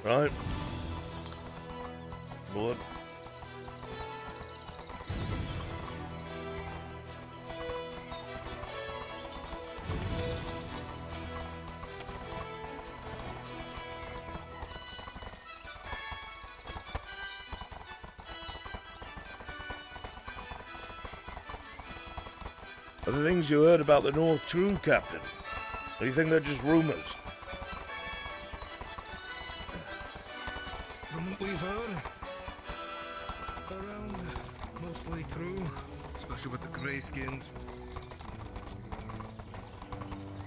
Right. Blood. Are the things you heard about the North true, Captain? Or do you think they're just rumors? From what we've heard, around mostly true, especially with the greyskins.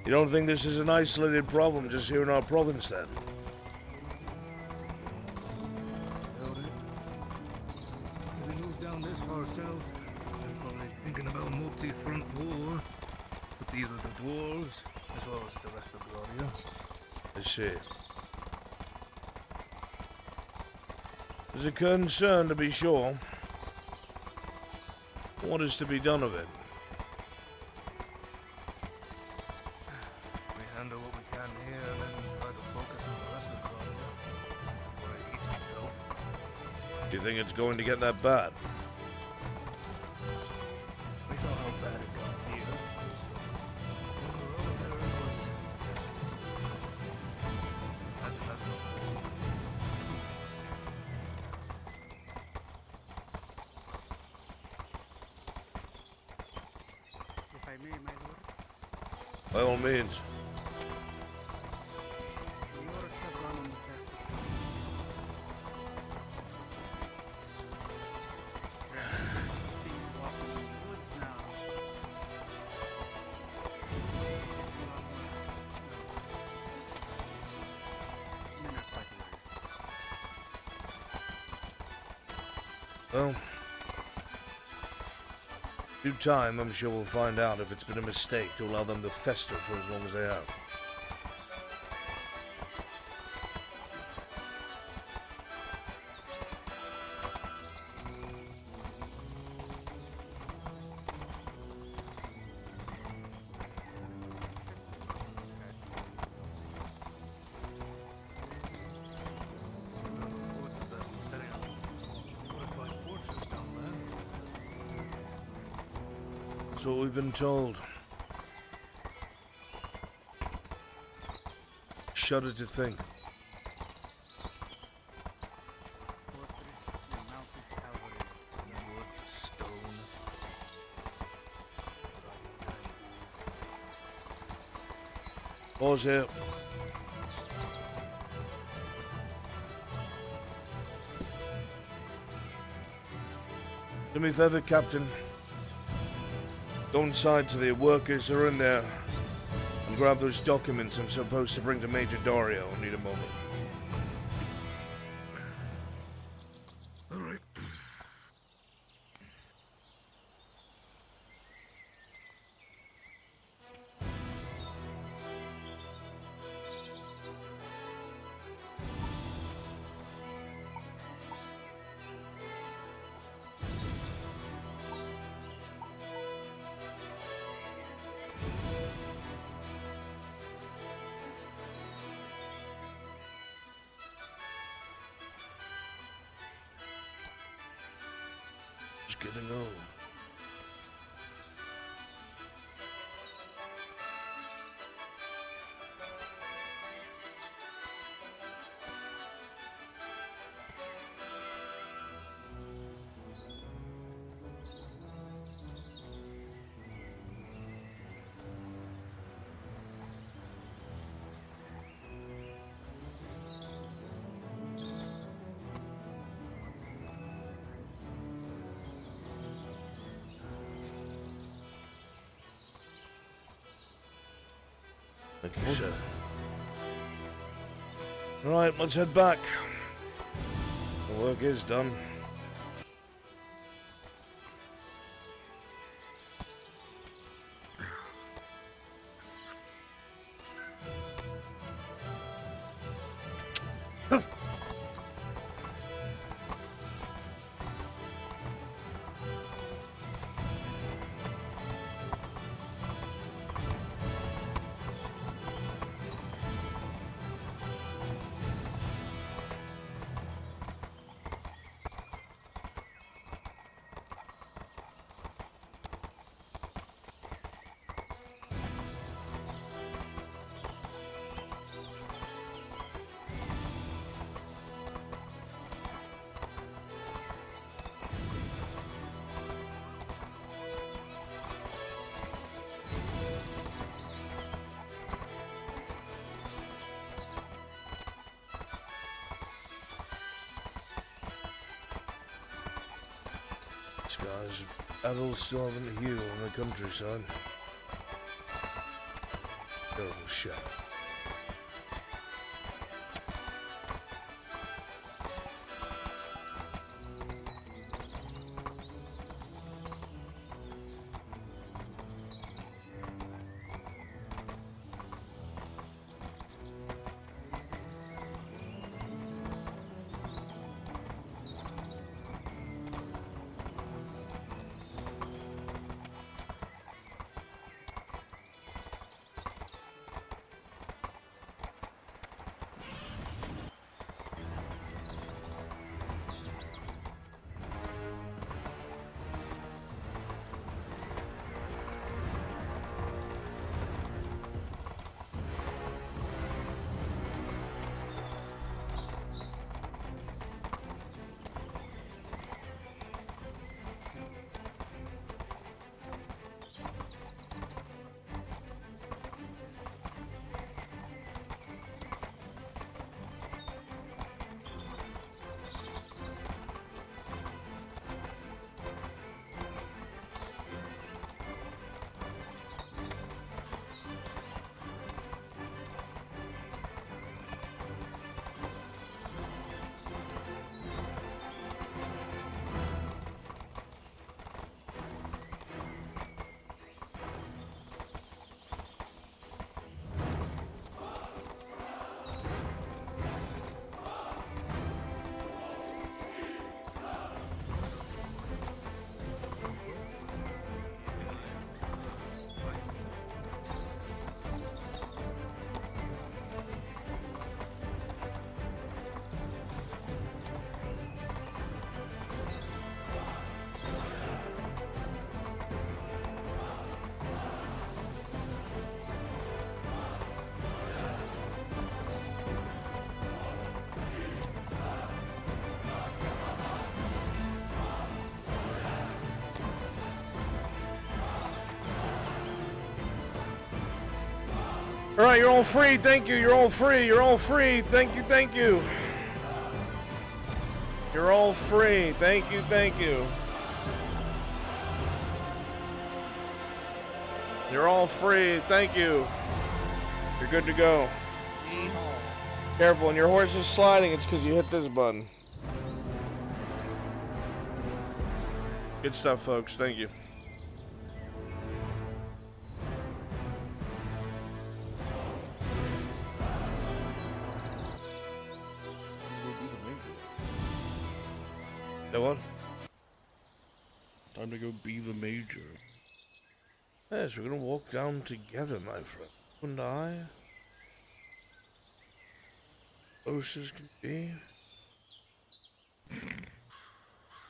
You don't think this is an isolated problem just here in our province, then? Doubt it. If they move down this far south, they're probably thinking about a multi-front war with either the dwarves as well as the rest of Gloria. I see. There's a concern, to be sure. What is to be done of it? We handle what we can here and then try to focus on the rest of Gloria before it eats itself. Do you think it's going to get that bad? We saw how bad it got here. If I may, my lord. By all means. The orders have gone on the search. Being walking in the woods now. No, not quite worried. Well, due time, I'm sure we'll find out if it's been a mistake to allow them to fester for as long as they have. That's what we've been told. Shudder to think. Fortress, the mounted cavalry. Wood to stone. Pause here. Do me a favor, Captain. Go inside to the workers who are in there and grab those documents I'm supposed to bring to Major Dario. I need a moment. All right. Just getting old. Thank you, sir. Right, let's head back. The work is done. scars. Battles still haven't healed in the countryside. Terrible shit. All right, you're all free. Thank you. You're all free. You're all free. Thank you. Thank you. You're all free. Thank you. Thank you. You're all free. Thank you. You're good to go. Careful, when your horse is sliding, it's because you hit this button. Good stuff, folks. Thank you. What? Time to go be the major. Yes, we're gonna walk down together, my friend. You and I. Close as can be.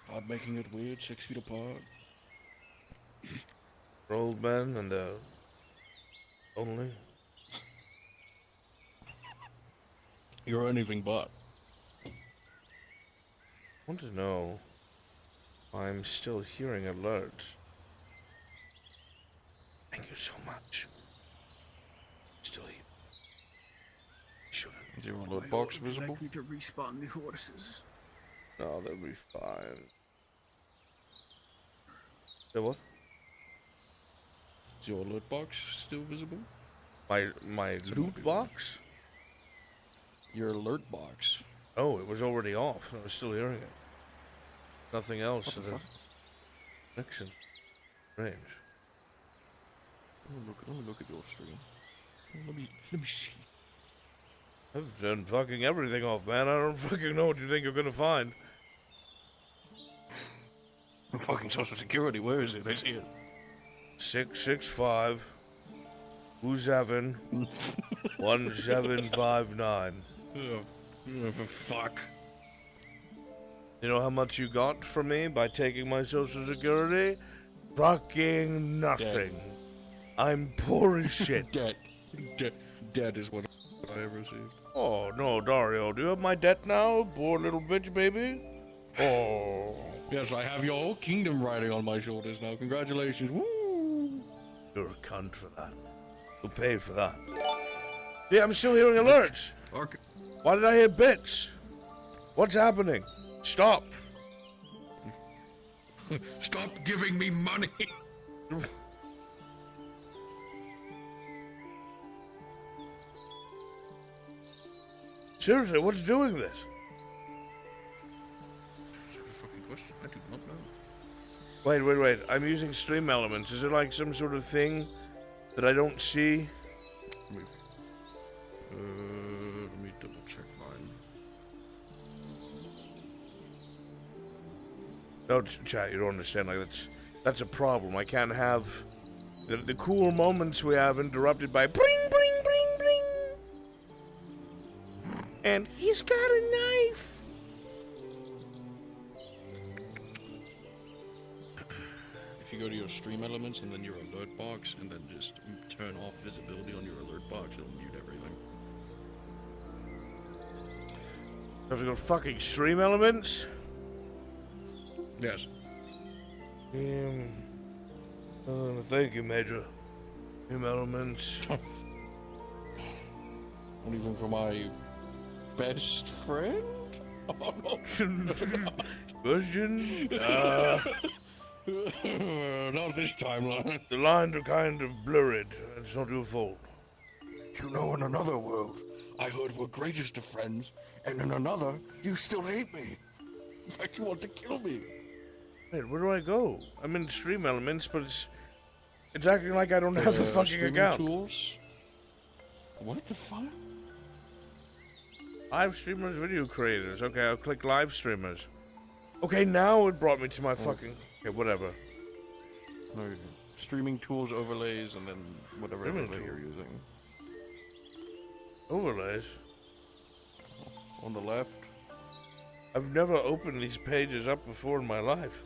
God making it weird, 6 feet apart. For old men and only. You're anything but. I want to know why I'm still hearing alerts. Thank you so much. Still here. Shouldn't. Is your alert box visible? Likely to respawn the horses. No, they'll be fine. The what? Is your alert box still visible? My loot box? Your alert box. Oh, it was already off. I was still hearing it. Nothing else. What the fuck? Connection. Strange. Let me look at your stream. Let me see. I've done fucking everything off, man. I don't fucking know what you think you're gonna find. Fucking Social Security, where is it? I see it. 665 27 1759. Oh, for fuck. You know how much you got from me by taking my Social Security? Fucking nothing. Dead. I'm poor as shit. Dead is what I ever received. Oh, no, Dario. Do you have my debt now, poor little bitch baby? Oh. Yes, I have your whole kingdom riding on my shoulders now. Congratulations. Woo! You're a cunt for that. You'll pay for that. Yeah, I'm still hearing alerts. Why did I hear bits? What's happening? Stop. Stop giving me money. Seriously, what's doing this? That's a good fucking question. I do not know. Wait. I'm using stream elements. Is it like some sort of thing that I don't see? Let me double check mine. No, chat, you don't understand. Like that's a problem. I can't have the cool moments we have interrupted by bring. And he's got a knife. If you go to your stream elements and then your alert box, and then just turn off visibility on your alert box, it'll mute everything. Have to go fucking stream elements? Yes. Thank you, Major. Stream elements. Not even for my best friend? Oh, no. Question? Not this time, Lon. The lines are kind of blurred. It's not your fault. You know, in another world, I heard we're greatest of friends, and in another, you still hate me. In fact, you want to kill me. Wait, where do I go? I'm in stream elements, but it's acting like I don't have the fucking streaming account. Tools? What the fuck? Live streamers, video creators. Okay, I'll click live streamers. Okay, now it brought me to my fucking... Okay, whatever. No, streaming tools, overlays, and then whatever Streaming overlay tool. you're using. Overlays? On the left. I've never opened these pages up before in my life.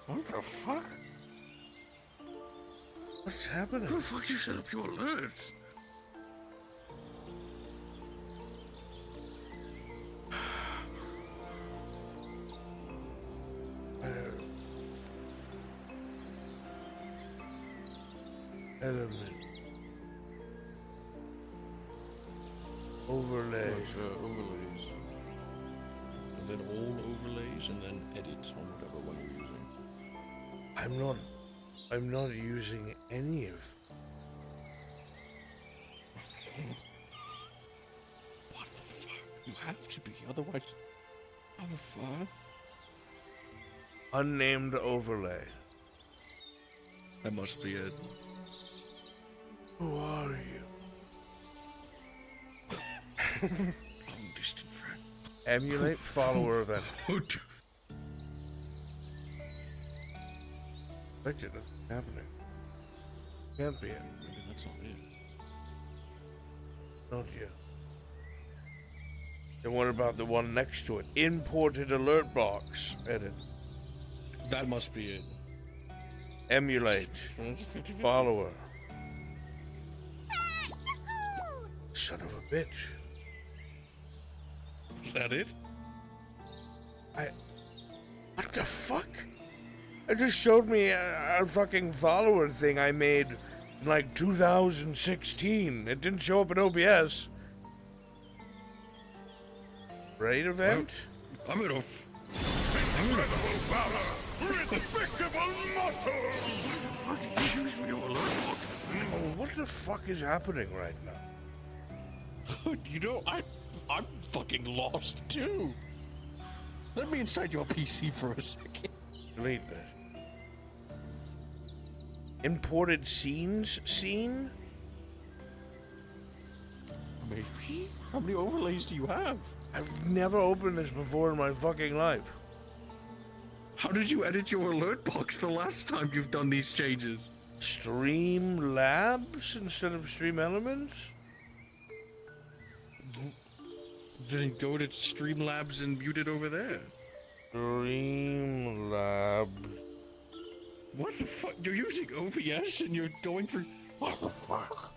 What the fuck? What's happening? Who the fuck you set up your alerts? Element. Overlay. Overlays. And then all overlays, and then edits on whatever one you're using. I'm not using any of... What the fuck? You have to be, otherwise... How the fuck? Unnamed overlay. That must be it. Who are you? Long distant friend. Emulate follower event. Expected nothing happening. Can't be it. Maybe that's not it. Not yet. Then what about the one next to it? Imported alert box. Edit. That must be it. Emulate. Follower. Son of a bitch. Is that it? What the fuck? It just showed me a fucking follower thing I made in like 2016. It didn't show up in OBS. Raid event? I'm gonna... Respectable muscles! What did you use for your alert boxes? Oh, what the fuck is happening right now? You know, I'm fucking lost too. Let me inside your PC for a second. Delete this. Imported scenes? Scene? Maybe? How many overlays do you have? I've never opened this before in my fucking life. How did you edit your alert box the last time you've done these changes? Stream Labs instead of Stream Elements? Then go to Streamlabs and mute it over there. Stream Labs. What the fuck? You're using OBS and you're going for... What the fuck?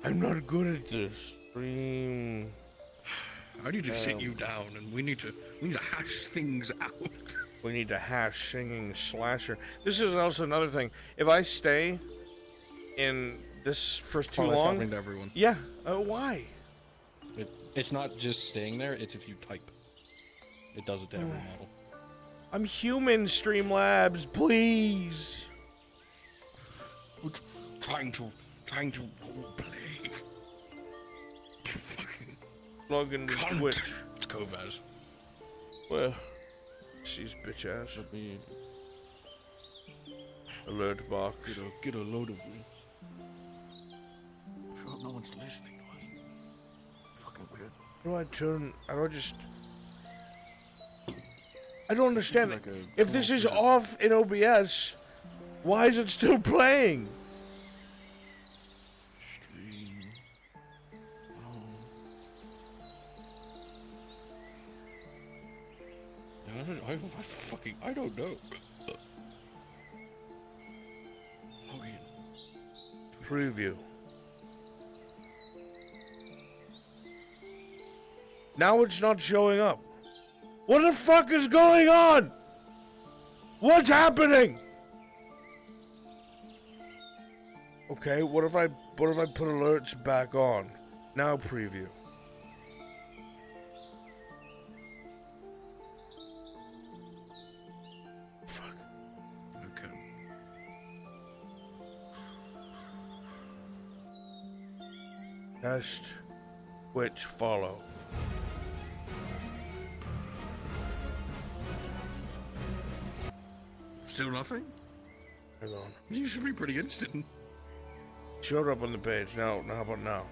I'm not good at this. Stream... I need to sit you down and we need to hash things out. We need to hash singing slasher. This is also another thing. If I stay in this for too That's long... happening to everyone. Yeah, why? It's not just staying there, it's if you type. It does it to every model. I'm human, Streamlabs, please. We're trying to roleplay. Fucking Log into cunt. Twitch. It's Kovaz. Well, she's bitch ass. Let me Alert box. get a load of this. Sure, no one's listening to us. Fucking weird. How do I turn? How do I just? I don't understand it. Like a If this is small off in OBS, why is it still playing? stream. I don't know. Log in. Preview. Now it's not showing up. What the fuck is going on? What's happening? Okay, what if I put alerts back on? Now preview. Fuck. Okay. Test. Which follow. Still nothing? Hang on. You should be pretty instant. Showed up on the page. Now how about now?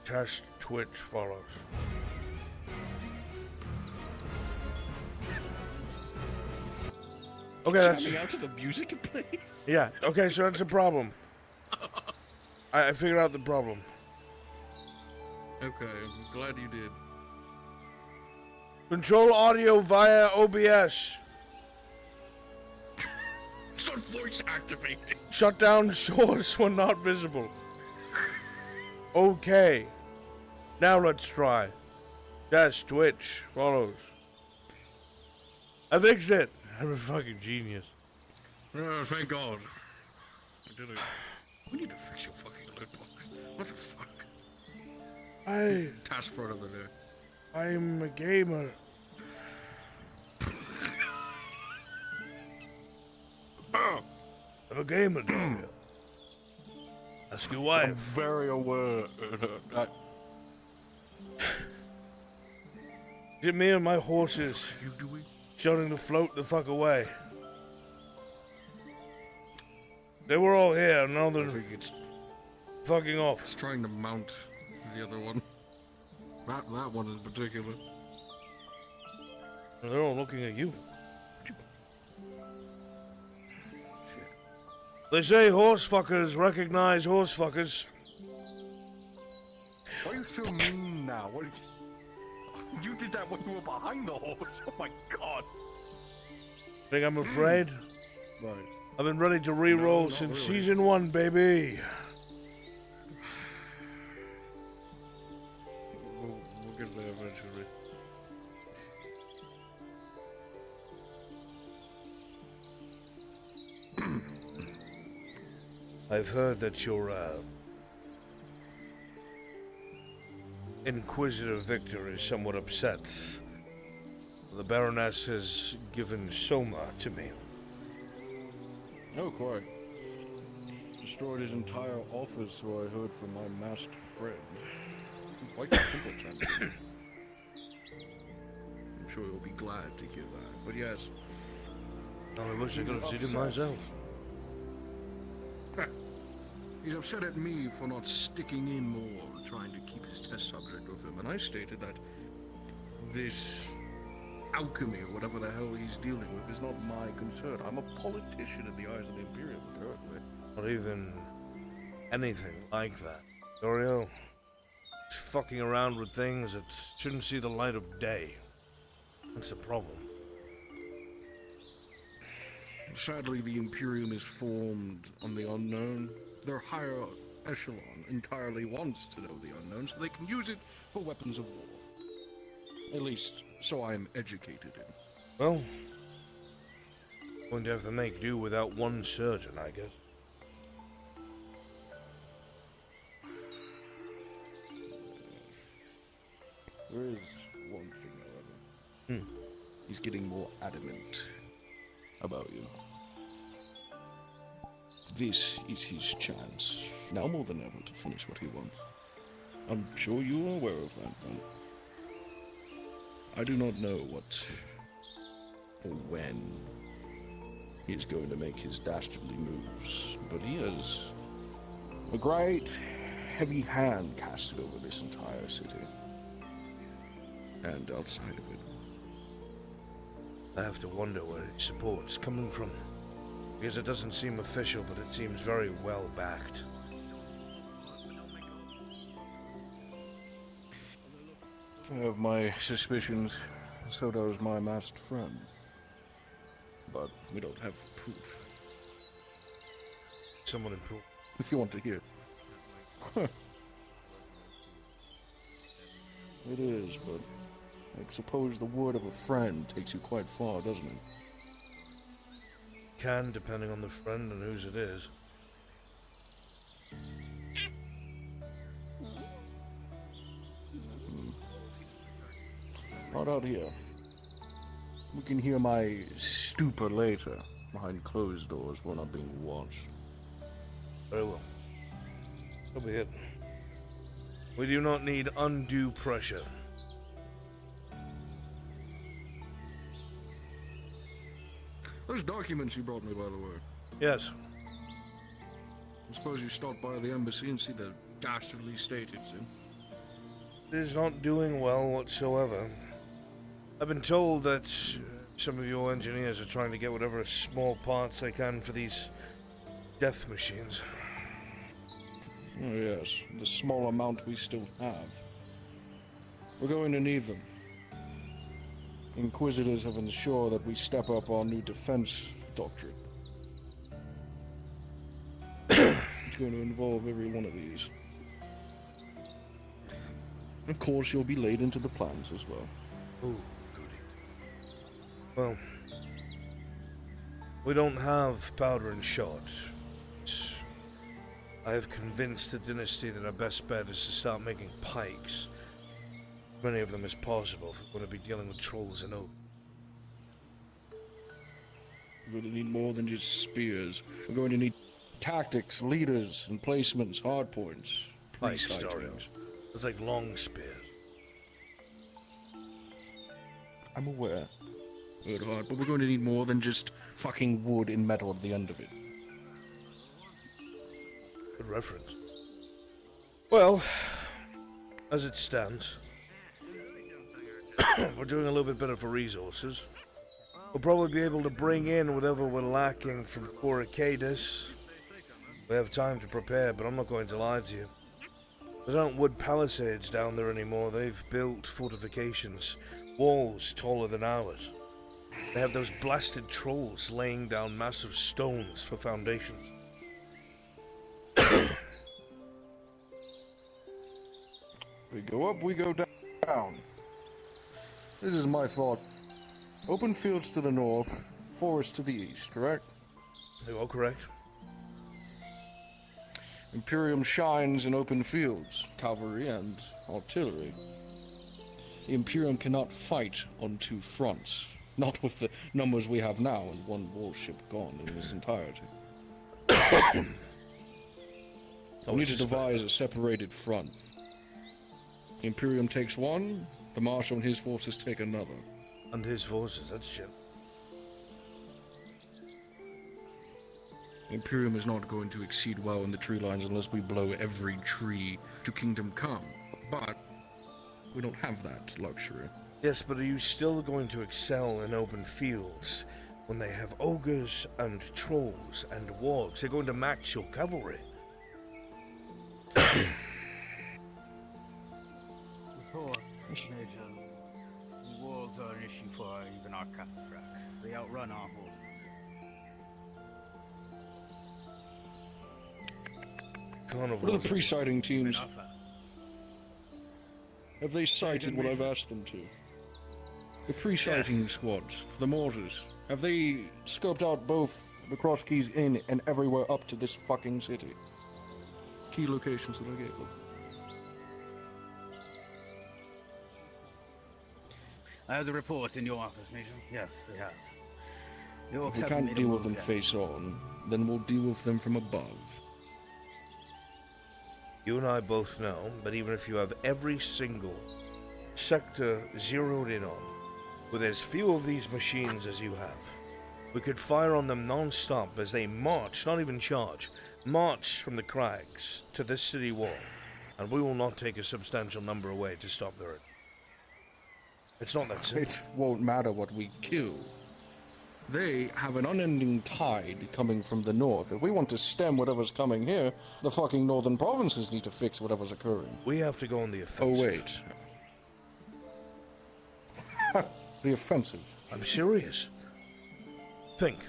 Test Twitch follows. Okay, that's Jamming out to the music it plays. yeah. Okay, so that's a problem. I figured out the problem. Okay, I'm glad you did. Control audio via OBS. It's not voice activated. Shut down source when not visible. Okay. Now let's try. Test Twitch follows. I fixed it. I'm a fucking genius. Oh, thank God. I did it. We need to fix your fucking alert box. What the fuck? Task for another day. I'm a gamer. I'm a gamer, Dahlia. Ask your I'm wife. very aware that Is it me and my horses you doing. shouting to float the fuck away? They were all here, now I they're think it's fucking off. trying to mount the other one. That one in particular. They're all looking at you. They say horse fuckers recognize horse fuckers. Why are you so mean now? What? You did that when you were behind the horse. Oh my God. Think I'm afraid? Right. I've been ready to re-roll not since really. season 1, baby. We'll get there eventually. I've heard that your Inquisitor Victor is somewhat upset. The Baroness has given Soma to me. Oh, quite. Destroyed his entire office, so I heard from my masked friend. Quite a simple transaction. I'm sure you'll be glad to hear that. But yes. Oh, I wish I could have seen it upset. myself. He's upset at me for not sticking in more, trying to keep his test subject with him. And I stated that this alchemy, or whatever the hell he's dealing with, is not my concern. I'm a politician in the eyes of the Imperium, currently. Not even anything like that. Dorio, it's fucking around with things that shouldn't see the light of day. That's the problem. Sadly, the Imperium is formed on the unknown. Their higher echelon entirely wants to know the unknown, so they can use it for weapons of war. At least, so I am educated in. Well, going to have to make do without one surgeon, I guess. There is one thing, however. He's getting more adamant about you. This is his chance, now more than ever, to finish what he wants. I'm sure you are aware of that, but I do not know what or when he is going to make his dastardly moves, but he has a great, heavy hand casted over this entire city, and outside of it. I have to wonder where its support's coming from. Because it doesn't seem official, but it seems very well backed. I have my suspicions, so does my masked friend. But we don't have proof. Someone improve. If you want to hear. It is, but I suppose the word of a friend takes you quite far, doesn't it? Can, depending on the friend and whose it is. Not out here. We can hear my stupor later, behind closed doors. We're not being watched. Very well. So be it. We do not need undue pressure. Those documents you brought me, by the way. Yes. I suppose you stopped by the embassy and see the dastardly state it's in. It is not doing well whatsoever. I've been told that some of your engineers are trying to get whatever small parts they can for these death machines. Oh yes, the small amount we still have. We're going to need them. Inquisitors have ensured that we step up our new defense doctrine. It's going to involve every one of these. Of course, you'll be laid into the plans as well. Oh, goody. Well, we don't have powder and shot. I have convinced the dynasty that our best bet is to start making pikes. Many of them as possible if we're going to be dealing with trolls and oaks. We're going to need more than just spears. We're going to need tactics, leaders, emplacements, hardpoints, Pikes, Dario. pre-sightings. It's like long spears. I'm aware. Good hard, but we're going to need more than just fucking wood and metal at the end of it. Good reference. Well, as it stands, we're doing a little bit better for resources. We'll probably be able to bring in whatever we're lacking from poor Arcadis. We have time to prepare, but I'm not going to lie to you. There aren't wood palisades down there anymore. They've built fortifications, walls taller than ours. They have those blasted trolls laying down massive stones for foundations. We go up, we go down. This is my thought. Open fields to the north, forest to the east, correct? You are correct. Imperium shines in open fields, cavalry and artillery. The Imperium cannot fight on two fronts, not with the numbers we have now and one warship gone in its entirety. We need to devise a separated front. The Imperium takes one, the Marshal and his forces take another. And his forces, that's shit. The Imperium is not going to exceed well in the tree lines unless we blow every tree to Kingdom Come. But we don't have that luxury. Yes, but are you still going to excel in open fields when they have ogres and trolls and wargs? They're going to match your cavalry. Of course, Major. The wards are an issue for even our cataphracts. They outrun our horses. What are the pre-sighting teams? Not fast. Have they sighted what I've asked them to? The pre-sighting squads, the mortars, have they scoped out both the cross keys in and everywhere up to this fucking city? Key locations that I gave them. I have the report in your office, Major. Yes, they have. Your If we captain can't made a deal with move them there. face on, then we'll deal with them from above. You and I both know, but even if you have every single sector zeroed in on, with as few of these machines as you have, we could fire on them non-stop as they march, not even charge, march from the crags to this city wall, and we will not take a substantial number away to stop their... It's not that simple. It won't matter what we kill. They have an unending tide coming from the north. If we want to stem whatever's coming here, the fucking northern provinces need to fix whatever's occurring. We have to go on the Oh, offensive. wait. The offensive. I'm serious. Think.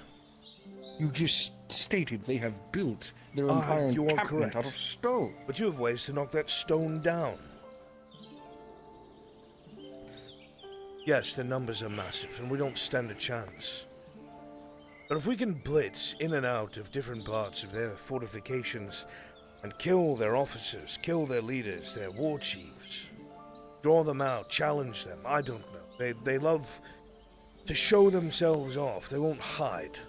You just stated they have built their Ah, entire you are encampment correct. out of stone. But you have ways to knock that stone down. Yes, the numbers are massive, and we don't stand a chance. But if we can blitz in and out of different parts of their fortifications and kill their officers, kill their leaders, their war chiefs, draw them out, challenge them, I don't know. They love to show themselves off. They won't hide.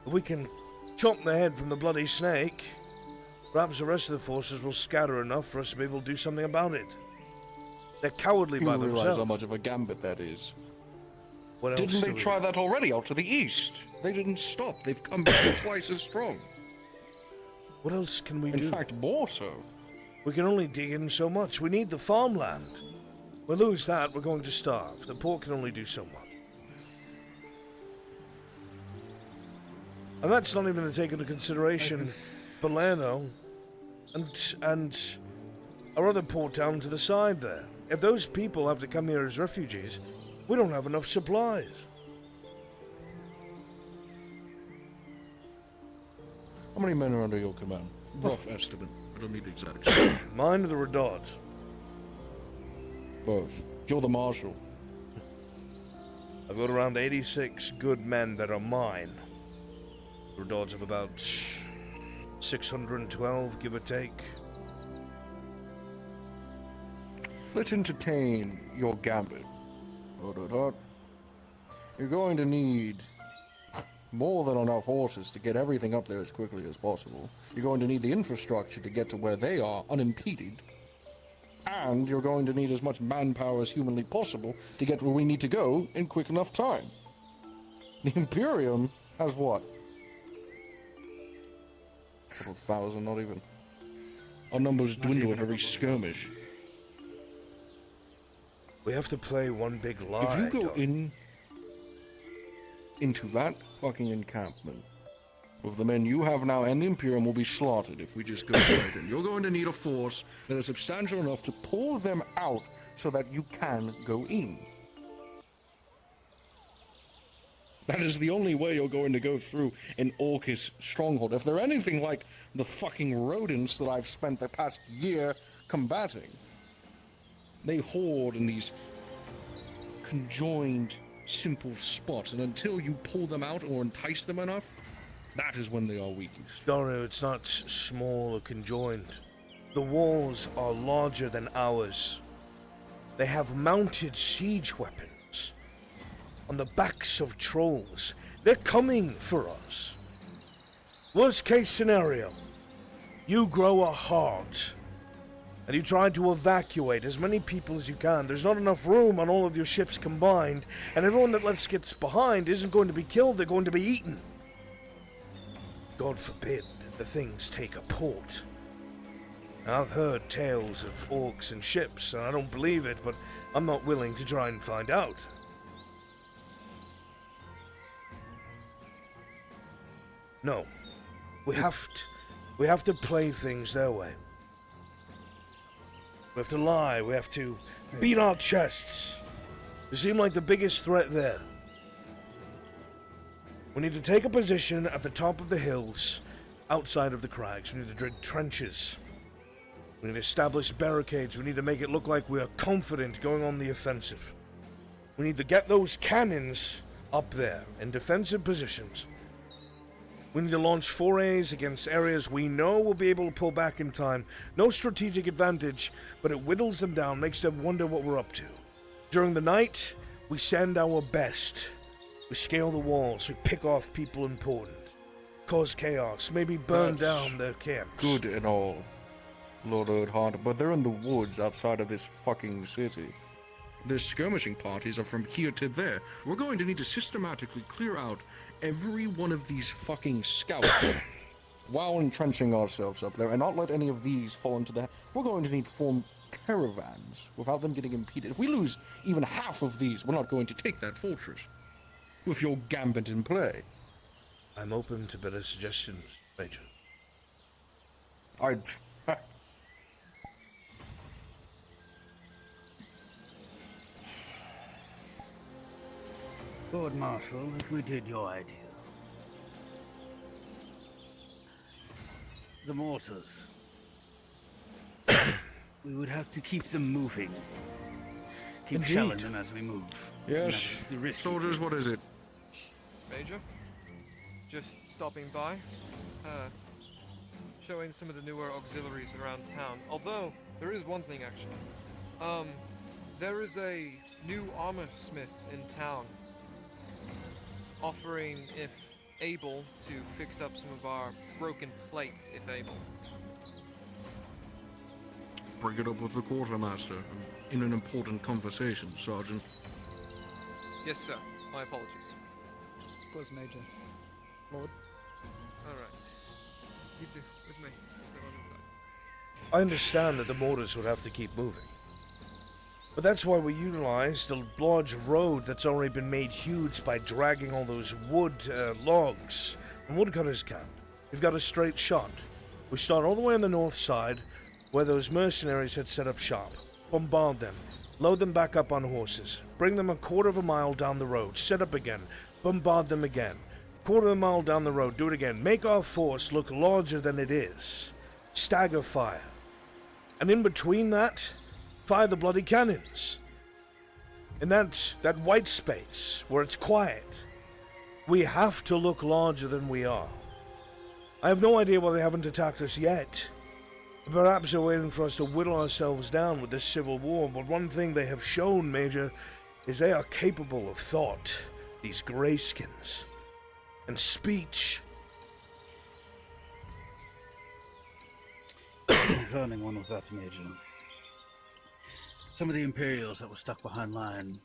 If we can chop the head from the bloody snake, perhaps the rest of the forces will scatter enough for us to be able to do something about it. They're cowardly You by realize themselves. how much of a gambit that is. What else Didn't do they we try have? that already out to the east? They didn't stop. They've come back twice as strong. What else can we In do? fact, more so. We can only dig in so much. We need the farmland. We lose that, we're going to starve. The poor can only do so much. And that's not even to take into consideration Palermo and our other port town to the side there. If those people have to come here as refugees, we don't have enough supplies. How many men are under your command? Rough estimate. I don't need exact. Mine are the Redoubt. Both. You're the marshal. I've got around 86 good men that are mine. Redoubts of about 612, give or take. Let's entertain your gambit. You're going to need more than enough horses to get everything up there as quickly as possible. You're going to need the infrastructure to get to where they are unimpeded. And you're going to need as much manpower as humanly possible to get where we need to go in quick enough time. The Imperium has what? A couple thousand, not even. Our numbers dwindle at every skirmish. We have to play one big lie. If you go Doc. into that fucking encampment with the men you have now, and the Imperium will be slaughtered if we just go right in. You're going to need a force that is substantial enough to pull them out so that you can go in. That is the only way you're going to go through an Orcus stronghold. If they're anything like the fucking rodents that I've spent the past year combating, they hoard in these conjoined, simple spots, and until you pull them out or entice them enough, that is when they are weakest. Dario, it's not small or conjoined. The walls are larger than ours. They have mounted siege weapons on the backs of trolls. They're coming for us. Worst case scenario, you grow a heart and you try to evacuate as many people as you can. There's not enough room on all of your ships combined, and everyone that gets behind isn't going to be killed, they're going to be eaten. God forbid that the things take a port. Now, I've heard tales of orcs and ships, and I don't believe it, but I'm not willing to try and find out. No. We have to play things their way. We have to lie, we have to beat our chests. You seem like the biggest threat there. We need to take a position at the top of the hills, outside of the crags. We need to dig trenches. We need to establish barricades. We need to make it look like we are confident going on the offensive. We need to get those cannons up there in defensive positions. We need to launch forays against areas we know we'll be able to pull back in time. No strategic advantage, but it whittles them down, makes them wonder what we're up to. During the night, we send our best. We scale the walls, we pick off people important, cause chaos, maybe burn down their camps. Good and all, Lord Erdhart, but they're in the woods outside of this fucking city. The skirmishing parties are from here to there. We're going to need to systematically clear out every one of these fucking scouts while entrenching ourselves up there, and not let any of these fall into the... We're going to need to form caravans without them getting impeded. If we lose even half of these, we're not going to take that fortress. With your gambit in play. I'm open to better suggestions, Major. I'd... Lord Marshal, if we did your idea, the mortars, we would have to keep them moving. Keep Indeed. shelling them as we move. Yes, the risk. soldiers, what is it? Major, just stopping by, showing some of the newer auxiliaries around town. Although, there is one thing actually. There is a new armor smith in town, offering, if able, to fix up some of our broken plates, if able. Bring it up with the quartermaster. I'm in an important conversation, Sergeant. Yes, sir. My apologies. Of course, Major. Lord. Alright. You two, with me. There's everyone inside. I understand that the mortars would have to keep moving. But that's why we utilized the large road that's already been made huge by dragging all those wood logs from Woodcutter's camp. We've got a straight shot. We start all the way on the north side, where those mercenaries had set up shop. Bombard them. Load them back up on horses. Bring them a quarter of a mile down the road. Set up again. Bombard them again. Quarter of a mile down the road. Do it again. Make our force look larger than it is. Stagger fire. And in between that, fire the bloody cannons. In that white space where it's quiet, we have to look larger than we are. I have no idea why they haven't attacked us yet. Perhaps they're waiting for us to whittle ourselves down with this civil war, but one thing they have shown, Major, is they are capable of thought, these grayskins, and speech. Concerning one of that, Major. Some of the Imperials that were stuck behind line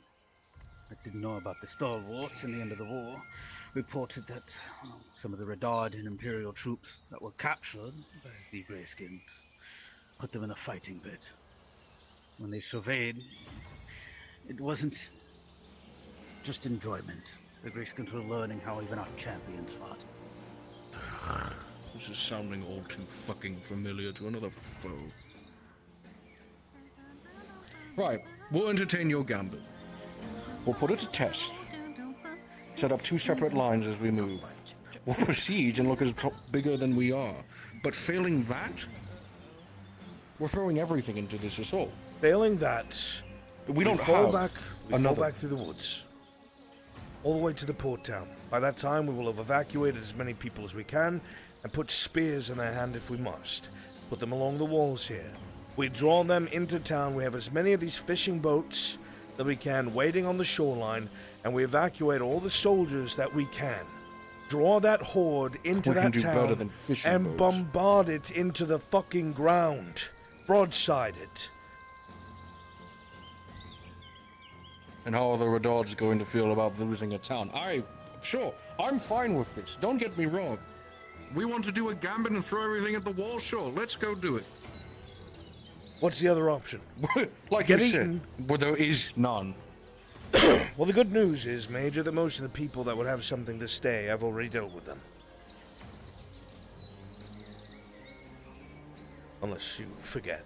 that didn't know about the stalwarts in the end of the war reported that some of the Redard and Imperial troops that were captured by the Greyskins put them in a fighting pit. When they surveyed, it wasn't just enjoyment. The Greyskins were learning how even our champions fought. This is sounding all too fucking familiar to another foe. Right, we'll entertain your gambit. We'll put it to test. Set up 2 separate lines as we move. We'll besiege and look as bigger than we are. But failing that, we're throwing everything into this assault. Failing that, We don't fall have back. We fall another. back through the woods, all the way to the port town. By that time, we will have evacuated as many people as we can and put spears in their hand if we must. Put them along the walls here. We draw them into town. We have as many of these fishing boats that we can waiting on the shoreline, and we evacuate all the soldiers that we can. Draw that horde into We can that do better town than fishing and boats. bombard it into the fucking ground. Broadside it. And how are the Redards going to feel about losing a town? I'm fine with this. Don't get me wrong. We want to do a gambit and throw everything at the wall, sure. Let's go do it. What's the other option? Like Get you eaten. said, where there is none. Well, the good news is, Major, that most of the people that would have something to stay, I've already dealt with them. Unless you forget.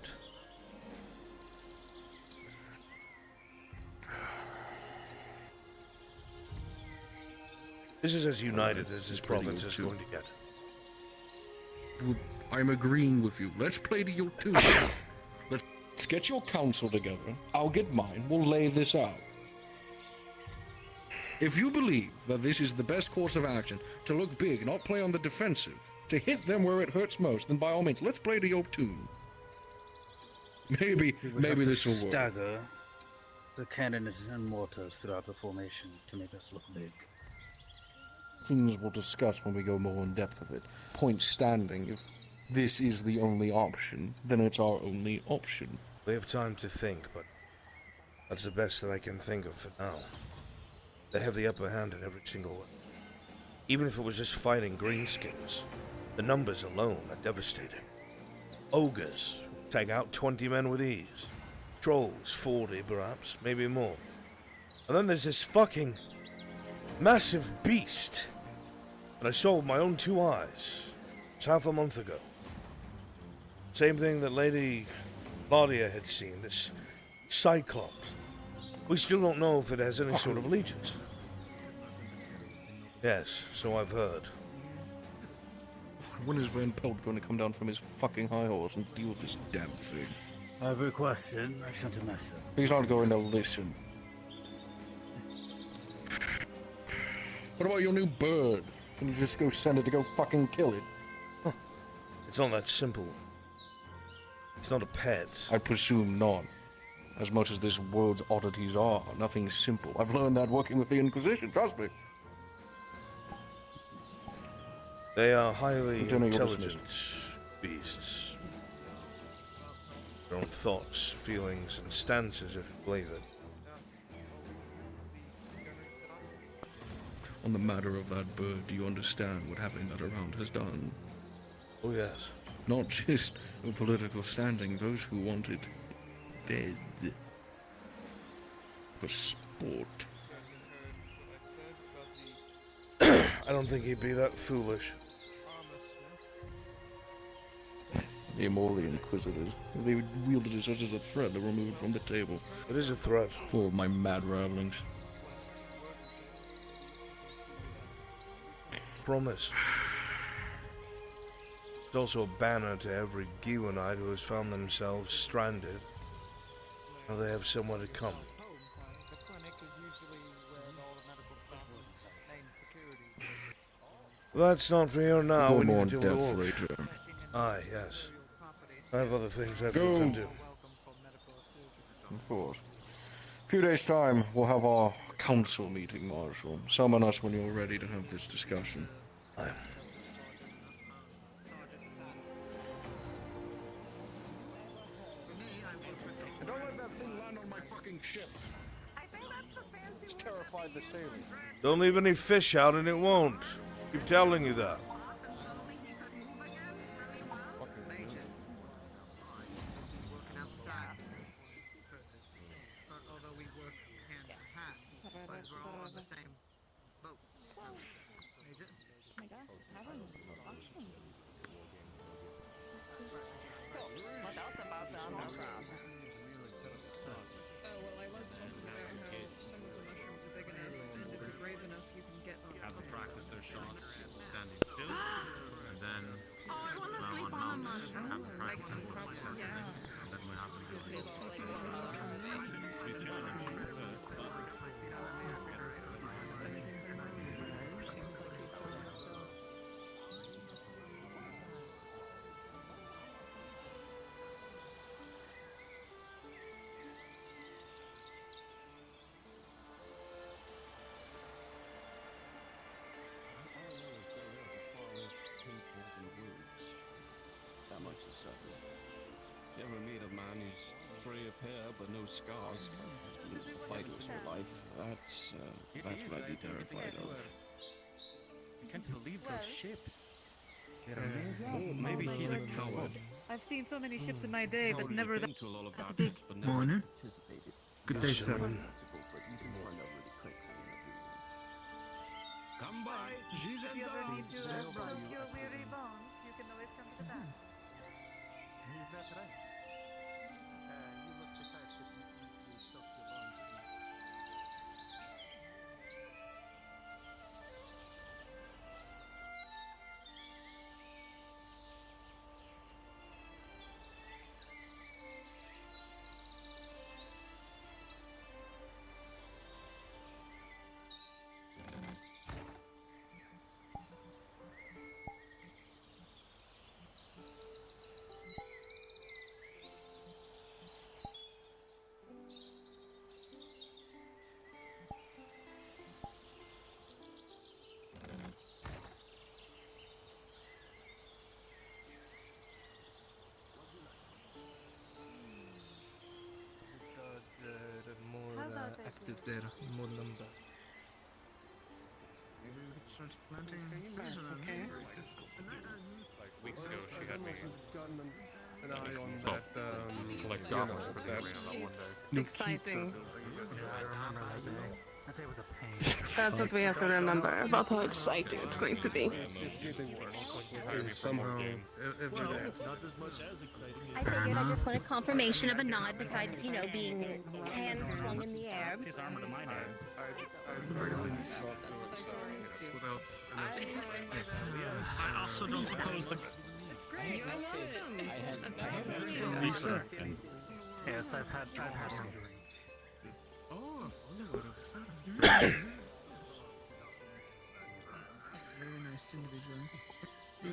This is as united as this province is going to get. I'm agreeing with you. Let's play to your tune. Let's get your council together. I'll get mine. We'll lay this out. If you believe that this is the best course of action, to look big, not play on the defensive, to hit them where it hurts most, then by all means, let's play to your tune. Maybe this will work. Stagger the cannons and mortars throughout the formation to make us look big. Things we'll discuss when we go more in depth of it. Point standing, if this is the only option, then it's our only option. We have time to think, but that's the best that I can think of for now. They have the upper hand in every single way. Even if it was just fighting greenskins, the numbers alone are devastating. Ogres take out 20 men with ease. Trolls, 40 perhaps, maybe more. And then there's this fucking massive beast that I saw with my own 2 eyes. It's half a month ago. Same thing that Lady Claudia had seen, this Cyclops. We still don't know if it has any sort of allegiance. Yes, so I've heard. When is Van Pelt going to come down from his fucking high horse and deal with this damn thing? Every question, I sent a message. He's not going to listen. What about your new bird? Can you just go send it to go fucking kill it? It's not that simple. It's not a pet. I presume not. As much as this world's oddities are, nothing's simple. I've learned that working with the Inquisition, trust me. They are highly Lieutenant, you're intelligent beasts. Their own thoughts, feelings, and stances, if you believe it. On the matter of that bird, do you understand what having that around has done? Oh yes. Not just a political standing, those who want it dead. For sport. I don't think he'd be that foolish. Name all the Inquisitors. If they wielded it such as a threat, they were removed from the table. It is a threat. Full of my mad ramblings. Promise. It's also a banner to every Gewanite who has found themselves stranded. Now they have somewhere to come. That's not for here now. Go We more need in to depth walk. later. Aye, yes. I have other things I have Go. to do. Of course. A few days' time, we'll have our council meeting, Marshal. Summon us when you're ready to have this discussion. Aye. And don't let that thing land on my fucking ship. It's terrified the sailors. Don't leave any fish out and it won't. Keep telling you that. You ever meet a man who's free of hair but no scars? The fighters for life. That's what I'd be terrified of. I can't believe those ships. They're amazing. Maybe he's a coward. I've seen so many ships in my day, but never that. To a lot of That's big. but never Morning. anticipated. Good day, sir. Come by. She's If you ever need to brush your weary bones, you can always come to the bath. Is that right? You look the type that you easily soak your bones in. active there, Molamba. Maybe we could start planting trees around here. Like weeks ago, she had me An eye on that, collect goblins for the arena that one day. Exciting. I remember that day. That day was a pain. That's what we have to remember about how exciting it's going to be. It's getting worse. Hired me for more Somehow, game. every day. I figured I just wanted confirmation of a nod besides, you know, being hands swung in the air. His armor to mine. I really stopped doing stuff, yes, without an escort. I also don't suppose the Lisa. Yes, I've had some. Oh, Very nice individual.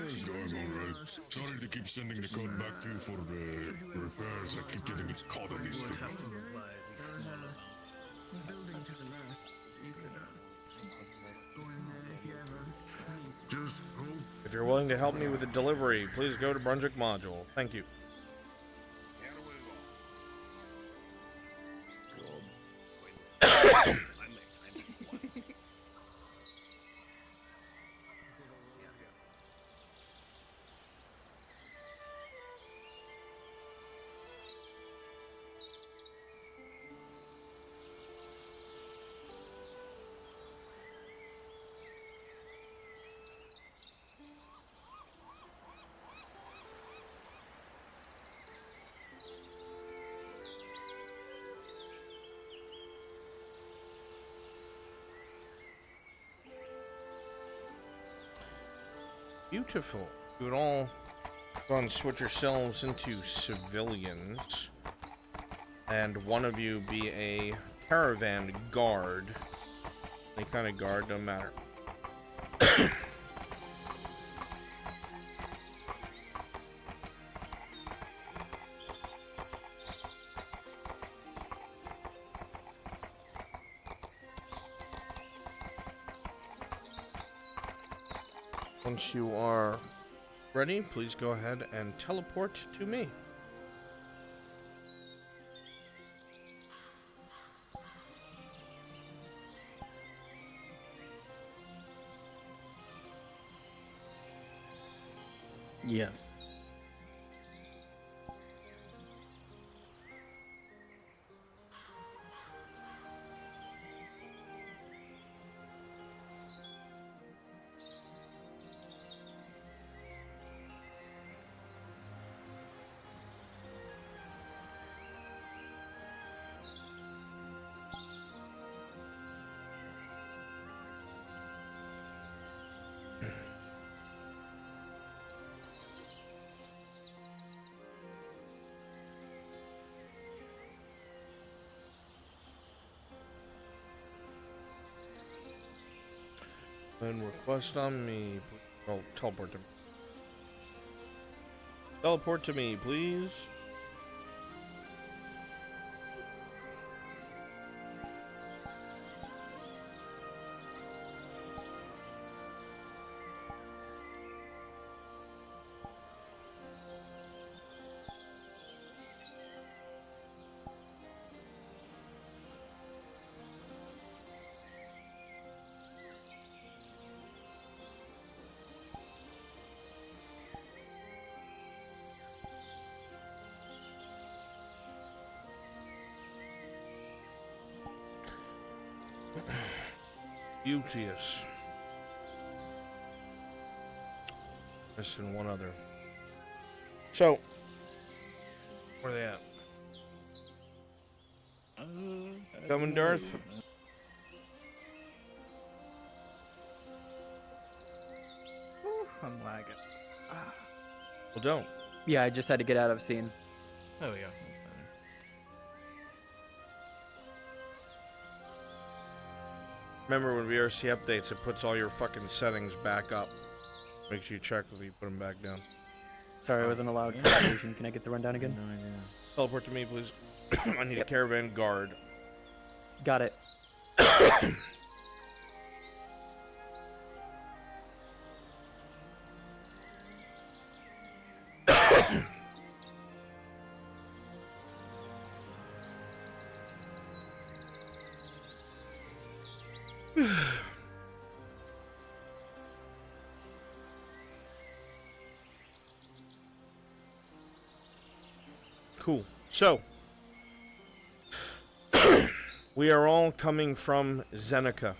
It's going alright. Sorry to keep sending the code back to you for the repairs. I keep getting it caught on these things. building to the left. You could go in there if you ever need. Just hope. If you're willing to help me with the delivery, please go to Brunswick Module. Thank you. Beautiful. You would all go and switch yourselves into civilians, and one of you be a caravan guard. Any kind of guard, don't matter. Once you are ready, please go ahead and teleport to me. Yes. And request on me. Oh, teleport to me. Teleport to me, please. Beauteous. Missing one other. So, where are they at? Coming, Darth? I'm lagging. Well, don't. Yeah, I just had to get out of scene. Oh yeah, that's better. Remember when VRC updates, it puts all your fucking settings back up. Make sure you check if you put them back down. Sorry, I wasn't allowed conversation. Can I get the rundown again? No idea. Teleport to me, please. I need a caravan guard. Got it. Cool. So, we are all coming from Zeneca.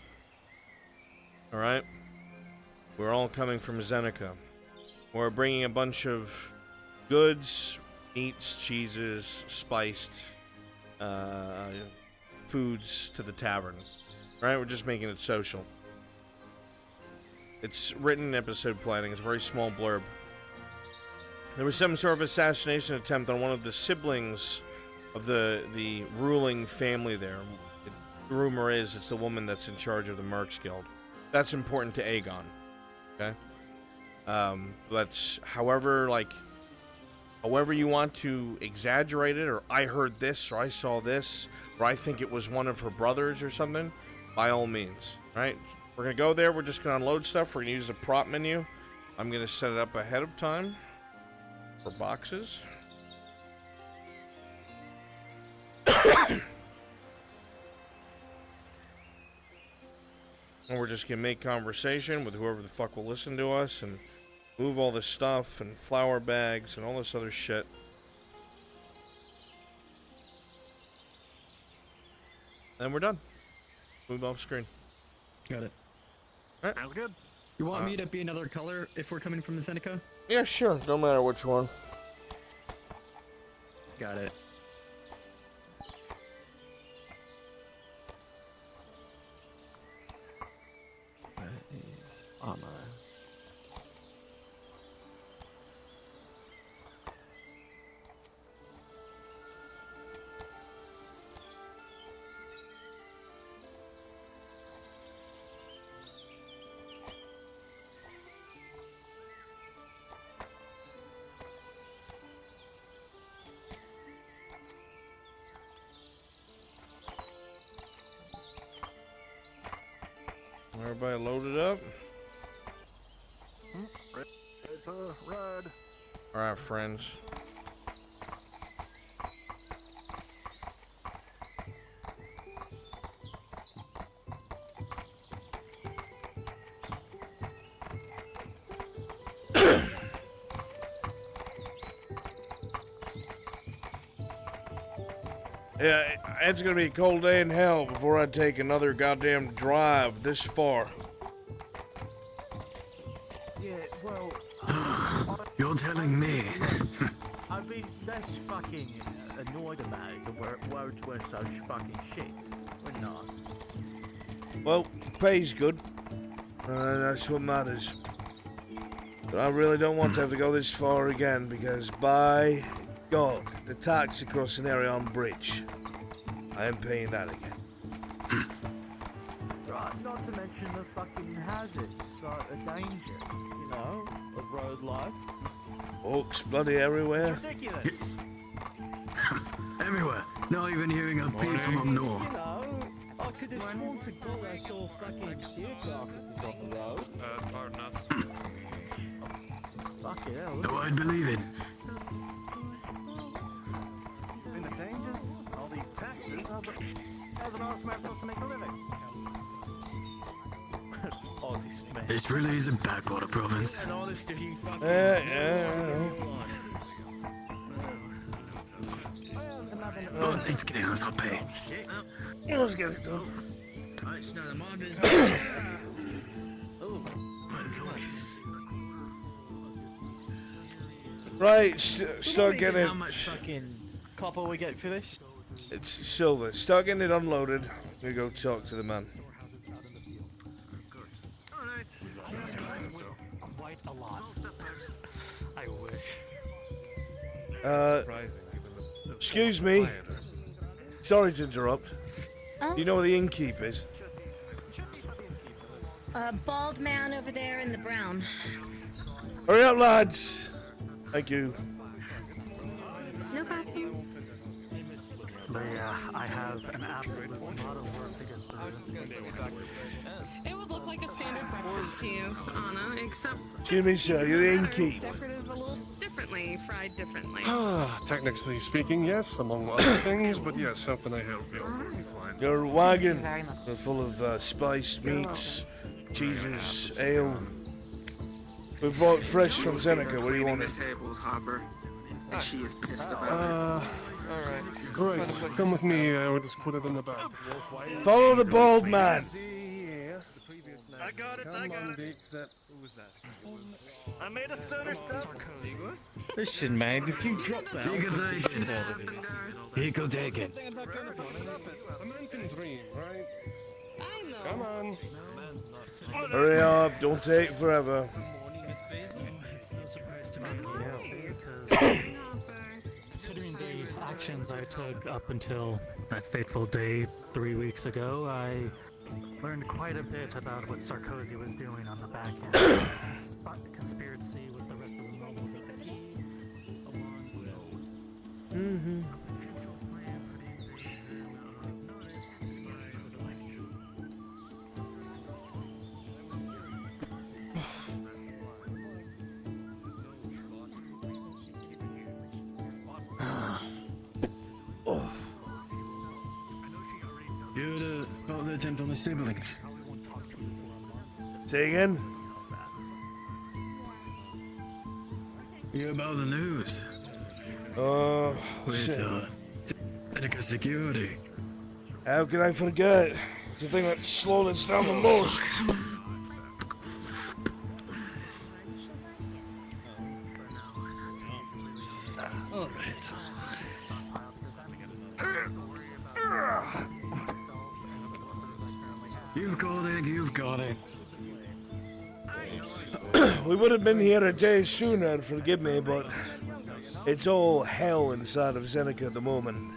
Alright? We're all coming from Zeneca. We're bringing a bunch of goods, meats, cheeses, spiced foods to the tavern. Right? We're just making it social. It's written in episode planning. It's a very small blurb. There was some sort of assassination attempt on one of the siblings of the ruling family there. The rumor is it's the woman that's in charge of the Mercs Guild. That's important to Aegon. Okay? But however you want to exaggerate it, or I heard this, or I saw this, or I think it was one of her brothers or something, by all means. Right? We're going to go there. We're just going to unload stuff. We're going to use the prop menu. I'm going to set it up ahead of time for boxes. And we're just going to make conversation with whoever the fuck will listen to us and move all this stuff and flour bags and all this other shit. And we're done. Move off screen. Got it. Right. Sounds good. You want me to be another color if we're coming from the Seneca? Yeah, sure. Don't matter which one. Got it. That is armor. Everybody loaded up? It's a ride. Alright, friends. Yeah, it's gonna be a cold day in hell before I take another goddamn drive this far. Yeah, well, You're telling me. I've been less fucking annoyed about it. The roads were so fucking shit. We're not. Well, pay's good. That's what matters. But I really don't want to have to go this far again because, by God, the tax across an area on bridge. I am paying that again. Right, not to mention the fucking hazards, like the dangers, you know, of road life. Orcs bloody everywhere. Ridiculous. Everywhere. Not even hearing a beat from up north. You know, I could have sworn to God I saw fucking deer carcasses on the road. Pardon us. Fucking hell. Though I'd believe it. Between the dangers, all these taxes, how's an honest man supposed to make a living? Honest man. This really is a backwater province. And honest if you fucking... Oh, it's getting us up pay. Let's get it done. It's none of my business. Right, start getting How much fucking copper we get for this? It's silver. Start getting it unloaded. I'm gonna go talk to the man. Quite a lot. I wish. Excuse me. Sorry to interrupt. Oh, Do you know where the innkeep is? bald man over there in the brown. Hurry up, lads. Thank you. No problem. But yeah, I have an absolute lot of work to get through. It would look like a standard breakfast to you, Anna, except Excuse me, sir. You're the innkeep. decorative a little differently, fried differently. Technically speaking, yes, among other things, but yes, how can I help you? Fine. Your wagon full of spiced meats, cheeses, ale. We've brought fresh from Seneca. What do you want it? Tables, Hopper. And she is pissed about Alright. Right, come with me. We'll just put it in the bag. Follow the bald man. I got it, I got it. Who was that? I made a stoner stuff. Listen, man, if you drop that, He can take it. He can take it. A man can dream, right? Come on. Hurry up, don't take forever. It's no surprise to me. Considering the actions I took up until that fateful day 3 weeks ago, I learned quite a bit about what Sarkozy was doing on the back end. Conspiracy with the rest of the nobles that he, along with... You heard about the attempt on the siblings? Say again? You heard about the news? With, shit. Seneca security. How can I forget? It's the thing that slowed us down the most. Alright. You've got it, you've got it. We would have been here a day sooner, forgive me, but it's all hell inside of Seneca at the moment.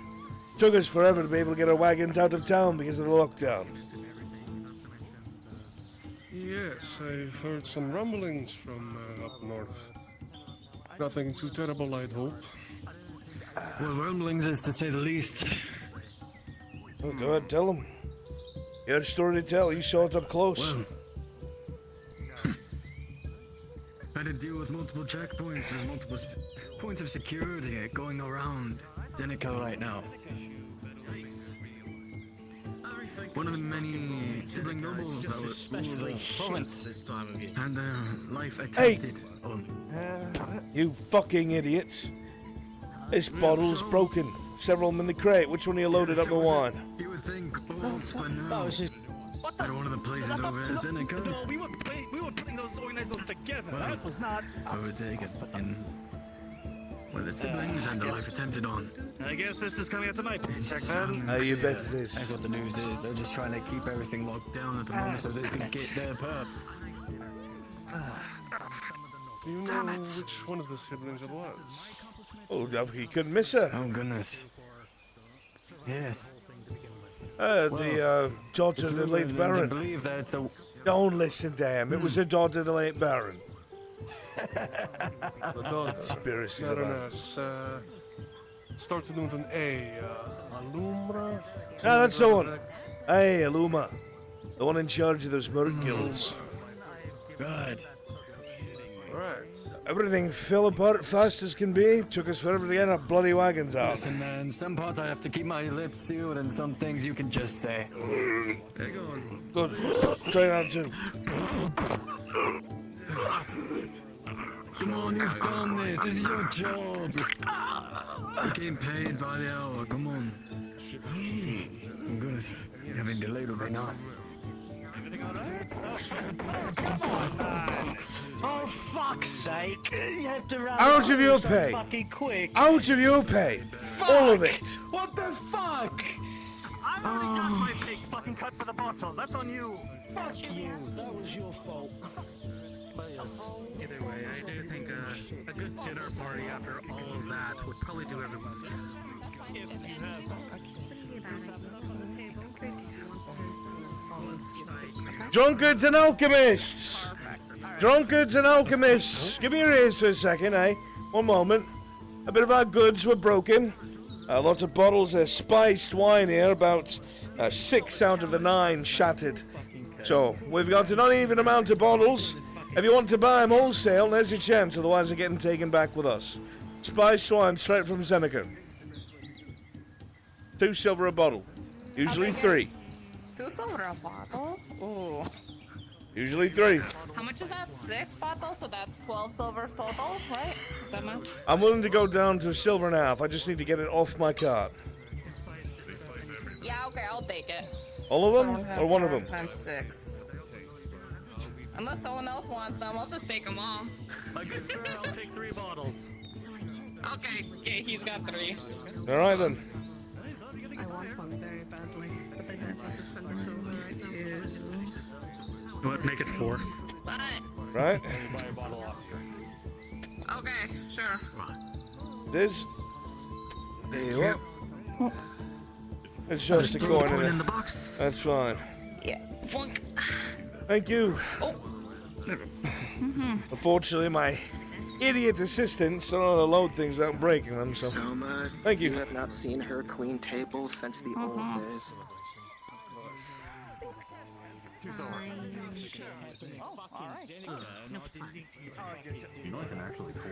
Took us forever to be able to get our wagons out of town because of the lockdown. Yes, I've heard some rumblings from up north. Nothing too terrible, I'd hope. Well, rumblings is to say the least. Oh, go ahead, tell them. You had a story to tell, you saw it up close. Well, had to deal with multiple checkpoints. There's multiple points of security going around Seneca right now. One of the many sibling nobles that was ruled the province and their life attempted on. You fucking idiots. This bottle's broken. Several of them in the crate. Which one of you loaded up the wine? You would think bolts, but no. At one of the places over at Seneca. No, we were putting those organize those together. Well, that was not. overtaken in where the siblings and the life attempted on. I guess this is coming up tonight. Check that. You bet it is. That's what the news is. They're just trying to keep everything locked down at the moment so they can get their perp. Do you know which one of the siblings it was? Oh, he couldn't miss her. Oh, goodness. Yes. The daughter of the late Baron. Believe that it's a... Don't listen to him. It was the daughter of the late Baron. The daughter. Conspiracies about Baroness, starts with an A. Alumra? Ah, that's the one. Hey, Aluma. The one in charge of those merc guilds. Good. Right. Everything fell apart fast as can be. Took us forever to get our bloody wagons out. Listen, man, some parts I have to keep my lips sealed, and some things you can just say. Hang on. Good. Try not to. Come on, you've done this. This is your job. You're getting paid by the hour. Come on. Oh, goodness. You're having delayed over now. Oh, fuck's sake! You have to run Out of your so pay. fucking quick. Out of your pay. All of it. What the fuck? I already got my big fucking cut for the bottles. That's on you. Fuck you. That was your fault. Either way, I do think a good dinner party after all of that would probably do everyone good. Drunkards and alchemists! Drunkards and alchemists! Give me your ears for a second, eh? One moment. A bit of our goods were broken. A lot of bottles of spiced wine here, about 6 out of the 9 shattered. So, we've got an uneven amount of bottles. If you want to buy them wholesale, there's your chance, otherwise they're getting taken back with us. Spiced wine straight from Seneca. 2 silver a bottle. Usually 3. 2 silver a bottle? Ooh. Usually 3. How much is that? 6 bottles? So that's 12 silver total, right? Is that math? I'm willing to go down to silver and a half. I just need to get it off my cart. Yeah, okay, I'll take it. All of them? Or one of them? Times 6. Unless someone else wants them, I'll just take them all. My good sir, I'll take 3 bottles. Okay, he's got 3. Alright then. I want one very badly, but I don't want to spend the silver right now. What? Make it 4. Right? Okay, sure. This. There you are. It's just a coin in the box. That's fine. Yeah. Funk. Thank you. Oh. Unfortunately, my idiot assistants don't know how to load things without breaking them, so. Soma, thank you. You have not seen her clean tables since the old days.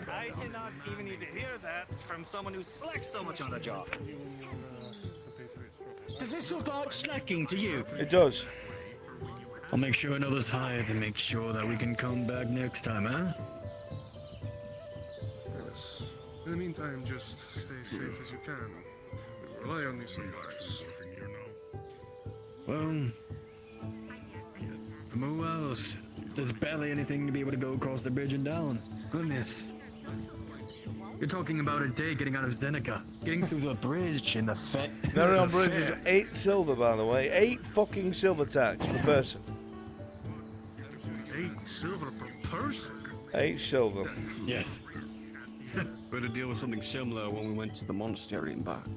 I cannot even need to hear that from someone who slacks so much on the job. Does this look like slacking to you? It does. I'll make sure another's hired to make sure that we can come back next time, huh? Yes. In the meantime, just stay safe as you can. We rely on these supplies. Well, from who else? There's barely anything to be able to go across the bridge and down. Goodness. You're talking about a day getting out of Zeneca, getting through the bridge in the Marion Bridge is 8 silver, by the way. 8 fucking silver tax per person. 8 silver per person? 8 silver. Yes. We had to deal with something similar when we went to the monastery and back.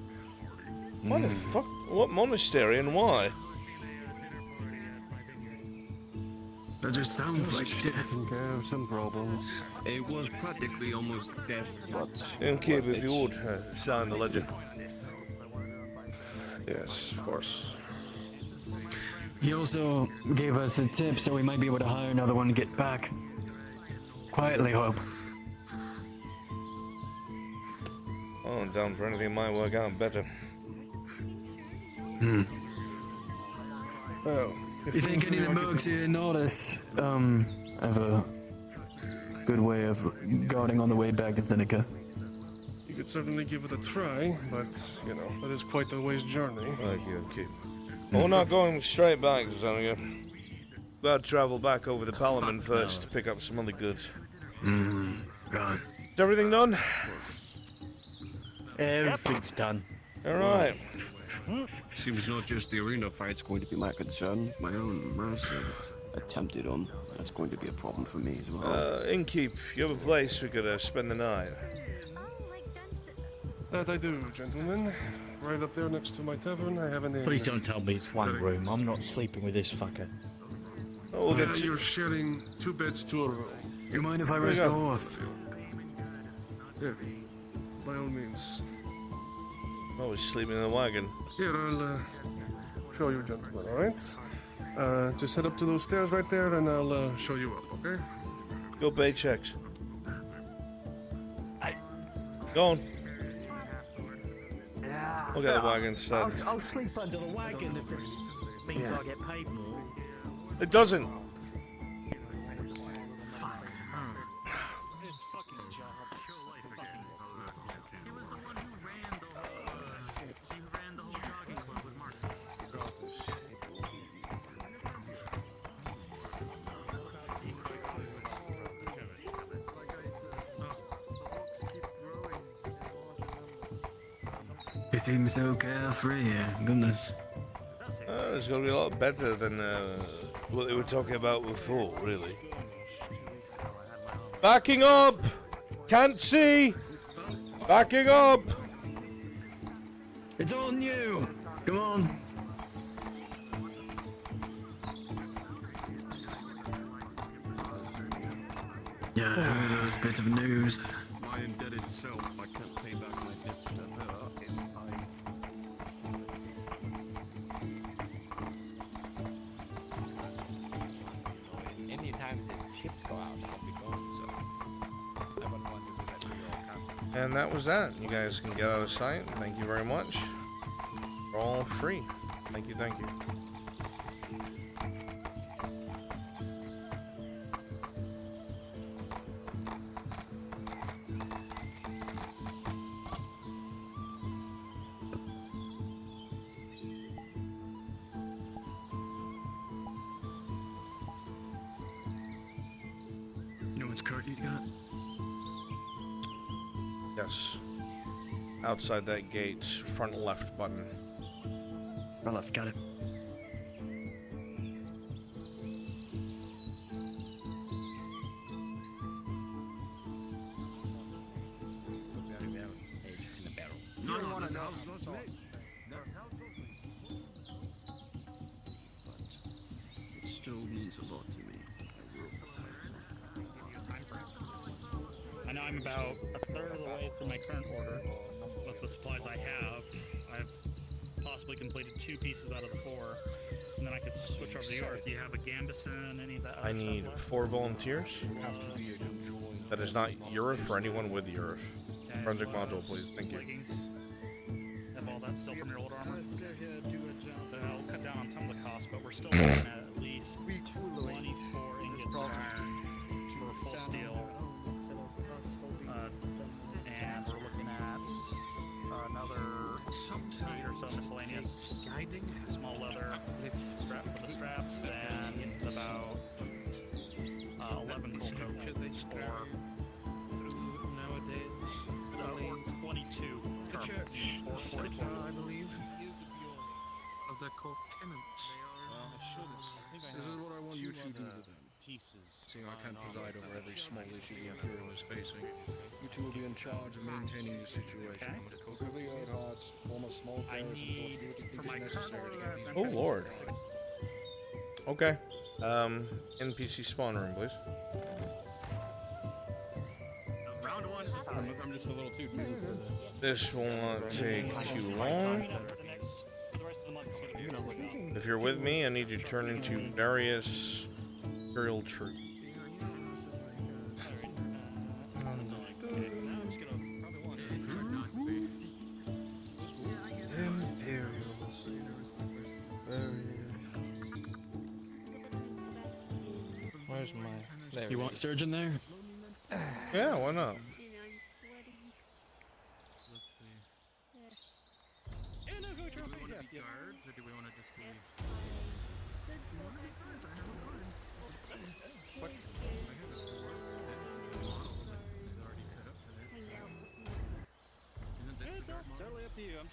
Why the fuck? What monastery and why? That just sounds like death. Taking care of some problems. It was practically almost death, but... And keep, if you would, sign the ledger. Yes, of course. He also gave us a tip, so we might be able to hire another one to get back. Quietly, hope. Oh, I'm down for anything that might work out better. Well, You think any of the mercs here notice, have a good way of guarding on the way back to Zeneca? you could certainly give it a try, but, you know, that is quite a ways journey. Thank you, keep. Well, we're not going straight back, Zeneca. We'll travel back over the Palamon first to pick up some other goods. God. Is everything done? Everything's done. Alright. Seems not just the arena fight's going to be my concern. My own massive attempted on. That's going to be a problem for me as well. Innkeep, you have a place we could spend the night. That I do, gentlemen. Right up there next to my tavern, I have an inn. Please don't tell me it's one room. I'm not sleeping with this fucker. Oh, we'll get You're sharing 2 beds to a room. You mind if I There you rest the go. horse? Yeah, by all means. Oh, he's sleeping in the wagon. Here, I'll show you, gentlemen, alright? Just head up to those stairs right there, and I'll show you up, okay? Go pay checks. Go on. Yeah. Look at the wagon started. I'll sleep under the wagon if it means I get paid more. It doesn't. He seems so carefree here. Goodness. It's going to be a lot better than what they were talking about before, really. Backing up! Can't see! Backing up! It's on you! Come on! Yeah, I heard those bits of news. My indebted self, I can't pay back my debts to her in time. Anytime the chips go out, I'll be gone, so I wouldn't want to do that to your account. And that was that. You guys can get out of sight. Thank you very much. We're all free. Thank you, thank you. You know which cart you got? Yes. Outside that gate, front left button. Front left, got it. You don't want to know, sus me. It still means a lot to me. I know I'm about a third of the way through my current order with the supplies I have. I've possibly completed 2 pieces out of the 4, and then I could switch over to yours. Do you have a Gambison, any of that? I need 4 volunteers. That is not Europe for anyone with Europe. Brunswick module, please. Thank you. Leggings. Have all that still from your old armor? I'll cut down on some of the cost, but we're still looking at least 24 ingots of iron for a full steel. And we're looking at another 8 or so miscellaneous small leather strap for the straps, and about 11 full coats for or 22 The church, or 44. I believe, of their core tenants. This is what I want you to do to them. Seeing I can't preside over every small issue the Imperium is facing, you two will be in charge of maintaining the situation. Cover your hearts, form a small garrison force, do what you think is necessary to get these Oh lord. Okay. NPC spawn room, please. Round 1 is the time. I'm just a little too new for that. This will not take too long. If you're with me, I need you to turn into various Imperial troops. Where's my... There You want surgeon there? Yeah, why not? Totally up to you. I'm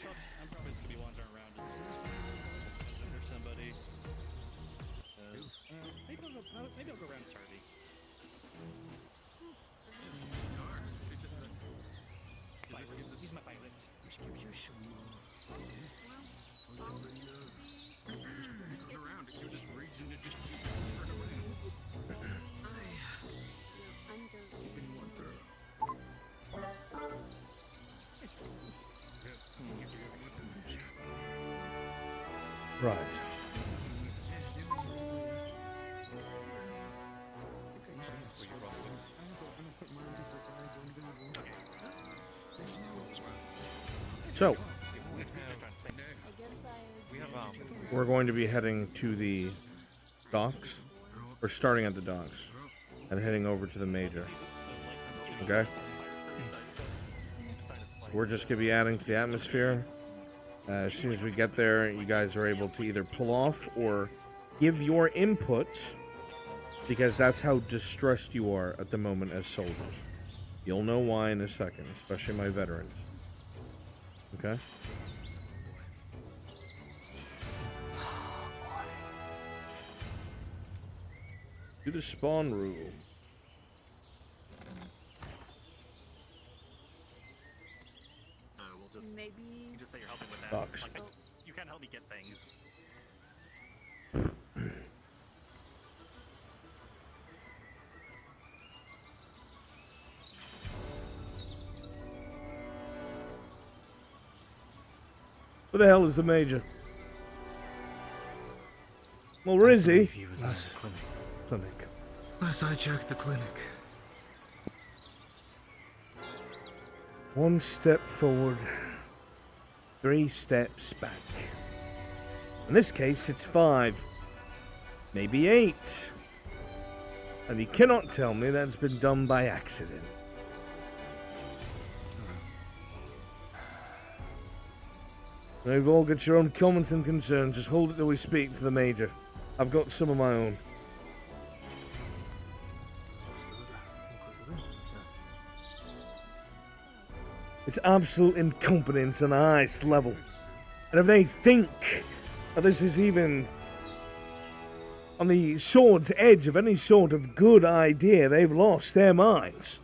probably just gonna be wandering around just if there's somebody. Maybe I'll go around Sardi. He's my pilot. Right. So, we're going to be heading to the docks. We're starting at the docks and heading over to the major. Okay? We're just going to be adding to the atmosphere. As soon as we get there, you guys are able to either pull off or give your input, because that's how distressed you are at the moment as soldiers. You'll know why in a second, especially my veterans. Okay? To the spawn room. Maybe just say you're helping with that. Docks. Like, you can't help me get things. Where the hell is the major? Well, where is he? He was at the Clinic. Last I checked, the clinic. 1 step forward, 3 steps back. In this case, it's 5. Maybe 8. And you cannot tell me that's been done by accident. Now, you've all got your own comments and concerns. Just hold it till we speak to the Major. I've got some of my own. It's absolute incompetence on the highest level. And if they think that this is even on the sword's edge of any sort of good idea, they've lost their minds.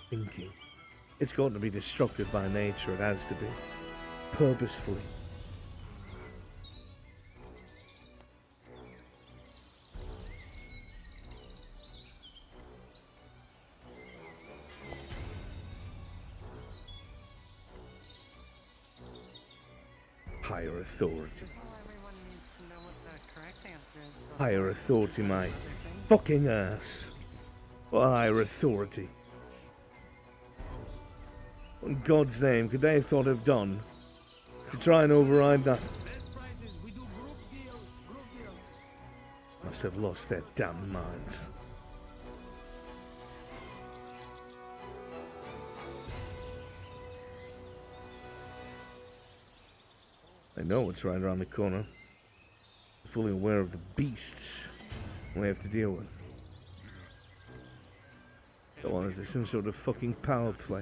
Thinking. It's got to be destructive by nature, it has to be. Purposefully. Higher authority. Higher authority, my fucking ass. What higher authority? What in God's name could they have thought of done to try and override that? Must have lost their damn minds. They know what's right around the corner. They're fully aware of the beasts we have to deal with. Come on, is there some sort of fucking power play?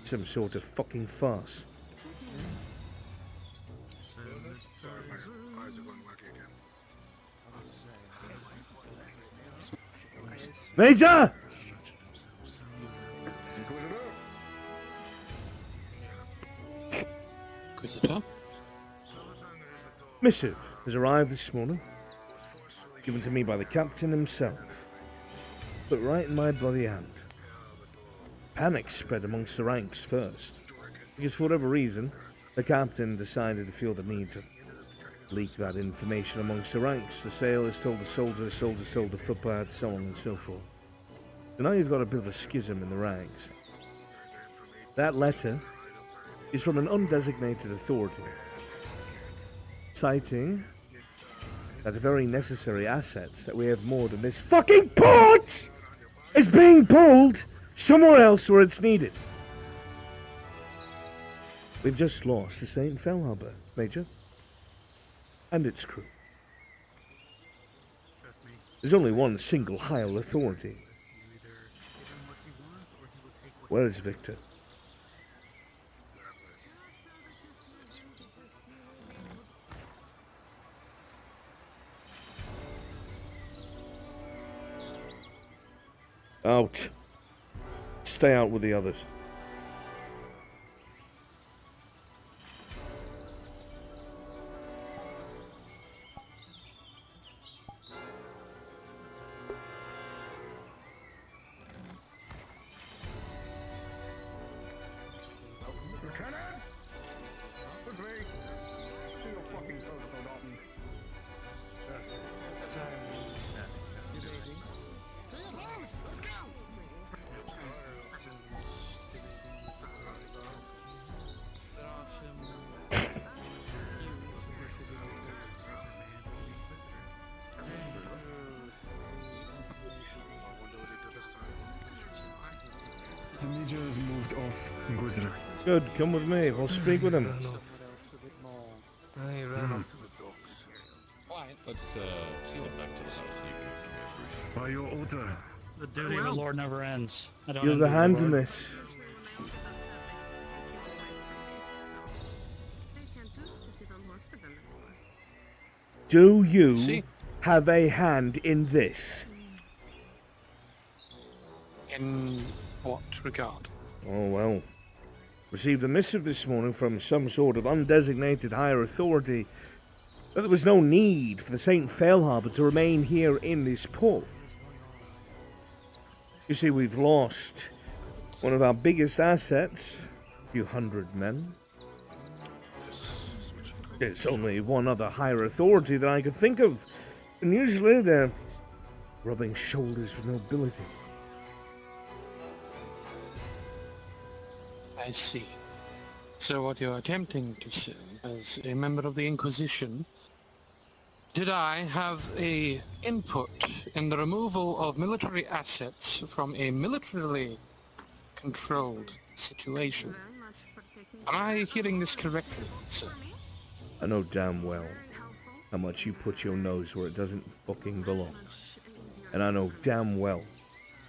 Some sort of fucking farce. Major! Missive has arrived this morning, given to me by the captain himself, but right in my bloody hand. Panic spread amongst the ranks first, because for whatever reason, the captain decided to feel the need to leak that information amongst the ranks. The sailors told the soldiers told the footpads, so on and so forth. So now you've got a bit of a schism in the ranks. That letter is from an undesignated authority, citing that very necessary assets that we have moored in this fucking port is being pulled somewhere else where it's needed. We've just lost the St. Felharbour, Major, and its crew. There's only one single higher authority. Where is Victor? Out. Stay out with the others. Lieutenant! With me! See your fucking toes, Dalton. The Major has moved off Inquisitor. Good, come with me. We'll speak with him. I ran off to the docks. Let's see them back to the house. By your order. The duty of the Lord never ends. I don't You have the envy hand in Lord. this. Do you have a hand in this? In what regard? Oh, well. Received a missive this morning from some sort of undesignated higher authority that there was no need for the St. Felharbour to remain here in this port. You see, we've lost one of our biggest assets, a few hundred men. There's only one other higher authority that I could think of, and usually they're rubbing shoulders with nobility. I see. So what you're attempting to say, as a member of the Inquisition, did I have a input in the removal of military assets from a militarily controlled situation? Am I hearing this correctly, sir? I know damn well how much you put your nose where it doesn't fucking belong. And I know damn well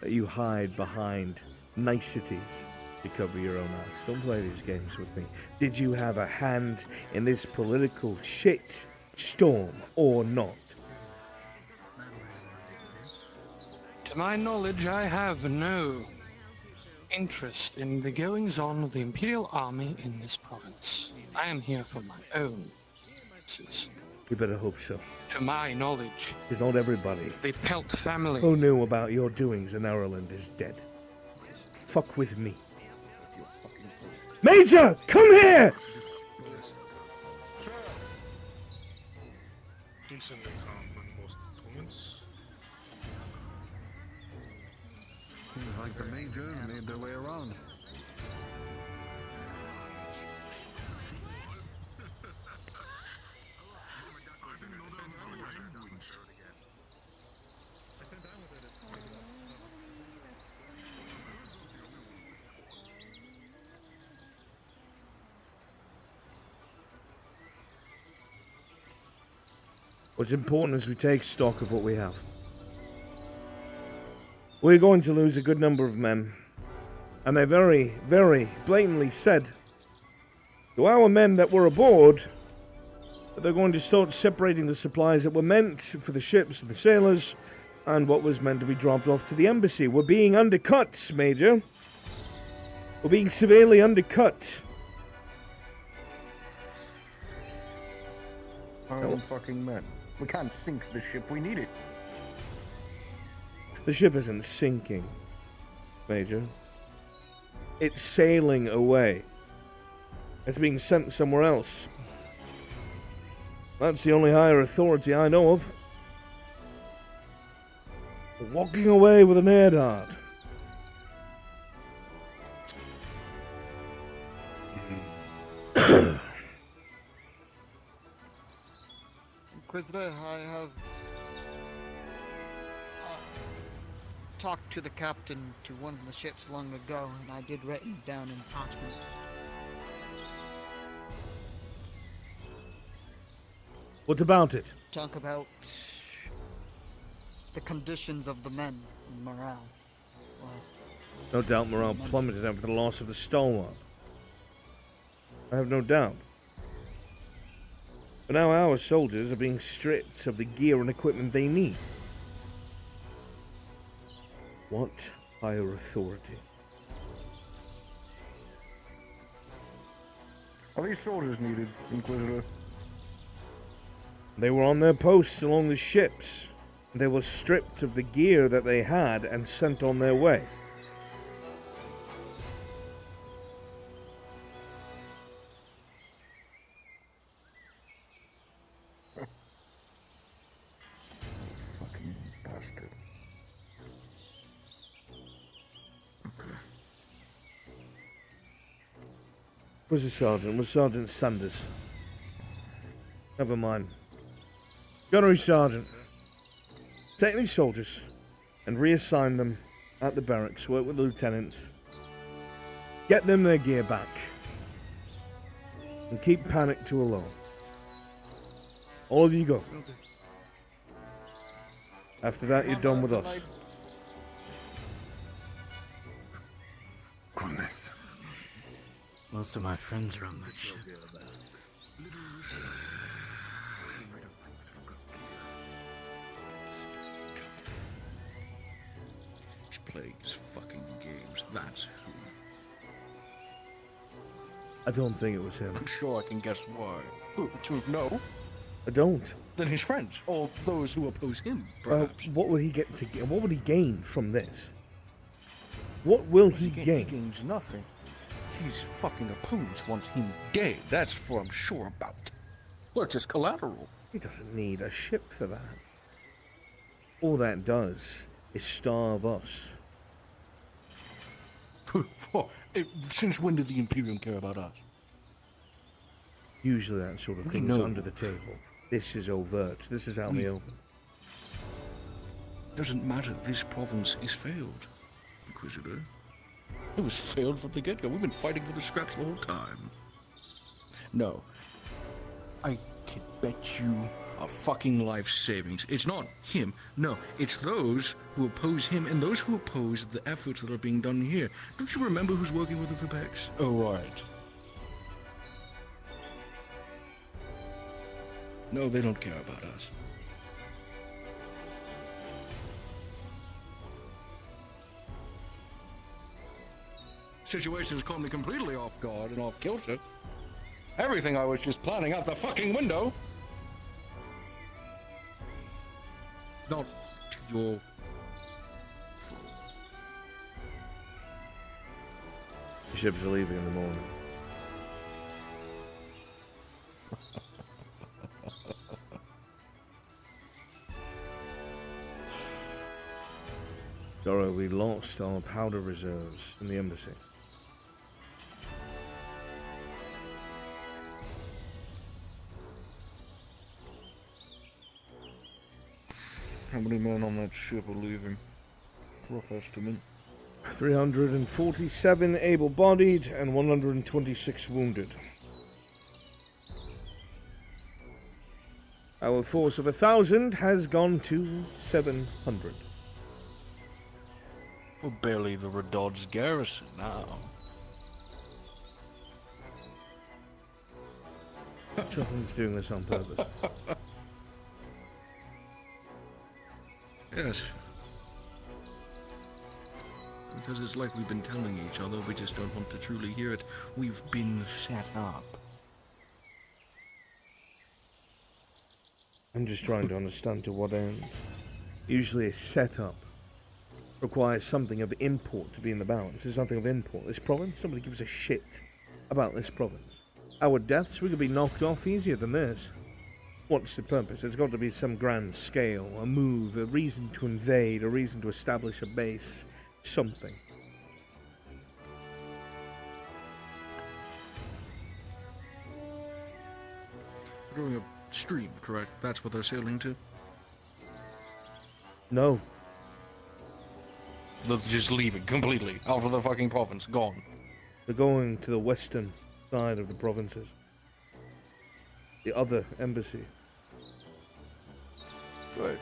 that you hide behind niceties to cover your own ass. Don't play these games with me. Did you have a hand in this political shit storm or not? To my knowledge, I have no interest in the goings-on of the Imperial Army in this province. I am here for my own purposes. You better hope so. To my knowledge, Because not everybody the Pelt family who knew about your doings in Ireland is dead. Fuck with me. Major, come here! Decently calm in most moments. Seems like the Majors made their way around. What's important is we take stock of what we have. We're going to lose a good number of men. And they very, very blatantly said to our men that were aboard that they're going to start separating the supplies that were meant for the ships and the sailors and what was meant to be dropped off to the embassy. We're being undercut, Major. We're being severely undercut. Our own fucking men. We can't sink the ship, we need it. The ship isn't sinking, Major. It's sailing away. It's being sent somewhere else. That's the only higher authority I know of. Walking away with an air dart. Inquisitor, I have talked to the captain to one of the ships long ago, and I did write it down in parchment. What about it? Talk about the conditions of the men and morale. No doubt morale plummeted after the loss of the stalwart. I have no doubt. But now our soldiers are being stripped of the gear and equipment they need. What higher authority? Are these soldiers needed, Inquisitor? They were on their posts along the ships. They were stripped of the gear that they had and sent on their way. Fucking bastard. Where's the sergeant? Where's Sergeant Sanders? Never mind. Gunnery Sergeant. Take these soldiers and reassign them at the barracks. Work with the lieutenants. Get them their gear back. And keep panic to a low. All of you go. After that, you're done with us. Goodness. Most of my friends are on that ship. Plagues fucking games, that's who. I don't think it was him. I'm sure I can guess why. Who? To know? I don't. Then his friends, or those who oppose him, perhaps. What would he get to? What would he gain from this? What will he He gain? gains nothing. His fucking opponents want him dead, that's what I'm sure about. Well, it's just collateral. He doesn't need a ship for that. All that does is starve us. Since when did the Imperium care about us? Usually that sort of thing is under the table. This is overt. This is out in the open. Doesn't matter. This province is failed, Inquisitor. It was failed from the get-go. We've been fighting for the scraps the whole time. No. I can bet you a fucking life savings. It's not him. No, it's those who oppose him and those who oppose the efforts that are being done here. Don't you remember who's working with the Vipex? Oh, right. No, they don't care about us. Situation's caught me completely off guard and off kilter. Everything I was just planning out the fucking window. Not your fault. The ships are leaving in the morning. Doro, we lost our powder reserves in the embassy. How many men on that ship are leaving? Rough estimate. 347 able-bodied and 126 wounded. Our force of 1,000 has gone to 700. We're barely the Redod's garrison now. Someone's doing this on purpose. Yes. Because it's like we've been telling each other, we just don't want to truly hear it. We've been set up. I'm just trying to understand to what end. Usually a setup requires something of import to be in the balance. There's nothing of import. This province, nobody gives a shit about this province. Our deaths, we could be knocked off easier than this. What's the purpose? There's got to be some grand scale, a move, a reason to invade, a reason to establish a base, something. We're going upstream, correct? That's what they're sailing to? No. They'll just leave it completely, out of the fucking province, gone. They're going to the western side of the provinces. The other embassy. Right.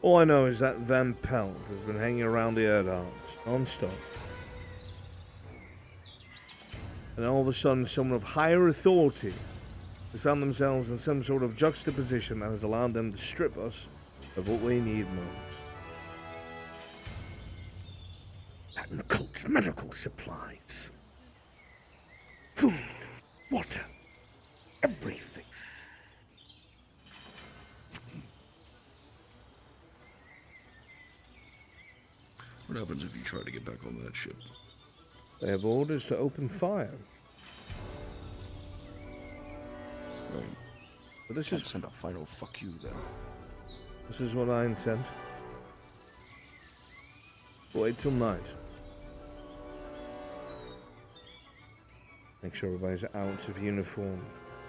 All I know is that Van Pelt has been hanging around the Erdhards non-stop. And all of a sudden, someone of higher authority has found themselves in some sort of juxtaposition that has allowed them to strip us of what we need most. Latin cults, medical supplies, food, water, everything. What happens if you try to get back on that ship? They have orders to open fire. Right. But this Can't is send a final fuck you then. This is what I intend. Wait till night. Make sure everybody's out of uniform,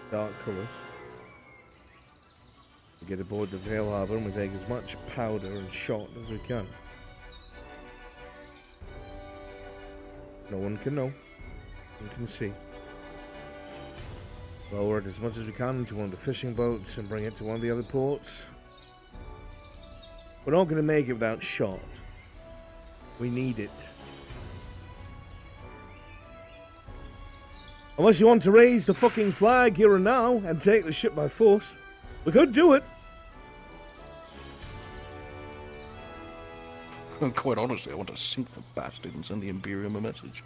dark colours. We get aboard the Vale Harbour and we take as much powder and shot as we can. No one can know. No one can see. Lower it as much as we can into one of the fishing boats and bring it to one of the other ports. We're not going to make it without shot. We need it. Unless you want to raise the fucking flag here and now and take the ship by force. We could do it. Quite honestly, I want to sink the bastard and send the Imperium a message.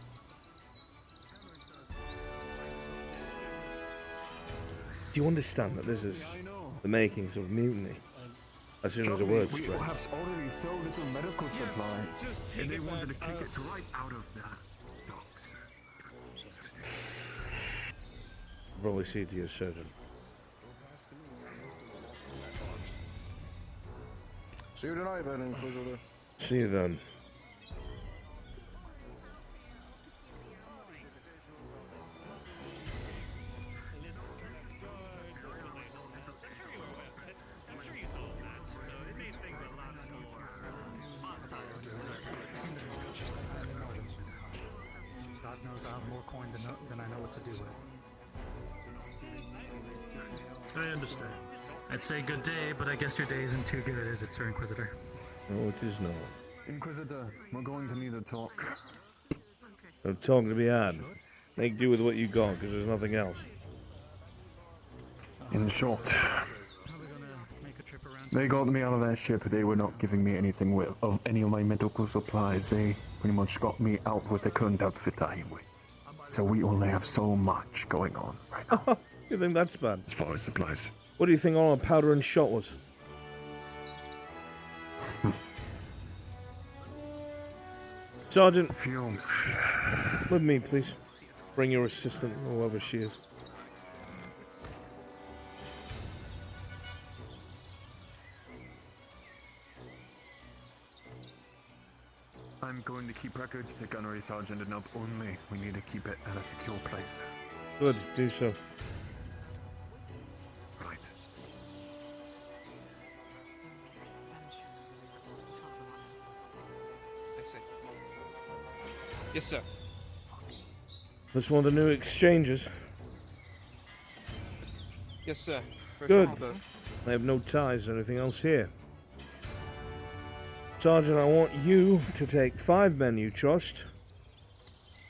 Do you understand that this is the makings of mutiny? As soon as the word spreads. We have already so little medical supplies, and they wanted to kick it right out of the docks. Probably see to your surgeon. See you tonight, then, Inquisitor. See you then. God knows I have more coin than I know what to do with. I understand. I'd say good day, but I guess your day isn't too good, is it, Sir Inquisitor? No, it is not. Inquisitor, we're going to need a talk. No talking to be had. Make do with what you got, because there's nothing else. In short, they got me out of their ship. They were not giving me anything of any of my medical supplies. They pretty much got me out with the current outfit I am with. So we only have so much going on right now. You think that's bad? As far as supplies. What do you think all our powder and shot was? Sergeant. Fumes. With me, please. Bring your assistant, whoever she is. I'm going to keep records to Gunnery Sergeant, and not only, we need to keep it at a secure place. Good, do so. Right. I see. Yes, sir. That's one of the new exchanges. Yes, sir. Fresh Good. off the boat. I have no ties or anything else here. Sergeant, I want you to take 5 men you trust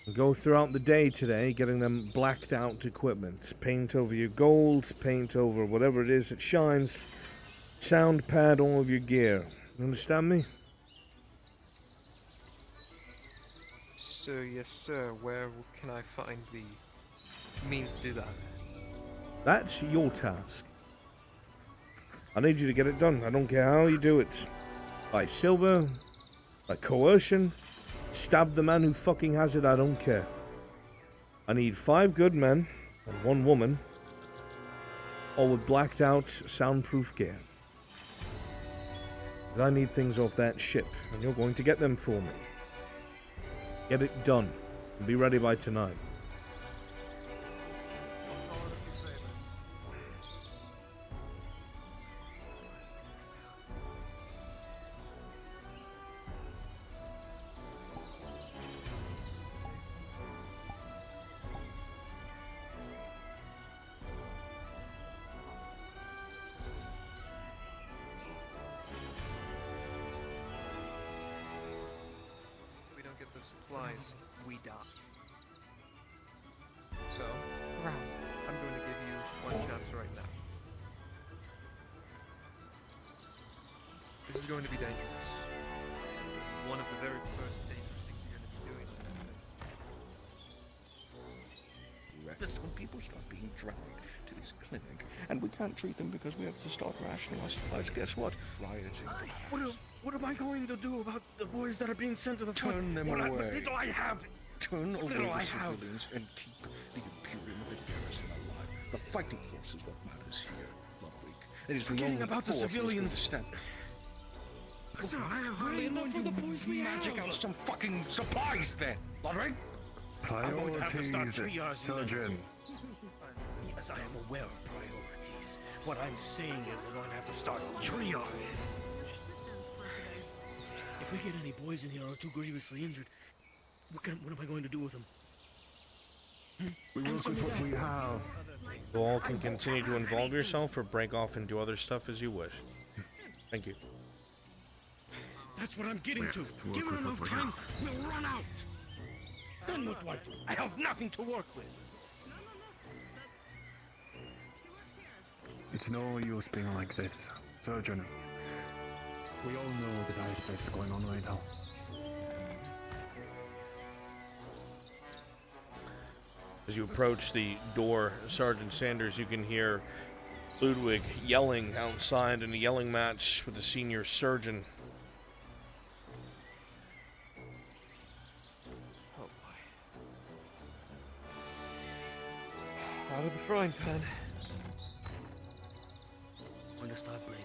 and go throughout the day today getting them blacked out equipment. Paint over your gold, paint over whatever it is that shines, sound pad all of your gear. You understand me? Sir, yes, sir. Where can I find the means to do that? That's your task. I need you to get it done. I don't care how you do it. By silver, by coercion, stab the man who fucking has it, I don't care. I need 5 good men and 1 woman, all with blacked out, soundproof gear. I need things off that ship, and you're going to get them for me. Get it done, and be ready by tonight. Supplies, we die. So, I'm going to give you 1 chance right now. This is going to be dangerous. It's one of the very first dangerous things you're going to be doing. When people start being dragged to this clinic, and we can't treat them because we have to start rationing our supplies, guess what? Rioting. What am I going to do about the boys that are being sent to the front? Turn them What away. little I have. Turn away Little the I have. civilians and keep the Imperium and the garrison alive. The fighting force is what matters here, Ludwig. It is Forgetting no about the force that is going civilians. to stand. Sir, I have hardly enough for the boys we Magic have. out some fucking supplies then, Ludwig. I'm going to have to start Priorities, triaging Surgeon. Yes, I am aware of priorities. What I'm saying is we're going to have to start triage. If we get any boys in here who are too grievously injured, what am I going to do with them? We work with what we have. You all can continue to involve yourself or break off and do other stuff as you wish. Thank you. That's what I'm getting to. to work Give it with enough what we time, we'll run out. Then what do I do? I have nothing to work with. It's no use being like this, Surgeon. We all know the dice that's going on right now. As you approach the door, Sergeant Sanders, you can hear Ludwig yelling outside in a yelling match with the senior surgeon. Oh boy. Out of the frying pan. I'm going to start blaming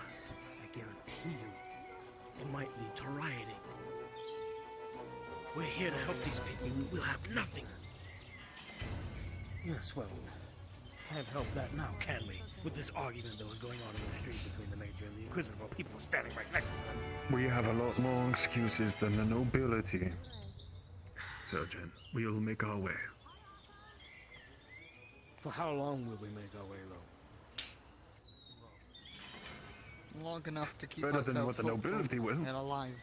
us. I guarantee you, We're here to help these people. We'll have nothing. Yes, well, can't help that now, can we? With this argument that was going on in the street between the Major and the Inquisitor, while people were standing right next to them. We have a lot more excuses than the nobility. Sergeant, we'll make our way. For how long will we make our way, though? Long enough to keep Better ourselves than what the hopeful nobility will. and alive.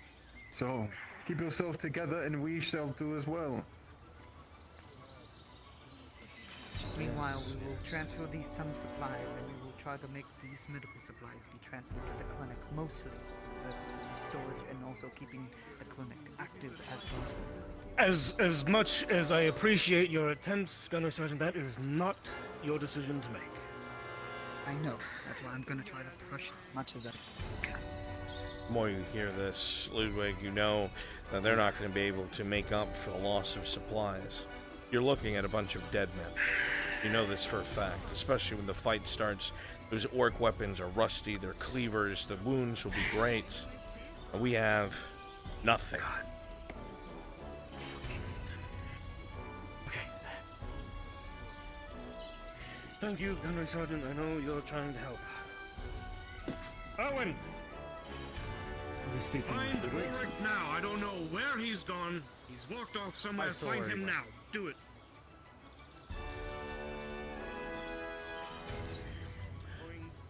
So, keep yourself together and we shall do as well. Meanwhile, we will transfer some supplies, and we will try to make these medical supplies be transferred to the clinic, mostly for purposes of storage and also keeping the clinic active as possible. As much as I appreciate your attempts, Gunner Sergeant, that is not your decision to make. I know. That's why I'm gonna try to push as much as I can. The more you hear this, Ludwig, you know that they're not going to be able to make up for the loss of supplies. You're looking at a bunch of dead men. You know this for a fact, especially when the fight starts. Those orc weapons are rusty, their cleavers, the wounds will be great. And we have nothing. Okay. Thank you, Gunner Sergeant. I know you're trying to help. Owen! Find Ulrich now. I don't know where he's gone. He's walked off somewhere. Find him now. Do it.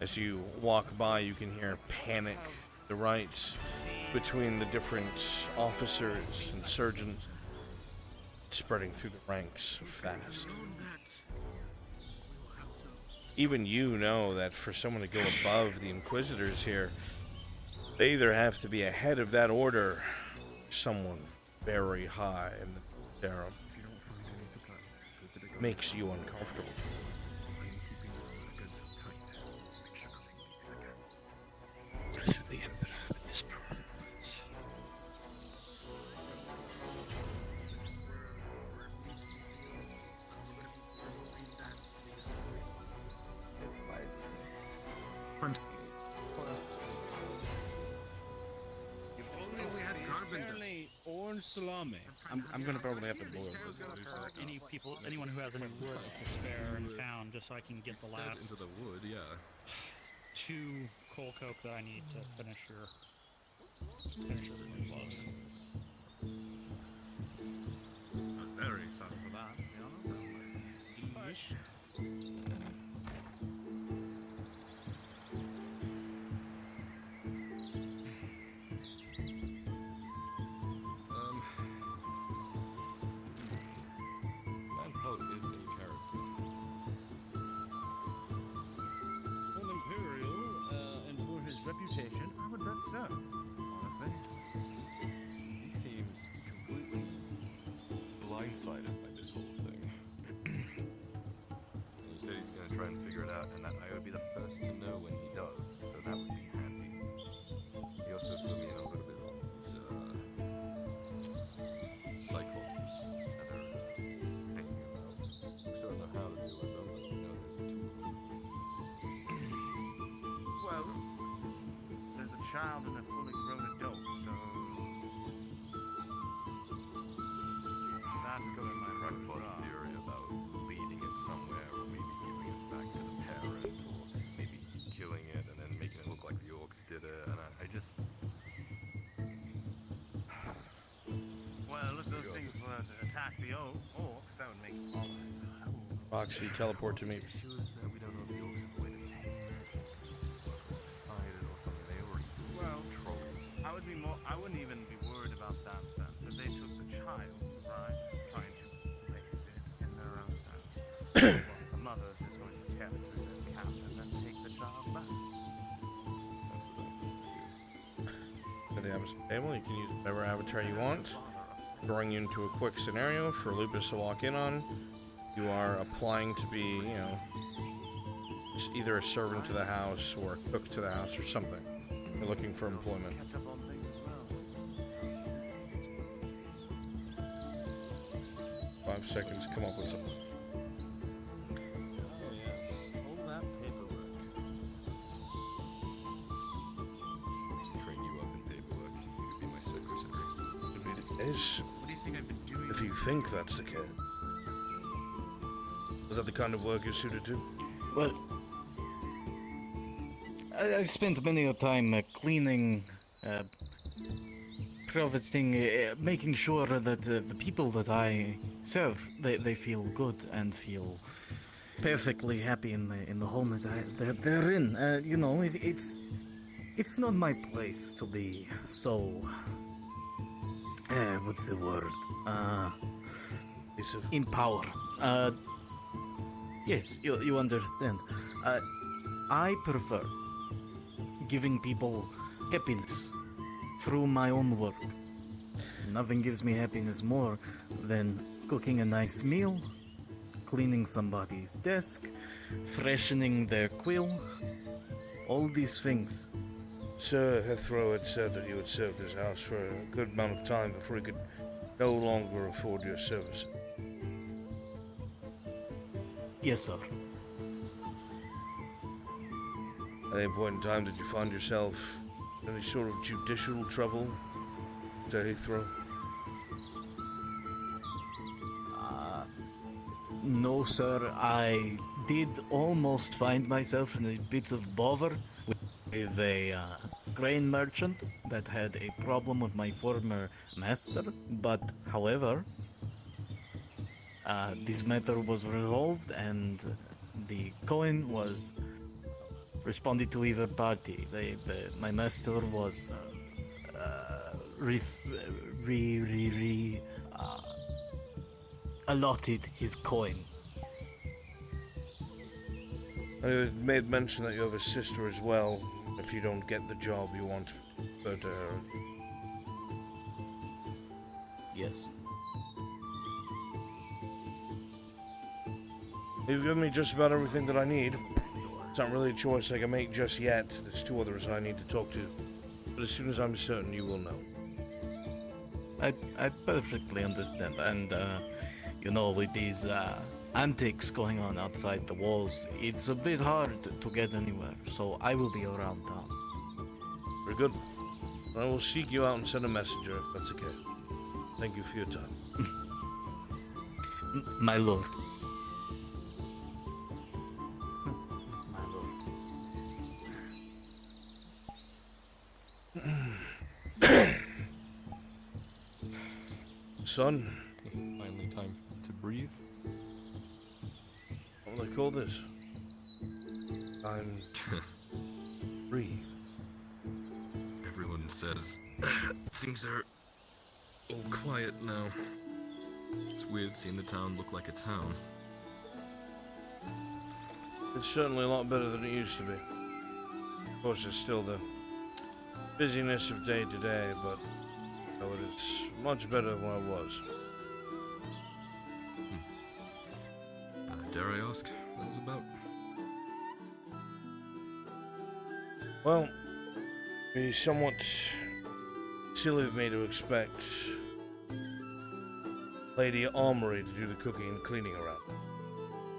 As you walk by, you can hear panic, the rights between the different officers and surgeons spreading through the ranks fast. Even you know that for someone to go above the Inquisitors here, they either have to be ahead of that order, or someone very high in the harem. Makes you uncomfortable. The Emperor and his prominence. If only we had carpenter. Orange salami. I'm gonna probably have to boil this. Anyone who has any wood to spare in town, just so I can get the last into the wood, yeah. 2 coal coke that I need to finish your close. I was very excited for that, to be honest. Manpower is a character. Well, Imperial, and for his reputation, I would bet so, honestly. He seems completely blindsided by this whole thing. He said he's going to try and figure it out, and that I would be the first to know when he does, so that would be handy. He also flew me in a little bit on these cyclopses that are hanging about. Still don't know how to deal with them, but you know there's 2 of them. Well, there's a child and a fully grown adult, so that's going my right bought a theory about leading it somewhere, or maybe giving it back to the parent, or maybe killing it and then making it look like the orcs did it, and I just... Well, if those things were to attack the orcs, that would make all right. Roxy, teleport to me. The issue is that we don't know if the orcs have a way to take it, decided or something. They already Well, trolls. I wouldn't even be worried about that sense. If they took the child, right, trying to raise it in their own sense, well, the mother's is going to tear through the cap and then take the child back. At the opposite table, you can use whatever avatar you want. Throwing you into a quick scenario for Lupus to walk in on. You are applying to be, you know, either a servant to the house or a cook to the house or something. You're looking for employment. 5 seconds, come up with something. Oh yes, all that paperwork. I should train you up in paperwork. You could be my secretary. Could be the case. What do you think I've been doing? If you think that's the case. Is that the kind of work you're suited to? Well, I've spent many a time cleaning, making sure that the people that I serve, they feel good and feel perfectly happy in the home that they're in. You know, it's not my place to be so. What's the word? In power. Yes, you understand. I prefer giving people happiness through my own work. Nothing gives me happiness more than cooking a nice meal, cleaning somebody's desk, freshening their quill, all these things. Sir Hethro had said that you had served this house for a good amount of time before he could no longer afford your service. Yes, sir. At any point in time, did you find yourself in any sort of judicial trouble, Sir Hethro? No, sir. I did almost find myself in a bit of bother with a grain merchant that had a problem with my former master, but however, this matter was resolved and the coin was responded to either party. My master was allotted his coin. You had made mention that you have a sister as well. If you don't get the job you want, go to her. Yes. You've given me just about everything that I need. It's not really a choice I can make just yet. There's two others I need to talk to. But as soon as I'm certain, you will know. I perfectly understand. And, you know, with these antics going on outside the walls, it's a bit hard to get anywhere. So I will be around town. Very good. I will seek you out and send a messenger if that's okay. Thank you for your time. My lord. Son. Finally time to breathe. What do they call this? Time breathe. Everyone says things are all quiet now. It's weird seeing the town look like a town. It's certainly a lot better than it used to be. Of course, there's still the busyness of day to day, but oh, it's much better than what it was. Dare I ask what it was about? Well, it'd be somewhat silly of me to expect Lady Armory to do the cooking and cleaning around.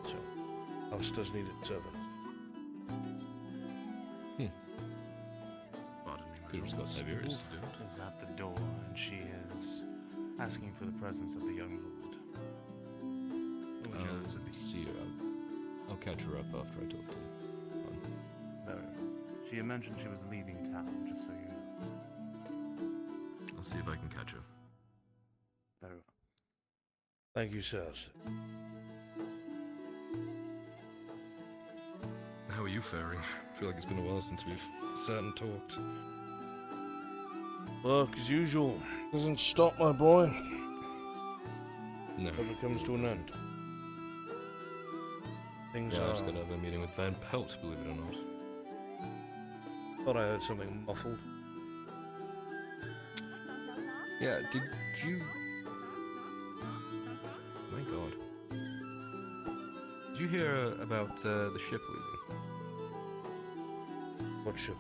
So, house does need its servants. Peter's got Tiberius. Is at the door, and she is asking for the presence of the young lord. See her. I'll catch her up after I talk to her. Very well. She had mentioned she was leaving town, just so you know. I'll see if I can catch her. Very well. Thank you, sir. How are you faring? I feel like it's been a while since we've sat and talked. Work as usual. Doesn't stop, my boy. No. Never comes to an end. Things Yeah, I are... was going to have a meeting with Van Pelt, believe it or not. Thought I heard something muffled. Yeah, did you... My god. Did you hear about the ship leaving? What ship?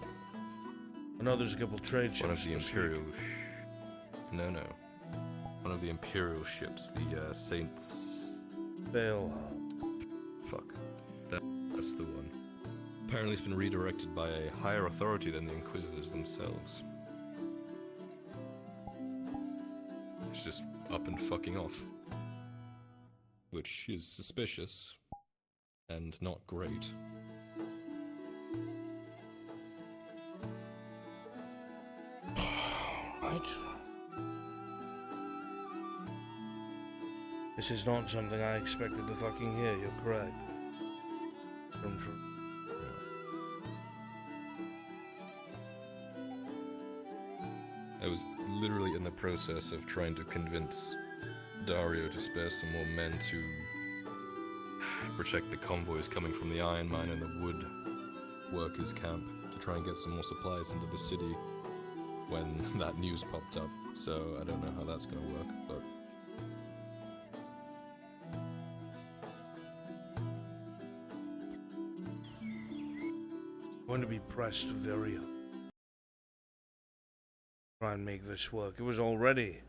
I know there's a couple trade ships. One of the Imperial... No. One of the Imperial ships, the Saints... Bale. Fuck. That's the one. Apparently it's been redirected by a higher authority than the Inquisitors themselves. he's just up and fucking off. Which is suspicious, and not great. Right. This is not something I expected to fucking hear, you're correct. From I was literally in the process of trying to convince Dario to spare some more men to protect the convoys coming from the iron mine and the wood workers camp to try and get some more supplies into the city when that news popped up. So I don't know how that's going to work, but going to be pressed very hard. Try and make this work. It was already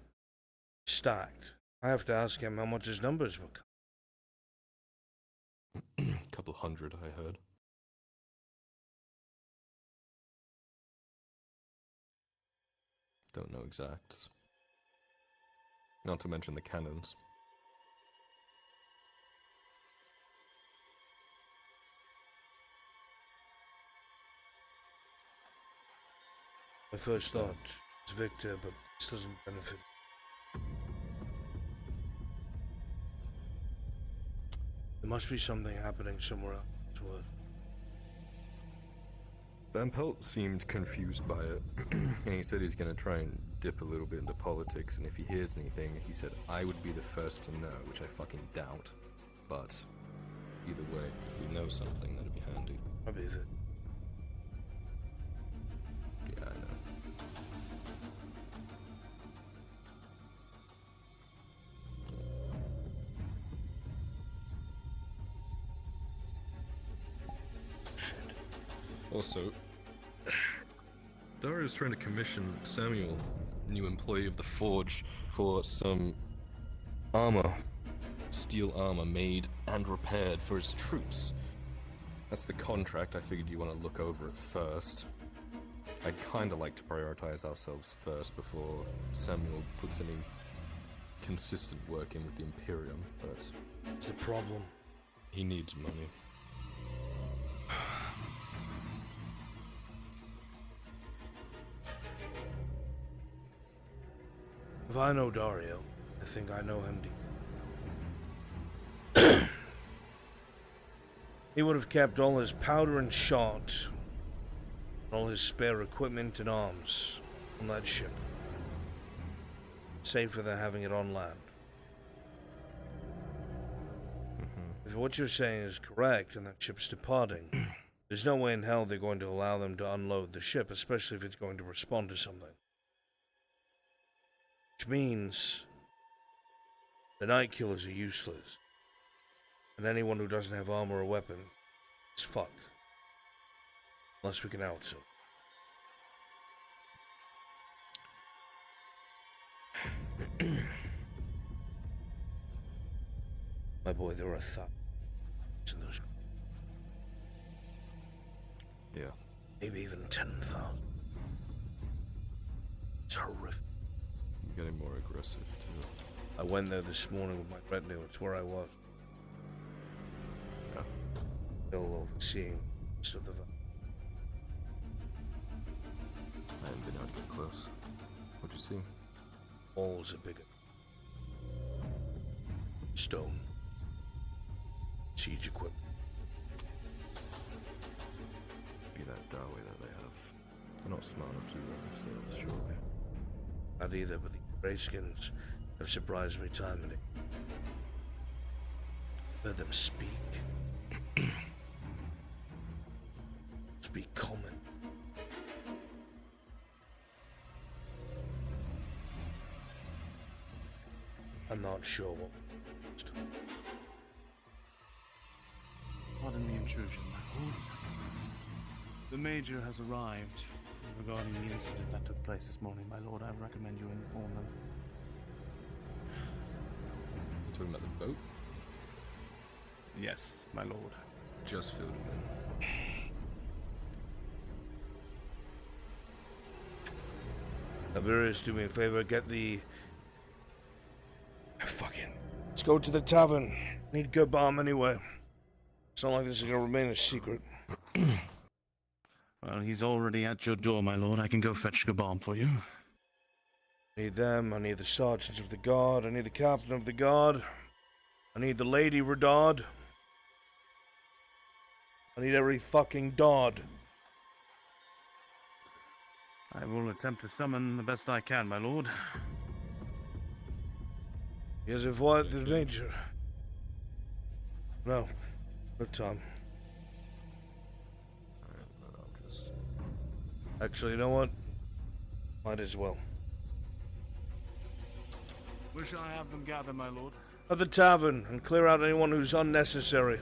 stacked. I have to ask him how much his numbers were. couple hundred, I heard. Don't know exacts. Not to mention the cannons. I first thought it's Victor, but this doesn't benefit. There must be something happening somewhere else. Van Pelt seemed confused by it, and he said he's going to try and dip a little bit into politics, and if he hears anything, he said I would be the first to know, which I fucking doubt. But either way, if we know something, that'd be handy. I'll be there. Yeah, I know. Also, Dario's trying to commission Samuel, new employee of the Forge, for some armor, steel armor made and repaired for his troops. That's the contract. I figured you want to look over it first. I'd kind of like to prioritize ourselves first before Samuel puts any consistent work in with the Imperium, but... What's the problem? He needs money. If I know Dario, I think I know him deep. He would have kept all his powder and shot, all his spare equipment and arms on that ship. Safer than having it on land. If what you're saying is correct and that ship's departing, there's no way in hell they're going to allow them to unload the ship, especially if it's going to respond to something. Which means the Night Killers are useless. And anyone who doesn't have armor or weapon is fucked. Unless we can outsource. My boy, there are thousands in those. Yeah. Maybe even 10,000. It's horrific. You're getting more aggressive, too. I went there this morning with my retinue. It's where I was. Yeah. Still overseeing most of the valley. I haven't been able to get close. What'd you see? Walls are bigger. Stone. Siege equipment. Be that doorway that they have. They're not smart enough to do that themselves, surely. Not either, but the Greyskins have surprised me time and again. Heard them speak. Speak common. I'm not sure what. Pardon the intrusion, my lord. The Major has arrived. Regarding the incident that took place this morning, my lord, I recommend you inform them. You talking about the boat? Yes, my lord. Just filled him in. Tiberius, do me a favor, get the Let's go to the tavern. Need good bomb anyway. It's not like this is gonna remain a secret. Well, he's already at your door, my lord. I can go fetch Gabam for you. I need them, I need the sergeants of the guard, I need the captain of the guard, I need the lady Redard. I need every fucking Dodd. I will attempt to summon the best I can, my lord. Yes, if what the major. No. No time. Actually, you know what? Might as well. Where shall I have them gather, my lord? At the tavern, and clear out anyone who's unnecessary.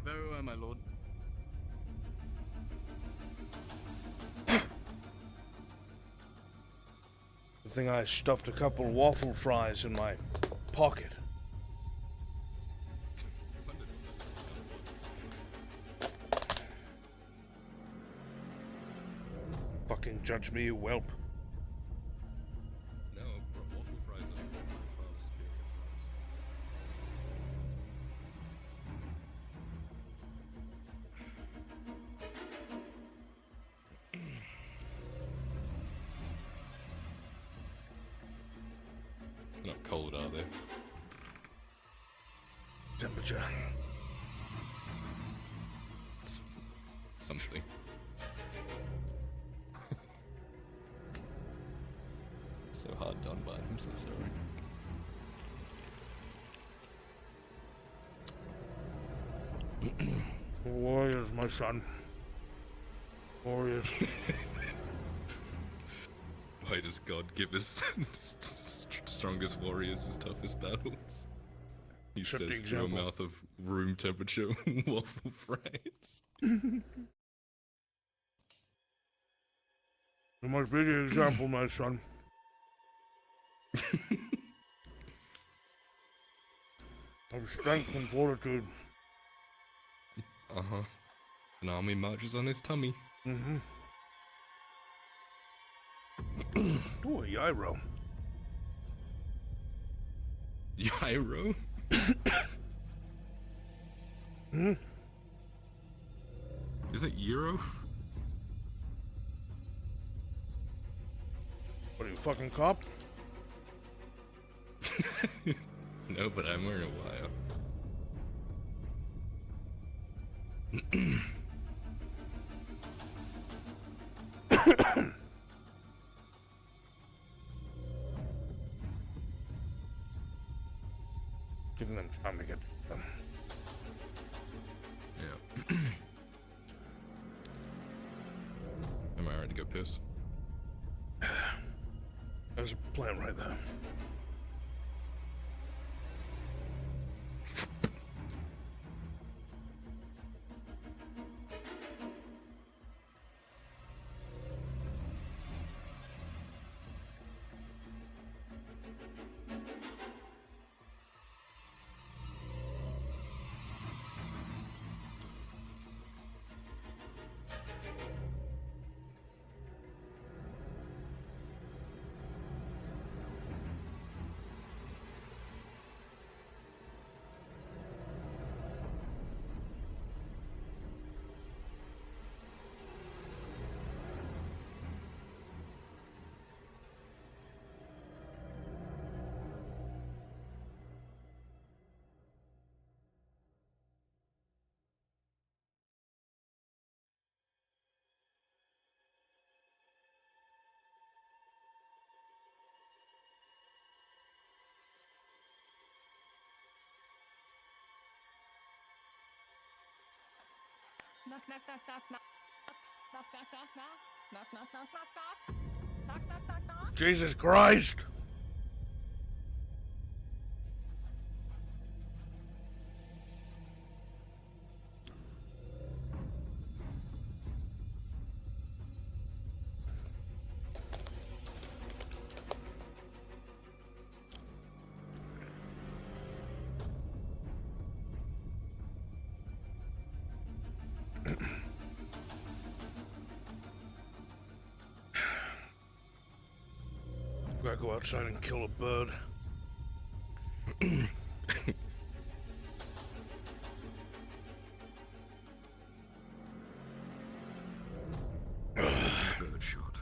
Very well, my lord. Good thing I stuffed a couple waffle fries in my pocket. Fucking judge me, you whelp. No, waffle fries are far superior fries. Not cold, are they? Temperature. Something. So hard done by. I'm so sorry. Warriors, my son. Warriors. Why does God give us strongest warriors as toughest battles? He Set the says through a example. mouth of room temperature waffle fries. You must be the example, my son. Of strength and fortitude. Uh-huh. An army marches on his tummy. Mm-hmm. Ooh, a gyro. Gyro? Hmm? Is it Euro? What are you, fucking cop? No, but I'm wearing a wire. Giving them time to get them. Yeah. Am I alright to go piss? There's a plan right there. Knock, knock, knock, knock, knock. Knock, knock, knock, knock. Knock, knock, knock, knock, knock. Knock, knock, knock, knock. Jesus Christ! Gotta go outside and kill a bird. Bird shot.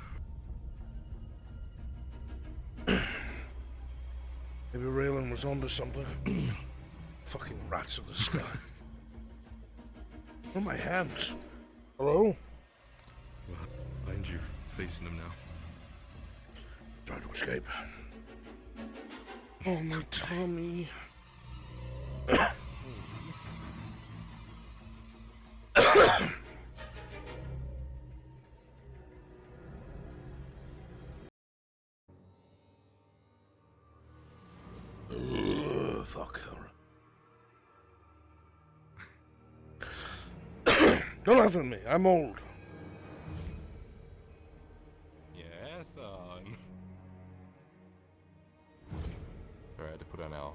Maybe Raylan was onto something. Fucking rats of the sky. Where are my hands? Hello? Behind you, facing them now. Try to escape. Oh, my tummy. Fuck. Don't laugh at me. I'm old. Yes, Sorry, I had to put on our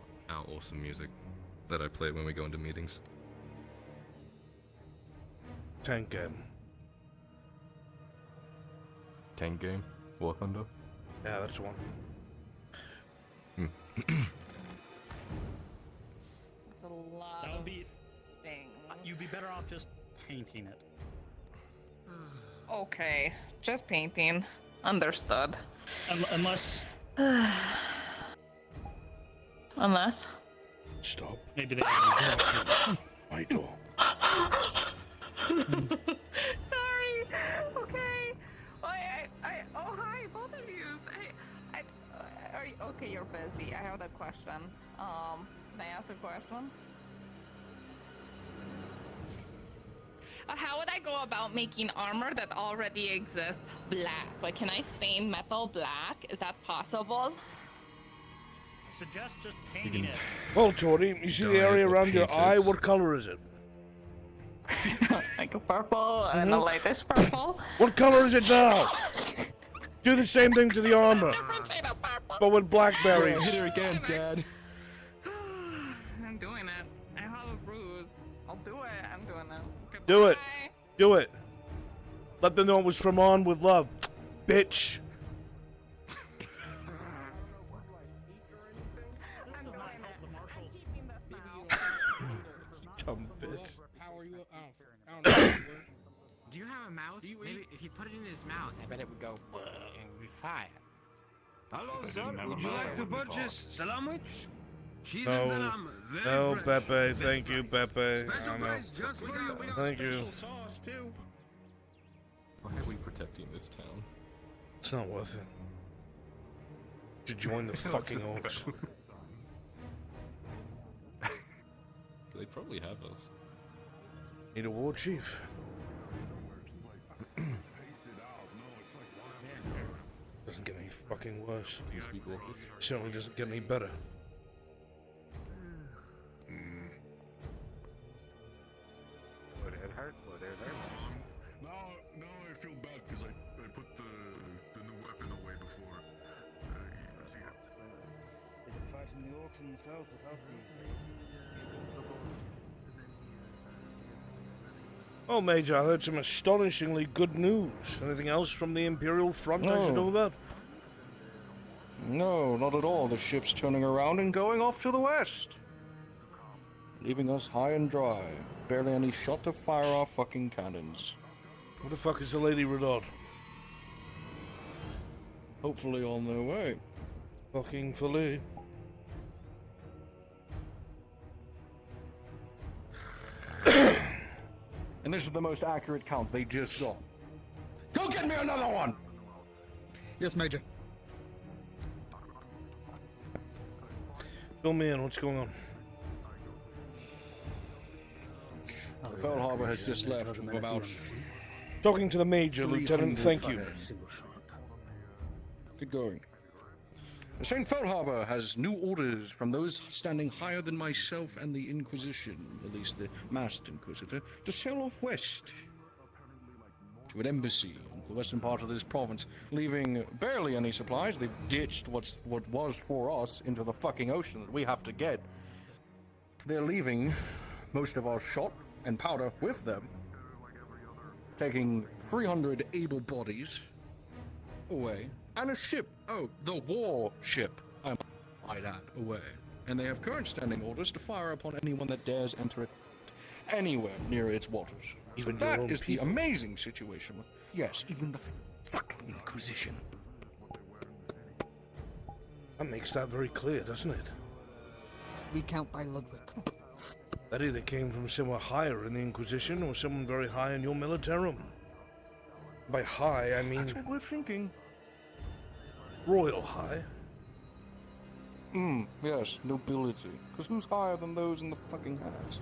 awesome music that I play when we go into meetings. Tank game. Tank game? War Thunder? Yeah, that's one. It's a lot That would be. things. You'd be better off just painting it. Okay, just painting. Understood. Unless. Unless. Stop. Maybe they. My door. Sorry. Okay. Oh hi, both of you. Are you, okay? You're busy. I have a question. Can I ask a question? How would I go about making armor that already exists black? Like, can I stain metal black? Is that possible? I suggest just painting it. Well, Tori, you see the area around your eye? What color is it? Like a purple and a lightish purple. What color is it now? Do the same thing to the armor, but with blackberries. Hit her again, Dad. I'm doing it. I have a bruise. I'll do it. I'm doing it. Okay, Do it. bye. Do it. Let them know it was from On With Love, bitch. Dumb bitch. How are you? I don't know. Do you have a mouth? Maybe if you put it in his mouth, I bet it would go and be fire. Hello, sir. Would you like to purchase sandwich? Cheese No, and salam. Very no, fresh. Pepe. Thank you, Pepe. Special I know. price just for you. We got Thank you. special sauce too. Why are we protecting this town? It's not worth it. To join the Let's fucking just orcs. go. They probably have us. Need a war chief. Doesn't get any fucking worse. Do you speak Orcish? Certainly doesn't get any better. Would it hurt? Would it hurt? Now I feel bad because I put the new weapon away before. Is it fighting the orcs in the south without me? Oh, Major, I heard some astonishingly good news. Anything else from the Imperial front I should know about? No, not at all. The ship's turning around and going off to the west. Leaving us high and dry. Barely any shot to fire our fucking cannons. What the fuck is the Lady Renaud? Hopefully on their way. Fucking fully. And this is the most accurate count they just got. Go get me another one! Yes, Major. Fill me in, what's going on? The Fell Harbor has just left with about... Talking to the Major, Lieutenant, thank you. Good going. The St. Fell Harbor has new orders from those standing higher than myself and the Inquisition, at least the Masked Inquisitor, to sail off west to an embassy in the western part of this province, leaving barely any supplies. They've ditched what was for us into the fucking ocean that we have to get. They're leaving most of our shot and powder with them, taking 300 able bodies away, and a ship, the war ship, I might add, away. and they have current standing orders to fire upon anyone that dares enter it anywhere near its waters. Even So your that own is people. the amazing situation. Yes, even the fucking Inquisition. That makes that very clear, doesn't it? Recount by Ludwig. That either came from somewhere higher in the Inquisition or someone very high in your militarum. By high, I mean That's what we're thinking. royal high. Yes, nobility. Because who's higher than those in the fucking hats?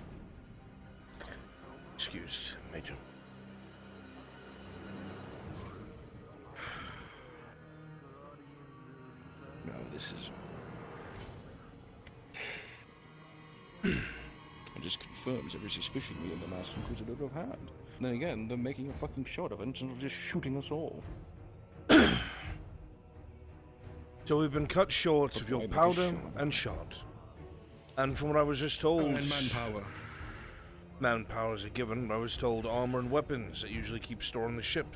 Excused, Major. No, this is... It just confirms every suspicion me and the Master Inquisitor have had. And then again, they're making a fucking shot of it and just shooting us all. So we've been cut short of your Why make a powder shot? and shot. And from what I was just told... And manpower. Manpower is a given. I was told armor and weapons that usually keep stored on the ship.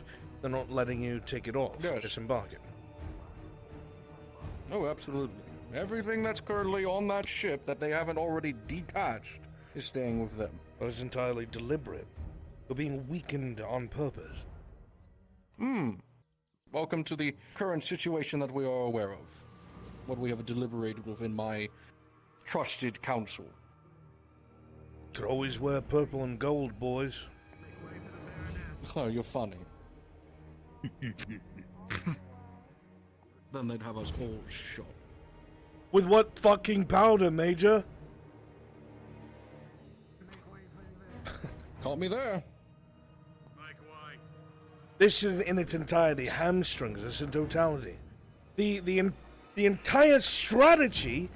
They're not letting you take it off. Yes. Disembark it. Oh, absolutely. Everything that's currently on that ship that they haven't already detached is staying with them. That is entirely deliberate. You're being weakened on purpose. Welcome to the current situation that we are aware of. What we have deliberated within my trusted council. Could always wear purple and gold, boys. Oh, you're funny. Then they'd have us all shot. With what fucking powder, Major? Caught me there. This is in its entirety hamstrings us in totality. The entire strategy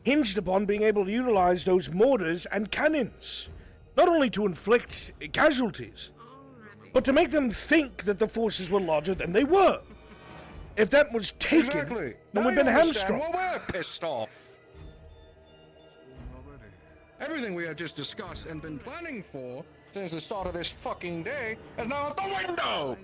hinged upon being able to utilize those mortars and cannons, not only to inflict casualties, but to make them think that the forces were larger than they were. If that was taken, Exactly. then Now we've been you understand hamstrung. why we're pissed off. Everything we have just discussed and been planning for since the start of this fucking day is now out the window.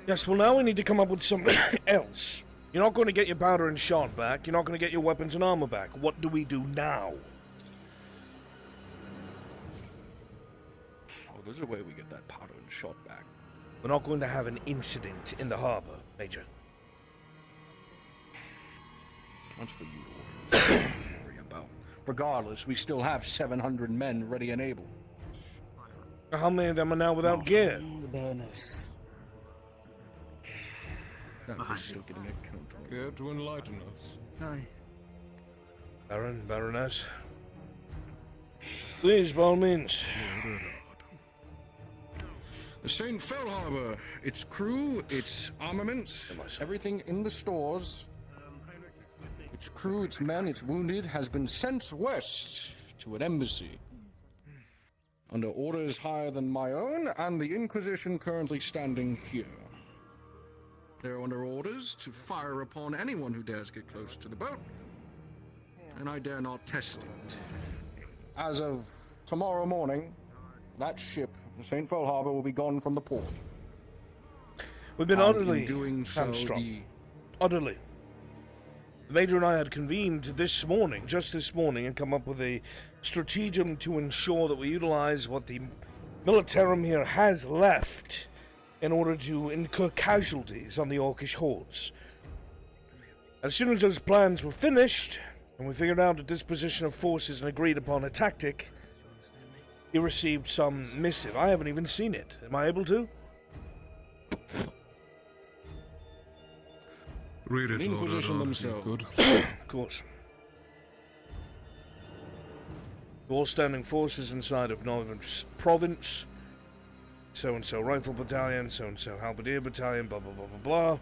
Yes, well now we need to come up with something else. You're not going to get your powder and shot back. You're not going to get your weapons and armor back. What do we do now? Oh, there's a way we get that powder and shot back. We're not going to have an incident in the harbor, Major. That's for you to worry about. Regardless, we still have 700 men ready and able. How many of them are now without gear? Bonus. That was still getting a count on. Care to enlighten us? Aye. Baron, Baroness. Please, by all means. The St. Fel Harbor, its crew, its armaments, everything in the stores, its crew, its men, its wounded, has been sent west to an embassy. Under orders higher than my own, and the Inquisition currently standing here. They're under orders to fire upon anyone who dares get close to the boat, and I dare not test it. As of tomorrow morning, that ship, the St. Fel Harbor, will be gone from the port. We've been And utterly in doing so, hamstrung. Utterly. The Major and I had convened this morning, just this morning, and come up with a stratagem to ensure that we utilize what the militarum here has left in order to incur casualties on the Orcish hordes. As soon as those plans were finished, and we figured out a disposition of forces and agreed upon a tactic, he received some missive. I haven't even seen it. Am I able to? Read it, The Inquisition themselves. Of course. All standing forces inside of Northern Province. So-and-so Rifle Battalion, so-and-so Halberdier Battalion, blah, blah, blah, blah, blah.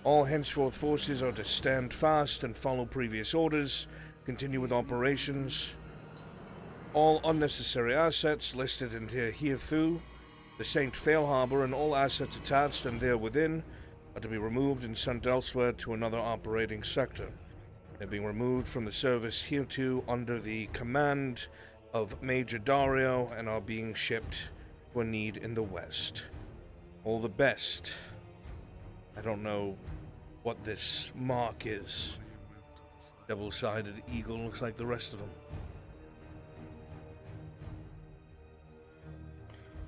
All henceforth forces are to stand fast and follow previous orders, continue with operations. All unnecessary assets listed in hereto, the St. Fel Harbor, and all assets attached and there within are to be removed and sent elsewhere to another operating sector. They're being removed from the service hereto under the command of Major Dario and are being shipped to a need in the west. All the best. I don't know what this mark is. Double-sided eagle looks like the rest of them.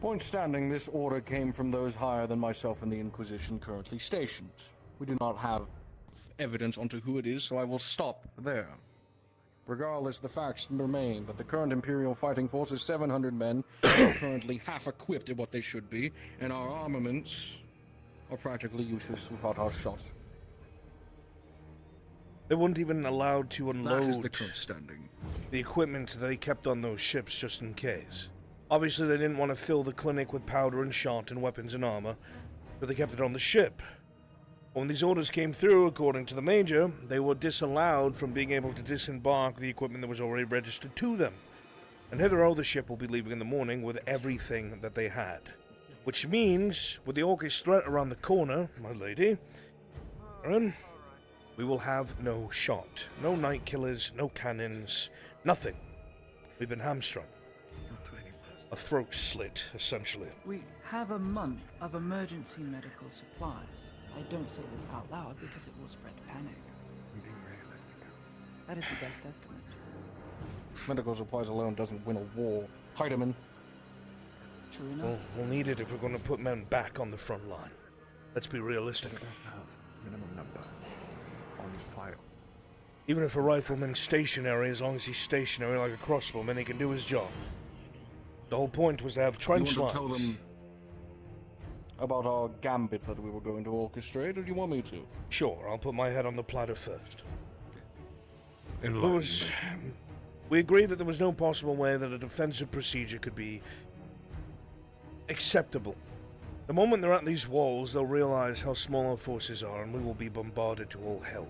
Point standing, this order came from those higher than myself and the Inquisition currently stationed. We do not have evidence onto who it is, so I will stop there. Regardless, the facts remain that the current Imperial fighting force is 700 men, currently half equipped at what they should be, and our armaments are practically useless without our shot. They weren't even allowed to unload That is the current standing. the equipment that they kept on those ships just in case. Obviously, they didn't want to fill the clinic with powder and shot and weapons and armor, so they kept it on the ship. When these orders came through, according to the Major, they were disallowed from being able to disembark the equipment that was already registered to them. And hitherto, the ship will be leaving in the morning with everything that they had. Which means, with the Orcish threat around the corner, my lady, Aaron, we will have no shot. No night killers, no cannons, nothing. We've been hamstrung. A throat slit, essentially. We have a month of emergency medical supplies. I don't say this out loud because it will spread panic. I'm being realistic. That is the best estimate. Medical supplies alone doesn't win a war. Heidemann. True enough. We'll need it if we're going to put men back on the front line. Let's be realistic. Minimum number on file. Even if a rifleman's stationary, as long as he's stationary like a crossbowman, he can do his job. The whole point was to have trench You want to lines. tell them about our gambit that we were going to orchestrate, or do you want me to? Sure, I'll put my head on the platter first. Enlighten We agreed that there was no possible way that a defensive procedure could be acceptable. The moment they're at these walls, they'll realize how small our forces are, and we will be bombarded to all hell.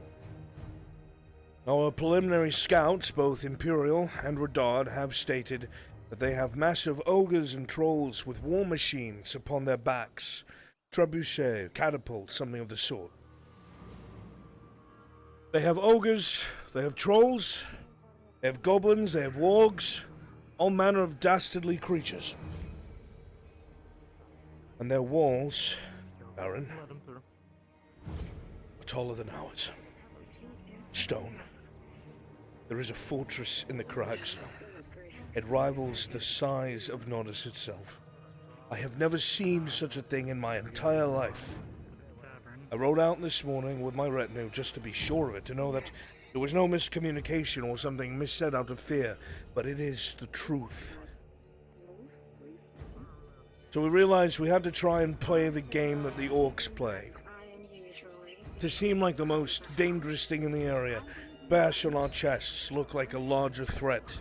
Our preliminary scouts, both Imperial and Radard, have stated that they have massive ogres and trolls with war machines upon their backs, trebuchet, catapults, something of the sort. They have ogres, they have trolls, they have goblins, they have wargs, all manner of dastardly creatures. And their walls, Baron, are taller than ours. Stone. There is a fortress in the crags now. It rivals the size of Nordis itself. I have never seen such a thing in my entire life. I rode out this morning with my retinue just to be sure of it, to know that there was no miscommunication or something missaid out of fear, but it is the truth. So we realized we had to try and play the game that the orcs play. To seem like the most dangerous thing in the area, bash on our chests, look like a larger threat.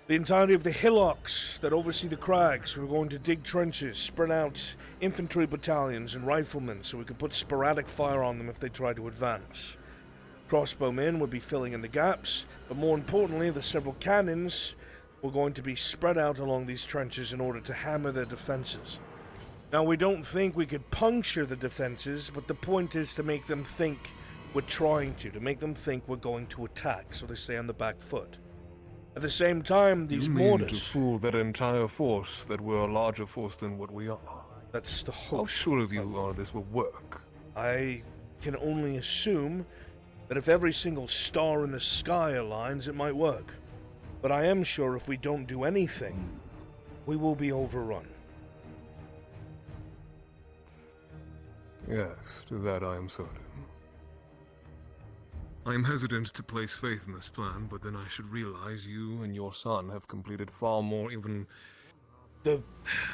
The entirety of the hillocks that oversee the crags, we were going to dig trenches, spread out infantry battalions and riflemen so we could put sporadic fire on them if they tried to advance. Crossbowmen would be filling in the gaps, but more importantly, the several cannons were going to be spread out along these trenches in order to hammer their defenses. Now, we don't think we could puncture the defenses, but the point is to make them think we're trying to make them think we're going to attack, so they stay on the back foot. At the same time, these You mean mortars... to fool that entire force that we're a larger force than what we are? That's the hope. How sure of you are this will work? I can only assume that if every single star in the sky aligns, it might work. But I am sure if we don't do anything, we will be overrun. Yes, to that I am certain. I am hesitant to place faith in this plan, but then I should realize You and your son have completed far more even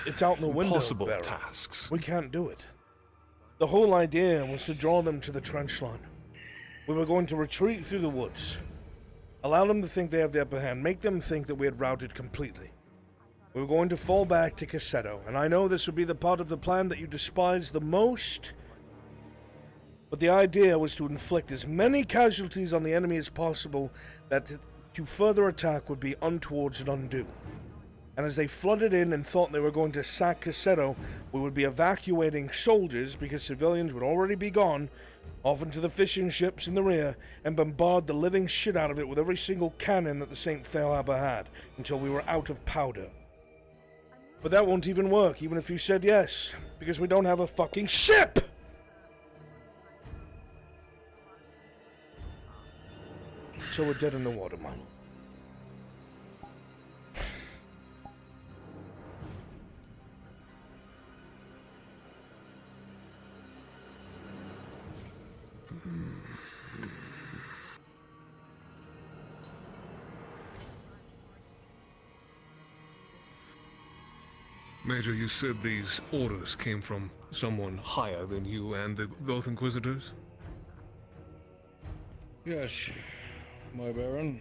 It's out the window, impossible Baron. tasks. We can't do it. The whole idea was to draw them to the trench line. We were going to retreat through the woods. Allow them to think they have the upper hand. Make them think that we had routed completely. We were going to fall back to Cassetto, and I know this would be the part of the plan that you despise the most, but the idea was to inflict as many casualties on the enemy as possible that to further attack would be untowards and undue. And as they flooded in and thought they were going to sack Cassetto, we would be evacuating soldiers because civilians would already be gone, off into the fishing ships in the rear, and bombard the living shit out of it with every single cannon that the St. Failhaber had, until we were out of powder. But that won't even work, even if you said yes, because we don't have a fucking ship! So we're dead in the water, my lord. Major, you said these orders came from someone higher than you and the both Inquisitors? Yes, my Baron.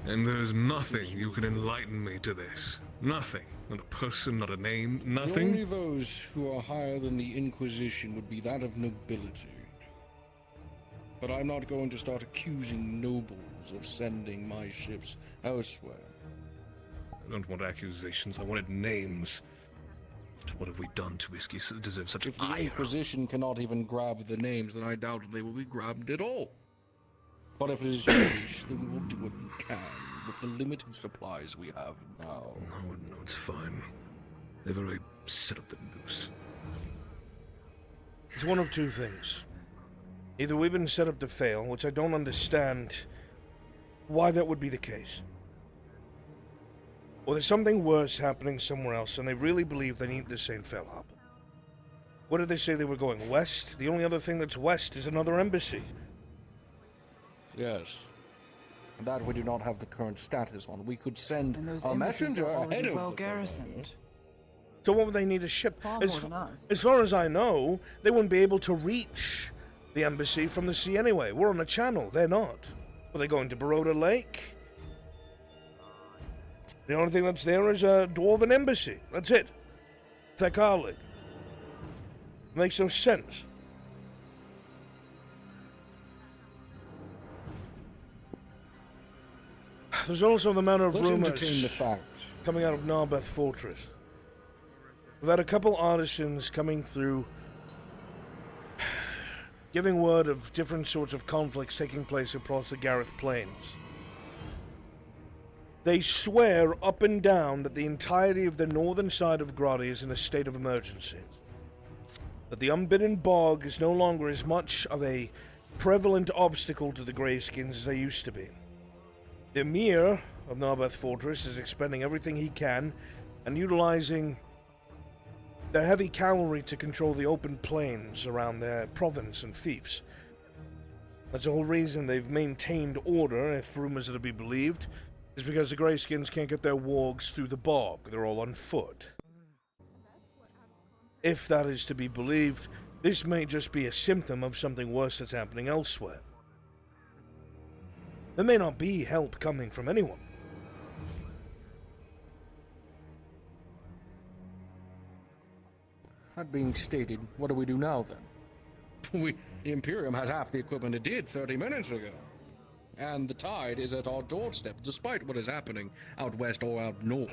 And there's nothing you can enlighten me to this. Nothing. Not a person, not a name, nothing? Only those who are higher than the Inquisition would be that of nobility. But I'm not going to start accusing nobles of sending my ships elsewhere. I don't want accusations, I wanted names. What have we done to Whiskey to deserve such If the ire? Inquisition cannot even grab the names, then I doubt they will be grabbed at all. But if it is your wish, then we will do what we can with the limited supplies we have now. No, it's fine. They've already set up the noose. It's one of two things. Either we've been set up to fail, which I don't understand why that would be the case. Or there's something worse happening somewhere else, and they really believe they need this St. Felhop. What did they say they were going? West? The only other thing that's west is another embassy. Yes. And that we do not have the current status on. We could send those a embassies messenger are already ahead of well the garrisoned. So what would they need a ship? Far As, more than us. as far as I know, they wouldn't be able to reach the embassy from the sea anyway. We're on a channel. They're not. Are they going to Baroda Lake? The only thing that's there is a dwarven embassy. That's it. Thekalik. Makes no sense. There's also the matter of Let's rumors entertain the fact. coming out of Narbeth Fortress. We've had a couple artisans coming through, giving word of different sorts of conflicts taking place across the Gareth Plains. They swear up and down that the entirety of the northern side of Grotti is in a state of emergency. That the unbidden bog is no longer as much of a prevalent obstacle to the Greyskins as they used to be. The Emir of Narbeth Fortress is expending everything he can and utilizing the heavy cavalry to control the open plains around their province and fiefs. That's the whole reason they've maintained order, if rumors are to be believed, is because the Greyskins can't get their wargs through the bog. They're all on foot. If that is to be believed, this may just be a symptom of something worse that's happening elsewhere. There may not be help coming from anyone. That being stated, what do we do now then? The Imperium has half the equipment it did 30 minutes ago. And the tide is at our doorstep, despite what is happening out west or out north.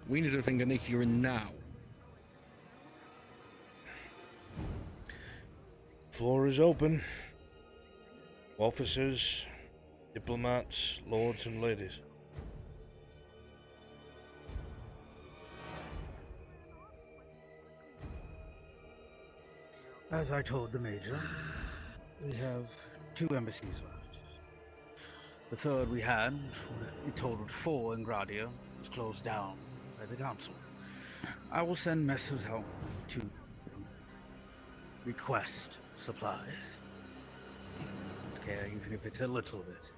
We need to think in the here and now. Floor is open. Officers, diplomats, lords and ladies. As I told the Major, we have 2 embassies left. The third we had, in total 4 in Gradia, was closed down by the Council. I will send messengers out to request supplies. Okay, even if it's a little bit.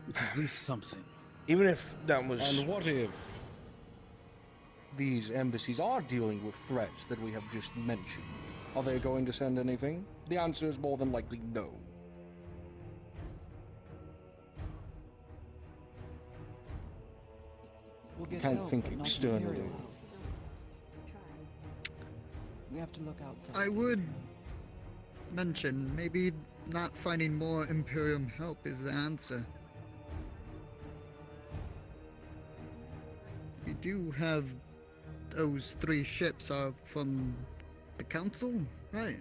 It's at least something. Even if that was... And what if these embassies are dealing with threats that we have just mentioned? Are they going to send anything? The answer is more than likely no. We'll get Can't help, think but not externally. Imperial help. We have to look outside. I would mention maybe not finding more Imperium help is the answer. We do have those 3 ships are from the Council, right?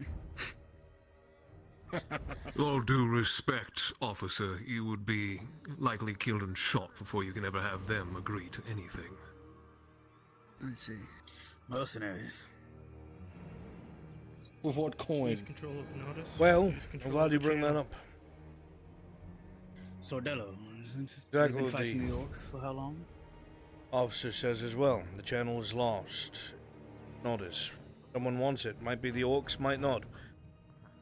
All due respect, officer, you would be likely killed and shot before you can ever have them agree to anything. I see. Mercenaries. With what coin? Control of Nodus. Well, I'm glad you bring that up. Sordello, isn't it? Exactly They've been what fighting the the orcs for how long? officer says as well. The channel is lost. Notice. Someone wants it. Might be the orcs, might not.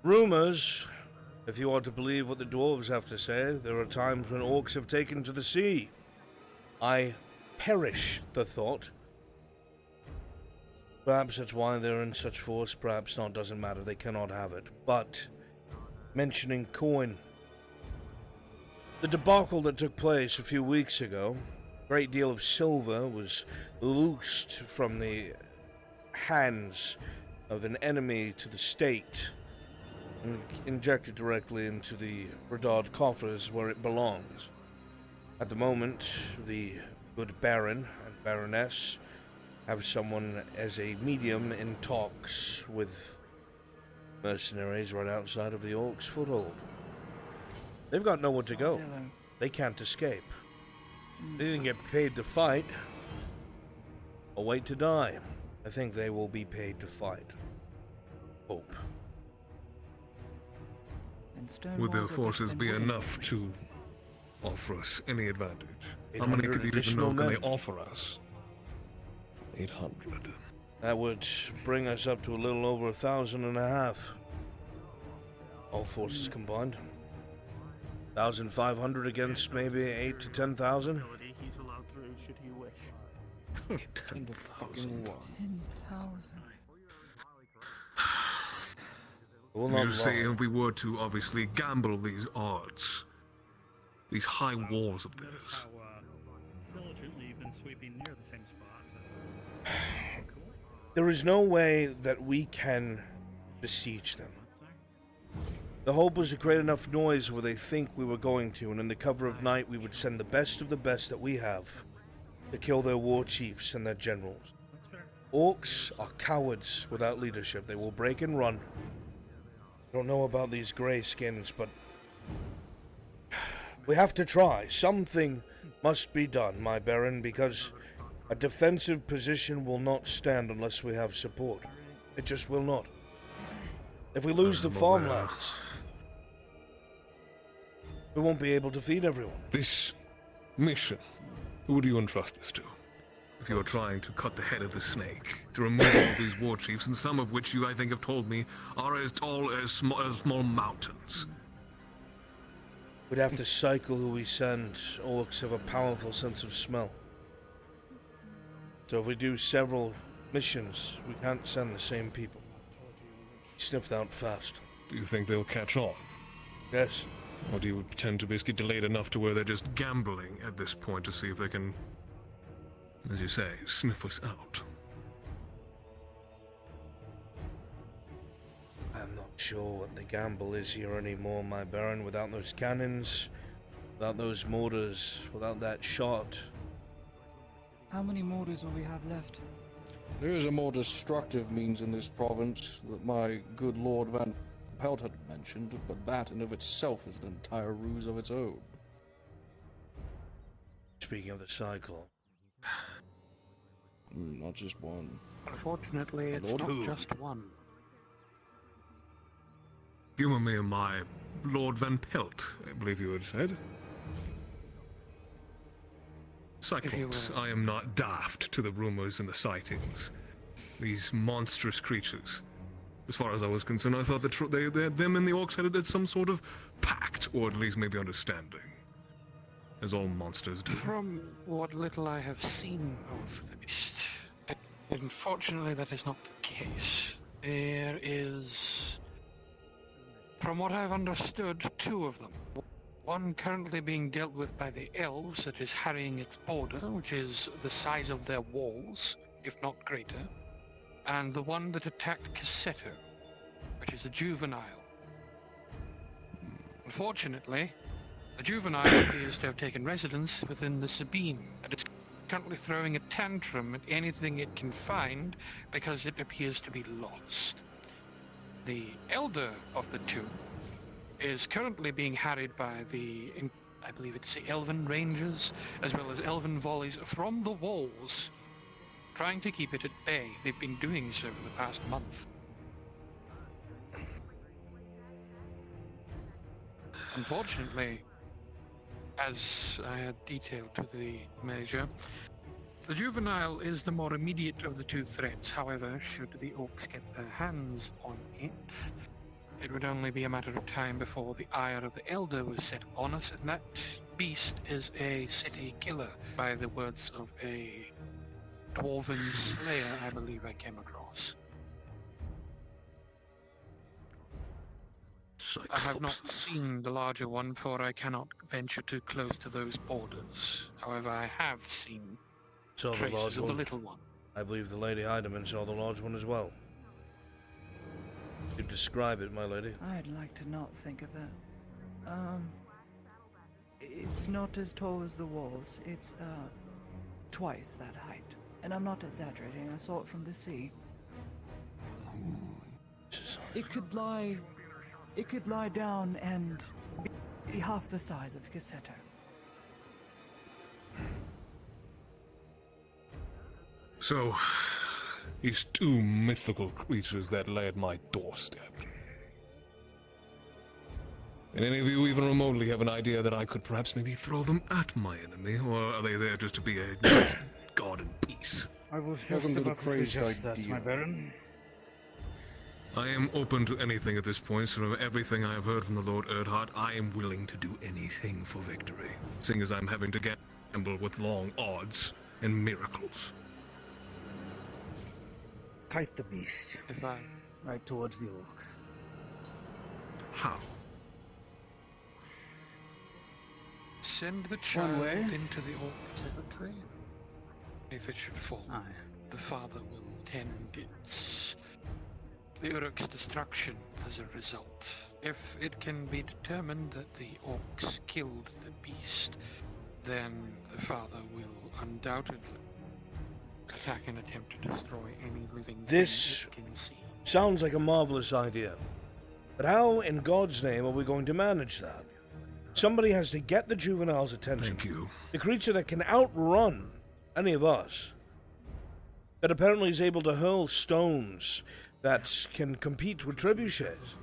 Rumors, if you are to believe what the dwarves have to say, there are times when orcs have taken to the sea. I perish the thought. Perhaps that's why they're in such force, perhaps not, doesn't matter, they cannot have it. But, mentioning coin, the debacle that took place a few weeks ago, a great deal of silver was loosed from the hands of an enemy to the state and injected directly into the Redard coffers where it belongs. At the moment, the good Baron and Baroness have someone as a medium in talks with mercenaries right outside of the Orcs' foothold. They've got nowhere to go. They can't escape. They didn't get paid to fight or wait to die. I think they will be paid to fight. Hope. Would their forces be enough to offer us any advantage? How many 800 could you even additional know can men. they offer us? 800. That would bring us up to a little over 1,500. All forces combined. 1,500 against maybe 8 to 10,000. He's allowed through should he wish. 10,000. 10,000. Well, not You say long. if we were to obviously gamble these odds, these high walls of theirs, Diligently, you've been sweeping near the same spot. There is no way that we can besiege them. The hope was to create enough noise where they think we were going to, and in the cover of night we would send the best of the best that we have to kill their war chiefs and their generals. Orcs are cowards without leadership. They will break and run. I don't know about these grey skins, but we have to try. Something must be done, my Baron, because a defensive position will not stand unless we have support. It just will not. If we lose the farmlands, we won't be able to feed everyone. this mission, who do you entrust this to? If you are trying to cut the head of the snake, to remove all these war chiefs, and some of which you, I think, have told me, are as tall as small mountains. We'd have to cycle who we send. Orcs have a powerful sense of smell. So if we do several missions, we can't send the same people. Sniffed out fast. Do you think they'll catch on? Yes. Or do you tend to basically delay it enough to where they're just gambling at this point to see if they can, as you say, sniff us out? I'm not sure what the gamble is here anymore, my Baron. Without those cannons, without those mortars, without that shot. How many mortars will we have left? There is a more destructive means in this province that my good Lord Van Pelt had mentioned, but that in of itself is an entire ruse of its own. Speaking of the cycle. Not just one. Unfortunately, it's Lord not who? just one. Humor me, my Lord Van Pelt, I believe you had said. Cyclops, I am not daft to the rumors and the sightings. These monstrous creatures. As far as I was concerned, I thought that them and the orcs had some sort of pact, or at least maybe understanding. As all monsters do. From what little I have seen of the beast, unfortunately that is not the case. There is, from what I've understood, two of them. One currently being dealt with by the elves that is harrying its border, which is the size of their walls, if not greater. And the one that attacked Cassetto, which is a juvenile. Unfortunately, the juvenile appears to have taken residence within the Sabine, and is currently throwing a tantrum at anything it can find because it appears to be lost. The elder of the two is currently being harried by the, I believe it's the Elven Rangers, as well as Elven volleys from the walls, trying to keep it at bay. They've been doing so for the past month. Unfortunately, as I had detailed to the Major, the juvenile is the more immediate of the two threats. However, should the orcs get their hands on it, it would only be a matter of time before the ire of the Elder was set upon us, and that beast is a city killer, by the words of a dwarven slayer I believe I came across. I have not seen the larger one, for I cannot venture too close to those borders. However, I have seen Saw the traces large of the one. little one. I believe the Lady Heidemann saw the large one as well. You describe it, my lady. I'd like to not think of that. It's not as tall as the walls. It's, twice that height. And I'm not exaggerating, I saw it from the sea. It could lie down and be half the size of Cassetto. So, these two mythical creatures that lay at my doorstep. And any of you even remotely have an idea that I could perhaps maybe throw them at my enemy, or are they there just to be a nice god in peace? I was Welcome just to the about to crazed suggest that, idea. my Baron. I am open to anything at this point, so from everything I have heard from the Lord Erdhart, I am willing to do anything for victory, seeing as I'm having to gamble with long odds and miracles. Kite the beast. Right towards the orcs. How? Send the child way. into the orc territory. If it should fall, the father will tend the Uruk's destruction as a result. If it can be determined that the orcs killed the beast, then the father will undoubtedly attack and attempt to destroy any living This thing it can see. sounds like a marvelous idea. But how in God's name are we going to manage that? Somebody has to get the juvenile's attention. Thank you. The creature that can outrun any of us. That apparently is able to hurl stones that can compete with trebuchets.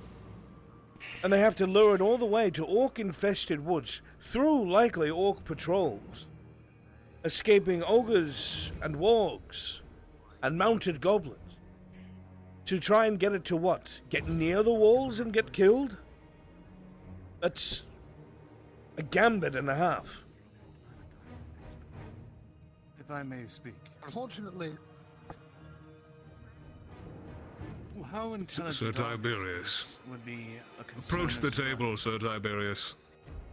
And they have to lure it all the way to orc-infested woods, through likely orc patrols, escaping ogres and wargs and mounted goblins, to try and get it to what? Get near the walls and get killed? That's a gambit and a half. If I may speak. Unfortunately, how intelligent Sir Tiberius. would be a concern Approach the as well. table, Sir Tiberius,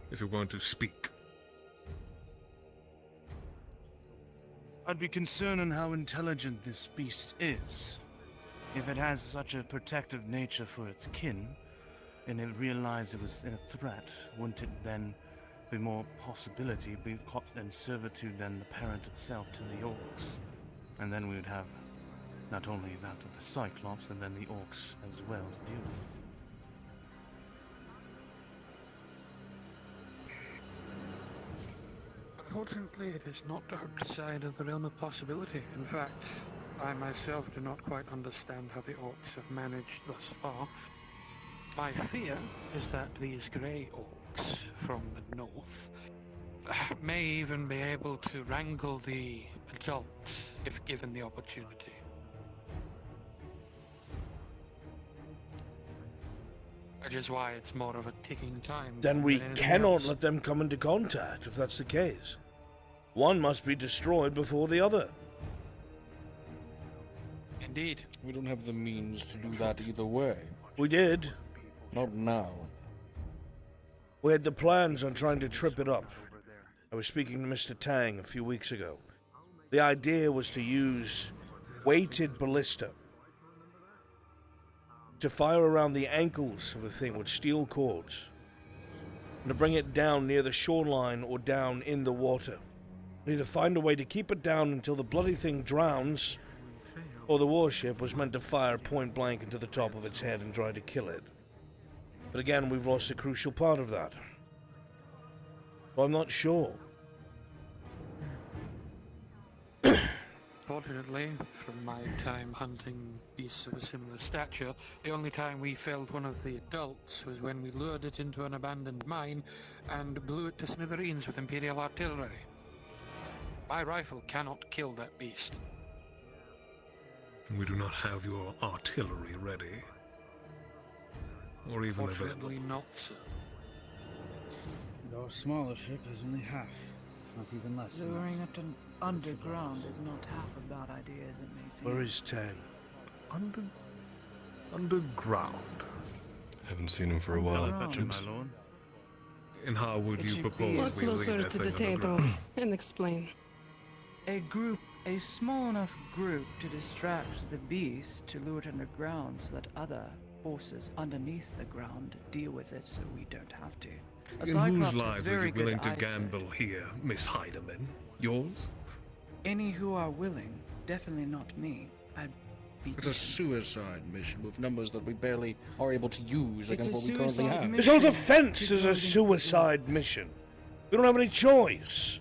if you're going to speak. I'd be concerned in how intelligent this beast is. If it has such a protective nature for its kin, and it realized it was a threat, wouldn't it then be more possibility be caught in servitude than the parent itself to the orcs? And then we would have not only that of the Cyclops, and then the orcs as well to deal with. unfortunately, it is not outside of the realm of possibility. In fact, I myself do not quite understand how the orcs have managed thus far. My fear is that these grey orcs from the north may even be able to wrangle the adult if given the opportunity. Which is why it's more of a ticking time. Then we than anything cannot else. let them come into contact, if that's the case. One must be destroyed before the other. Indeed. We don't have the means to do that either way. We did. Not now. We had the plans on trying to trip it up. I was speaking to Mr. Tang a few weeks ago. The idea was to use weighted ballista to fire around the ankles of the thing with steel cords and to bring it down near the shoreline or down in the water. And either find a way to keep it down until the bloody thing drowns, or the warship was meant to fire point blank into the top of its head and try to kill it. But again, we've lost a crucial part of that. So I'm not sure. Unfortunately, from my time hunting beasts of a similar stature, the only time we felled one of the adults was when we lured it into an abandoned mine and blew it to smithereens with Imperial artillery. My rifle cannot kill that beast. We do not have your artillery ready. Or even available. Fortunately not, sir. And our smaller ship has only half, if not even less. than Luring that. it underground is not half a bad idea as it may seem. Where is Tang? Underground. Haven't seen him for a while. And how would It you should propose be- we Walk lead closer that to the thing table underground? and explain. A small enough group to distract the beast, to lure it underground so that other forces underneath the ground deal with it so we don't have to. A In Cyclops whose has lives are very you good willing to eyesight. gamble here, Miss Heidemann? Yours? Any who are willing, definitely not me. I'd be It's a suicide mission with numbers that we barely are able to use It's against a what we currently suicide have. This whole defense is a suicide mission. We don't have any choice.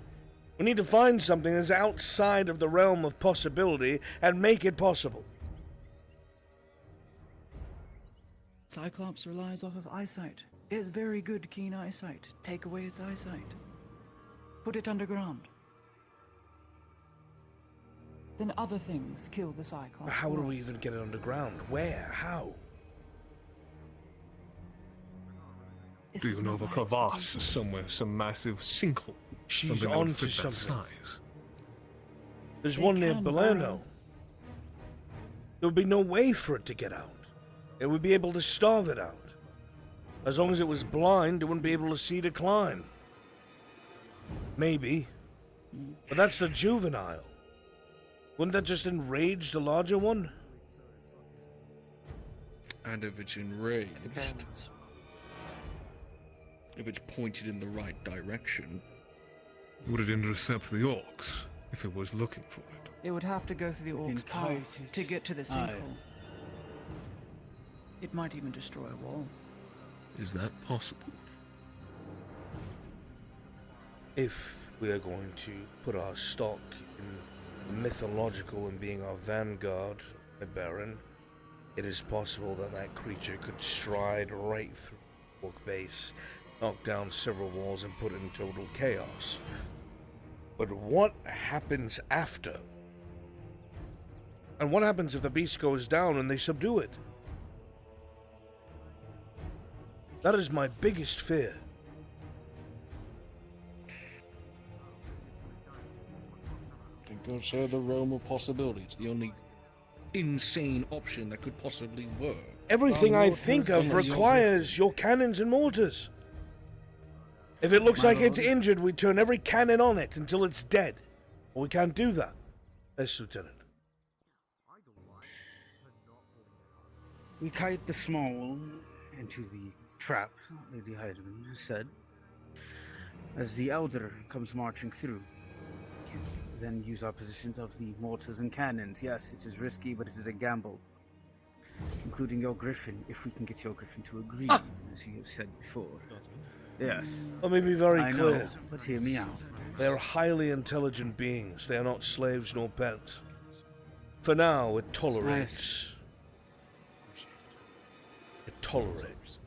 We need to find something that's outside of the realm of possibility and make it possible. Cyclops relies off of eyesight. It has very good, keen eyesight. Take away its eyesight. Put it underground. Then other things kill the Cyclops. But how for do we us. even get it underground? Where? How? Do you know of a crevasse somewhere, some massive sinkhole? She's Something that would onto fit that something. size. There's They one near can Palermo. burrow. There would be no way for it to get out. It would be able to starve it out. As long as it was blind, it wouldn't be able to see to climb. Maybe. But that's the juvenile. Wouldn't that just enrage the larger one? And if it's enraged, Depends. if it's pointed in the right direction, Would it intercept the orcs if it was looking for it? It would have to go through the orc's kite path it. to get to the Aye. sinkhole. It might even destroy a wall. Is that possible? If we are going to put our stock in the mythological and being our vanguard, a baron, it is possible that that creature could stride right through the orc base, knock down several walls, and put it in total chaos. But what happens after? And what happens if the beast goes down and they subdue it? That is my biggest fear. it goes to the realm of possibility. It's the only insane option that could possibly work. Everything I mortars think of and your- requires your cannons and mortars. If it looks like it's injured, we turn every cannon on it until it's dead. Well, we can't do that. Yes, Lieutenant. We kite the small one into the trap, Lady Heidemann has said. As the elder comes marching through, we can then use our positions of the mortars and cannons. Yes, it is risky, but it is a gamble. Including your griffin, if we can get your griffin to agree, as you have said before. Yes. Let me be very I clear. know, but hear me out. They are highly intelligent beings. They are not slaves nor pets. For now, it tolerates. It tolerates.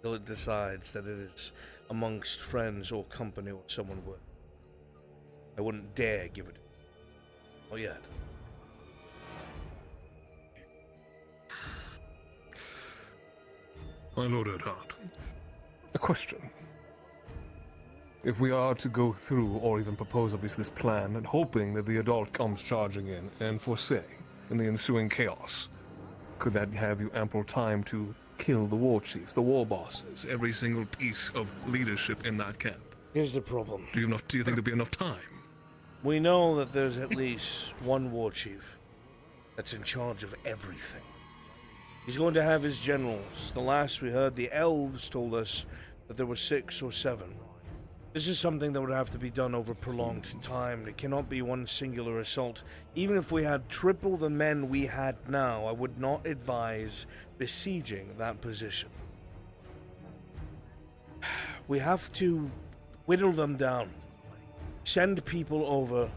Till it decides that it is amongst friends or company or someone would. I wouldn't dare give it. Not yet. My Lord Earhart, a question. If we are to go through or even propose obviously this plan and hoping that the adult comes charging in and for say, in the ensuing chaos, could that have you ample time to kill the war chiefs, the war bosses, every single piece of leadership in that camp? Here's the problem. Do you think there'd be enough time? We know that there's at least one war chief that's in charge of everything. He's going to have his generals. The last we heard, the elves told us that there were 6 or 7. This is something that would have to be done over prolonged time. It cannot be one singular assault. Even if we had triple the men we had now, I would not advise besieging that position. We have to whittle them down. Send people over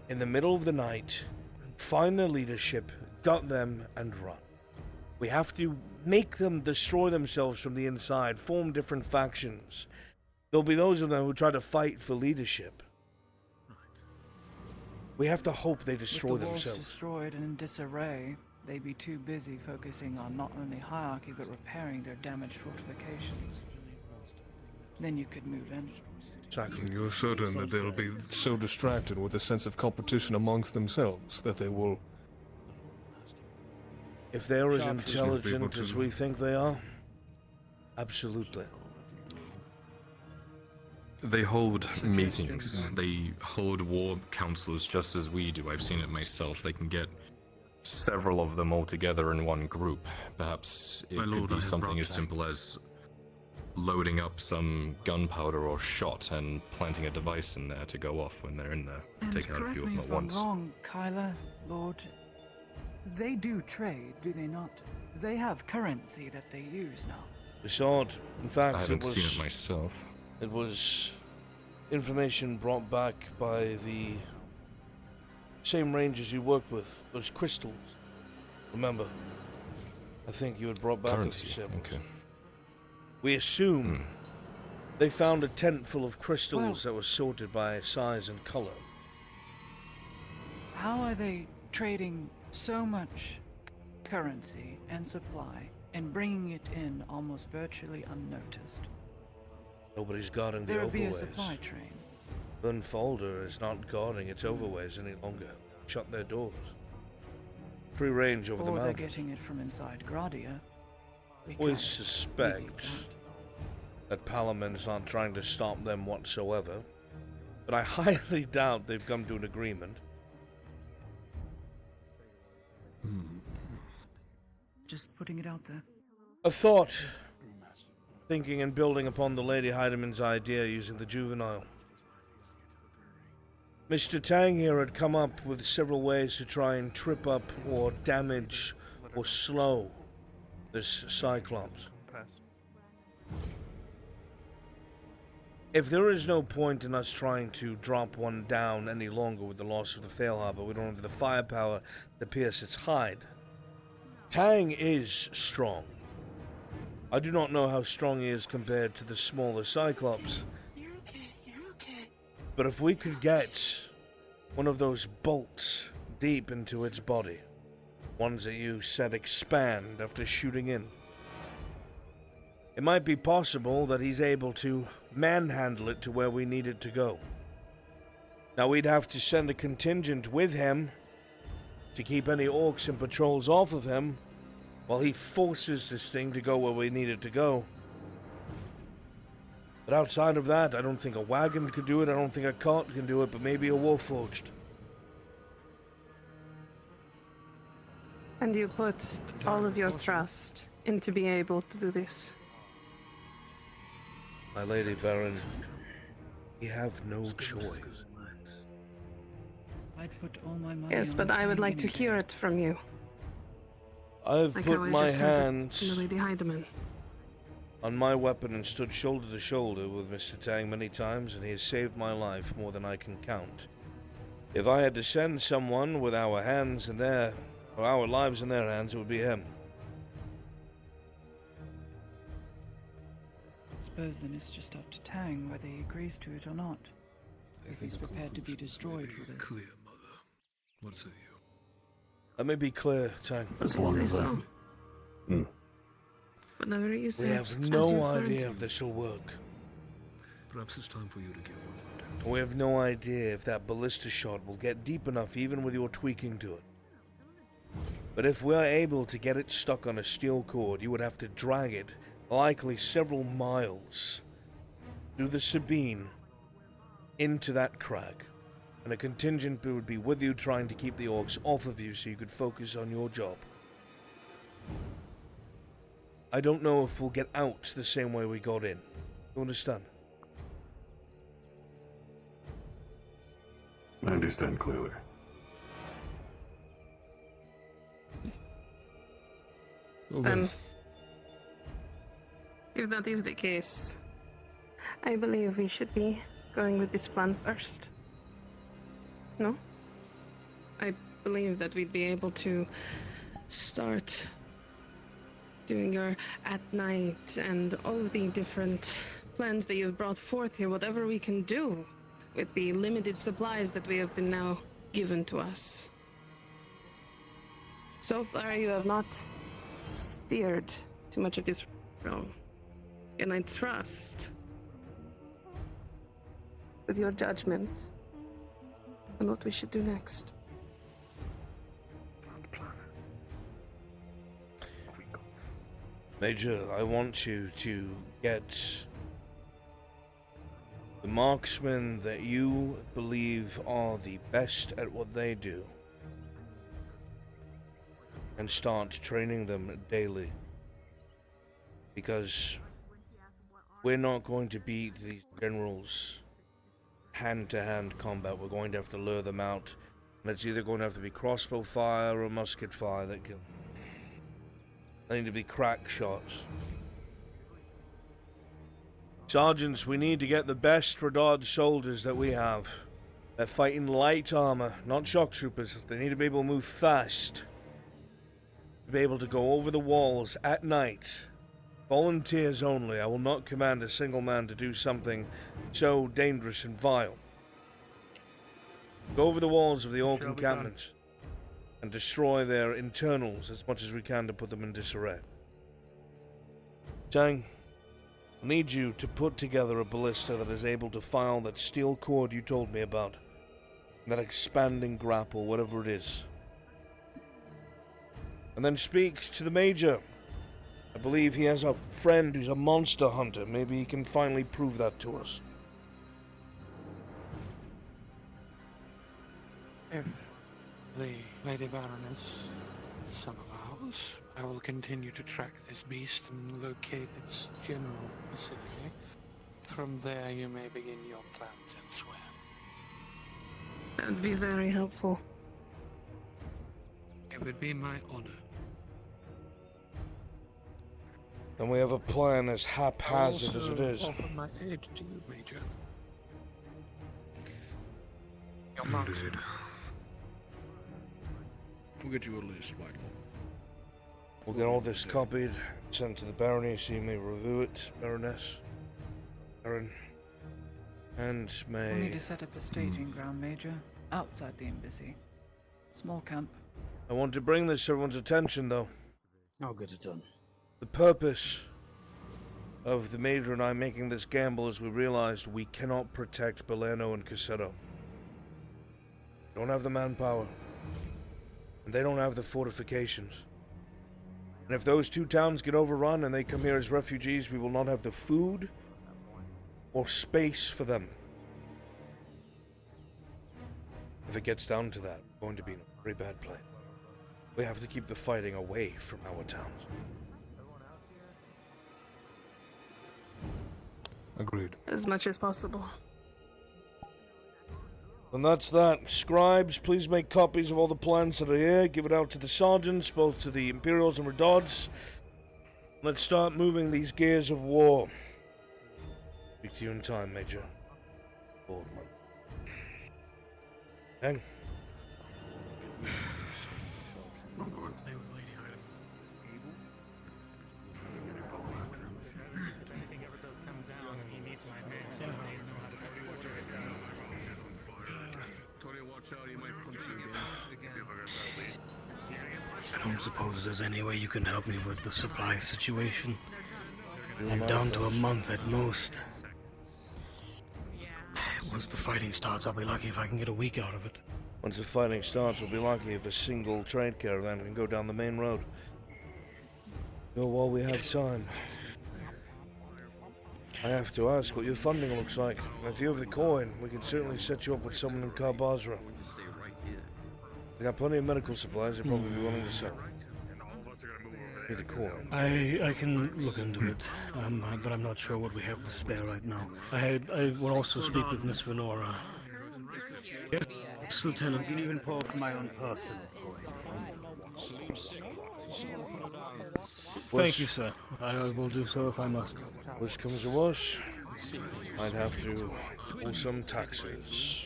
in the middle of the night, find their leadership, gut them, and run. We have to make them destroy themselves from the inside, form different factions. There'll be those of them who try to fight for leadership. We have to hope they destroy With the walls themselves. destroyed and in disarray, they'd be too busy focusing on not only hierarchy but repairing their damaged fortifications. Then you could move in. Exactly. You're certain that they'll be so distracted with a sense of competition amongst themselves that they will... If they're as Sharp intelligent as we think they are, absolutely. They hold meetings. They hold war councils just as we do. I've seen it myself. They can get several of them all together in one group. Perhaps it My could lord, I be have something brought as that. simple as loading up some gunpowder or shot and planting a device in there to go off when they're in there. And Take out a correct few of me them at if I'm once. wrong, Kyla, Lord. They do trade, do they not? They have currency that they use now. The sword, in fact, I haven't it was... seen it myself. It was information brought back by the same rangers you worked with, those crystals. Remember, I think you had brought back Currency, a few samples. okay. We assume they found a tent full of crystals that were sorted by size and color. How are they trading so much currency and supply and bringing it in almost virtually unnoticed? Nobody's guarding the There would be a overways. supply train. Burnfolder is not guarding its overways any longer. Shut their doors. Free range over the Or they're mountains. getting it from inside Gradia. We suspect that Palamon's not trying to stop them whatsoever, but I highly doubt they've come to an agreement. Just putting it out there. A thought. Thinking and building upon the Lady Heideman's idea using the juvenile. Mr. Tang here had come up with several ways to try and trip up or damage or slow this Cyclops. If there is no point in us trying to drop one down any longer with the loss of the Fail Harbor, we don't have the firepower to pierce its hide. Tang is strong. I do not know how strong he is compared to the smaller Cyclops. But if we could get one of those bolts deep into its body, ones that you said expand after shooting in, it might be possible that he's able to manhandle it to where we need it to go. Now we'd have to send a contingent with him to keep any orcs and patrols off of him while he forces this thing to go where we need it to go. But outside of that, I don't think a wagon could do it, I don't think a cart can do it, but maybe a warforged. And you put all of your trust into being able to do this. My Lady Baron, we have no choice. I'd put all my money Yes, on but I would Tang like to any hear day. it from you. I've Like put how I my just heard it hands from the Lady Heidemann. on my weapon and stood shoulder to shoulder with Mr. Tang many times, and he has saved my life more than I can count. If I had to send someone with our hands in their, or our lives in their hands, it would be him. I suppose then it's just up to Tang whether he agrees to it or not. If he's prepared to be destroyed for this. Clear, Mother. What say you? Let me be clear, Tang. As long as that. Whatever you say. We have no idea if this will work. Perhaps it's time for you to give your verdict. We have no idea if that ballista shot will get deep enough even with your tweaking to it. But if we're able to get it stuck on a steel cord, you would have to drag it, likely several miles, through the Sabine, into that crag. And a contingent would be with you trying to keep the orcs off of you so you could focus on your job. I don't know if we'll get out the same way we got in. You understand? I understand clearly. If that is the case, I believe we should be going with this plan first. No? believe that we'd be able to start doing our at night and all of the different plans that you've brought forth here, whatever we can do with the limited supplies that we have been now given to us. So far, you have not steered too much of this realm, and I trust with your judgment on what we should do next. Major, I want you to get the marksmen that you believe are the best at what they do and start training them daily. Because we're not going to beat these generals hand-to-hand combat. We're going to have to lure them out. And it's either going to have to be crossbow fire or musket fire that kills. They need to be crack shots. Sergeants, we need to get the best Radard soldiers that we have. They're fighting light armor, not shock troopers. They need to be able to move fast. To be able to go over the walls at night. Volunteers only. I will not command a single man to do something so dangerous and vile. Go over the walls of the Orc encampment and destroy their internals as much as we can to put them in disarray. Tang, I need you to put together a ballista that is able to file that steel cord you told me about. That expanding grapple, whatever it is. And then speak to the Major. I believe he has a friend who's a monster hunter. Maybe he can finally prove that to us. If the Lady Baroness is some of ours, I will continue to track this beast and locate its general vicinity. From there, you may begin your plans elsewhere. That would be very helpful. It would be my honor. Then we have a plan as haphazard as it is. Offer my aid to you, Major. Your marksman. We'll get you a list, Whitehall. We'll get all this copied, sent to the barony so you may review it, Baroness. Baron. And may... We need to set up a staging ground, Major, outside the embassy. Small camp. I want to bring this to everyone's attention, though. I'll get it done. The purpose of the Major and I making this gamble is we realized we cannot protect Beleno and Casetto. They don't have the manpower. And they don't have the fortifications. And if those two towns get overrun and they come here as refugees, we will not have the food or space for them. If it gets down to that, we're going to be in a very bad place. We have to keep the fighting away from our towns. Agreed. As much as possible. And that's that. Scribes, please make copies of all the plans that are here. Give it out to the sergeants, both to the Imperials and Redards. Let's start moving these gears of war. Speak to you in time, Major. Boardman. Hang. I don't suppose there's any way you can help me with the supply situation. I'm down to a month at most. Once the fighting starts, I'll be lucky if I can get a week out of it. Once the fighting starts, we'll be lucky if a single trade caravan can go down the main road. Though while we have time, I have to ask what your funding looks like. If you have the coin, we can certainly set you up with someone in Karbazra. They got plenty of medical supplies they'd probably be willing to sell. Need a coin. I can look into it, but I'm not sure what we have to spare right now. I will also speak with Miss Venora. Yes, Lieutenant. You can even pour from my own personal coin. Thank you, sir. I will do so if I must. Worst comes to worst, I'd have to pull some taxes.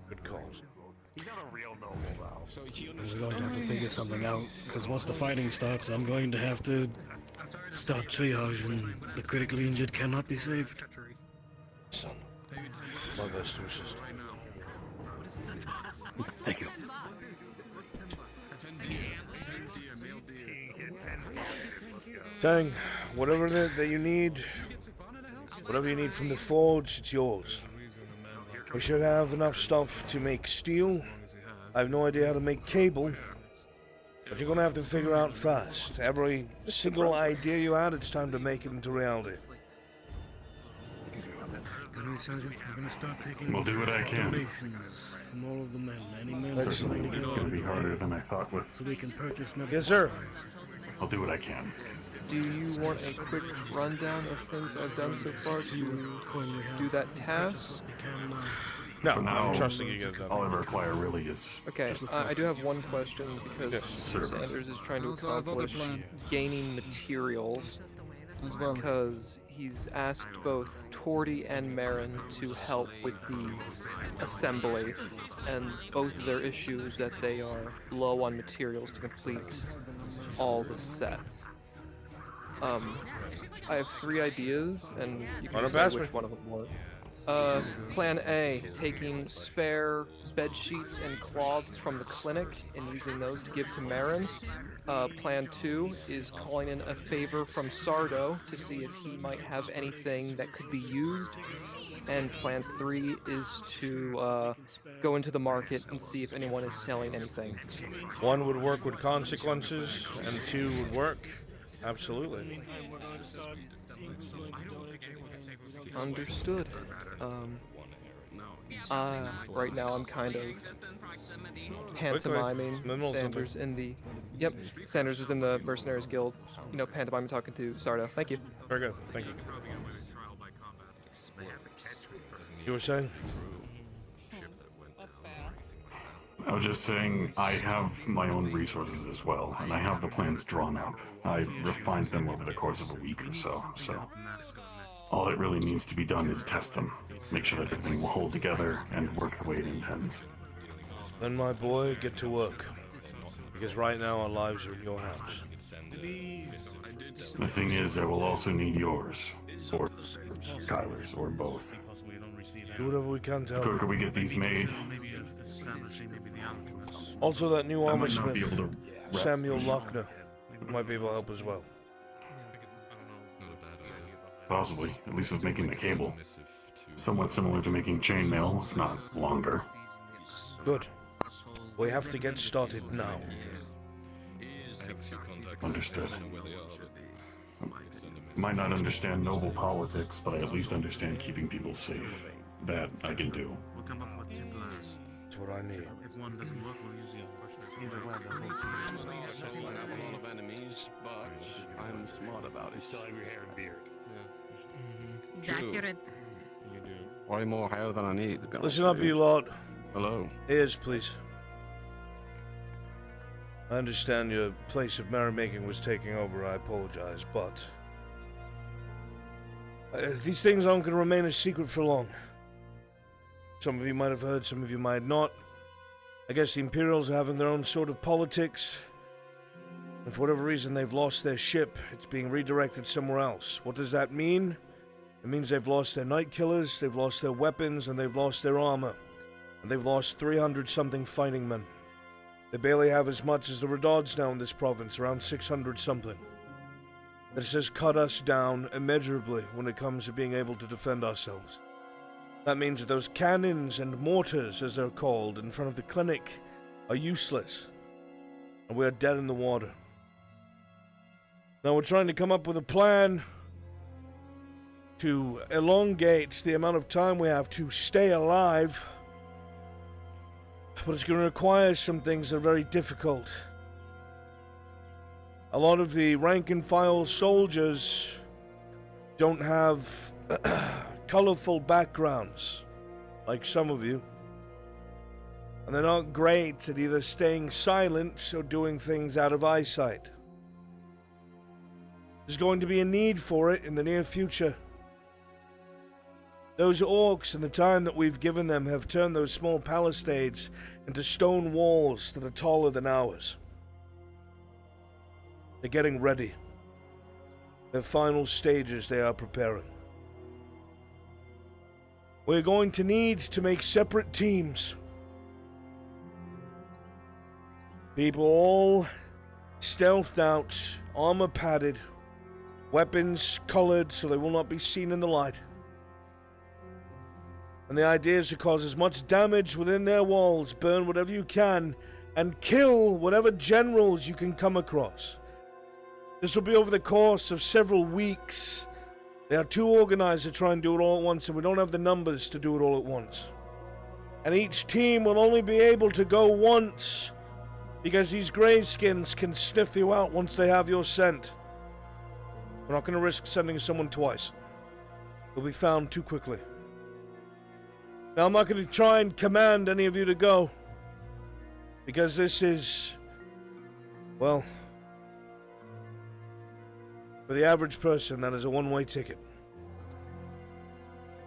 Good cause. He's not a real noble, though. We're going to have to figure something out, because once the fighting starts, I'm going to have to start triage, and the critically injured cannot be saved. Son, my best wishes. Thank you. Tang, whatever that you need, whatever you need from the forge, it's yours. We should have enough stuff to make steel. I have no idea how to make cable, but you're gonna have to figure out fast. Every single idea you had, it's time to make it into reality. Sergeant, we're gonna start taking We'll do what I can. donations from all of the men. Any men Certainly, it's going to be harder than I thought with. so we can purchase. Yes, sir. I'll do what I can. Do you want a quick rundown of things I've done so far to do that task? No, For now, I'm trusting you get it done. all I require really is. Okay, I do have one question because Yes. Sanders is trying to Also, I've other accomplish plan. gaining materials As well. because he's asked both Torty and Marin to help with the assembly, and both of their issues that they are low on materials to complete all the sets. I have 3 ideas, and you can Run 'em decide past which me. one of them work. Plan A, taking spare bed sheets and cloths from the clinic and using those to give to Marin. Plan 2 is calling in a favor from Sardo to see if he might have anything that could be used. And Plan 3 is to go into the market and see if anyone is selling anything. 1 would work with consequences, and 2 would work. Absolutely. Understood. Right now I'm kind of pantomiming Sanders in the... Yep, Sanders is in the Mercenaries Guild. You know, pantomiming talking to Sardo. Thank you. Very good. Thank you. You were saying? I was just saying, I have my own resources as well, and I have the plans drawn up. I refined them over the course of a week or so, all that really needs to be done is test them, make sure that everything will hold together and work the way it intends. Then, my boy, get to work. Because right now our lives are in your hands. The thing is, I will also need yours, or Kyler's, or both. Do whatever we can to The help. quicker we get these made, Also, that new I armor might not be smith, able to Samuel Lochner, might be able to help as well. possibly, at least with making the cable. Somewhat similar to making chainmail, if not longer. Good. We have to get started now. Understood. Might not understand noble politics, but I at least understand keeping people safe. That I can do. We'll come up with 2 plans. That's what I need. If one doesn't work, we'll use the other. Either way, they're both I have a lot of enemies, but I'm smart about it. Still have your hair and beard. True. Accurate. You do. Way more hair than I need. to be honest Listen up, with you. you lot. Hello. Ears, please. I understand your place of merrymaking was taking over. I apologize, but these things aren't going to remain a secret for long. Some of you might have heard, some of you might not. I guess the Imperials are having their own sort of politics. And for whatever reason, they've lost their ship. It's being redirected somewhere else. What does that mean? It means they've lost their Night Killers, they've lost their weapons, and they've lost their armor. And they've lost 300-something fighting men. They barely have as much as the Redards now in this province, around 600-something. This has cut us down immeasurably when it comes to being able to defend ourselves. That means that those cannons and mortars, as they're called, in front of the clinic, are useless. And we are dead in the water. Now we're trying to come up with a plan to elongate the amount of time we have to stay alive. But it's going to require some things that are very difficult. A lot of the rank-and-file soldiers don't have colorful backgrounds, like some of you. And they're not great at either staying silent or doing things out of eyesight. There's going to be a need for it in the near future. Those orcs, in the time that we've given them, have turned those small palisades into stone walls that are taller than ours. They're getting ready. Their final stages they are preparing. We're going to need to make separate teams. People all stealthed out, armor padded, weapons colored so they will not be seen in the light. And the idea is to cause as much damage within their walls, burn whatever you can, and kill whatever generals you can come across. This will be over the course of several weeks. They are too organized to try and do it all at once, and we don't have the numbers to do it all at once. And each team will only be able to go once, because these greyskins can sniff you out once they have your scent. We're not going to risk sending someone twice. They'll be found too quickly. Now, I'm not going to try and command any of you to go, because this is, well, for the average person, that is a one-way ticket.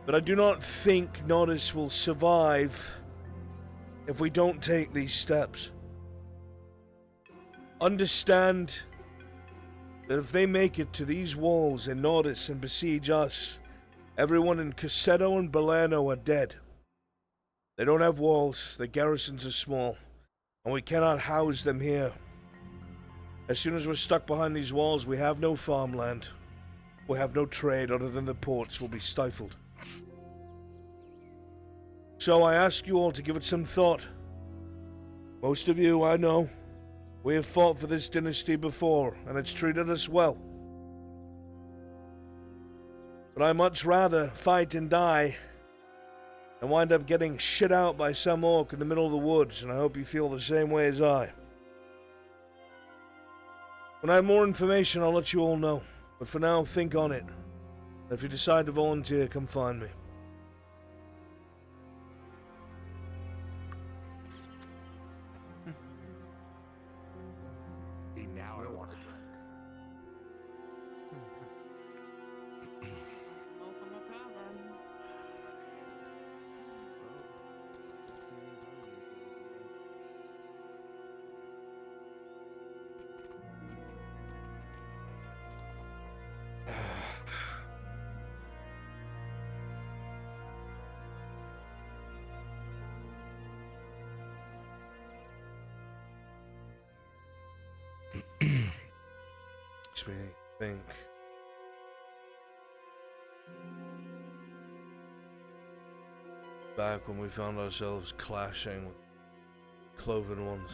But I do not think Nodus will survive if we don't take these steps. Understand that if they make it to these walls in Nodus and besiege us, everyone in Cassetto and Belerno are dead. They don't have walls, their garrisons are small, and we cannot house them here. As soon as we're stuck behind these walls, we have no farmland. We have no trade other than the ports will be stifled. So I ask you all to give it some thought. Most of you, I know, we have fought for this dynasty before, and it's treated us well. But I much rather fight and die and wind up getting shit out by some orc in the middle of the woods, and I hope you feel the same way as I. When I have more information, I'll let you all know. But for now, think on it. And if you decide to volunteer, come find me. Now I want to drink. Makes me think. Back when we found ourselves clashing with cloven ones.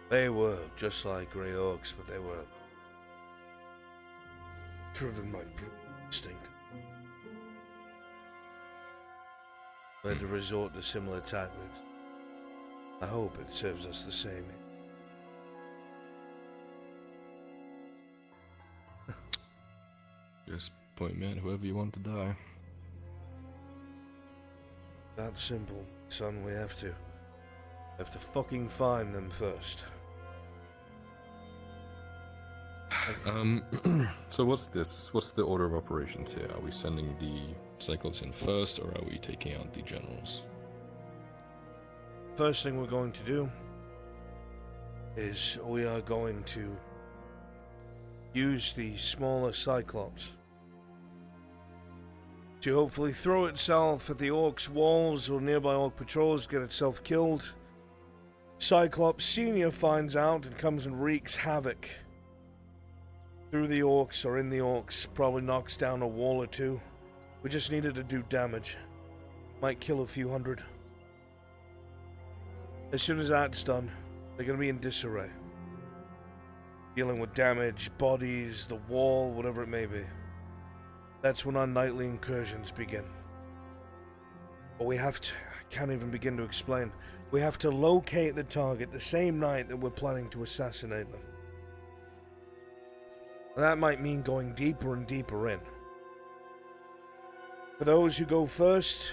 They were just like grey orcs, but they were driven by brute instinct. We had to resort to similar tactics. I hope it serves us the same. Just point me at whoever you want to die. That simple, son. We have to fucking find them first. So what's this? What's the order of operations here? Are we sending the Cyclops in first, or are we taking out the generals? First thing we're going to do is we are going to use the smaller Cyclops to hopefully throw itself at the orcs' walls or nearby orc patrols, get itself killed. Cyclops Senior finds out and comes and wreaks havoc through the orcs or in the orcs, probably knocks down a wall or two. We just needed to do damage. Might kill a few hundred. As soon as that's done, they're going to be in disarray. Dealing with damage, bodies, the wall, whatever it may be. That's when our nightly incursions begin. But we have to, I can't even begin to explain. We have to locate the target the same night that we're planning to assassinate them. And that might mean going deeper and deeper in. For those who go first,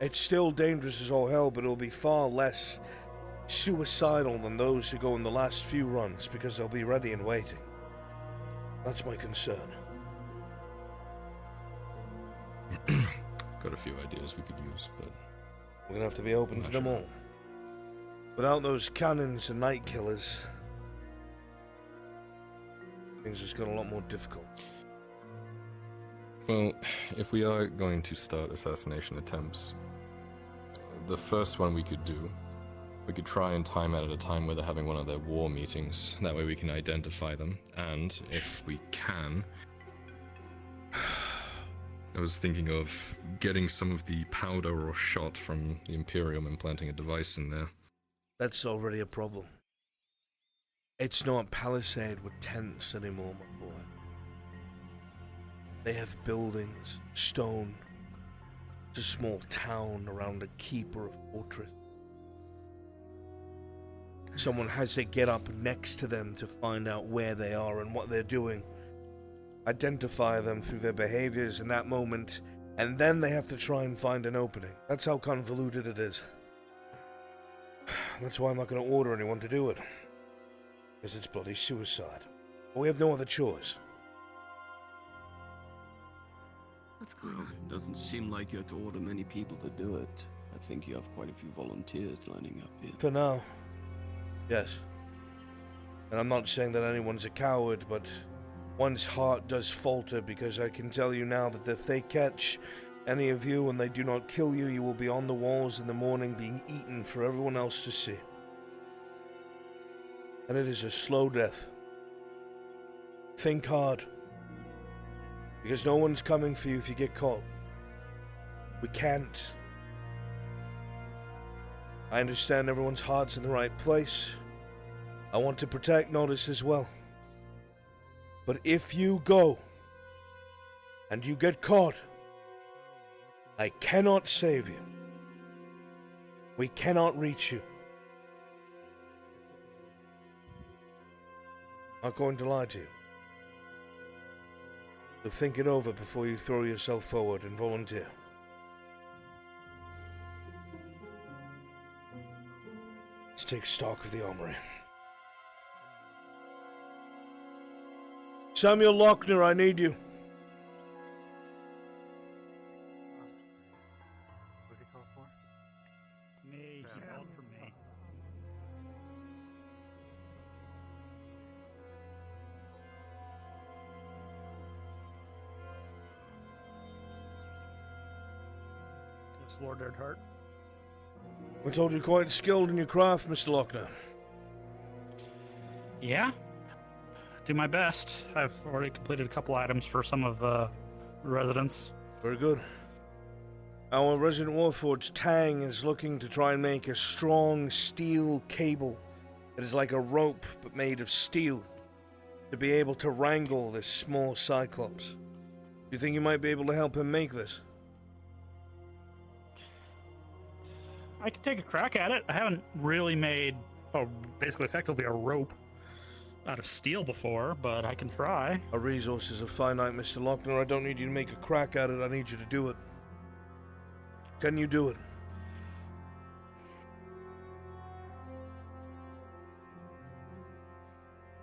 it's still dangerous as all hell, but it'll be far less suicidal than those who go in the last few runs, because they'll be ready and waiting. That's my concern. got a few ideas we could use, but We're gonna have to be open to them all. Without those cannons and night killers, things just got a lot more difficult. Well, if we are going to start assassination attempts, the first one we could do, we could try and time it at a time where they're having one of their war meetings. That way we can identify them, and if we can, I was thinking of getting some of the powder or shot from the Imperium and planting a device in there. That's already a problem. It's not Palisade with tents anymore, my boy. They have buildings, stone. It's a small town around a keep or a fortress. Someone has to get up next to them to find out where they are and what they're doing. Identify them through their behaviors in that moment, and then they have to try and find an opening. That's how convoluted it is. That's why I'm not going to order anyone to do it. Because it's bloody suicide. But we have no other choice. What's going on? It doesn't seem like you have to order many people to do it. I think you have quite a few volunteers lining up here. For now, yes. And I'm not saying that anyone's a coward, but one's heart does falter, because I can tell you now that if they catch any of you and they do not kill you, you will be on the walls in the morning being eaten for everyone else to see. And it is a slow death. Think hard. Because no one's coming for you if you get caught. We can't. I understand everyone's heart's in the right place. I want to protect Nodis as well. But if you go and you get caught, I cannot save you. We cannot reach you. I'm not going to lie to you. So think it over before you throw yourself forward and volunteer. Let's take stock of the armory. Samuel Lochner, I need you. What did he call for? Me. He called for me. Yes, Lord Erdhart. I told you quite skilled in your craft, Mr. Lochner. Yeah? Do my best. I've already completed a couple items for some of the residents. Very good. Our resident warforged Tang is looking to try and make a strong steel cable that is like a rope but made of steel to be able to wrangle this small cyclops. Do you think you might be able to help him make this? I could take a crack at it. I haven't really made, basically effectively a rope out of steel before, but I can try. Our resources are finite, Mr. Lochner. I don't need you to make a crack at it. I need you to do it. Can you do it?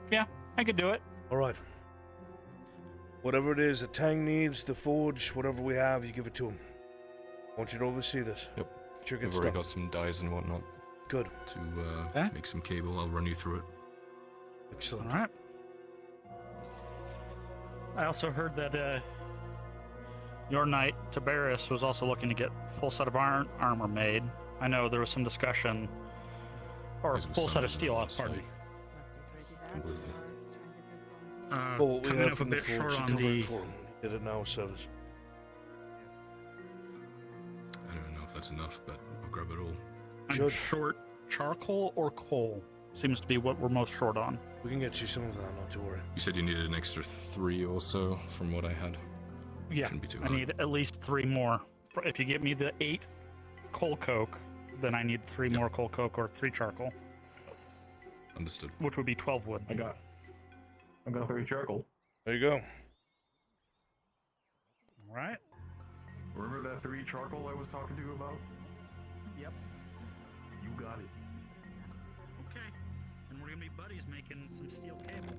Yeah, I could do it. All right. Whatever it is that Tang needs, the forge, whatever we have, you give it to him. I want you to oversee this. Yep. Sure We've already got some dyes and whatnot. Good. To make some cable, I'll run you through it. Excellent. All right. I also heard that your knight, Tiberius, was also looking to get full set of iron armor made. I know there was some discussion, or full set of steel, pardon me. Well, what we coming have up from a the bit forge short to on cover the. it for him. He did it now, service. I don't know if that's enough, but I'll grab it all. I'm short charcoal or coal. Seems to be what we're most short on. We can get you some of that, not to worry. You said you needed an extra 3 or so from what I had. Yeah, Shouldn't be too I hard. need at least 3 more. If you give me the 8 coal coke, then I need 3 more coal coke or 3 charcoal. Understood. Which would be 12 wood. I got 3 charcoal. There you go. All right. Remember that 3 charcoal I was talking to you about? Yep. You got it. Okay. And we're gonna be buddies making some steel cable.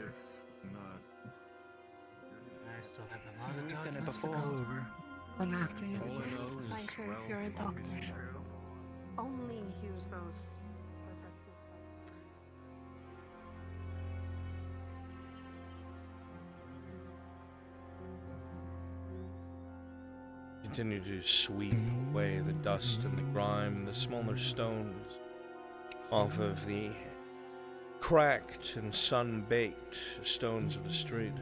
It's not. I still have a lot of We've done it documents to before. go over. One after you. All I know is, Like, sir, well, if you're a doctor, Only use those. Continue to sweep away the dust and the grime and the smaller stones off of the cracked and sun-baked stones of the street.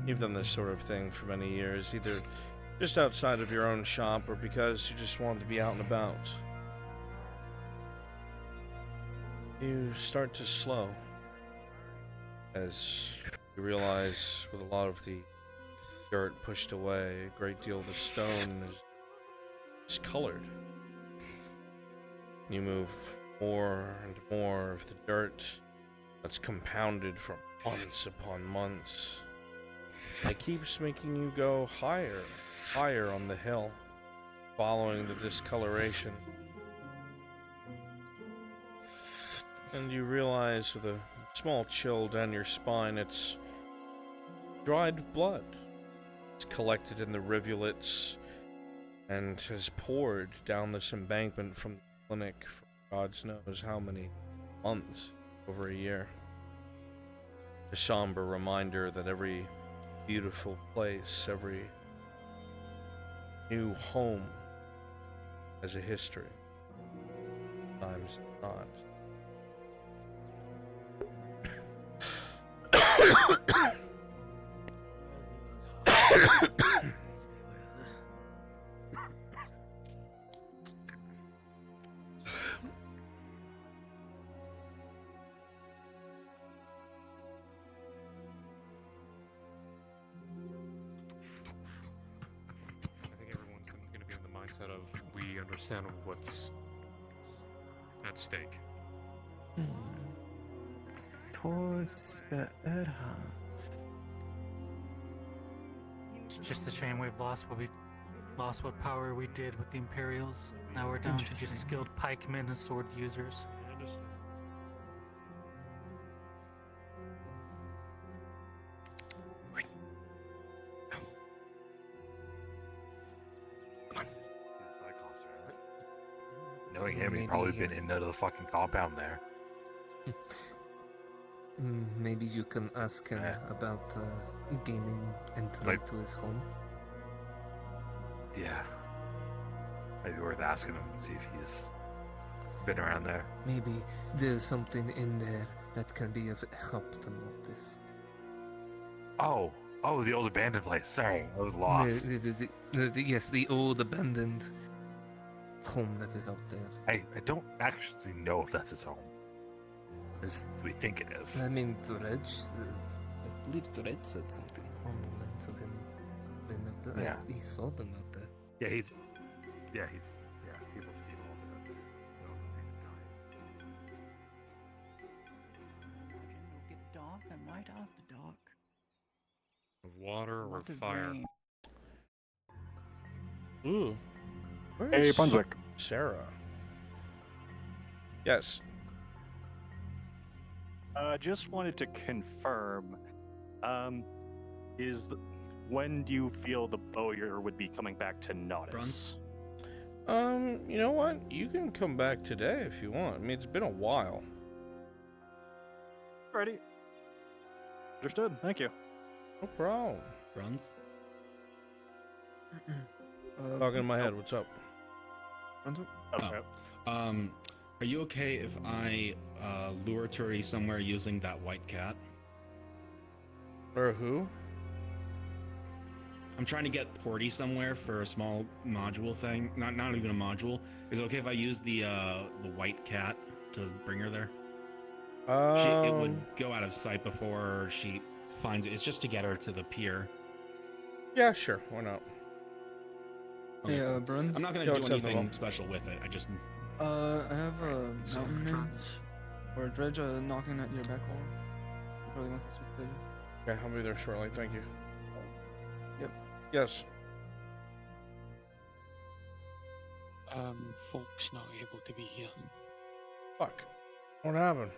You've done this sort of thing for many years, either just outside of your own shop or because you just want to be out and about. You start to slow as you realize with a lot of the dirt pushed away, a great deal of the stone is discolored. You move more and more of the dirt that's compounded from months upon months. It keeps making you go higher, higher on the hill, following the discoloration. And you realize with a small chill down your spine, it's dried blood. It's collected in the rivulets and has poured down this embankment from the clinic for God knows how many months, over a year. A somber reminder that every beautiful place, every new home has a history. Sometimes not. I think everyone's going to be in the mindset of we understand what's at stake. Towards the Erdheim. It's just a shame we've lost what power we did with the Imperials. Now we're down to just Interesting. skilled pikemen and sword users. Knowing him, he's probably been into the fucking compound there. Maybe you can ask him about gaining entry to his home. Yeah. Maybe worth asking him and see if he's been around there. Maybe there's something in there that can be of help to notice. Oh, the old abandoned place. Sorry, I was lost. Yes, the old abandoned home that is out there. I don't actually know if that's his home. As we think it is. I mean, Turej says, I believe Turej said something along the lines of him being out there. Yeah. He saw them out there. Yeah, people see him all the It'll get dark, and right after dark. Of water or lot of fire? rain. Ooh. Hey, Where's Brunswick. Sarah? Yes. Just wanted to confirm, when do you feel the bowyer would be coming back to Nodus? You know what? You can come back today if you want. I mean, it's been a while. Alrighty. Understood, thank you. No problem. Bruns? Talking in my head, what's up? Are you okay if I lure Turi somewhere using that white cat? Or who? I'm trying to get Porty somewhere for a small module thing. Not even a module. Is it okay if I use the white cat to bring her there? It would go out of sight before she finds it. It's just to get her to the pier. Yeah, sure. Why not? Okay, Hey, cool. Bruns? I'm not gonna Yo, do what's up, anything Noel? special with it. I just. I have a mountain mage or a dredge knocking at your back door. He probably wants to speak to you. Okay, I'll be there shortly. Thank you. Yep. Yes. Folk's not able to be here. Fuck. What happened?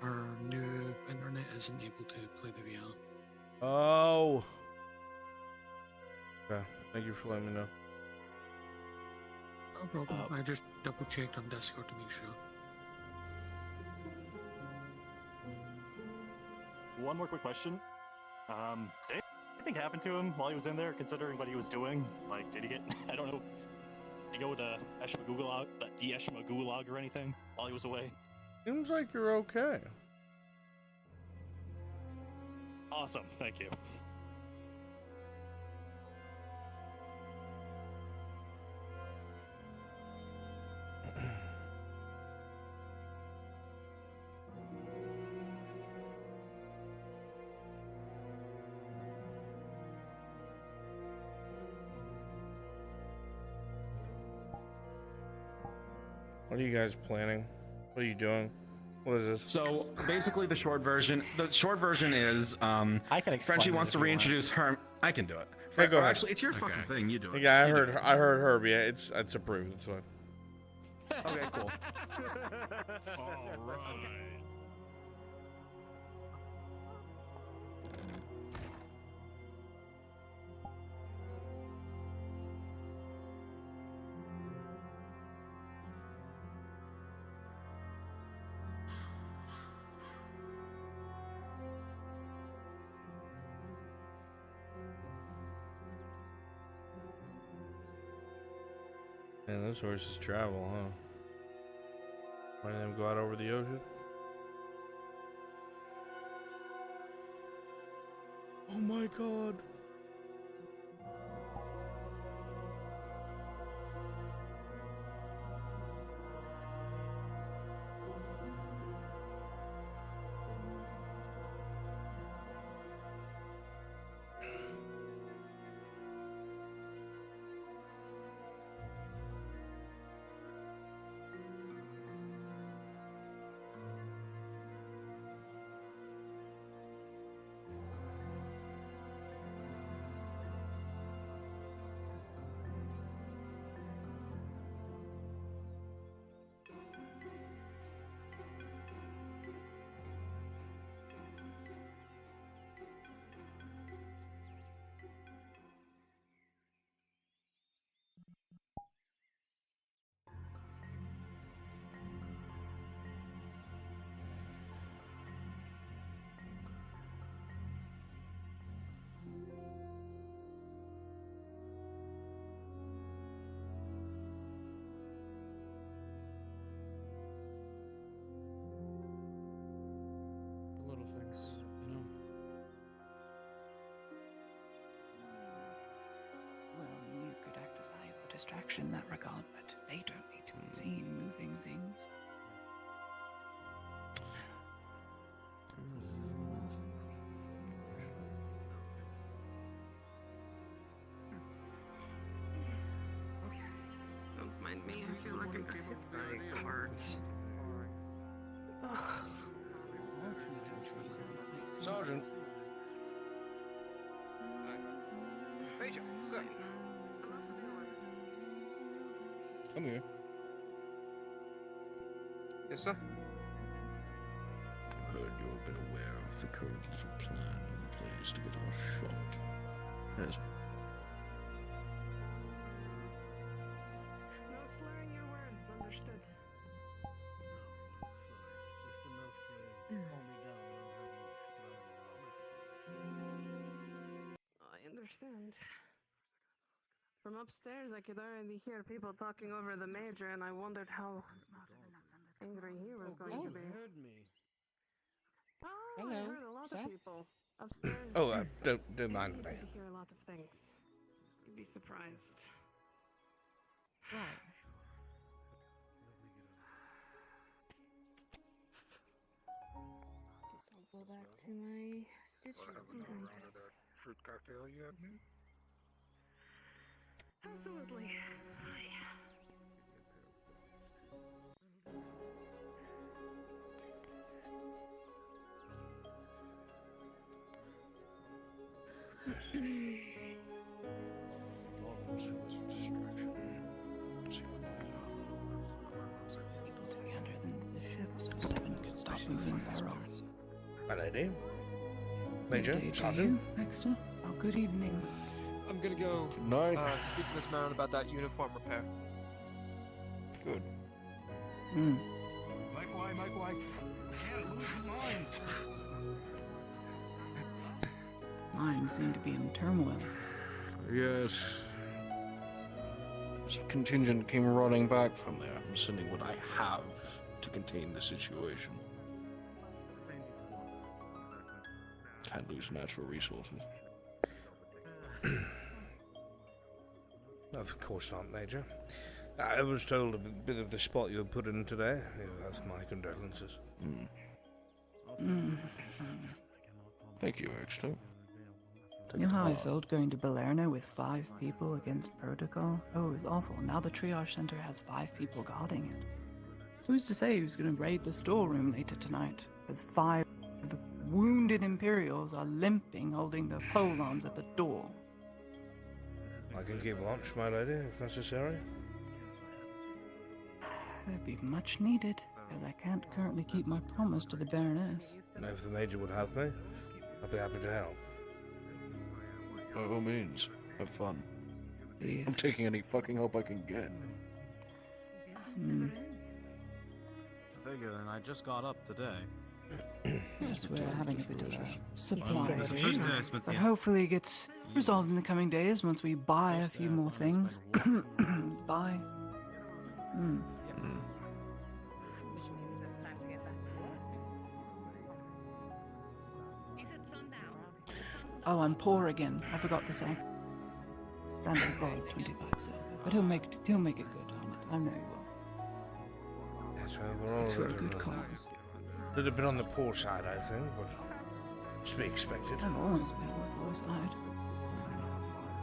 Our new internet isn't able to play the VR. Oh. Okay. Thank you for letting me know. No problem. I just double checked on Discord to make sure. One more quick question. Did anything happen to him while he was in there, considering what he was doing? Like, did he get, I don't know, did he go to the Eshima Gulag or anything while he was away? Seems like you're okay. Awesome, thank you. What are you guys planning? What are you doing? What is this? So basically, the short version is Frenchie wants to reintroduce her. I can do it. Hey, go ahead. Actually, it's your fucking thing. You do it. Yeah, I heard Herb. Yeah, it's approved. It's fine. Okay, cool. All right. Man, those horses travel, huh? Why did them go out over the ocean? Oh my god. The little things, you know. Well, you could act as valuable distraction in that regard, but they don't need to be seen moving things. Okay. Don't mind me. I feel like I got hit by a cart. Ugh. Sergeant. Major, sir. Come here. Yes, sir. I heard you've been aware of the current little plan in place to get us shot. Yes. No slurring your words, understood. I understand. From upstairs, I could already hear people talking over the major, and I wondered how angry he was going to be. Heard me. Oh, I heard a lot of people upstairs. Oh, don't mind me. I hear a lot of things. You'd be surprised. Right. Guess I'll go back to my stitches. Fruit cocktail you have me? Absolutely. so someone could start moving barrels. My lady. Major, Good day to Sergeant. you, Baxter. Oh, good evening. I'm gonna go speak to Miss Marin about that uniform repair. Good. Mike, why? Can't lose your mind. Mine seem to be in turmoil. Yes. This contingent came running back from there. I'm sending what I have to contain the situation. Can't lose natural resources. Of course not, Major. I was told a bit of the spot you were put in today. You have my condolences. Thank you, Exton. You know how I felt going to Balerno with 5 people against protocol? Oh, it was awful. Now the triage center has 5 people guarding it. Who's to say who's going to raid the storeroom later tonight? As 5 of the wounded Imperials are limping, holding the pole arms at the door. I can keep watch, my lady, if necessary. That'd be much needed, as I can't currently keep my promise to the Baroness. And if the Major would have me, I'd be happy to help. By all means, have fun. Please. I'm taking any fucking help I can get. Figure, and I just got up today. Yes, we're having a bit of a supply It's the issue, first day I spent but the- hopefully it gets resolved in the coming days once we buy a few more things. Buy. Oh, I'm poor again. I forgot to say. Sandy borrowed 25 silver, but he'll make it good. I know he will. Yes, well, we're all It's for a little, good cause. Little bit on the poor side, I think, but it's to be expected. I've always been on the poor side.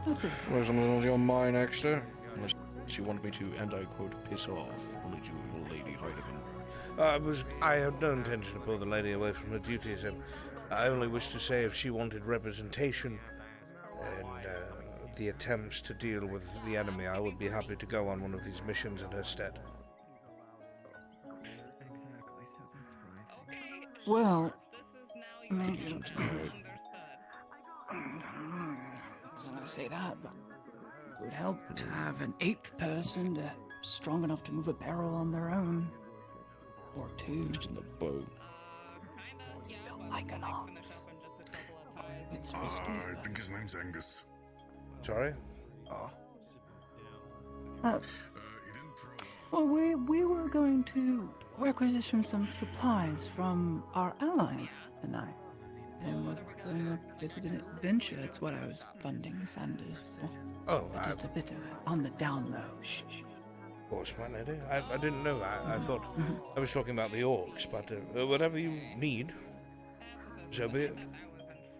That's okay. Wasn't on your mind, Exeter? Unless you want me to, and I quote, piss off, only to your lady Heidemann. I had no intention to pull the lady away from her duties, and I only wish to say if she wanted representation and the attempts to deal with the enemy, I would be happy to go on one of these missions in her stead. Well, maybe I was going to say that, but it would help to have an 8th person strong enough to move a barrel on their own. Or 2. Just in the boat. It's built like an ox. It's risky. I think his name's Angus. Sorry? Well, we were going to requisition some supplies from our allies tonight. And we're doing a bit of an adventure. It's what I was funding Sanders for. Oh, but it's a bit on the down low. Shh. Of course, my lady. I didn't know that. I thought I was talking about the orcs, but whatever you need, so be it.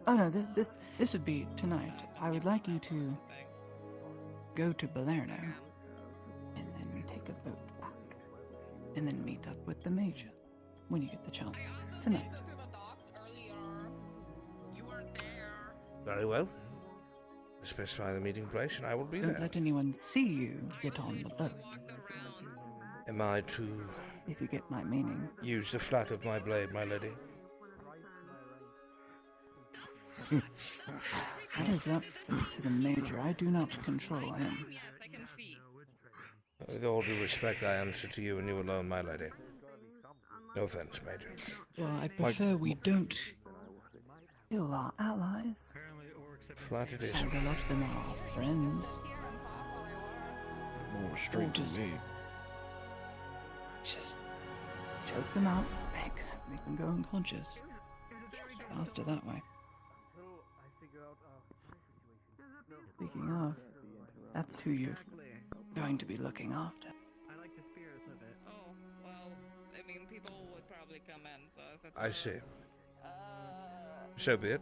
Oh no, this would be tonight. I would like you to go to Balerno and then take a boat back, and then meet up with the Major when you get the chance tonight. Very well. Specify the meeting place, and I will be Don't there. let anyone see you get on the boat. Am I to If you get my meaning. use the flat of my blade, my lady? That is up to the Major. I do not control him. With all due respect, I answer to you and you alone, my lady. No offense, Major. Well, I prefer we don't kill our allies. Flattered is. As a lot of them are our friends. More restraint just- than me. Just choke them out, make them go unconscious. Faster that way. Speaking of, that's who you're going to be looking after. I like the spirits of it. Oh, well, I mean, people would probably come in, so if it's... I see. So be it.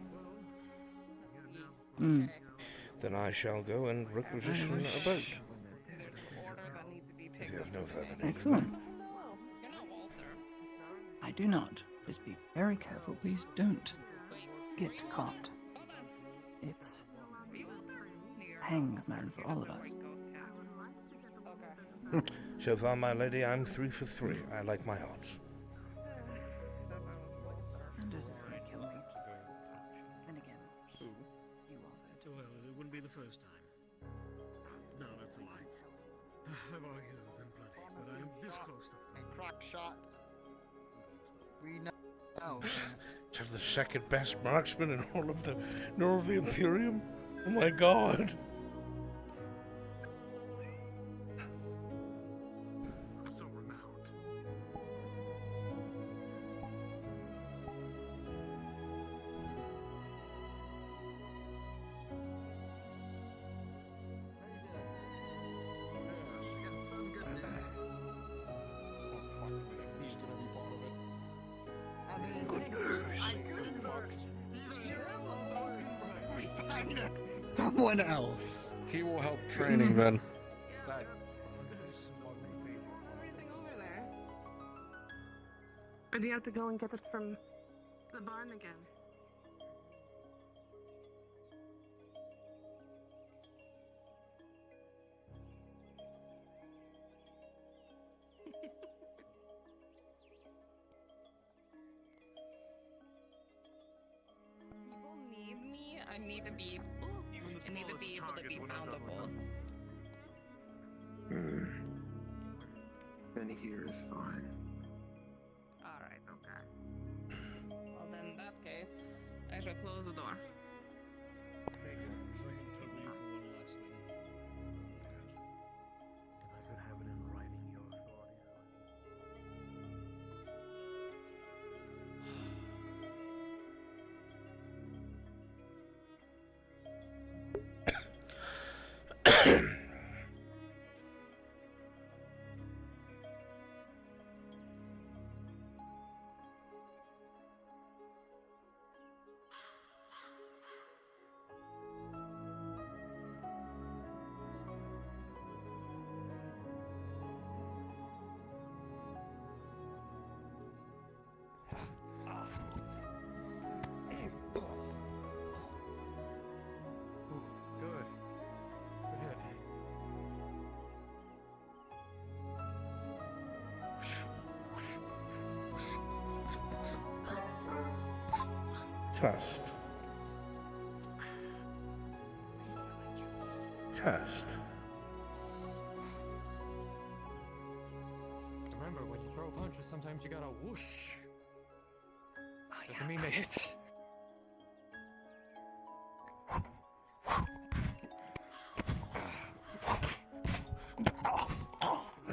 Then I shall go and requisition a boat. If you have no further need. Excellent. I do not. Just be very careful. Please don't get caught. It's hangs, man, for all of us. So far, my lady, I'm 3 for 3. I like my odds. and crack shot. We know. You're the second best marksman in all of the Imperium? Oh my god. So renowned. Someone else. He will help training then. Or do you have to go and get it from the barn again? People need me. I need to be able to be foundable. Any here is fine. Alright, okay. Well then, in that case, I shall close the door. Test. Test. Remember, when you throw punches, sometimes you gotta whoosh. Doesn't mean they hit.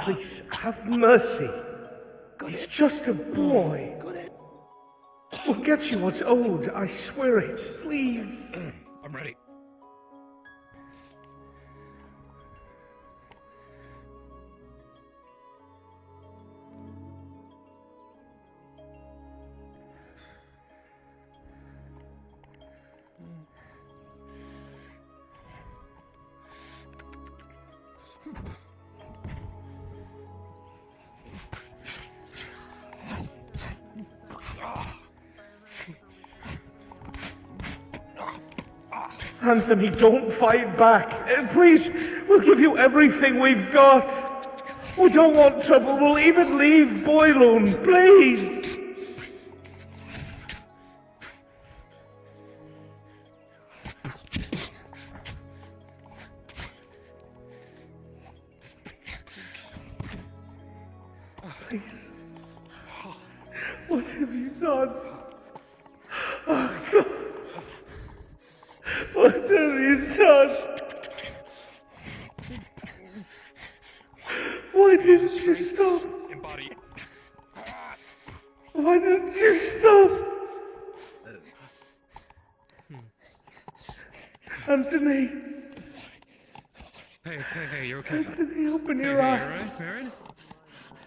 Please, have mercy. He's just a boy. We'll get you what's owed, I swear it. Please. I'm ready. Anthony, don't fight back. Please, we'll give you everything we've got. We don't want trouble. We'll even leave Boylun, please. Please. What have you done? Oh, God. What have you done? Why didn't you stop? Embody. Why didn't you stop? Anthony. Hey, you're okay. Anthony, open Hey, your hey, eyes. You alright, Marin?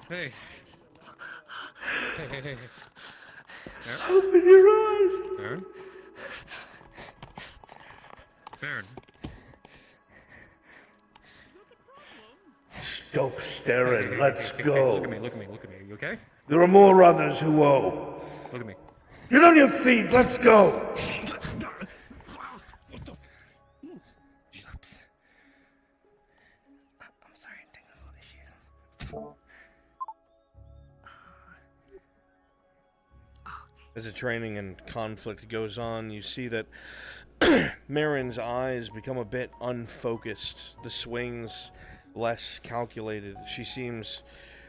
Hey. Hey. Open your eyes. Marin? Marin. Stop staring. Let's go. Look at me. You okay? There are more others who owe. Look at me. Get on your feet. Let's go. As the training and conflict goes on, you see that Marin's eyes become a bit unfocused, the swings less calculated. She seems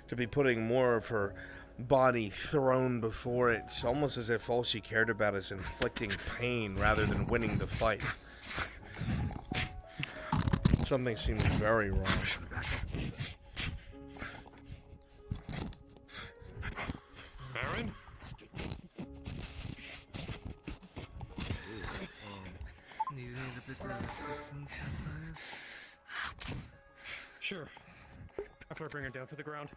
to be putting more of her body thrown before it. It's almost as if all she cared about is inflicting pain rather than winning the fight. Something seems very wrong. Baron? Need a bit of assistance at times? Sure. After I bring her down to the ground,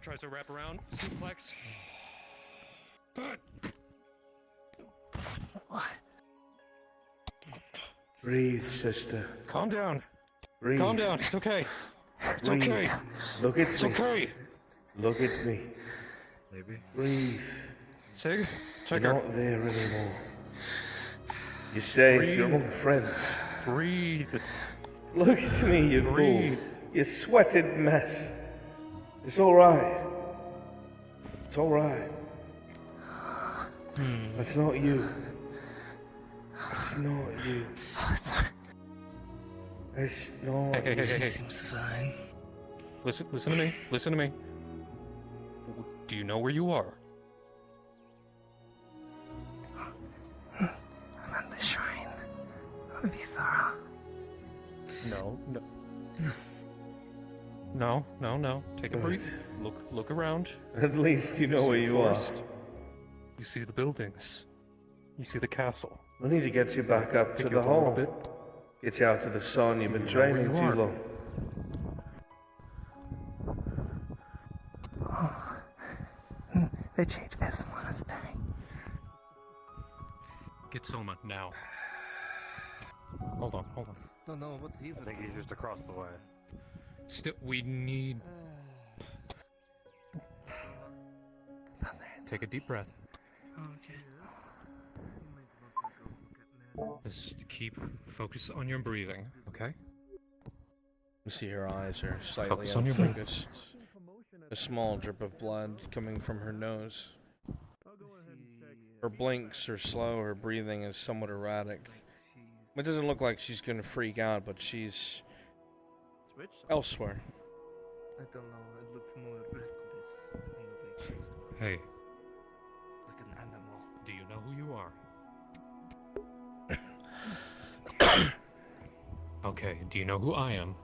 tries to wrap around, suplex. Breathe, sister. Calm down. Breathe. Calm down. It's okay. It's Breathe. okay. Look at It's me. okay. Look at me. Maybe. Breathe. Sig, check You're her. not there anymore. You're safe. Breathe. You're among friends. Breathe. Look at me, you Breathe. fool. You sweated mess. It's alright. It's alright. That's not you. That's not you. It's not Hey, you. Seems fine. Listen to me. Listen to me. Do you know where you are? I'm at the shrine of Ithara. No. Take a breath. Look around. At least you know where you are. You see the buildings. You see the castle. I need to get you back up to Pick the you up a little hall. bit. Get you out to the sun. You've been training too long. They changed this monastery. Get Soma now. Hold on. Don't know what's even. I think he's just across the way. Still, we need. Take a deep breath. Okay. Just keep focus on your breathing, okay? You see her eyes are slightly Focus on your breathing. unfocused. A small drip of blood coming from her nose. Her blinks are slow, her breathing is somewhat erratic. It doesn't look like she's gonna freak out, but she's elsewhere. I don't know. It looks more reckless on the pictures. Hey, Like an animal. do you know who you are? Okay, do you know who I am?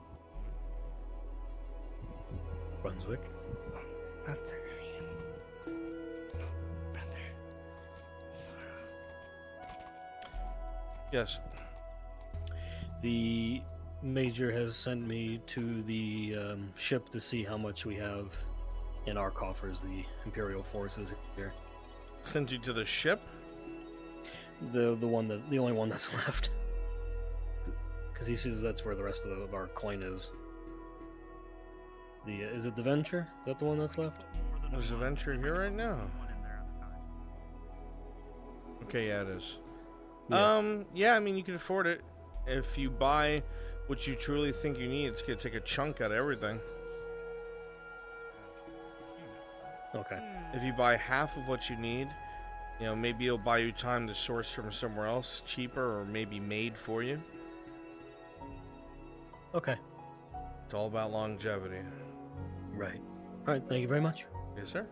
Brunswick. Master. Yes. The Major has sent me to the ship to see how much we have in our coffers, the Imperial forces here. Sent you to the ship? The only one that's left. Because he says that's where the rest of our coin is. Is it the Venture? Is that the one that's left? Is the Venture here right now? Okay, yeah, it is. Yeah, I mean, you can afford it. If you buy what you truly think you need, it's gonna take a chunk out of everything. Okay. If you buy half of what you need, you know, maybe it'll buy you time to source from somewhere else cheaper or maybe made for you. Okay. It's all about longevity. Right. All right, thank you very much. Yes, sir.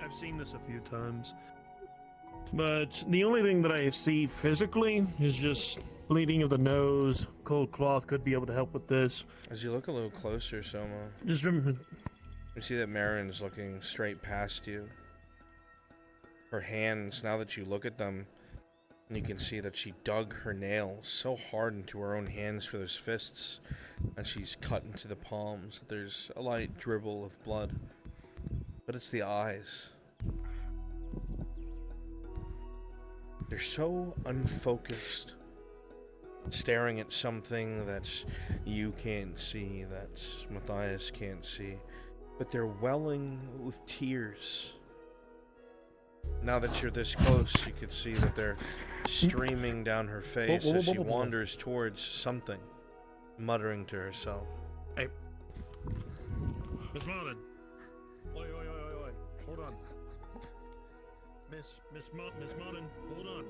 I've seen this a few times. But the only thing that I see physically is just bleeding of the nose. Cold cloth could be able to help with this. As you look a little closer, Soma, Just remember, you see that Marin's looking straight past you. Her hands, now that you look at them, you can see that she dug her nails so hard into her own hands for those fists, and she's cut into the palms. There's a light dribble of blood, but it's the eyes. They're so unfocused, staring at something that you can't see, that Matthias can't see, but they're welling with tears. Now that you're this close, you could see that they're streaming down her face as she wanders towards something, muttering to herself. Hey. Miss Marlin. Oi. Hold on. Miss Martin, hold on.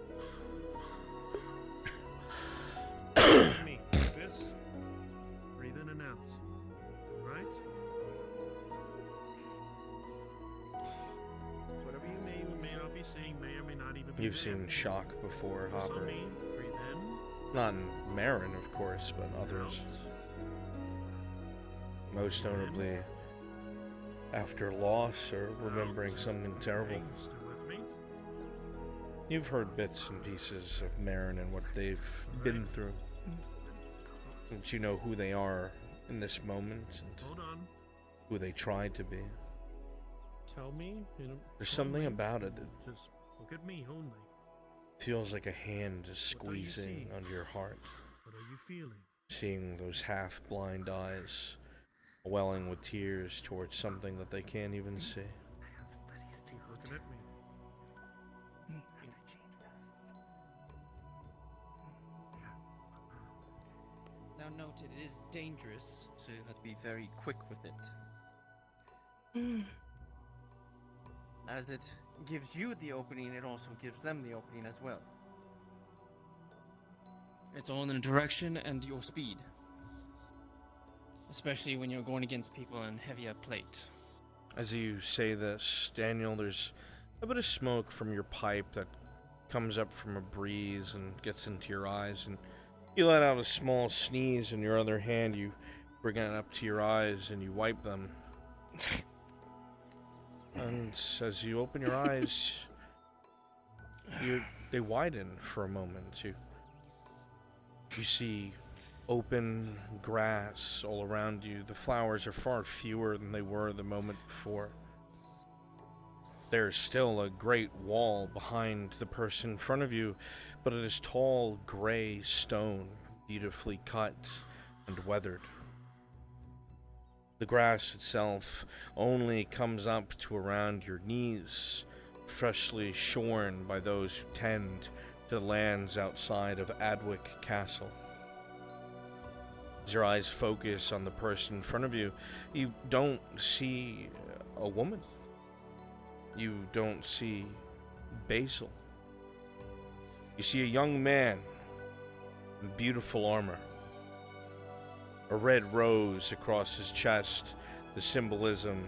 Me. This. Breathe in and out. Right? Whatever you may or may not be seeing, may or may not even be You've there. seen shock before, Focus on Hopper. me. Breathe in. Not in Marin, of course, but others. Most notably, after loss or remembering something terrible. Still with me? You've heard bits and pieces of Marin and what they've been through. But you know who they are in this moment and Hold on. who they tried to be. Tell me. There's something about it that Just look at me only. feels like a hand is What are you squeezing seeing? on your heart. What are you feeling? Seeing those half-blind eyes welling with tears towards something that they can't even see. Keep looking at me. Now note, it is dangerous, so you have to be very quick with it. As it gives you the opening, it also gives them the opening as well. It's all in the direction and your speed. Especially when you're going against people in heavier plate. As you say this, Daniel, there's a bit of smoke from your pipe that comes up from a breeze and gets into your eyes, and you let out a small sneeze. In your other hand, you bring it up to your eyes and you wipe them. And as you open your eyes, they widen for a moment. You see open grass all around you. The flowers are far fewer than they were the moment before. There's still a great wall behind the person in front of you, but it is tall gray stone, beautifully cut and weathered. The grass itself only comes up to around your knees, freshly shorn by those who tend to the lands outside of Adwick Castle. As your eyes focus on the person in front of you, you don't see a woman. You don't see Basil. You see a young man in beautiful armor. A red rose across his chest, the symbolism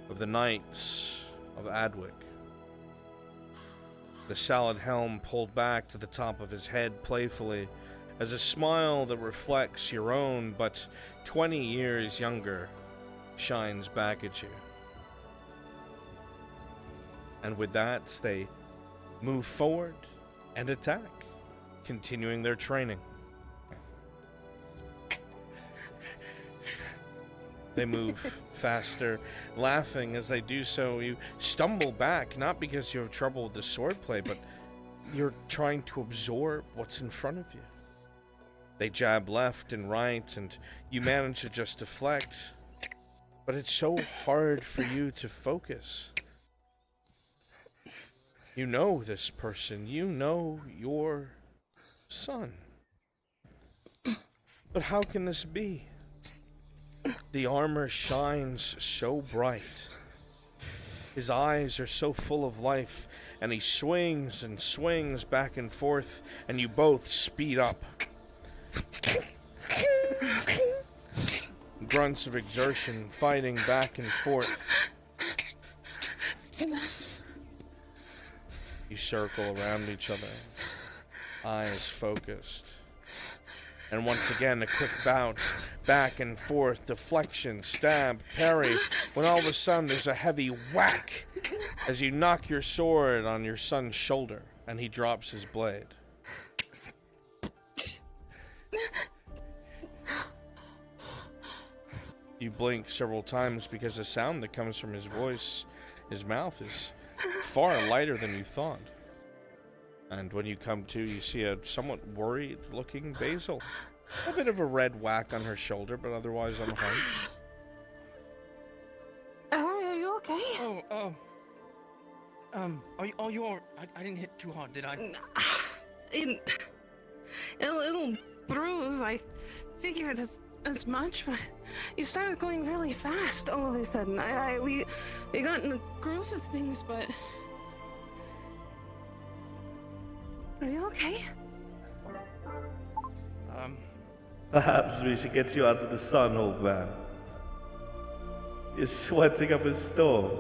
of the Knights of Adwick. The salad helm pulled back to the top of his head playfully, as a smile that reflects your own, but 20 years younger, shines back at you. And with that, they move forward and attack, continuing their training. They move faster, laughing as they do so. You stumble back, not because you have trouble with the swordplay, but you're trying to absorb what's in front of you. They jab left and right, and you manage to just deflect, but it's so hard for you to focus. You know this person. You know your son. But how can this be? The armor shines so bright. His eyes are so full of life, and he swings and swings back and forth, and you both speed up. Grunts of exertion, fighting back and forth. You circle around each other, eyes focused. And once again, a quick bout, back and forth, deflection, stab, parry, when all of a sudden there's a heavy whack as you knock your sword on your son's shoulder, and he drops his blade. You blink several times because the sound that comes from his voice, his mouth, is far lighter than you thought. And when you come to, you see a somewhat worried-looking Basil. A bit of a red whack on her shoulder, but otherwise unharmed. Harry, are you okay? Oh, Are you all? I didn't hit too hard, did I? It'll bruise. I figured as much, but you started going really fast all of a sudden. We got in the groove of things, but are you okay? Perhaps we should get you out to the sun, old man. You're sweating up a storm.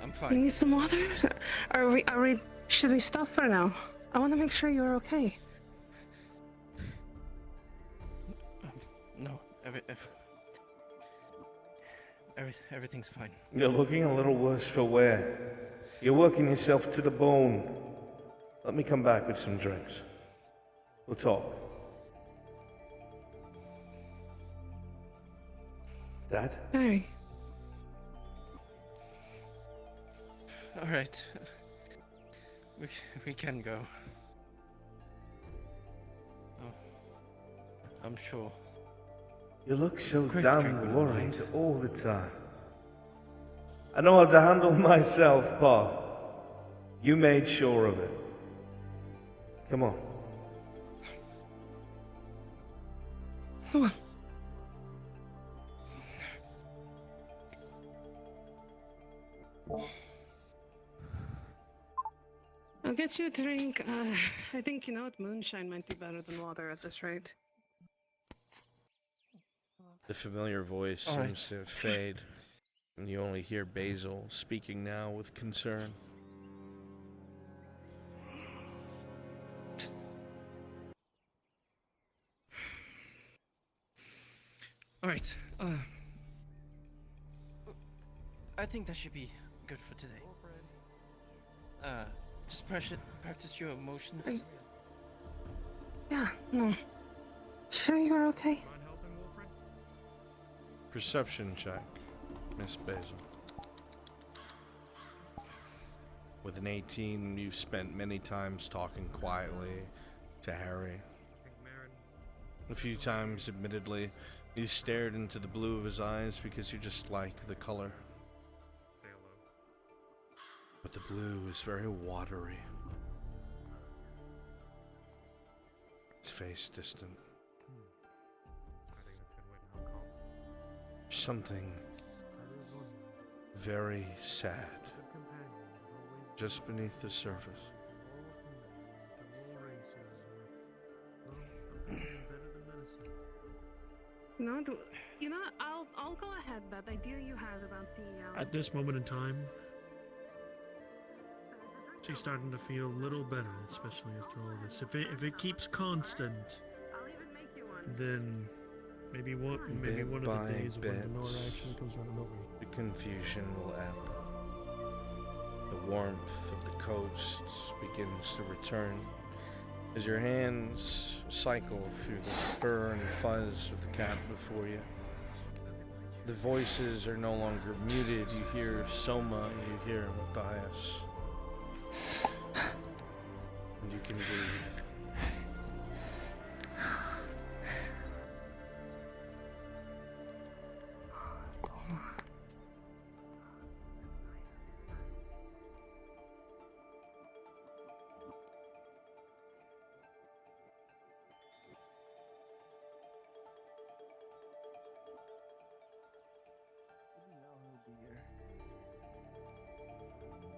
I'm fine. You need some water? Are we? Should we stop for now? I want to make sure you're okay. No, everything's fine. You're looking a little worse for wear. You're working yourself to the bone. Let me come back with some drinks. We'll talk. Dad? Harry. All right. We can go. Oh, I'm sure. You look so Quick damn drink wouldn't worried mind. all the time. I know how to handle myself, Pa. You made sure of it. Come on. Come on. I'll get you a drink. I think moonshine might be better than water at this rate. The familiar voice All right. seems to fade, and you only hear Basil speaking now with concern. All right. I think that should be good for today. Just practice your emotions. Yeah, no. Sure you're okay? Perception check, Miss Basil. With an 18, you've spent many times talking quietly to Harry. A few times, admittedly, you stared into the blue of his eyes because you just like the color. But the blue is very watery. His face distant. Something very sad just beneath the surface. I'll go ahead. That idea you had about the At this moment in time, she's starting to feel a little better, especially after all this. If it keeps constant, then maybe one of the days when the Nora actually comes running over. The confusion will ebb. The warmth of the coast begins to return as your hands cycle through the fur and fuzz of the cat before you. The voices are no longer muted. You hear Soma, you hear Matthias. And you can breathe.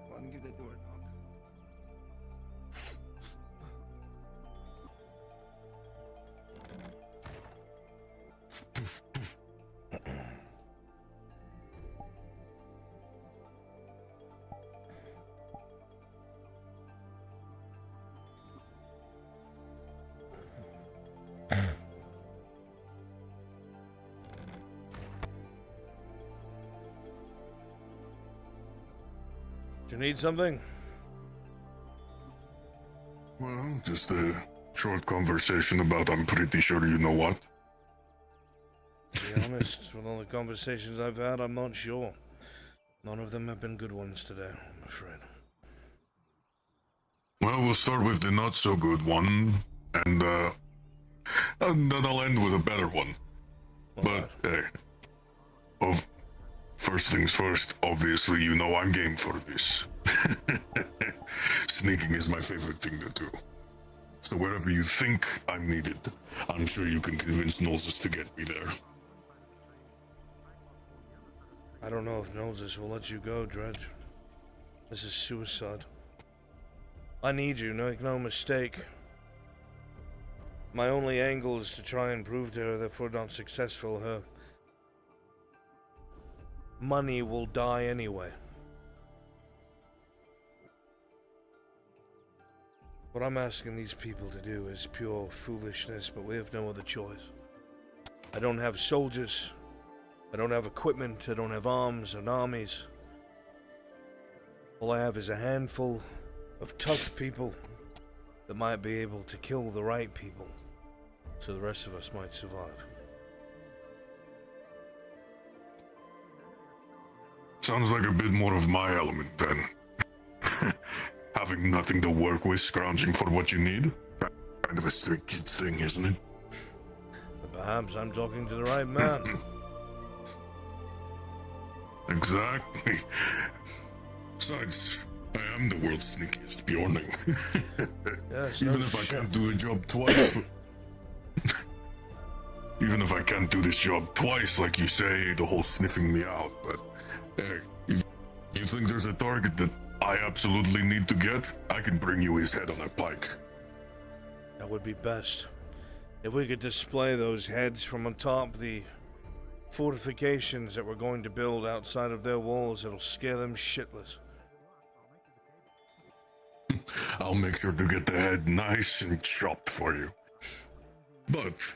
Go on, give that door a knock. Do you need something? Well, just a short conversation about I'm pretty sure you know what. To be honest, with all the conversations I've had, I'm not sure. None of them have been good ones today, I'm afraid. Well, we'll start with the not so good one, and then I'll end with a better one. But hey, First things first, obviously you know I'm game for this. Sneaking is my favorite thing to do. So wherever you think I'm needed, I'm sure you can convince Nolzus to get me there. I don't know if Nolzus will let you go, Dredge. This is suicide. I need you, make no mistake. My only angle is to try and prove to her that if we're not successful, her money will die anyway. What I'm asking these people to do is pure foolishness, but we have no other choice. I don't have soldiers. I don't have equipment. I don't have arms and armies. All I have is a handful of tough people that might be able to kill the right people, so the rest of us might survive. Sounds like a bit more of my element then. Having nothing to work with, scrounging for what you need. Kind of a street kids thing, isn't it? Perhaps I'm talking to the right man. Exactly. Besides, I am the world's sneakiest Bjorning. Yes, Even no if I shit. can't do a job twice. Even if I can't do this job twice, like you say, the whole sniffing me out, but hey, if you think there's a target that I absolutely need to get, I can bring you his head on a pike. That would be best. If we could display those heads from atop the fortifications that we're going to build outside of their walls, it'll scare them shitless. I'll make sure to get the head nice and chopped for you. But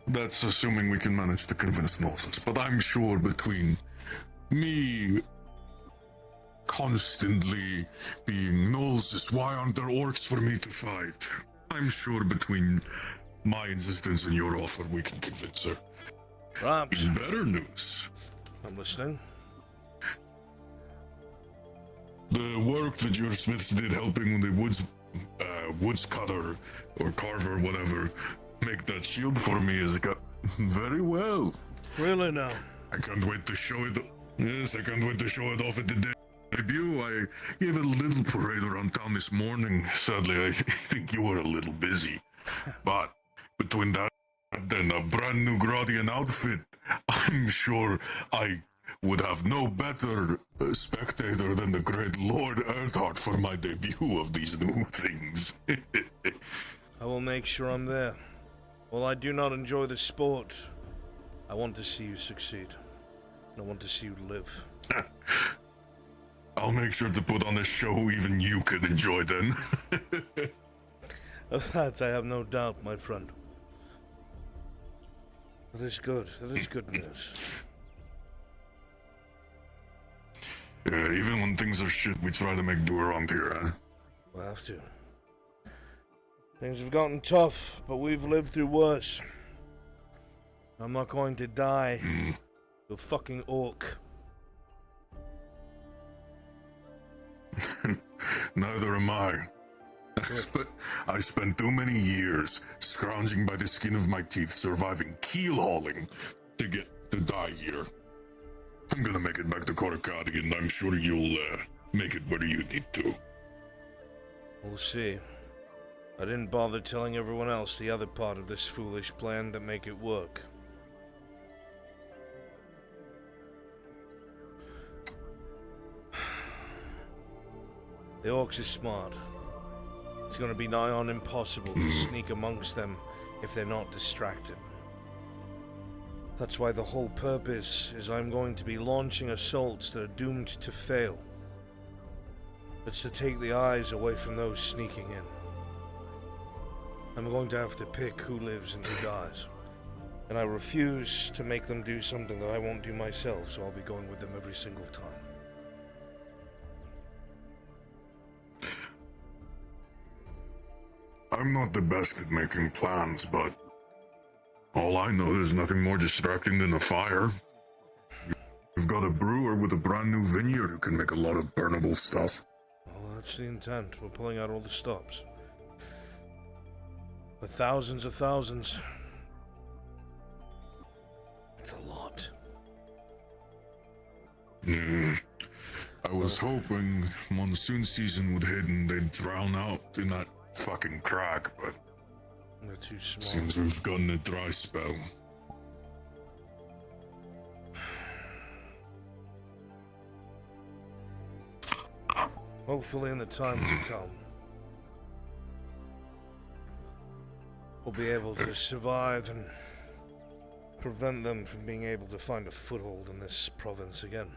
that's assuming we can manage to convince Nolzus. But I'm sure between me constantly being Nolzus, why aren't there orcs for me to fight? I'm sure between my insistence and your offer, we can convince her. Perhaps. In better news, I'm listening. the work that your smiths did helping the woods cutter or carver, whatever, make that shield for me has got very well. Really now? I can't wait to show it. Yes, I can't wait to show it off at the debut. I gave a little parade around town this morning. Sadly, I think you were a little busy. But between that and a brand new Gradian outfit, I'm sure I would have no better spectator than the great Lord Erdhart for my debut of these new things. I will make sure I'm there. While I do not enjoy the sport, I want to see you succeed. I want to see you live. I'll make sure to put on a show even you could enjoy then. Of that I have no doubt, my friend. That is good. That is good news. Even when things are shit, we try to make do around here, huh? We'll have to. Things have gotten tough, but we've lived through worse. I'm not going to die to a fucking orc. Neither am I. I spent too many years scrounging by the skin of my teeth, surviving keel hauling to get to die here. I'm gonna make it back to Korokadi, and I'm sure you'll make it where you need to. We'll see. I didn't bother telling everyone else the other part of this foolish plan to make it work. The orcs are smart. It's gonna be nigh on impossible to sneak amongst them if they're not distracted. That's why the whole purpose is I'm going to be launching assaults that are doomed to fail. It's to take the eyes away from those sneaking in. I'm going to have to pick who lives and who dies. And I refuse to make them do something that I won't do myself, so I'll be going with them every single time. I'm not the best at making plans, but all I know is nothing more distracting than a fire. You've got a brewer with a brand new vineyard who can make a lot of burnable stuff. Well, that's the intent. We're pulling out all the stops. The thousands of thousands. It's a lot. Yeah. I was hoping monsoon season would hit and they'd drown out in that fucking crack, but they're too small. Seems we've gotten a dry spell. Hopefully in the time to come, we'll be able to survive and prevent them from being able to find a foothold in this province again.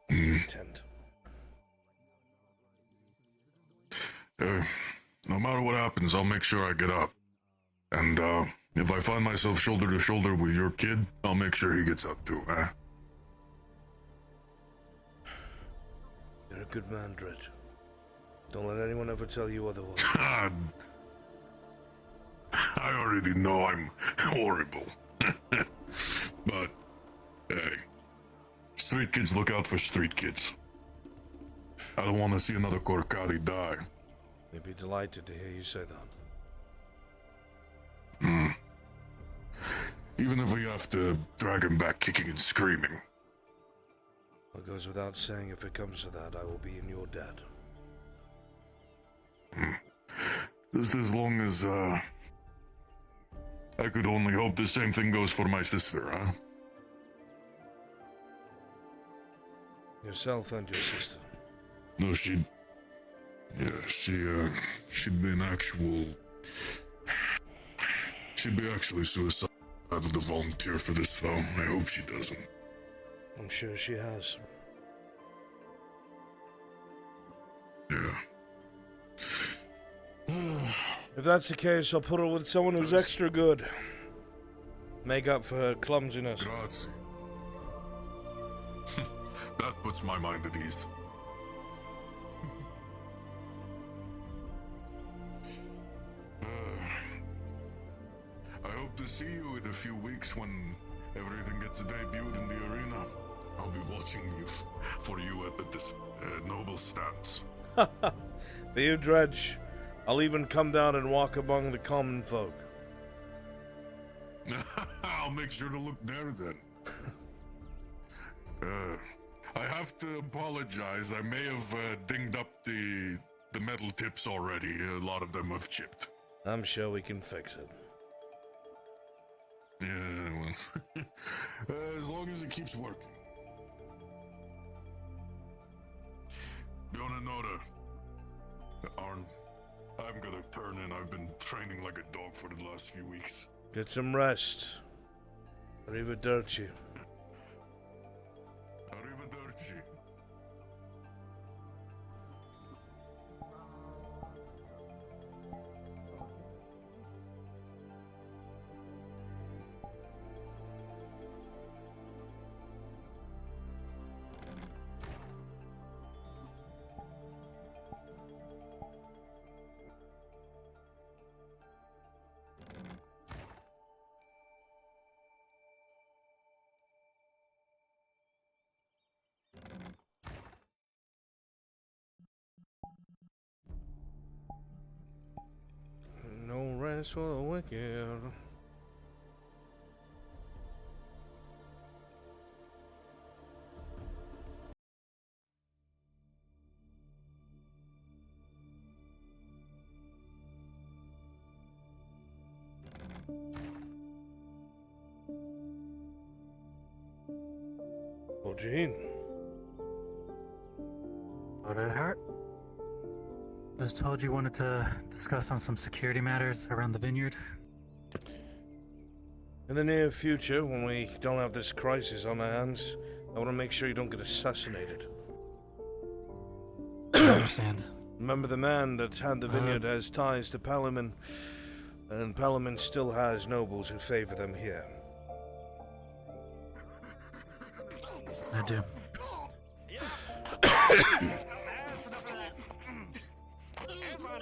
That's the intent. No matter what happens, I'll make sure I get up. And, if I find myself shoulder to shoulder with your kid, I'll make sure he gets up too, eh? You're a good man, Dredge. Don't let anyone ever tell you otherwise. I already know I'm horrible. But, hey, street kids look out for street kids. I don't want to see another Korkadi die. We'd be delighted to hear you say that. Even if we have to drag him back kicking and screaming. It goes without saying, if it comes to that, I will be in your debt. Just as long as, I could only hope the same thing goes for my sister, huh? Yourself and your sister. No, she'd be actually suicidal to volunteer for this, though. I hope she doesn't. I'm sure she has. Yeah. If that's the case, I'll put her with someone who's extra good. Make up for her clumsiness. Grazie. That puts my mind at ease. I hope to see you in a few weeks when everything gets debuted in the arena. I'll be watching for you at the noble stance. For you, Dredge, I'll even come down and walk among the common folk. I'll make sure to look there then. I have to apologize. I may have dinged up the metal tips already. A lot of them have chipped. I'm sure we can fix it. Yeah, well, as long as it keeps working. Yonanoda, Arn, I'm gonna turn in. I've been training like a dog for the last few weeks. Get some rest. Arrivederci. Arrivederci. No rest for the wicked. Oh, Gene. Lord Edhart? I was told you wanted to discuss on some security matters around the vineyard. In the near future, when we don't have this crisis on our hands, I want to make sure you don't get assassinated. I understand. Remember, the man that had the vineyard has ties to Palamin, and Palamin still has nobles who favor them here. I do.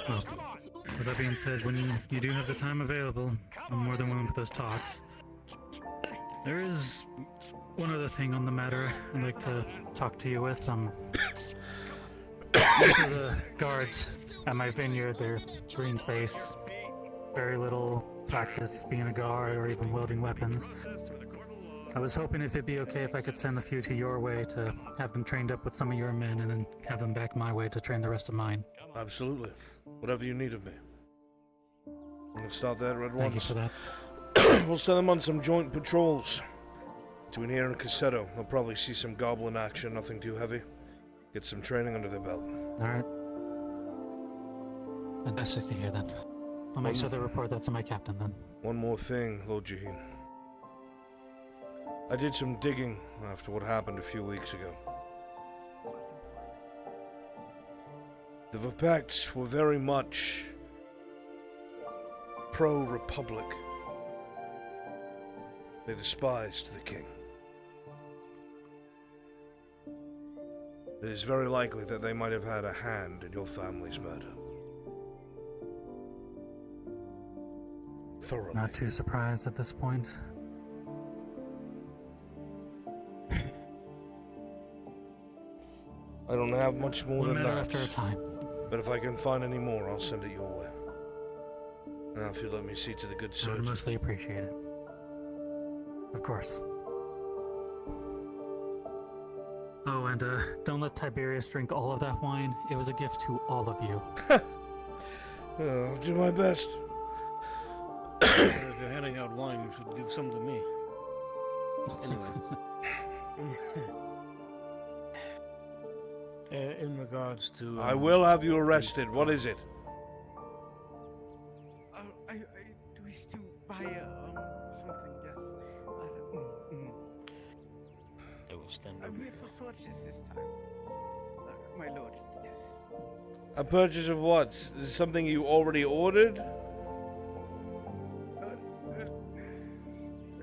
Well, with that being said, when you do have the time available, I'm more than willing for those talks. There is one other thing on the matter I'd like to talk to you with. Most of the guards at my vineyard, they're green-faced, very little practice being a guard or even wielding weapons. I was hoping if it'd be okay if I could send a few to your way to have them trained up with some of your men and then have them back my way to train the rest of mine. Absolutely. Whatever you need of me. I'm gonna start there at once. Thank you for that. We'll send them on some joint patrols. Between here and Cassetto, they'll probably see some goblin action, nothing too heavy. Get some training under their belt. Alright. Fantastic to hear that. I'll make sure to report that to my captain then. One more thing, Lord Jaheen. I did some digging after what happened a few weeks ago. The Vapacts were very much pro-Republic. They despised the king. It is very likely that they might have had a hand in your family's murder. Thoroughly. Not too surprised at this point. I don't have much more than that. After a time. But if I can find any more, I'll send it your way. Now, if you let me see to the good I surgeon. would mostly appreciate it. Of course. Oh, and don't let Tiberius drink all of that wine. It was a gift to all of you. I'll do my best. If you're handing out wine, you should give some to me. Anyway. In regards to... I will have you arrested. What is it? I wish to buy something, yes. I will stand I'm here for purchase this time. My lord, yes. A purchase of what? Something you already ordered? I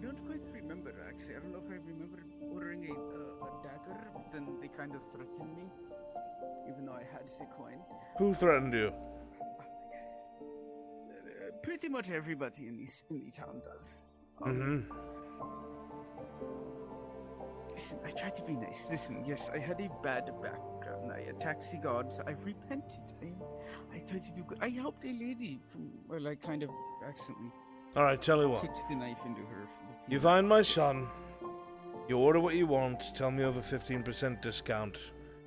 don't quite remember, actually. I don't know if I remember ordering a dagger, but then they kind of threatened me, even though I had the coin. Who threatened you? Yes. Pretty much everybody in the town does. Listen, I tried to be nice. Listen, yes, I had a bad background. I attacked the gods. I repented. I tried to do good. I helped a lady from, well, I kind of accidentally. Alright, tell you what. Kicked the knife into her. You find my son. You order what you want. Tell me over 15% discount.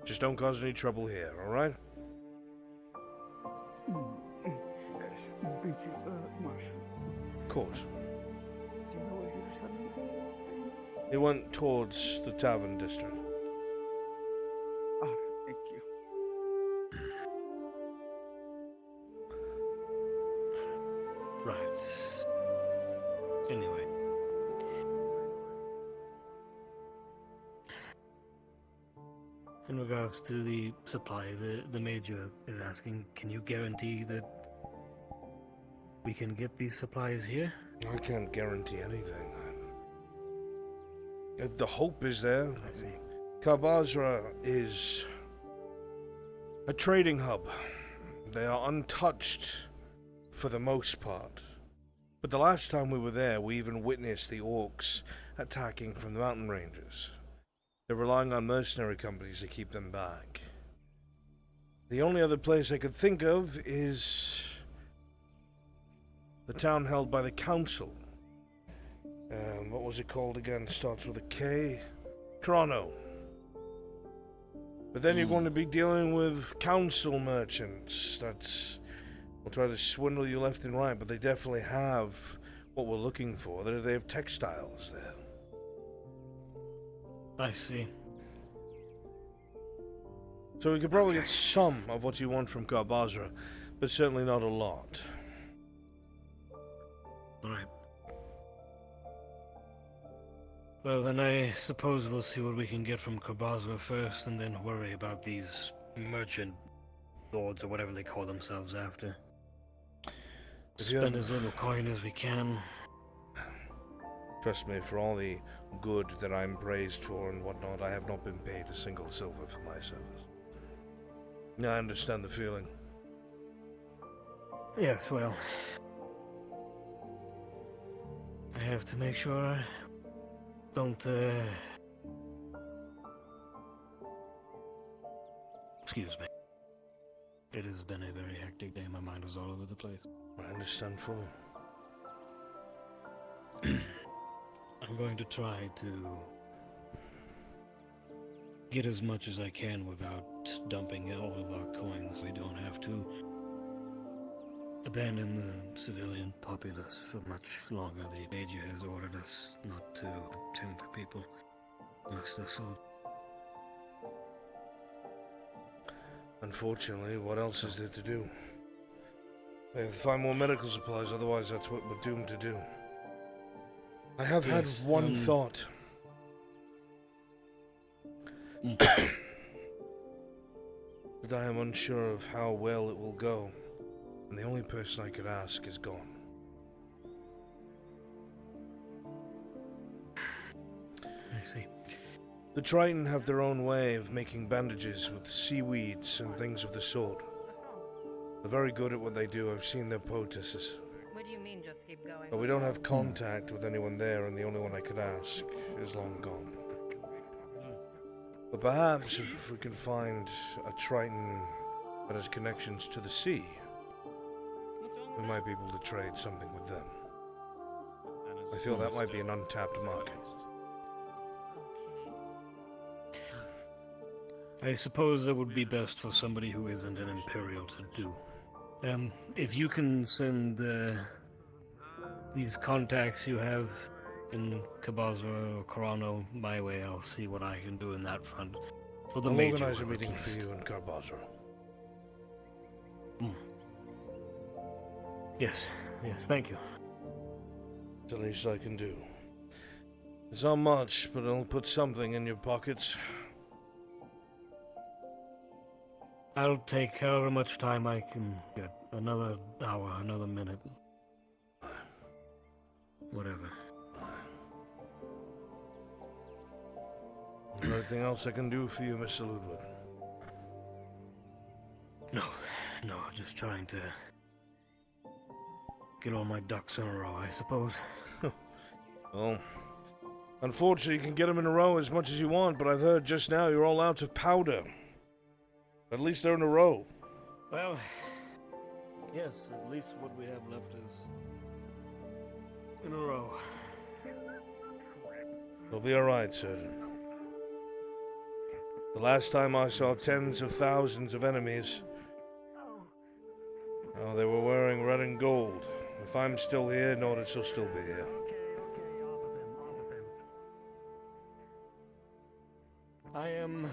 Just don't cause any trouble here, alright? Yes, thank you, Marshal. Of course. Do you know where your son is? He went towards the tavern district. Oh, thank you. Right. Anyway. In regards to the supply, the Major is asking, can you guarantee that we can get these supplies here? I can't guarantee anything. The hope is there. I see. Karbazra is a trading hub. They are untouched for the most part. But the last time we were there, we even witnessed the orcs attacking from the mountain ranges. They're relying on mercenary companies to keep them back. The only other place I could think of is the town held by the council. What was it called again? Starts with a K. Chrono. But then you're going to be dealing with council merchants. Will try to swindle you left and right, but they definitely have what we're looking for. They have textiles there. I see. So we could probably get some of what you want from Karbazra, but certainly not a lot. Alright. Well, then I suppose we'll see what we can get from Karbazra first, and then worry about these merchant lords or whatever they call themselves after. Spend as little coin as we can. Trust me, for all the good that I'm praised for and whatnot, I have not been paid a single silver for my service. I understand the feeling. Yes, well, I have to make sure I don't, excuse me. It has been a very hectic day. My mind was all over the place. I understand fully. I'm going to try to get as much as I can without dumping all of our coins. We don't have to abandon the civilian populace for much longer. The Major has ordered us not to tempt the people unless they're sold. Unfortunately, what else is there to do? We have to find more medical supplies, otherwise that's what we're doomed to do. I have had one thought. But I am unsure of how well it will go, and the only person I could ask is gone. I see. The Triton have their own way of making bandages with seaweeds and things of the sort. They're very good at what they do. I've seen their poultices. What do you mean, just keep going? But we don't have contact with anyone there, and the only one I could ask is long gone. But perhaps if we can find a Triton that has connections to the sea, we might be able to trade something with them. I feel that might be an untapped market. I suppose that would be best for somebody who isn't an Imperial to do. If you can send these contacts you have in Cabazra or Corano my way, I'll see what I can do in that front. For the I'll Major organize a will, at meeting for least. you in Carbazra. Yes, thank you. It's the least I can do. It's not much, but it'll put something in your pockets. I'll take however much time I can get. Another hour, another minute. Whatever. Is there anything else I can do for you, Mr. Ludwig? No, just trying to get all my ducks in a row, I suppose. Well, unfortunately, you can get them in a row as much as you want, but I've heard just now you're all out of powder. At least they're in a row. Well, yes, at least what we have left is in a row. You'll be alright, Surgeon. The last time I saw tens of thousands of enemies, they were wearing red and gold. If I'm still here, Nordics will still be here. I am...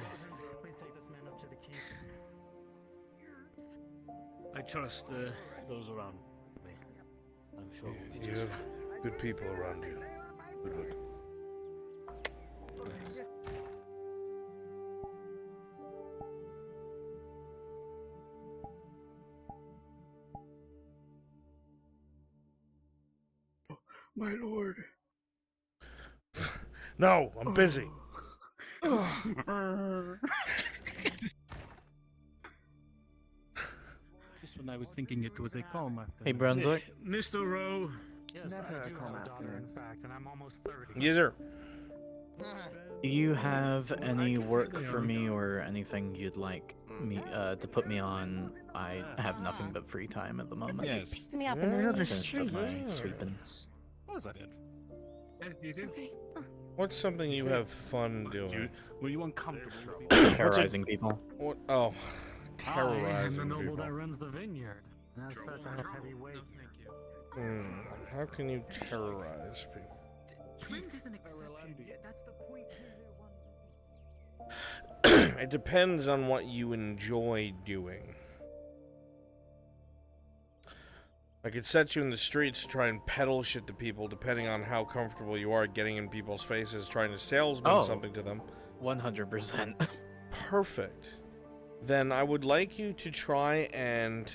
I trust those around me. I'm sure. You have good people around you, Ludwig. My lord. No, I'm busy. Just when I was thinking it was a calm afternoon. Hey, Brunswick. Mr. Rowe. Yes, Never I a do calm have a daughter, afternoon. in fact, and I'm almost 30. Yes, sir. Do you have any work for me or anything you'd like me to put me on? I have nothing but free time at the moment. Yes. Picked me up in the middle of the Finished up street. my sweeping. What was I did? You do? What's something you have fun doing? Were you uncomfortable? Terrorizing people. What? Oh, I am the terrorizing noble people. that runs the vineyard. As such, I have heavy weight. How can you terrorize people? Trent is an exception. That's the point. It depends on what you enjoy doing. I could set you in the streets to try and peddle shit to people, depending on how comfortable you are getting in people's faces, trying to salesman something to them. 100%. Perfect. Then I would like you to try and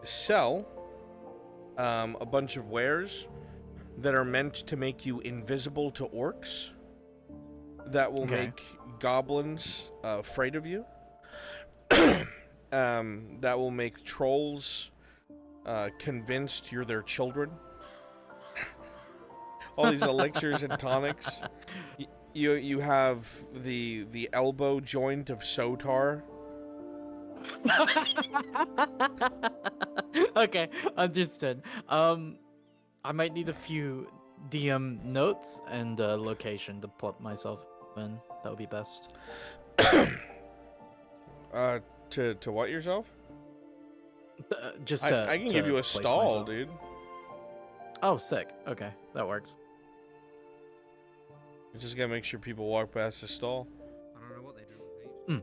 sell a bunch of wares that are meant to make you invisible to orcs, that will make goblins afraid of you, that will make trolls convinced you're their children. All these elixirs and tonics. You have the elbow joint of Sotar. Okay, understood. I might need a few DM notes and location to plug myself in. That would be best. To what yourself? Just I can give you a place stall, myself. dude. Oh, sick. Okay, that works. You just gotta make sure people walk past the stall. I don't know what they do with these.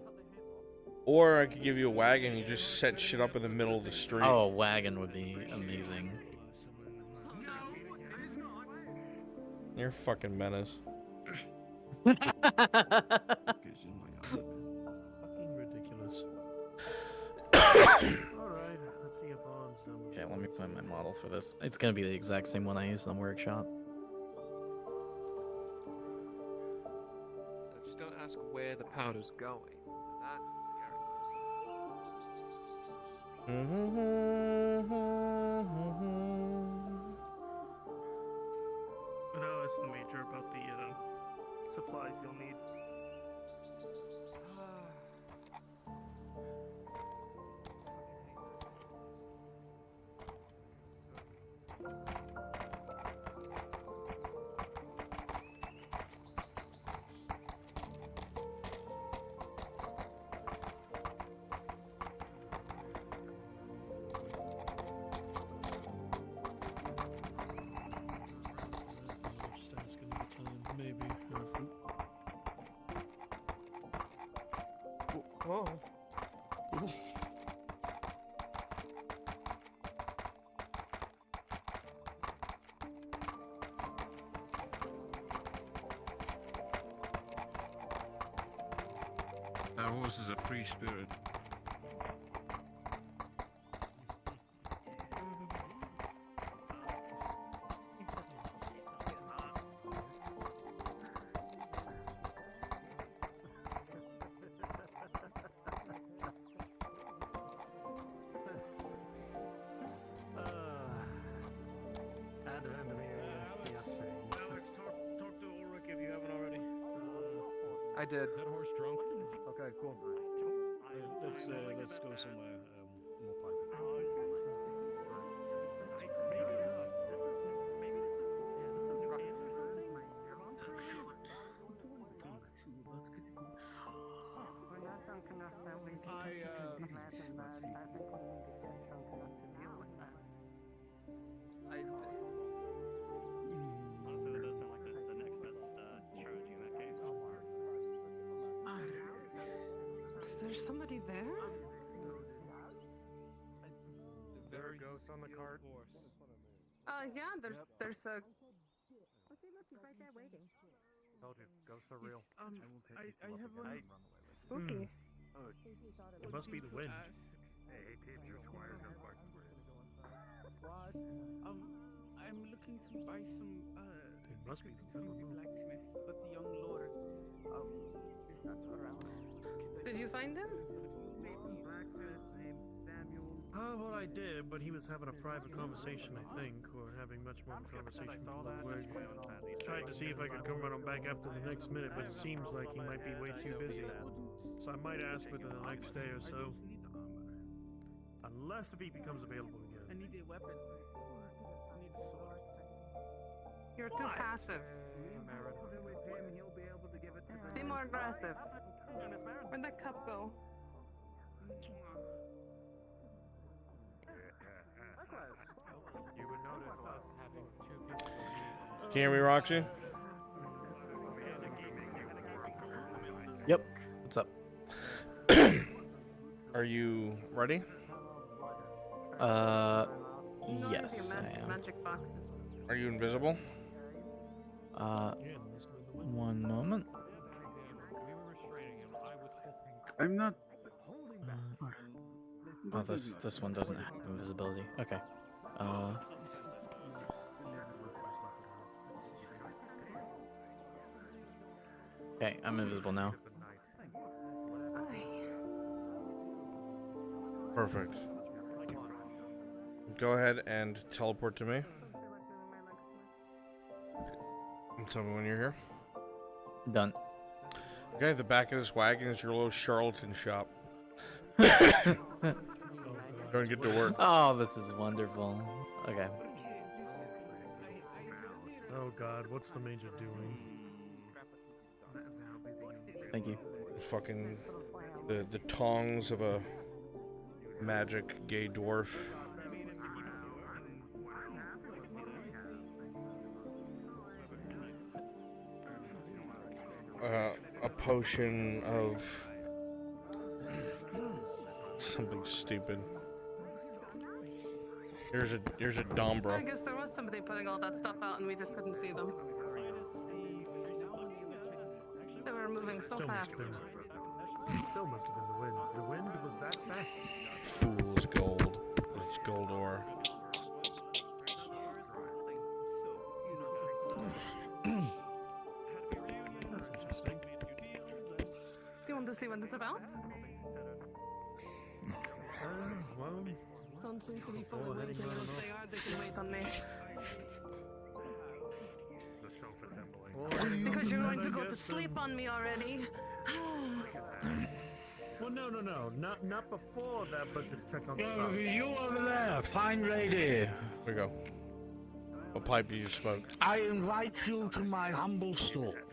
Or I could give you a wagon. You just set shit up in the middle of the street. Oh, a wagon would be amazing. You're a fucking menace. Fucking ridiculous. Alright, let's see if on some. Okay, let me find my model for this. It's gonna be the exact same one I used on workshop. Just don't ask where the powder's going. But I'll ask the major about the supplies you'll need. Just asking at the time, maybe. Whoa. That horse is a free spirit. I did. Is that horse drunk? Okay, cool. Let's go somewhere more private. Is there somebody there? There are ghosts on the cart. Yeah, there's a. Told you, ghosts are real. I have one. Spooky. It must be the wind. I'm looking to buy some It must be from the blacksmith, but the young lord is not around. Did you find him? Well, I did, but he was having a private conversation, I think, or having much more of a conversation with the word. Tried to see if I could come run him back after the next minute, but it seems like he might be way too busy. So I might ask within the next day or so. Unless if he becomes available again. I need a weapon. I need a sword. You're too passive. Be more aggressive. Where'd that cup go? You would notice us having two people. Can you hear me, Roxy? Yep. What's up? Are you ready? Yes, I am. Magic boxes. Are you invisible? One moment. I'm not. Oh, this one doesn't have invisibility. Okay. Okay, I'm invisible now. Perfect. Go ahead and teleport to me. And tell me when you're here. Done. Okay, the back of this wagon is your little charlatan shop. Go and get to work. Oh, this is wonderful. Okay. Oh God, what's the major doing? Thank you. Fucking the tongs of a magic gay dwarf. A potion of something stupid. Here's a I Dombra. guess there was somebody putting all that stuff out and we just couldn't see them. They were moving so fast. Still must have been the wind. The wind was that fast. Fool's gold. It's gold ore. You want to see what it's about? Well, Don't seem to be fully waiting, and if they are, they can wait on me. Because you're going to go to sleep on me already. Well, no, not before that, but just check on Yo, stuff. you over there, fine lady. Here we go. What pipe do you smoke? I invite you to my humble store.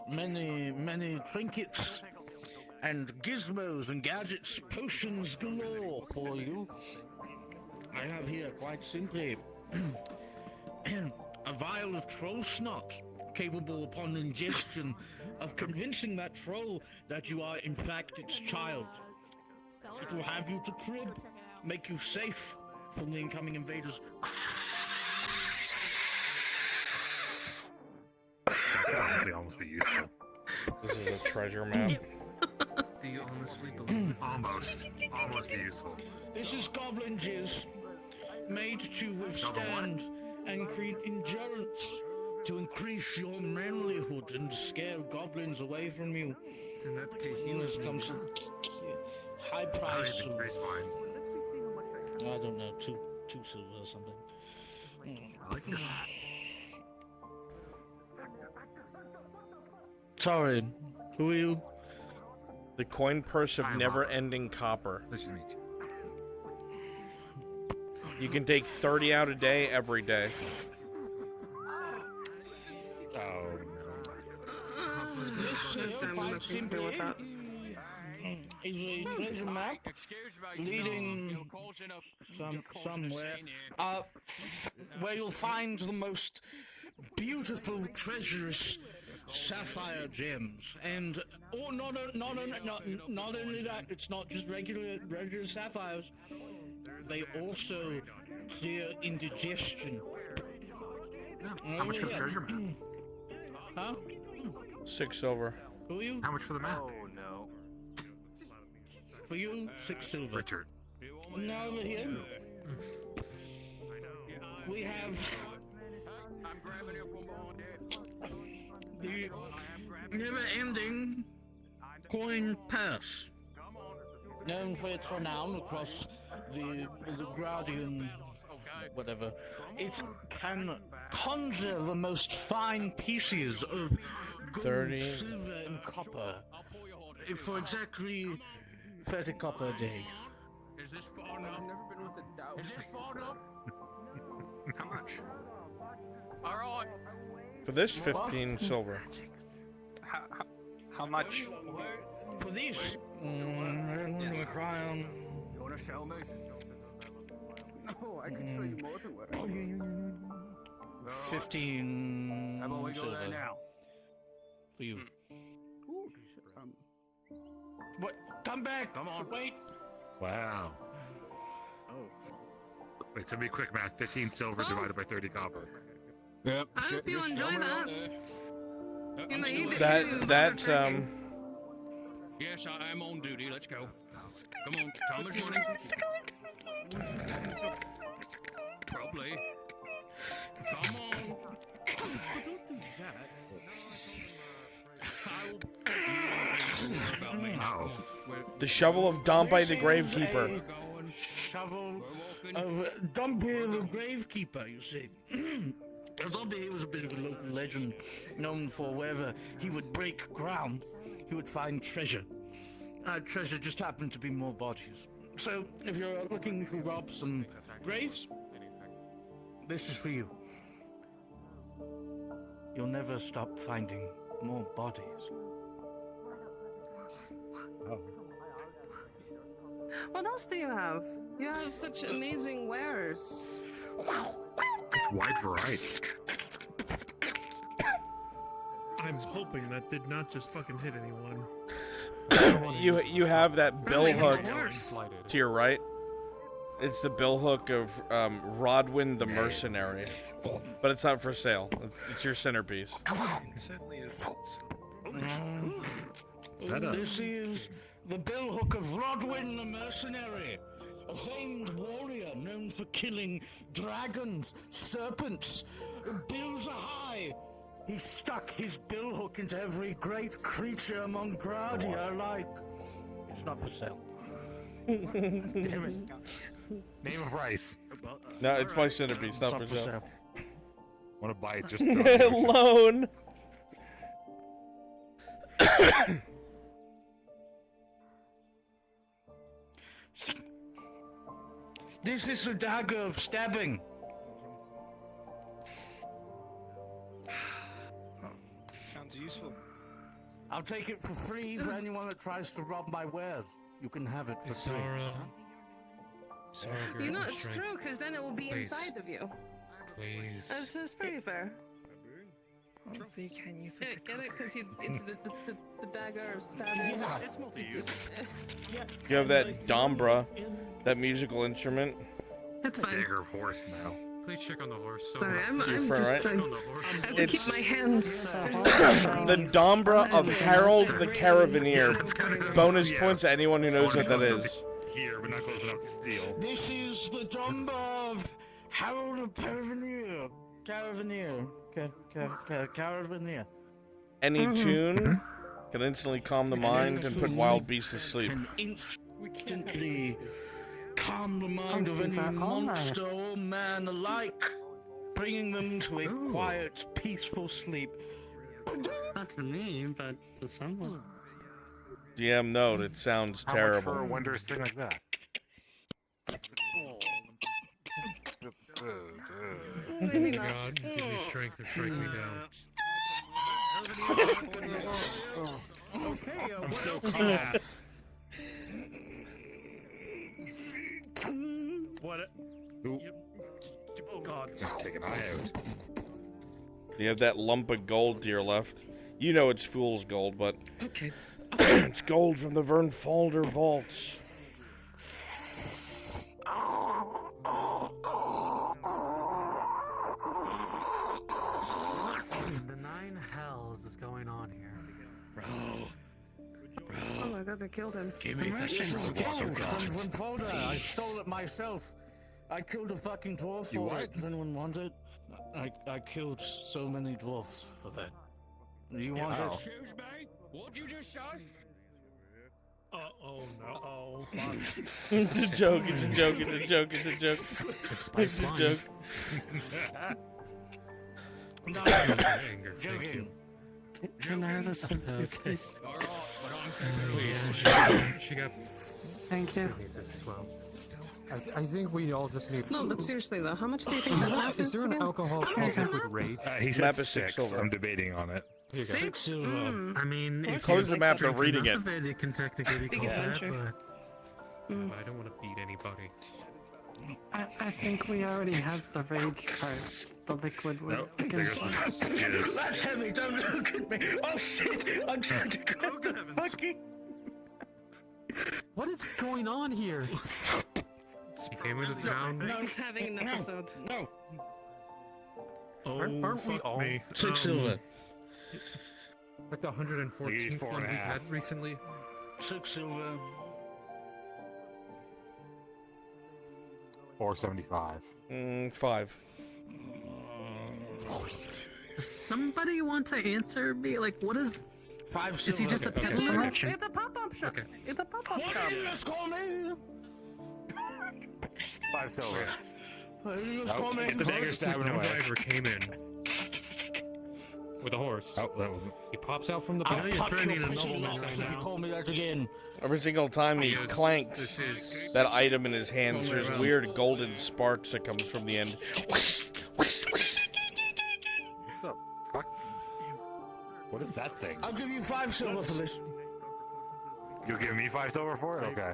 Many trinkets and gizmos and gadgets, potions galore for you. I have here, quite simply, a vial of troll snot, capable upon ingestion of convincing that troll that you are in fact its child. It will have you to crib, make you safe from the incoming invaders. Honestly, almost be useful. This is a treasure map. Do you honestly believe? Almost be useful. This is goblin jizz, made to withstand and create endurance, to increase your manlyhood and scare goblins away from you. In that case, you This comes with high price of, I don't know, two silver or something. I like that. Sorry, who are you? The coin purse of never-ending copper. Nice to meet you. You can take 30 out a day every day. Oh This is quite simply is a treasure map leading somewhere where you'll find the most beautiful, treacherous sapphire gems, and not only that, it's not just regular sapphires. They also clear indigestion. How much for the treasure map? Huh? 6 silver. Who are you? How much for the map? Oh no. For you, 6 silver. Richard. Now over here, we have the never-ending coin purse, known for its renown across the Graudian whatever. It can conjure the most fine pieces of gold, 30. silver, and copper for exactly 30 copper a day. Is this far enough? I've never been with a doubt. Is this far enough? How much? Alright. For this, 15 silver. How much? For these, we're crying. You wanna show me? Oh, I could show you more than what I 15 How about we go there silver now? for you. Ooh, What? Come back! Come on. Wait! Wow. Oh. Wait, so be quick math. 15 silver divided by 30 copper. Yep. I hope you enjoy that. You know, you That's Yes, I am on duty. Let's go. Come on, time is money. Probably. Come on. But don't do that. About me. Oh. the shovel of Dompai the Gravekeeper. Shovel of Dumpy the Gravekeeper, you see. Dumpy was a bit of a local legend, known for wherever he would break ground, he would find treasure. Treasure just happened to be more bodies. So, if you're looking to rob some Graves, this is for you. You'll never stop finding more bodies. Oh. What else do you have? You have such amazing wares. It's wide variety. I'm hoping that did not just fucking hit anyone. You have that bill Running hook a horse. to your right. It's the bill hook of Rodwin the Mercenary, but it's not for sale. It's your centerpiece. It certainly is. Is that a... This is the billhook of Rodwin the Mercenary, a famed warrior known for killing dragons, serpents, bills are high. He stuck his billhook into every great creature among Gradia alike. It's not for sale. Damn it. Name of price. No, it's my centerpiece, not for sale. Want to buy it just Loan. This is the dagger of stabbing. Sounds useful. I'll take it for free for anyone that tries to rob my wares. You can have it for free. You know, it's true, because then it will be inside of you. Please. That's pretty fair. So you can use Get it? Because it's the dagger of stabbing. Yeah, it's multi-use. You have that Dombra, that musical instrument. That's fine. Dagger horse now. Please check on the horse. Sorry, I'm Your just friend, trying. On the horse. I have to keep my hands. The Dombra of Harold the Caravaneer. Bonus points to anyone who knows what that is. Here, but not close enough to steal. This is the Dumba of Harold the Caravaneer. Caravaneer. Any tune can instantly calm the mind and put wild beasts to sleep. Can instantly calm the mind of any monster or man alike, bringing them to a quiet, peaceful sleep. Not to me, but to someone. DM note, it sounds How terrible. much for a wondrous thing like that? God, give me strength or strike me down. Okay, I'm so calm. What? God. Take an eye out. You have that lump of gold to your left. You know it's fool's gold, but Okay. it's gold from the Vernfalder vaults. The nine hells is going on here. Oh my god, they killed him. Give me the strongest of gods. I stole it myself. I killed a fucking dwarf You for what? it. Does anyone want it? I killed so many dwarfs for that. You want it? Excuse me? What'd you just say? Oh no! Oh fuck! It's a joke. It's a joke. It's a joke. It's a joke. It's a joke. No, anger, thank you. Can I have a sympathy, please? Please, she got. Thank you. I think we all just need. No, but seriously though, how much do you think that map Is there an again? alcohol How much is content that with map? rage? He said Map is 6 silver. I'm debating on it. Here you go. 6 silver. I mean, if Close you the map, they're drink reading enough it. of it can technically be called that, adventure. but I don't want to beat anybody. I think we already have the rage cards. The liquid would. Nope, there's jizz. That's heavy, don't look at me. Oh shit, I'm trying to grab the fucking... What is going on here? He came into town. He's having an episode. No. Oh, Aren't we fuck all- me. 6 silver. Like the 114th one we've had recently. 6 silver. 475. 5. does somebody want to answer me? Like, what is? 5 silver. Is he just a pet collection? It's a pop-up shop. Okay. It's a pop-up What shop. did you just call me? 5 silver. What did you just Nope, call me? get the dagger stabbing No away. driver came in. with a horse. Oh, that wasn't. He pops out from the I'll back. punch your pussy lips if you call me that again. Every single time he clanks that item in his hands, there's weird golden sparks that comes from the end. Whoosh, whoosh, whoosh. What the fuck? What is that thing? I'll give you 5 silver for this. You'll give me 5 silver for it? Okay.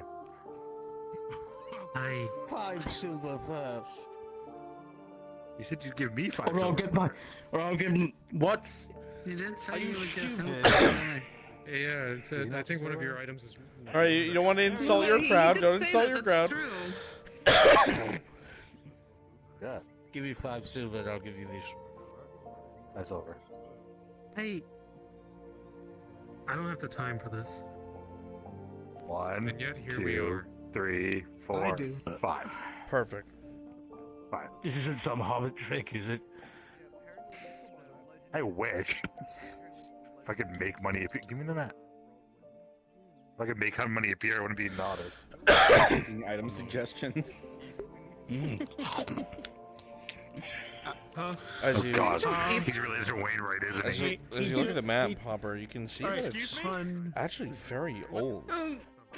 5 silver first. You said you'd give me 5 Or I'll silver. get my. Or I'll give him. What? You did Are say you you would give him. Yeah, it said, I think one of your items is. All right, you don't want to insult your crowd. Don't insult your crowd. Yeah. Give me 5 silver and I'll give you this. 5 silver. Hey, I don't have the time for this. 1, And yet here we 2, are. 3, 4, 5. Perfect. 5. This isn't some hobbit trick, is it? I wish. If I could make money appear. Give me the map. If I could make money appear, I wouldn't be noticed. Item suggestions. As Oh you, god, he's really Mr. Wainwright, isn't as he? you look at the map, Hopper, you can see Alright, that it's excuse me? actually very old.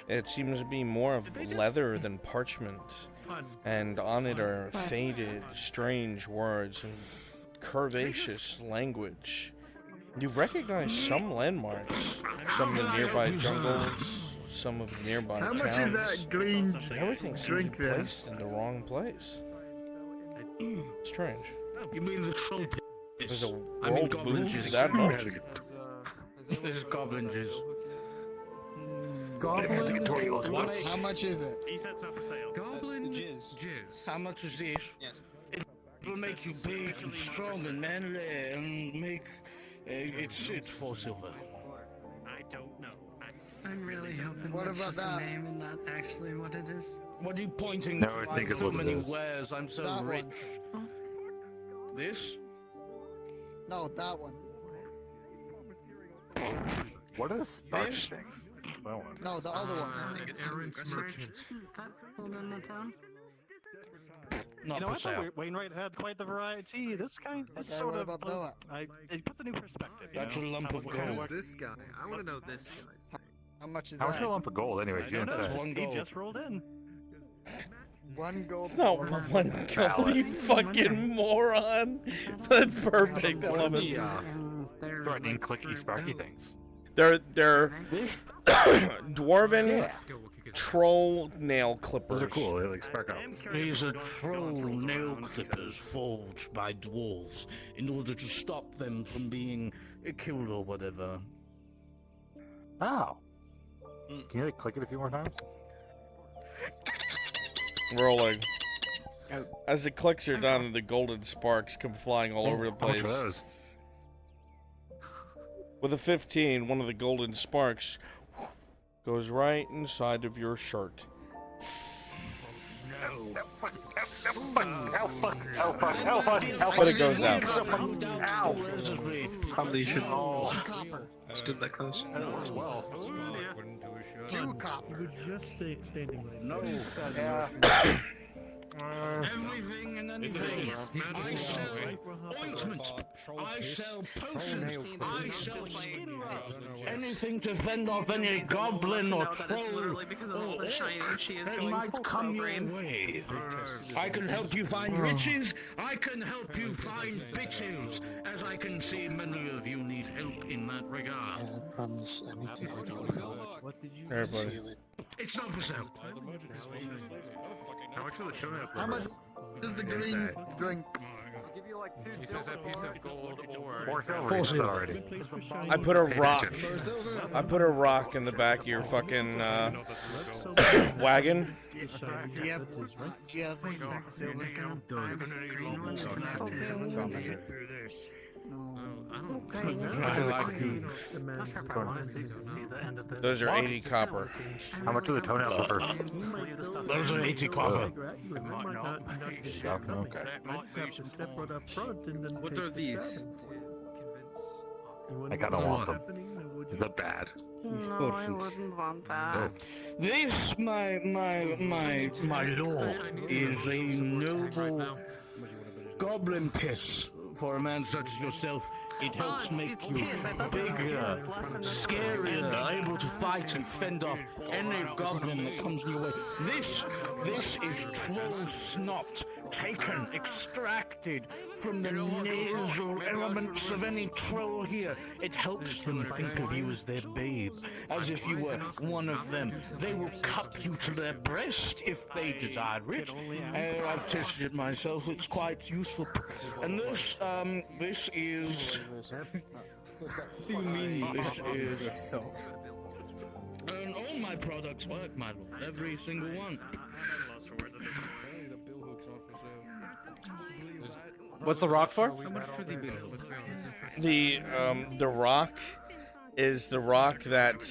It seems to be more of leather than parchment, and on it are faded, strange words and curvaceous language. You recognize some landmarks, some of the nearby jungles, some of the nearby How towns. much is that green But everything seems drink there? placed in the wrong place. Strange. You mean the troll pit? There's a I mean world goblin moved juice. that much. This is goblin juice. Goblin What? How much is it? He said it's not for sale. Goblin jizz. How much is this? Yes. It'll make you big and strong and manly and make. It's 4 silver. I don't know. I'm really hoping What that's about just that? a name and not actually what it is. What are you pointing No, to? I think have it's so what it many is. wares. I'm so That rich. one. This? No, that one. What are the spark things? That one. No, the other one. Errant merchant. That pulled in the town. Not I for sale. thought Wainwright had quite the variety. This kind is Okay, sort what of. about Noah? It puts a new perspective. You That's know, a lump how of it gold. kinda Who's works. This guy. I want to know this guy's name. How much is How much that? is a lump of gold anyway? I You don't didn't know. say. One He gold. just rolled in. 1 gold. It's not one gold, you fucking moron. That's perfect. I love it. Threatening clicky sparky things. They're dwarven troll nail clippers. Those are cool. They like spark out. These are troll nail clippers forged by dwarves in order to stop them from being killed or whatever. Oh. Can you like click it a few more times? Rolling. As the clicks are done, the golden sparks come flying all over the How much place. are those? With a 15, one of the golden sparks goes right inside of your shirt. But it goes out. Probably should stood that close. That works well. 2 copper. You were just standing right No, Yeah. everything and anything. I sell ointments. I sell potions. I sell skin rubs. Anything to fend off any goblin or troll because of all the shining she is that going might full come your brain. way. I can help you find riches. I can help you find bitches. As I can see, many of you need help in that regard. What did you Everybody. It's not for sale. How much are the toenail How much is the green drink? I'll give you like 2 He says silver that piece for of it. gold or 4 silver. Four You said silver. already. I put a rock. For silver? I put a rock in the back of your fucking wagon. Do you have silver? Through this. How much are the Those are 80 copper. How much are the toenail clippers? Those are 80 copper. Okay. What are these? I kinda want them. Is that bad? No, I wouldn't want that. This, my lord, is a noble goblin piss for a man such as yourself. It helps make you bigger, scarier, able to fight and fend off any goblin that comes in your way. This is troll snot, taken, extracted from the nasal elements of any troll here. It helps them think of you as their babe, as if you were one of them. They will cup you to their breast if they desire it. I've tested it myself, it's quite useful. And this is... What do you mean this is? And all my products work, my lord. Every single one. What's the rock for? How much for the bill? The rock is the rock that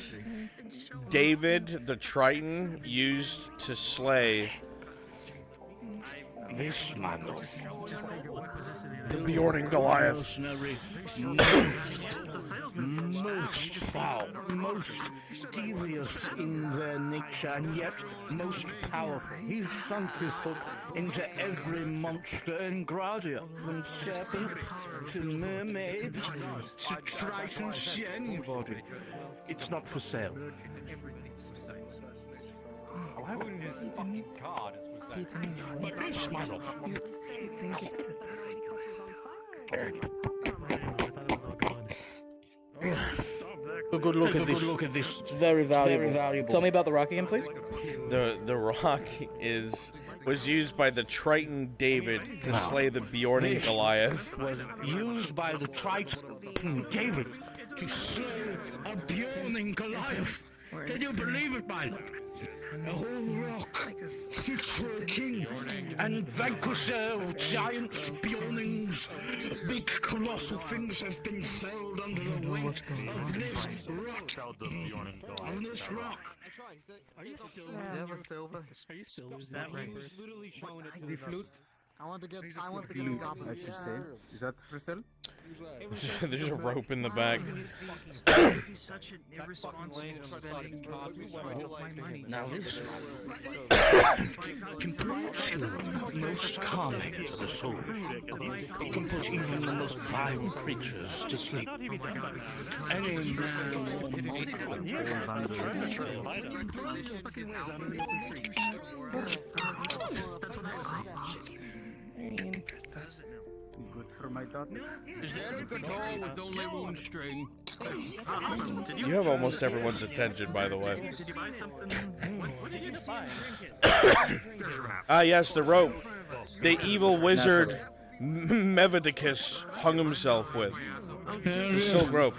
David the Triton used to slay this, my lord. The Bjorn Goliath. Most foul, most devious in their nature, and yet most powerful. He's sunk his hook into every monster in Gradia, from serpents to mermaids to tritons to anybody. It's not for sale. Why wouldn't his fucking card is for sale? But this, my lord. You think it's just A good look at this. Look at this. It's very valuable. Very valuable. Tell me about the rock again, please. The rock was used by the Triton David to slay the Bjorn Goliath. Was used by the Triton David to slay a Bjorn Goliath. Can you believe it, my lord? A whole rock fit for a king, and vanquisher of giants, Bjornings. Big colossal things have been felled under the weight of this rock. Of this rock. Are you still silver? Are you still that right? Literally showing it to The flute. I want to get Flute, I should say. Is that for sale? There's a rope in the back. Such an irresponsible spending my money. Now this can put most calming to the soul. It can put even the most vile creatures to sleep. Any man or monster falls under That's what I was saying. Good for my daughter. Is there a guitar with only one string? You have almost everyone's attention, by the way. Did you buy something? What did you buy? Ah, yes, the rope. The evil wizard Mevadicus hung himself with. It's a silk rope.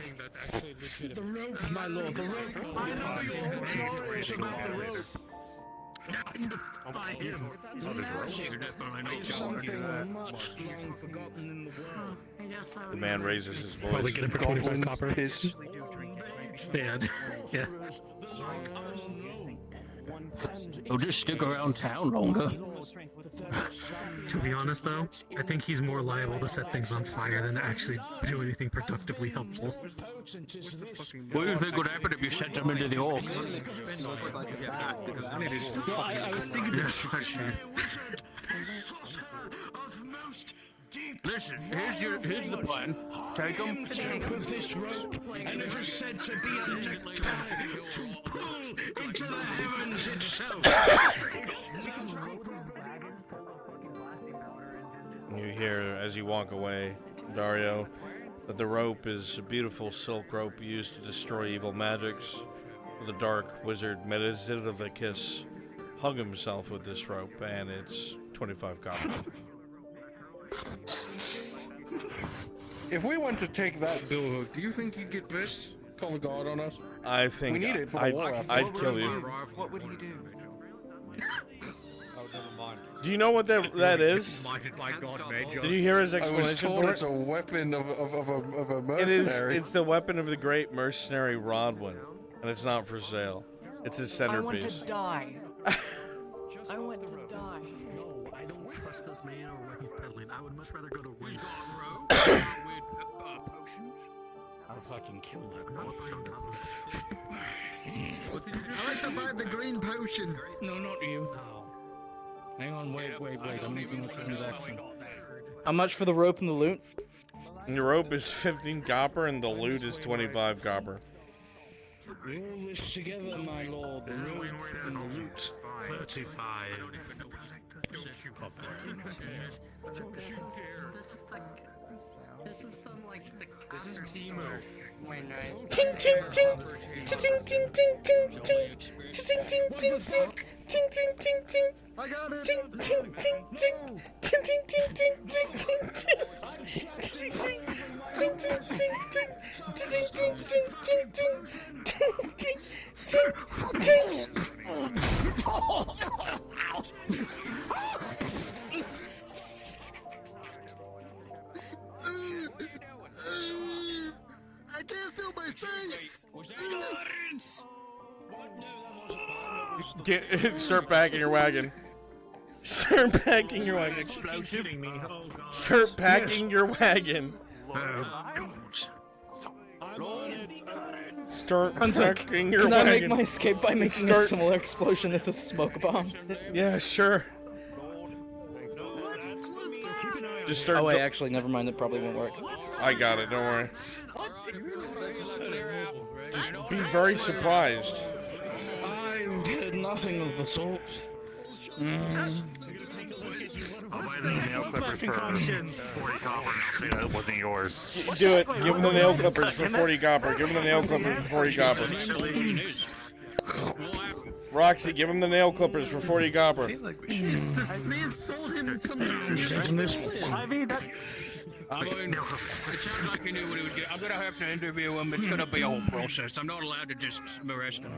The rope, my lord, the rope. I know your stories about the rope. By him. It's something much long forgotten in the world. The man raises his voice. Probably get it for 25 copper. Yeah. He'll just stick around town longer. To be honest, though, I think he's more liable to set things on fire than to actually do anything productively helpful. What do you think would happen if you sent them into the orcs? I was thinking Listen, here's the plan. Take them. With this rope, and it is said to be a necktie to pull into the heavens itself. You hear as you walk away, Dario, that the rope is a beautiful silk rope used to destroy evil magics. The dark wizard Mevadicus hung himself with this rope, and it's 25 copper. If we went to take that bill hook, do you think you'd get pissed? Call the guard on us? I think we need it for the war effort. I'd kill you. What would he do? Oh, never mind. Do you know what that is? Did you hear his explanation for it? It's a weapon of a mercenary. It's the weapon of the great mercenary Rodwin, and it's not for sale. It's his centerpiece. I want to die. I want to die. No, I don't trust this man or what he's peddling. I would much rather go to Wizard. I'll fucking kill that. I like to buy the green potion. No, not you. Hang on, wait. I'm making a transaction. How much for the rope and the loot? The rope is 15 copper and the loot is 25 copper. We all this together, my lord. The rope and the loot. 35. This is the like the. This is Timo. Ting ting ting, ting ting ting ting ting ting, ting ting ting ting, ting ting ting ting. I got it. Ting ting ting ting, ting ting ting ting ting ting ting, ting ting ting ting ting ting, ting ting ting ting ting ting ting ting. I can't feel my face! Start packing your wagon. Start packing your wagon. Explosion. Me. Oh, God. Start packing your wagon. Start packing your Can I wagon. make my escape by making a similar explosion as a smoke bomb? Yeah, sure. Just start. Oh wait, actually, never mind. It probably won't work. I got it. Don't worry. Just be very surprised. I did nothing of the sort. I'll buy the nail clippers for 40 copper and I'll say that wasn't yours. Do it. Give him the nail clippers for 40 copper. Give him the nail clippers for 40 copper. Roxy, give him the nail clippers for 40 copper. This man sold him something. I mean, that. I mean, it sounds like he knew what he was getting. I'm gonna have to interview him. It's gonna be a whole process. I'm not allowed to just arrest him.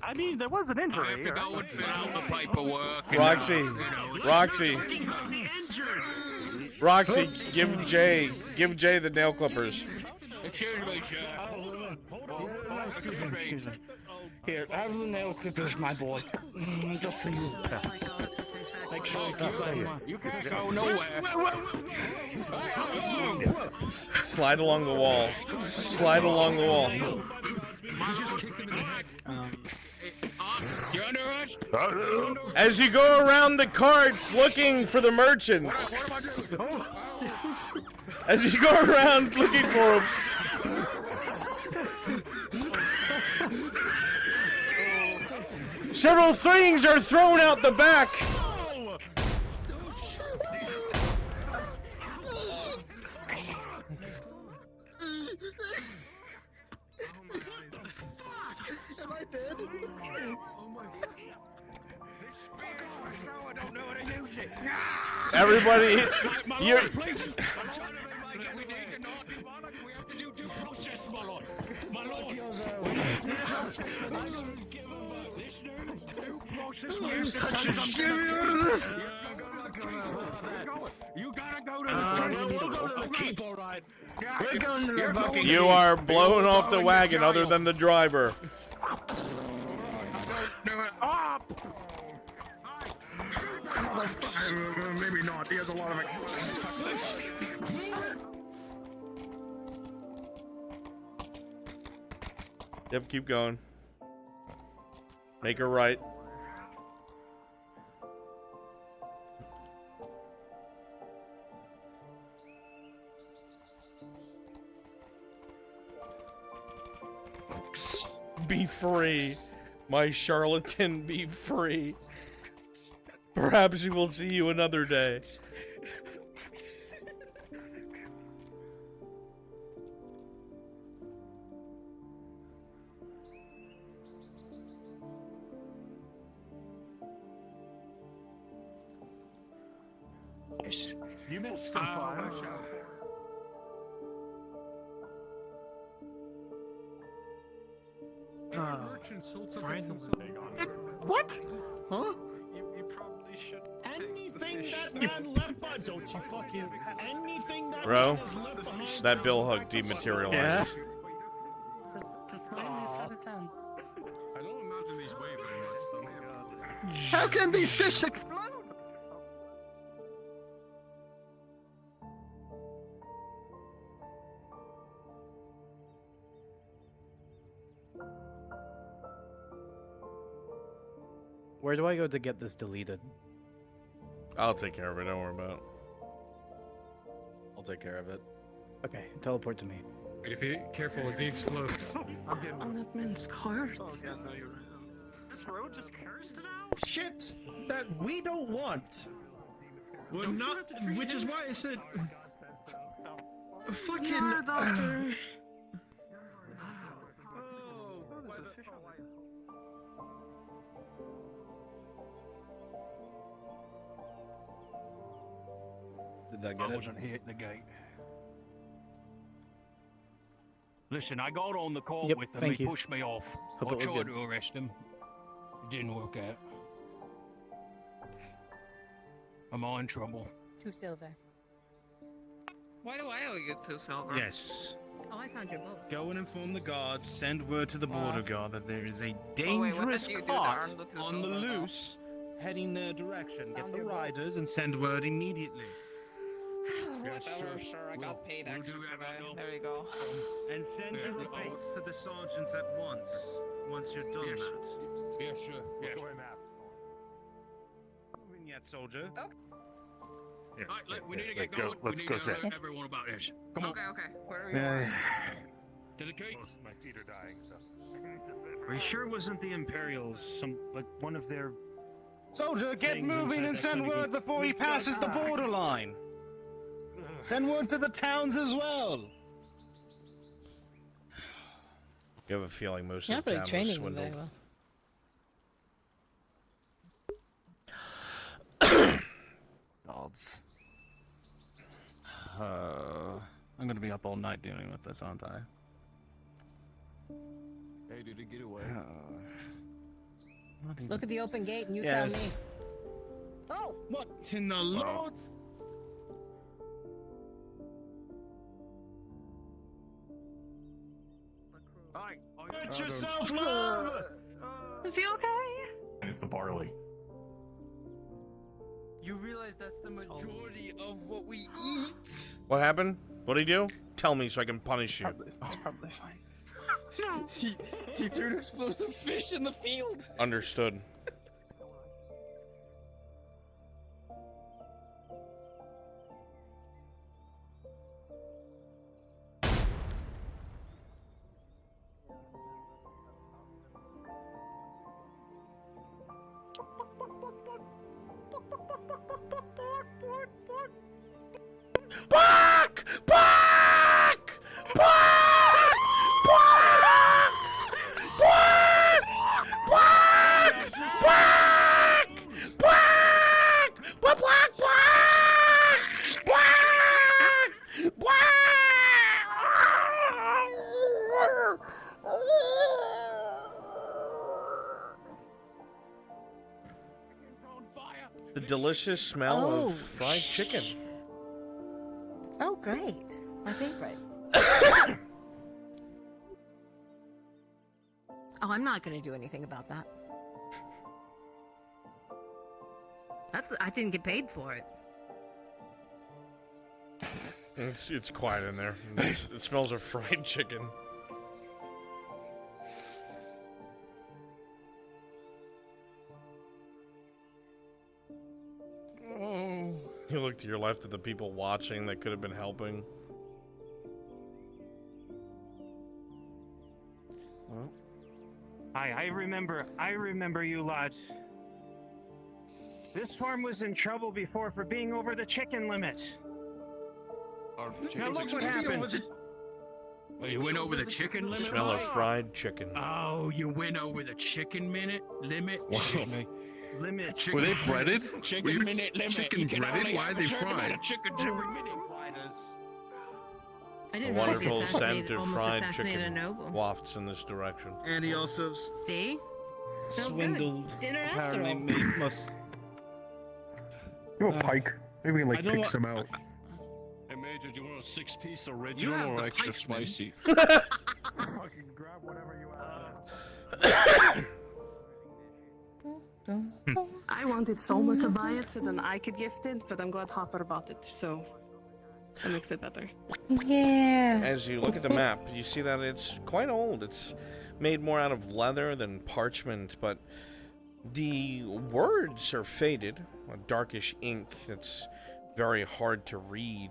I mean, there was an injury. I have to go and fill out the paperwork. Roxy, Roxy, Roxy, give Jay the nail clippers. Excuse me, sir. Excuse me. Here, have the nail clippers, my boy. Just for you. Make sure you can't go nowhere. Slide along the wall. Slide along the wall. You're under arrest. As you go around the carts looking for the merchants. As you go around looking for them. Several things are thrown out the back. Am I dead? Everybody, you. You gotta go to the keep, all right. We're going to the fucking. You are blown off the wagon, other than the driver. Maybe not. He has a lot of it. Yep, keep going. Make her right. Be free. My charlatan, be free. Perhaps we will see you another day. You missed some fire. What? Huh? Anything that man left by, don't you fucking. Anything that Bro, man has left behind. that bill hook dematerialized. Just lightly set it down. I don't imagine these weigh very much. How can these fish explode? Where do I go to get this deleted? I'll take care of it, don't worry about it. take care of it. Okay, teleport to me. If you careful, if he explodes. On that man's cart. This road just cursed now? Shit that we don't want. Well, not. Which is why I said. Fucking. Yeah, doctor. Did that get I it? wasn't here at the gate. Listen, I got on the call Yep, with him. thank He you. pushed me off. Hope I it was tried good. to arrest him. It didn't work out. Am I in trouble? 2 silver. Why do I owe you 2 silver? Yes. Oh, I found your boat. Go and inform the guards. Send word to the border guard that there is a what dangerous did you do to cart earn the 2 on the silver, though? loose, heading their direction. Get Found the your boat. riders and send word immediately. Whatever, sure, I got paid extra today. There you go. And send your reports to the sergeants at once you're done Yes. that. Yeah, sure. Yes. Moving yet, soldier. All right, look, we need to get go. going. Let's we need go to sit. alert everyone about this. Come on. Okay. Where are we going? To the gate. My feet are dying, so. Are you sure it wasn't the Imperials? Some one of their Soldier, get things moving inside and that send kind of word good- before he passes the borderline. Send word to the towns as well. You have a feeling most You're of the not really town was training them very swindled. well. Gods. I'm gonna be up all night dealing with this, aren't I? Hey, did it get away? Look at the open gate and you Yes. tell me. Oh! What in the Lord? Get yourself love! Is he okay? It's the barley. You realize that's the majority of what we eat? What happened? What'd he do? Tell me so I can punish you. It's probably fine. He threw an explosive fish in the field. Understood. Bark! Bark! Bark! Bark! Bark! Bark! Bark! Bark! Bark! Bark! Bark! The delicious smell Oh, of fried chicken. Oh, great. My favorite. Oh, I'm not going to do anything about that. I didn't get paid for it. It's quiet in there. It smells of fried chicken. You look to your left at the people watching that could have been helping. Well, I remember you lot. This farm was in trouble before for being over the chicken limit. Now look what happened. Oh, you went over the chicken limit? Smell of fried chicken. Oh, you went over the chicken limit? Wow. Limit. Chicken, Were they breaded? Chicken minute limit. Chicken You can breaded? only Why have are a they certain amount fried? of chickens every minute. I The didn't realize they wonderful scent of almost fried assassinated chicken a noble. wafts in this direction. And he also See? Smells swindled. good. Dinner after Apparently, all. must. You have a pike. Maybe we can I like don't pick want- some out. Hey, Major, do you want a 6-piece You original have or the extra pikes, man. spicy? Fucking grab whatever you have. I wanted Soma to buy it so then I could gift it, but I'm glad Hopper bought it, so that makes it better. Yeah. As you look at the map, you see that it's quite old. It's made more out of leather than parchment, but the words are faded, a darkish ink that's very hard to read.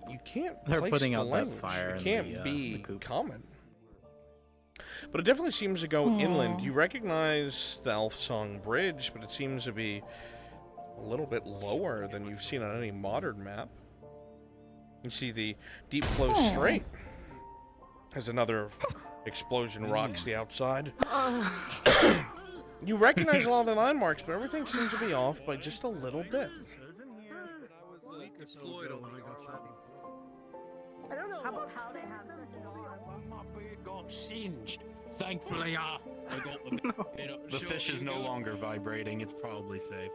You can't They're place putting the out that language. fire It in can't the be coop. common. But it definitely seems to go inland. Aw. You recognize the Elf Song Bridge, but it seems to be a little bit lower than you've seen on any modern map. You see the Deep Flow Strait has another explosion rocks the outside. You recognize all the landmarks, but everything seems to be off by just a little bit. I don't know how they have my beard got singed. Thankfully, I got them. You know, The so fish is you no go- longer vibrating. It's probably safe.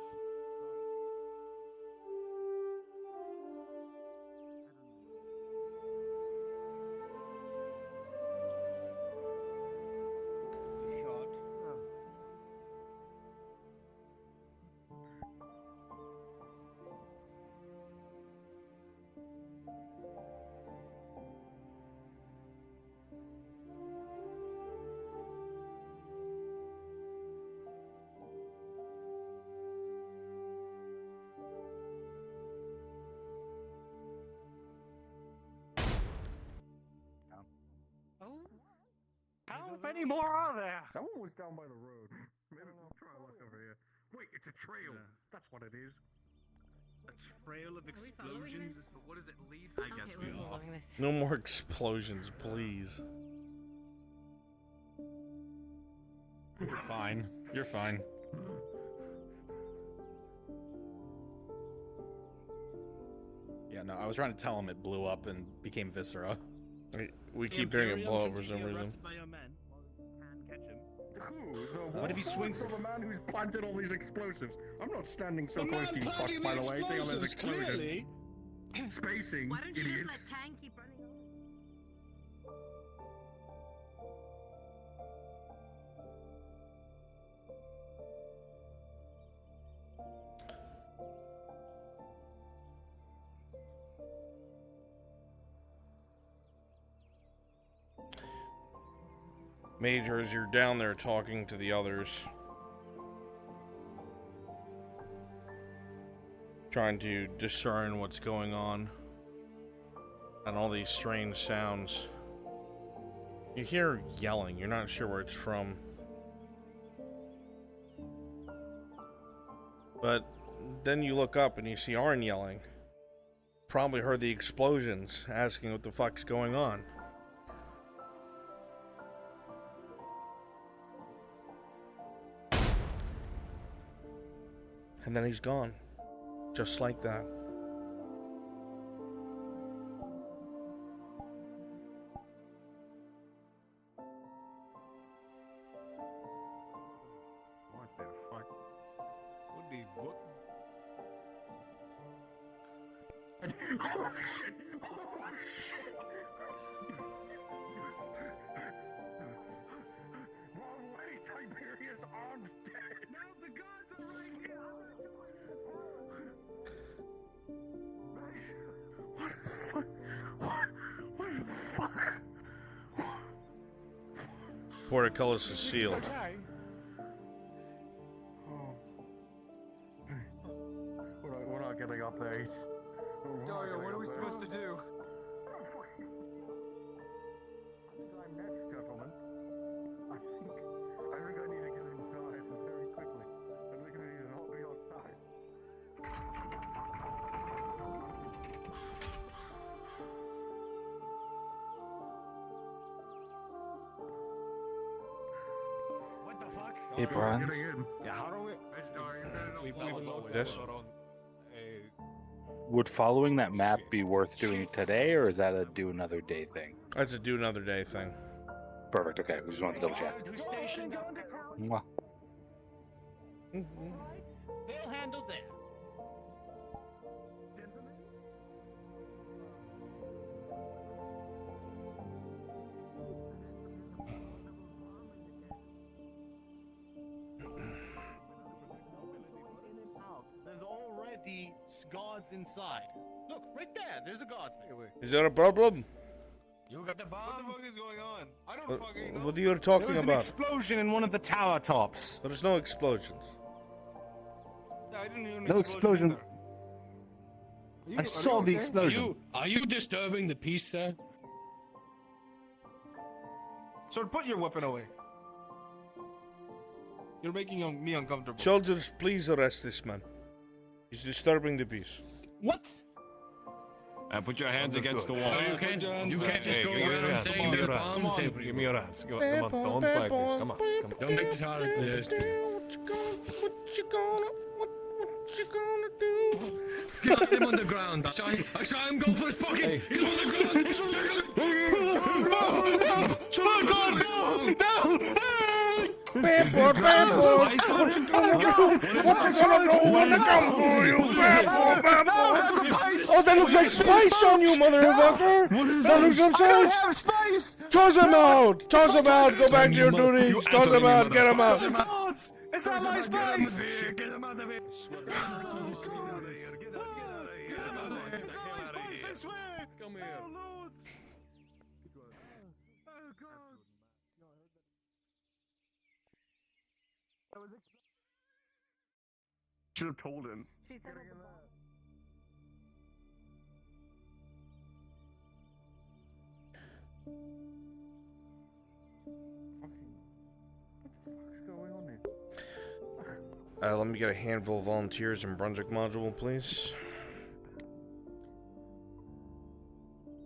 How many more are there? That one was down by the road. Maybe we'll try a look over here. Wait, it's a trail. That's what it is. A trail of explosions? But what does it lead? I guess we are. No more explosions, please. You're fine. You're fine. Yeah, no, I was trying to tell him it blew up and became viscera. We keep hearing it blow up for some reason. What if he swings from a man who's planted all these explosives? I'm not standing so close to you, fucks, by the way, saying all those explosions. Spacing, Why don't you idiots. just let Tang keep running over? Major, as you're down there talking to the others, trying to discern what's going on and all these strange sounds, you hear yelling. You're not sure where it's from, but then you look up and you see Arn yelling. Probably heard the explosions, asking what the fuck's going on. And then he's gone. Just like that. What the fuck? What the what? Oh shit! Oh shit! Wrong way, Tiberius Arm's dead! Now the gods are right here! What the fuck? What the fuck? Portcullis is sealed. We're not getting up there. Dario, what are we supposed to do? I'm next, gentlemen. I think I need to get inside very quickly. I think I need to all be outside. What the fuck? Hey, Bruns. Yeah, how do we? Yes. A Would following that map be worth doing today, or is that a do another day thing? That's a do another day thing. Perfect. Okay, we just wanted to double check. Mwah. They'll handle that. There's already guards inside. Look, right there. There's a guard. Is that a problem? You got the bomb? What the fuck is going on? I don't fucking know. What are you talking There was an about? explosion in one of the tower tops. There's no explosions. I didn't even No explosion. I saw the explosion. Are you disturbing the peace, sir? Sir, put your weapon away. You're making me uncomfortable. Soldiers, please arrest this man. He's disturbing the peace. What? And put your hands against the wall. No, you can't just go around saying there's bombs everywhere. Give me your hands. Come on, don't fight this. Come on. Don't make this harder than it is. What you gonna do? Get him on the ground. I saw him go for his pocket. He's on the ground. He's on the ground. No! Bad boy, what you gonna do? What you gonna do when they come for you? Bad boy. Oh, that looks like spice on you, motherfucker. That looks like spice. Toss him out. Toss him out. Go back to your duties. Toss him out. Get him out. It's not my spice. Get him out of here. Come here. Should have told him. Let me get a handful of volunteers in Brunswick module, please.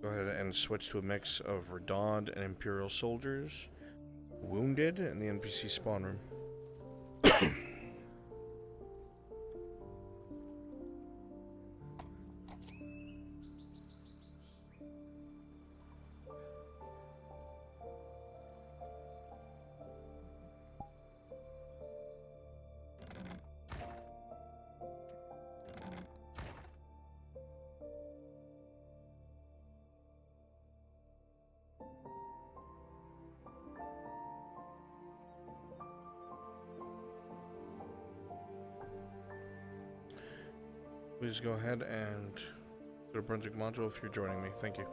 Go ahead and switch to a mix of Redod and Imperial soldiers. Wounded in the NPC spawn room. Please go ahead and go to Brunswick module if you're joining me. Thank you.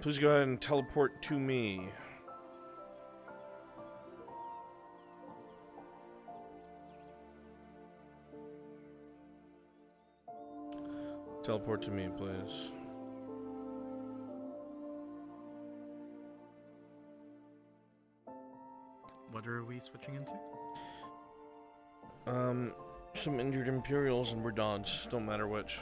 Please go ahead and teleport to me. Teleport to me, please. What are we switching into? Some injured Imperials and Redods. Don't matter which.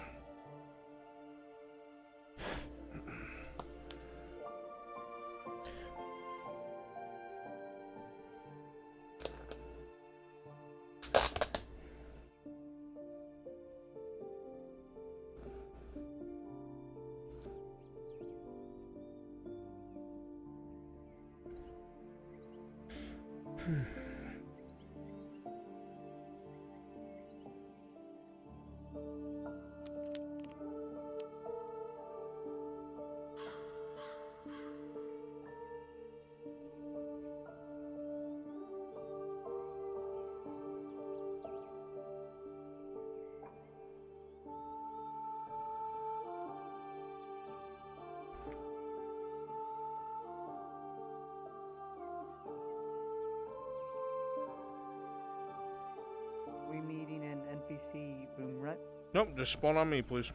We meeting in NPC room, right? Nope, just spawn on me, please.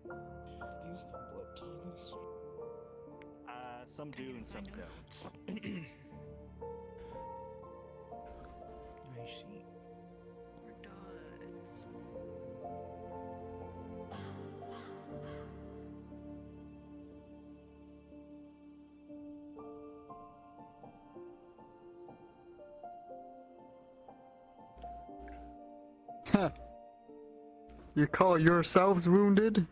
These are blood tongues. Some do and some don't. I see. You call yourselves wounded?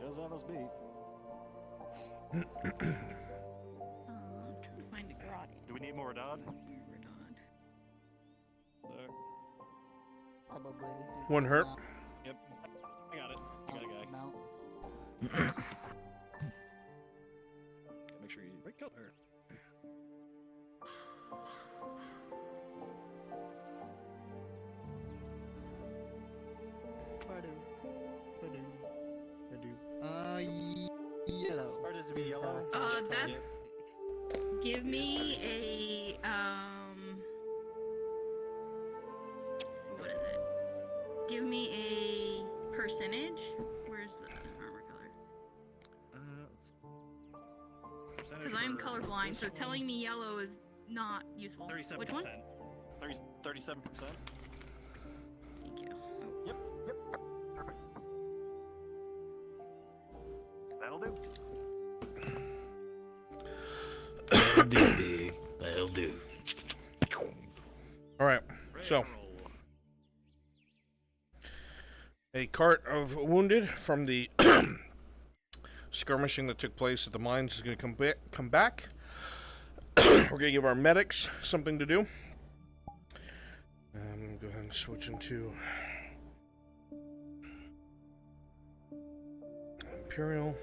Does have us beat. I'm trying to find a garrote. Do we need more Redod? Probably. One hurt. Yep. I got it. I got a guy. Make sure you kill her. percentage? Where's the armor color? Because I'm colorblind, so telling me yellow is not useful. 37%. Which one? 37%. Thank you. Yep. Perfect. That'll do. That'll do, big. That'll do. All right, so a cart of wounded from the skirmishing that took place at the mines is going to come back. We're going to give our medics something to do. I'm going to go ahead and switch into Imperial.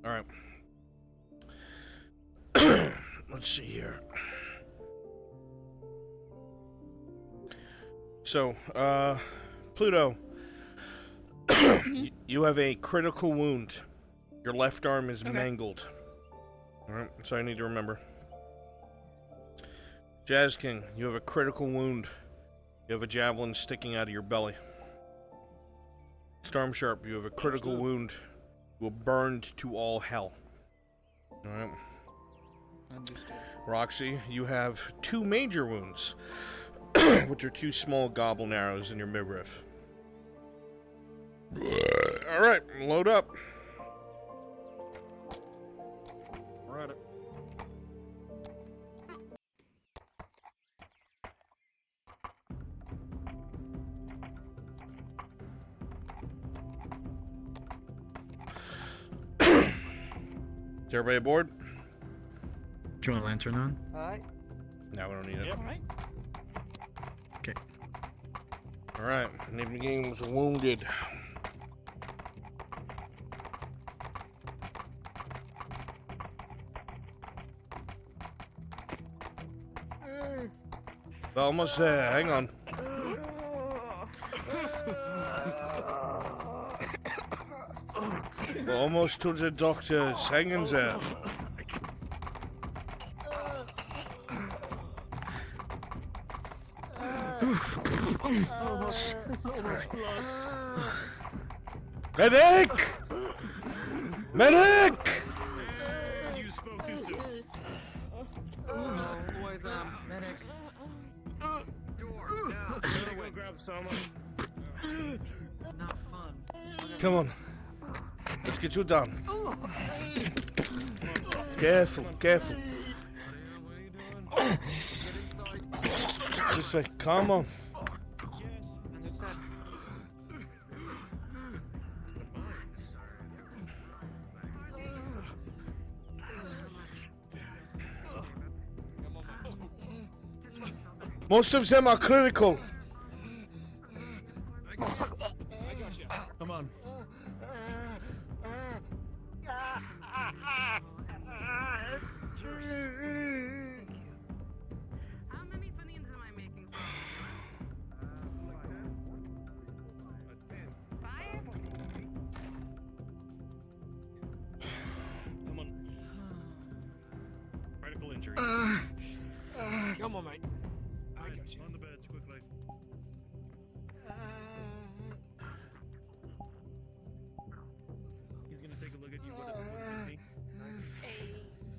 All right. Let's see here. So, Pluto, you have a critical wound. Your left arm is mangled. All right, that's all I need to remember. Jazz King, you have a critical wound. You have a javelin sticking out of your belly. Storm Sharp, you have a critical wound. You were burned to all hell. Alright. Understood. Roxy, you have 2 major wounds, which are 2 small goblin arrows in your midriff. Alright, load up. We're at it. Is everybody aboard? Do you want a lantern on? Alright. No, we don't need it. Alright. Okay. Alright, name the game was wounded. Almost there, hang on. We're almost to the doctors, hang in there. Medic! Medic! You spoke too soon. Medic. Gotta go grab someone. Not fun. Come on. Let's get you down. Careful, careful. This way, come on. Most of them are critical. I got you. Come on. How many panins am I making? 5? Come on. Critical injury. Come on, mate. I got you. On the beds quickly. He's gonna take a look at you. What is he? A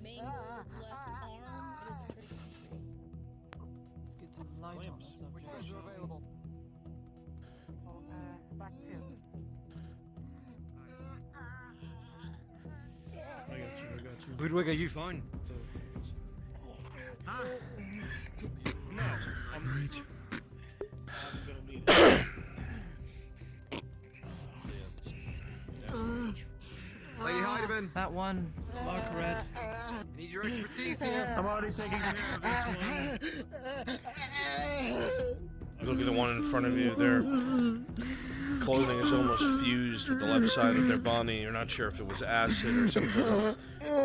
mangled left arm. Let's get some light on the subject. Which are available? Back to. I got you. Ludwig, are you fine? Huh? No. I'm gonna need it. Lady Heidemann, That one, mark red. I need your expertise here. I'm already taking care of this one. Look at the one in front of you. Their clothing is almost fused with the left side of their body. You're not sure if it was acid or some kind of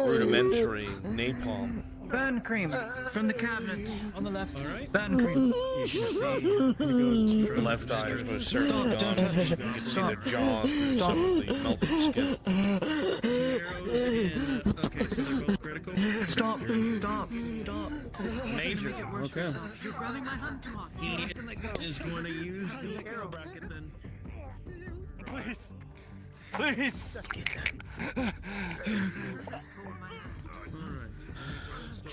rudimentary napalm. Burn cream from the cabinet on the left. All right. Burn cream. You can see. The left eye is most certainly gone. You can see the jaw through some of the melted skin. Arrows in. Okay, so they're both critical. Stop. Stop! Stop! Stop! Major. Okay. You're grabbing my hand too hard. He is going to use the arrow bracket then. Please. Please.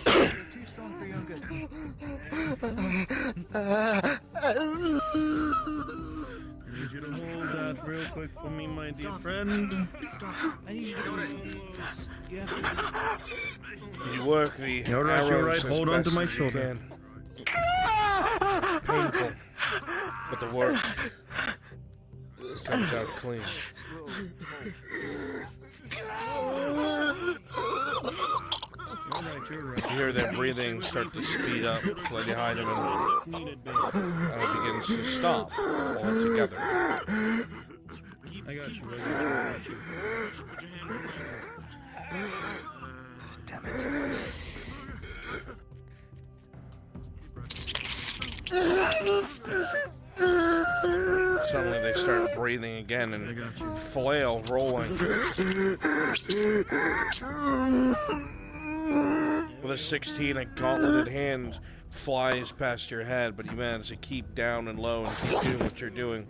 You're too strong for your good. I need you to hold that real quick for me, my dear friend. Stop. I need you to do it. You have to. You work the You're right, arrows you're right. as Hold on to best my as you shoulder. can. It's painful, but the work comes out clean. You're right. You hear their breathing start to speed up, Lady Heidemann, and it begins to stop altogether. I got you. I got you. Suddenly they start breathing again and flail rolling. With a 16, a gauntleted hand flies past your head, but you manage to keep down and low and keep doing what you're doing.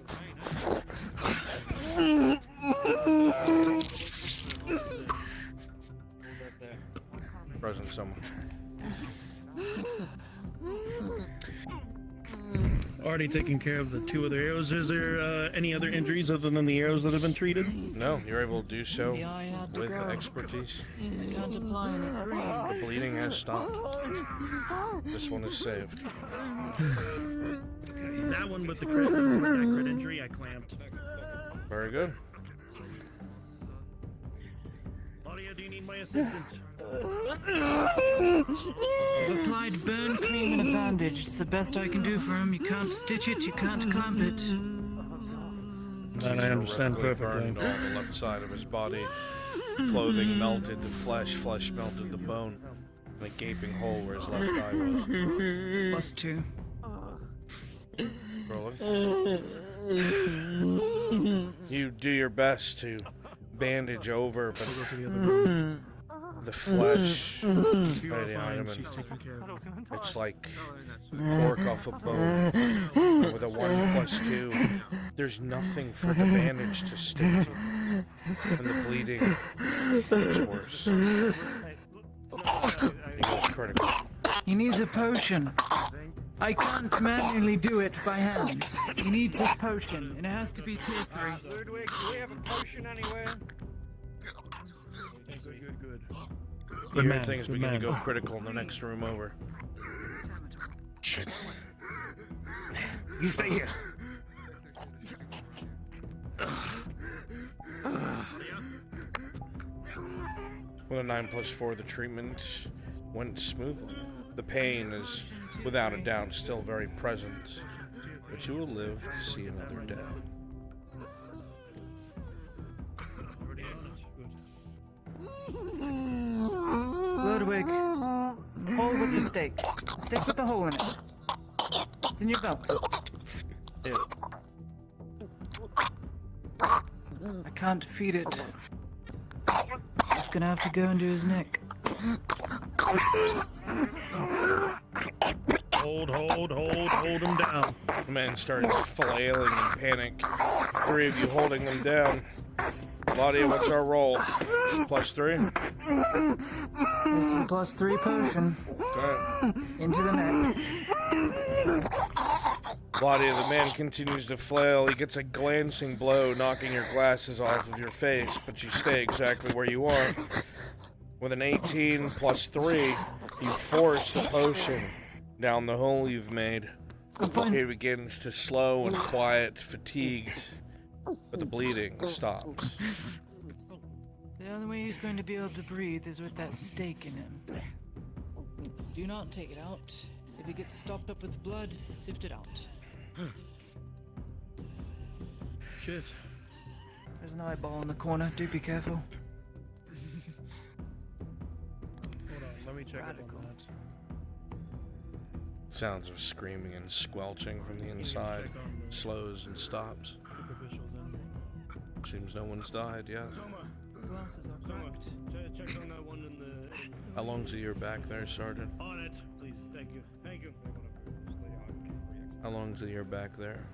Present someone. Already taking care of the 2 other arrows. Is there any other injuries other than the arrows that have been treated? No, you're able to do so The eye had to with go. expertise. I can't apply any cream. The bleeding has stopped. This one is saved. That one with the crit, with that crit injury, I clamped. Very good. Claudia, do you need my assistance? I've applied burn cream and a bandage. It's the best I can do for him. You can't stitch it, you can't clamp it. That I understand perfectly. Burned on the left side of his body. Clothing melted to flesh, flesh melted to bone. And a gaping hole where his left eye was. +2. Rolling. You do your best to bandage over, but the flesh, Lady Heidemann, it's like cork off a bone. With a 1+2, there's nothing for the bandage to stick to. And the bleeding gets worse. He goes critical. He needs a potion. I can't manually do it by hand. He needs a potion, and it has to be tier 3. Ludwig, do we have a potion anywhere? Good. You hear things begin to go critical in the next room over. You stay here. With a 9+4, the treatment went smoothly. The pain is, without a doubt, still very present, but you will live to see another day. Ludwig, hole with the stake. Stick with the hole in it. It's in your belt. I can't feed it. It's gonna have to go into his neck. Hold him down. The man starts flailing in panic. 3 of you holding them down. Claudia, what's our roll? +3? This is a +3 potion. Okay. Into the neck. Claudia, the man continues to flail. He gets a glancing blow, knocking your glasses off of your face, but you stay exactly where you are. With an 18 +3, you force the potion down the hole you've made. He begins to slow and quiet, fatigued, but the bleeding stops. The only way he's going to be able to breathe is with that stake in him. Do not take it out. If it gets stopped up with blood, sift it out. Shit. There's an eyeball in the corner. Do be careful. Hold on, let me check up on that. Sounds of screaming and squelching from the inside. Slows and stops. Seems no one's died yet. Glasses are cracked. Check on that one in the How long's a year back there, Sergeant? On it, please. Thank you. Thank you. How long's a year back there?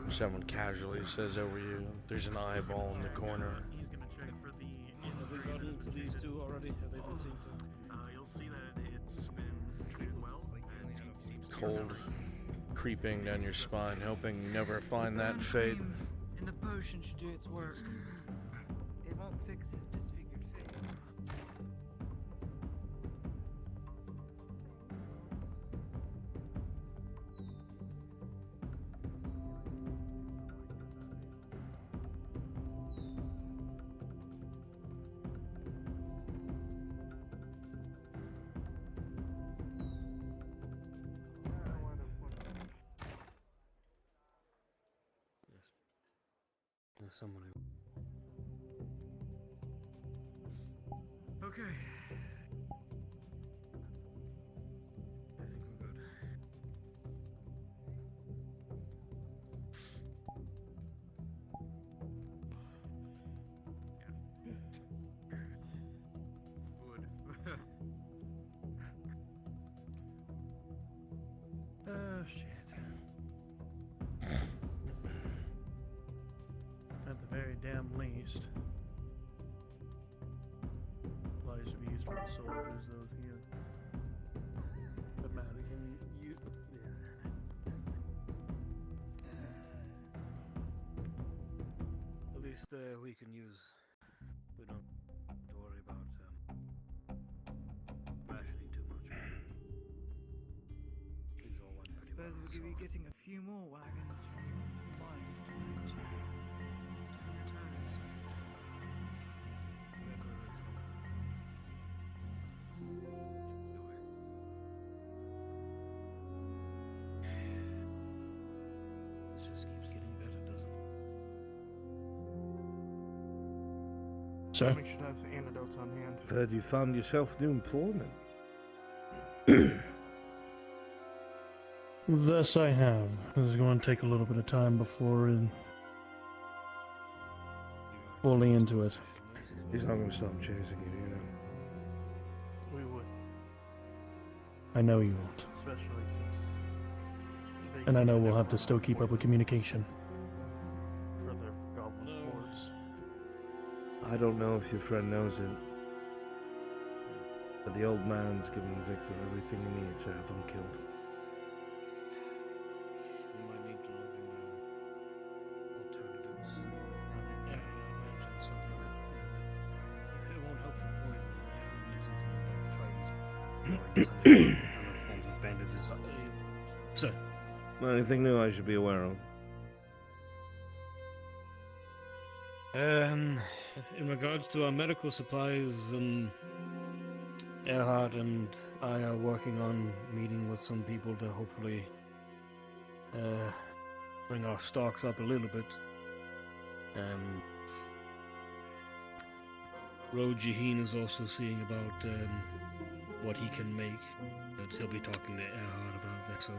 Someone casually says over you, there's an eyeball in the corner. He's gonna check for the. Have we gotten to these two already? Have they been seen to? You'll see that it's been treated well. Cold creeping down your spine, hoping you never find that fate. And the potion should do its work. It won't fix his disfigured face. There's someone who. Okay. I think we're good. Oh shit. At the very damn least. Supplies to be used for the soldiers, those here. But man, we can use. At least we can use. We don't have to worry about rationing too much. These all went I pretty suppose well, we'll be getting a few more wagons from mines tonight. Returns. This just keeps getting better, doesn't it? Sir? We should have antidotes on hand. I've heard you found yourself new employment. Thus I have. This is going to take a little bit of time before fully into it. He's not going to stop chasing you, you know. We would, I know you won't. especially since they And I seem know to we'll never have to still keep up with communication. for their goblin hordes. I don't know if your friend knows it, but the old man's given Victor everything he needs to have him killed. We might need to look into alternatives. I mentioned something that it won't help for poison. I mentioned something about tridents, other forms of bandages. Sir. Anything new I should be aware of? In regards to our medical supplies, Erhard and I are working on meeting with some people to hopefully bring our stocks up a little bit. Road Jaheen is also seeing about what he can make, but he'll be talking to Erhard about that, so...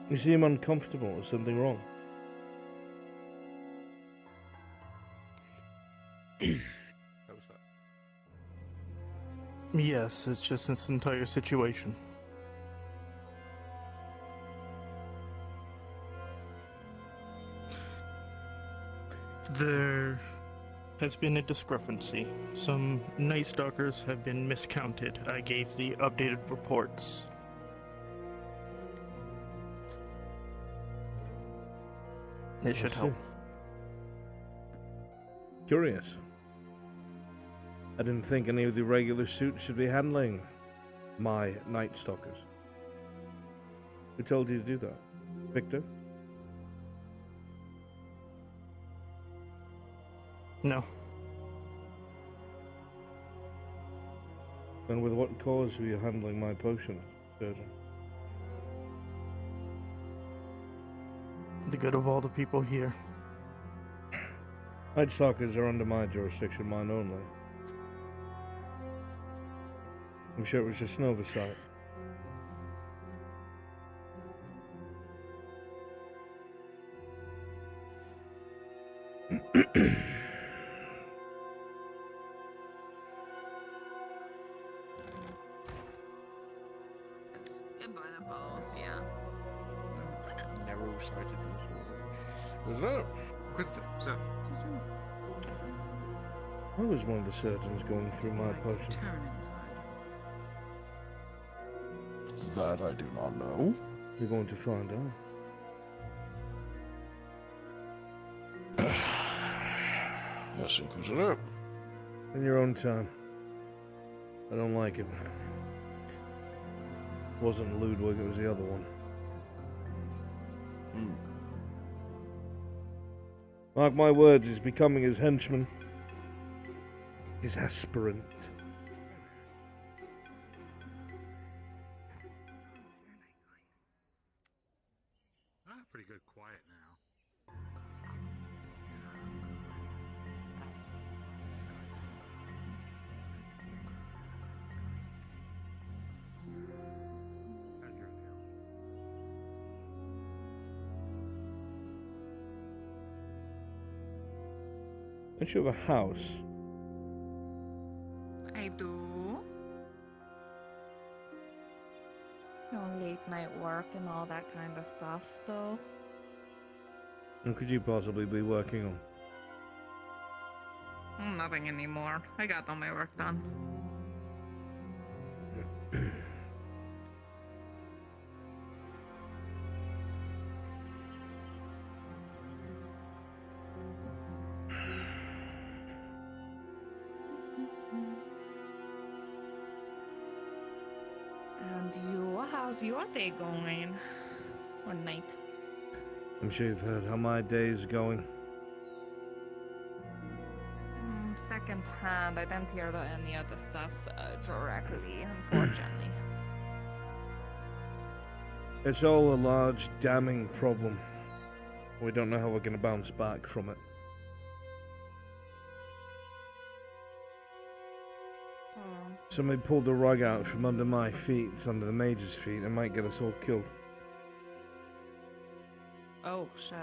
You seem uncomfortable. Is something wrong? Yes, it's just this entire situation. There has been a discrepancy. Some Night Stalkers have been miscounted. I gave the updated reports. It should help. Curious. I didn't think any of the regular suits should be handling my Night Stalkers. Who told you to do that? Victor? No. And with what cause were you handling my potions, Surgeon? The good of all the people here. Night Stalkers are under my jurisdiction, mine only. I'm sure it was just an oversight. Goodbye then, both. Yeah. Narrow-sighted reformer. What's up? Inquisitor, sir. Why was one of the surgeons going through my potion? Turn inside. That I do not know. You're going to find out. Yes, Inquisitor. In your own time. I don't like it. It wasn't Ludwig, it was the other one. Mark my words, he's becoming his henchman. His aspirant. Pretty good quiet now. Don't you have a house? I do. Late night work and all that kind of stuff, though. What could you possibly be working on? Nothing anymore. I got all my work done. And you, how's your day going? Or night? I'm sure you've heard how my day is going. Second hand, I didn't hear any of the stuff directly, unfortunately. It's all a large, damning problem. We don't know how we're going to bounce back from it. Somebody pulled the rug out from under my feet, it's under the mage's feet, and might get us all killed. Oh, shit.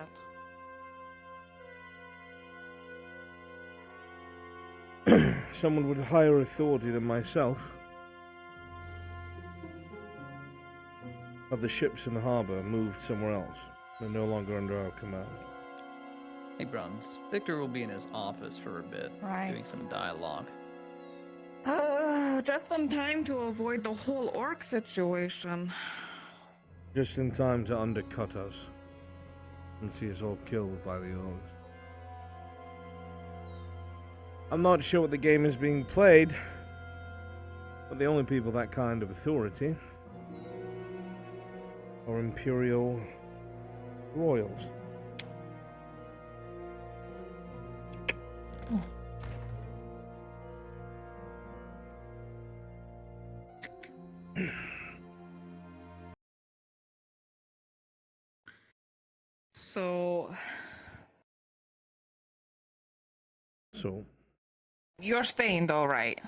Someone with higher authority than myself. Have the ships in the harbor moved somewhere else. They're no longer under our command. Hey, Bruns. Victor will be in his office for a bit, Right. doing some dialogue. Just in time to avoid the whole orc situation. Just in time to undercut us and see us all killed by the orcs. I'm not sure what the game is being played, but the only people that kind of authority are Imperial royals. So, you're staying though, right?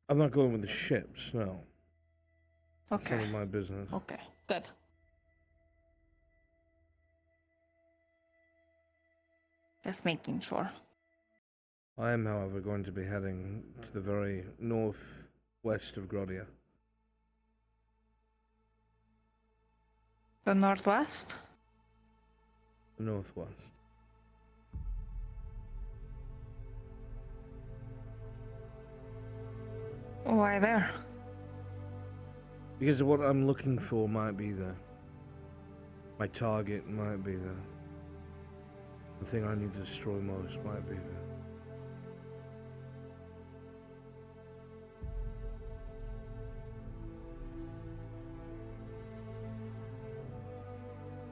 I'm not going with the ships, no. That's Okay. none of my business. Okay, good. Just making sure. I am, however, going to be heading to the very northwest of Grodia. The northwest? The northwest. Why there? Because what I'm looking for might be there. My target might be there. The thing I need to destroy most might be there.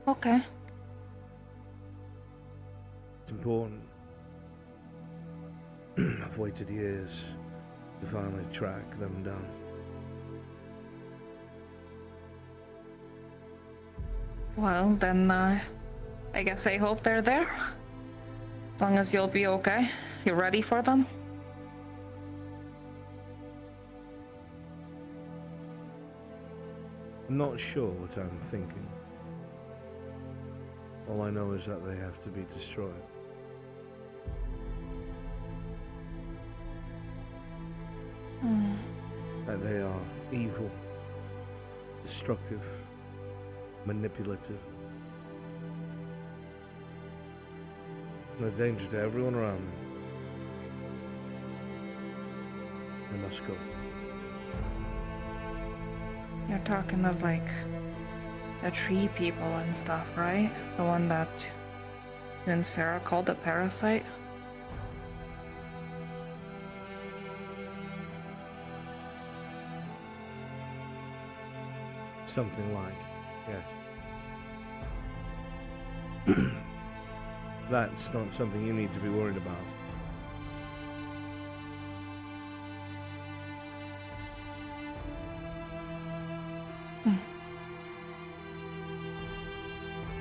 Okay. It's important. I've waited years to finally track them down. Well, then, I guess I hope they're there. As long as you'll be okay. You ready for them? I'm not sure what I'm thinking. All I know is that they have to be destroyed. That they are evil, destructive, manipulative. And a danger to everyone around them. They must go. You're talking of like the tree people and stuff, right? The one that you and Sarah called a parasite? Something like, yes. That's not something you need to be worried about.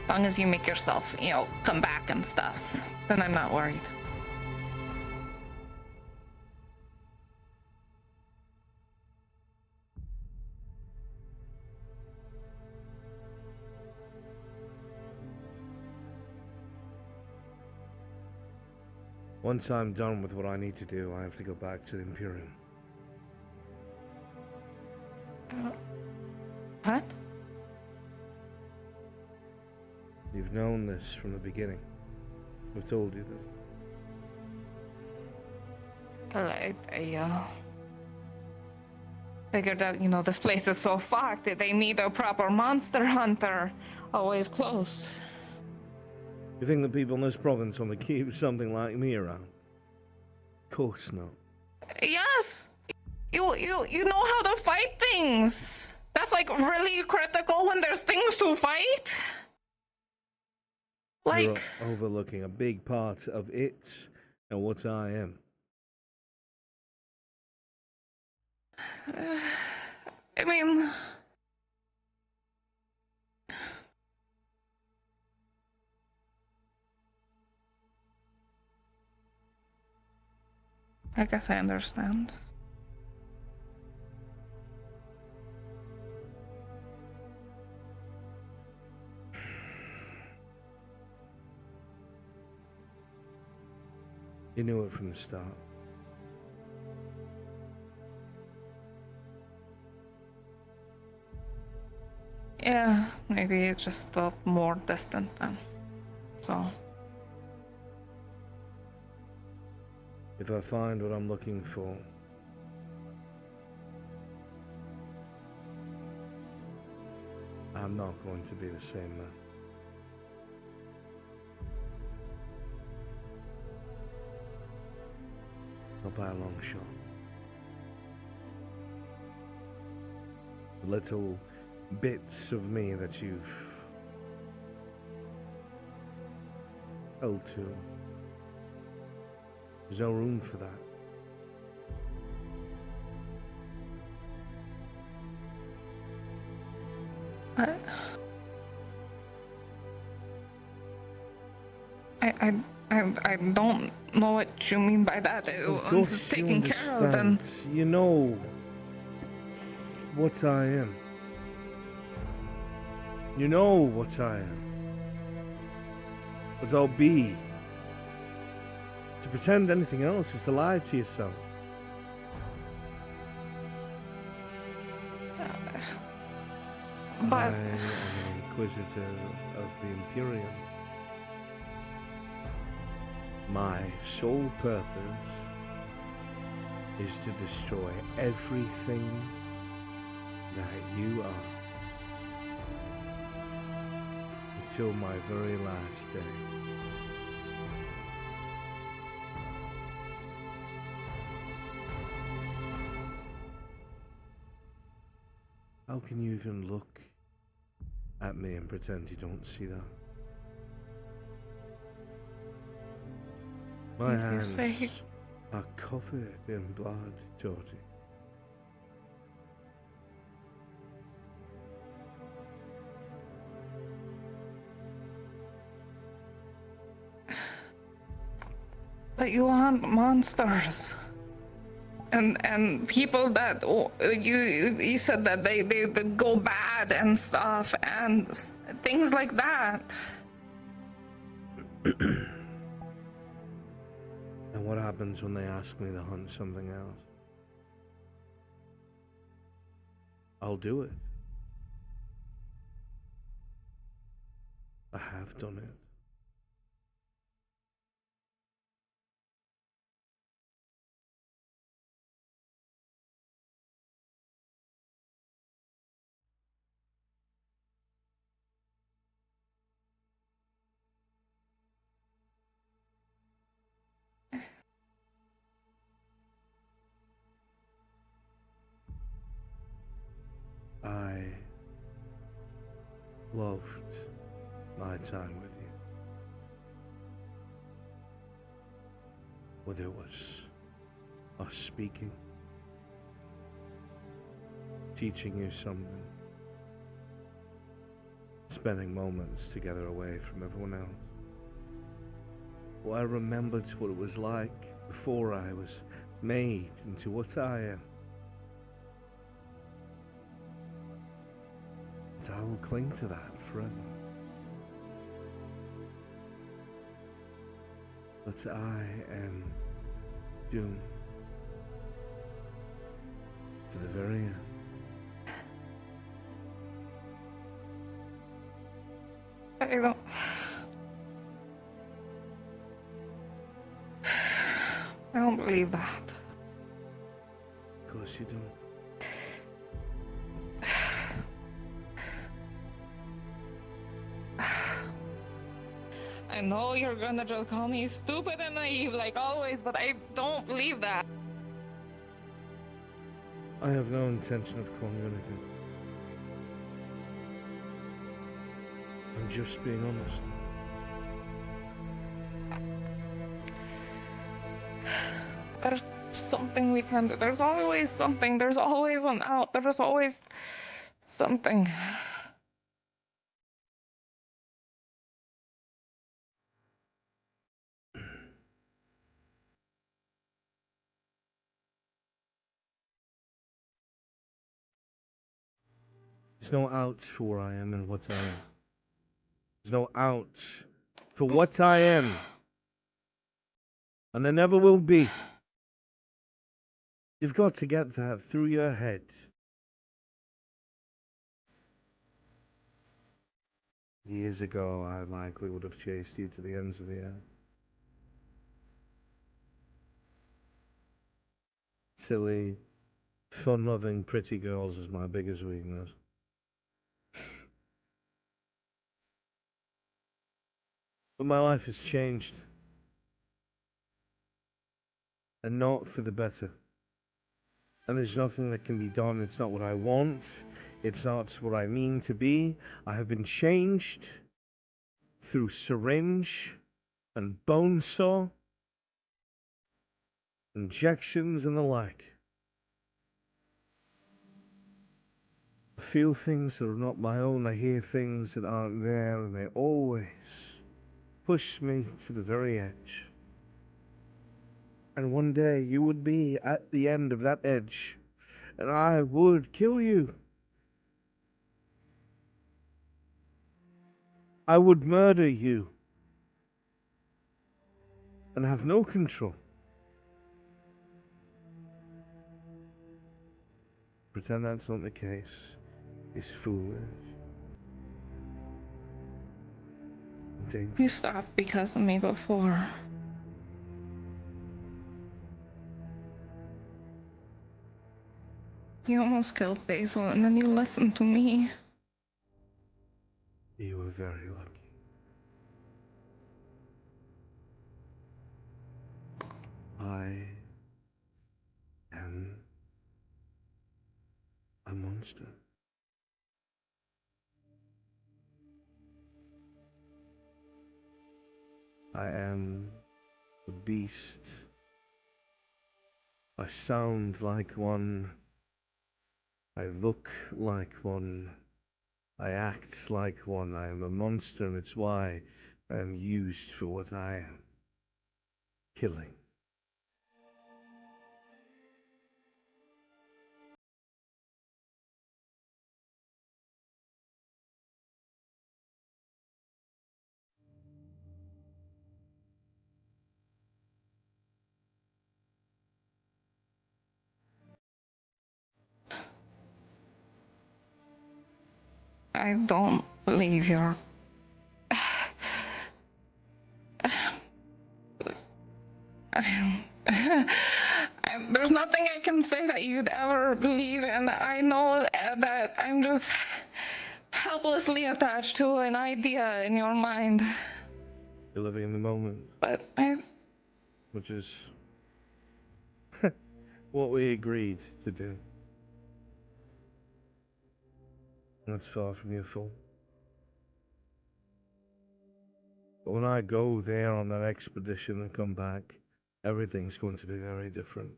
As long as you make yourself, come back and stuff, then I'm not worried. Once I'm done with what I need to do, I have to go back to the Imperium. What? You've known this from the beginning. I've told you this. Well, I figured out, this place is so fucked that they need a proper monster hunter always close. You think the people in this province want to keep something like me around? Of course not. Yes! You know how to fight things! That's like really critical when there's things to fight! You're overlooking a big part of it and what I am. I mean... I guess I understand. You knew it from the start. Yeah, maybe it just felt more distant then. So... If I find what I'm looking for, I'm not going to be the same man. Not by a long shot. The little bits of me that you've held to. There's no room for that. I don't know what you mean by that. Once it's taken care of, then... You know what I am. You know what I am. What I'll be. To pretend anything else is to lie to yourself. But... I am an inquisitor of the Imperium. My sole purpose is to destroy everything that you are. Until my very last day. How can you even look at me and pretend you don't see that? My hands are covered in blood, Georgie. But you want monsters. And people that you said that they go bad and stuff and things like that. And what happens when they ask me to hunt something else? I'll do it. I have done it. I loved my time with you. Whether it was us speaking, teaching you something, spending moments together away from everyone else. Well, I remembered what it was like before I was made into what I am. And I will cling to that forever. But I am doomed to the very end. I don't believe that. Of course you don't. I know you're gonna just call me stupid and naive like always, but I don't believe that. I have no intention of calling you anything. I'm just being honest. There's something we can do. There's always something. There's always an out. There's always something. There's no out for where I am and what I am. There's no out for what I am. And there never will be. You've got to get that through your head. Years ago, I likely would have chased you to the ends of the earth. Silly, fun-loving, pretty girls is my biggest weakness. But my life has changed. And not for the better. And there's nothing that can be done. It's not what I want. It's not what I mean to be. I have been changed through syringe and bone saw, injections and the like. I feel things that are not my own. I hear things that aren't there, and they always push me to the very edge. And one day you would be at the end of that edge, and I would kill you. I would murder you and have no control. Pretend that's not the case is foolish. You stopped because of me before. You almost killed Basil and then you listened to me. You were very lucky. I am a monster. I am a beast. I sound like one. I look like one. I act like one. I am a monster, and it's why I am used for what I am. Killing. I don't believe you're. There's nothing I can say that you'd ever believe, and I know that I'm just helplessly attached to an idea in your mind. You're living in the moment. But Which is what we agreed to do. That's far from your fault. But when I go there on that expedition and come back, everything's going to be very different.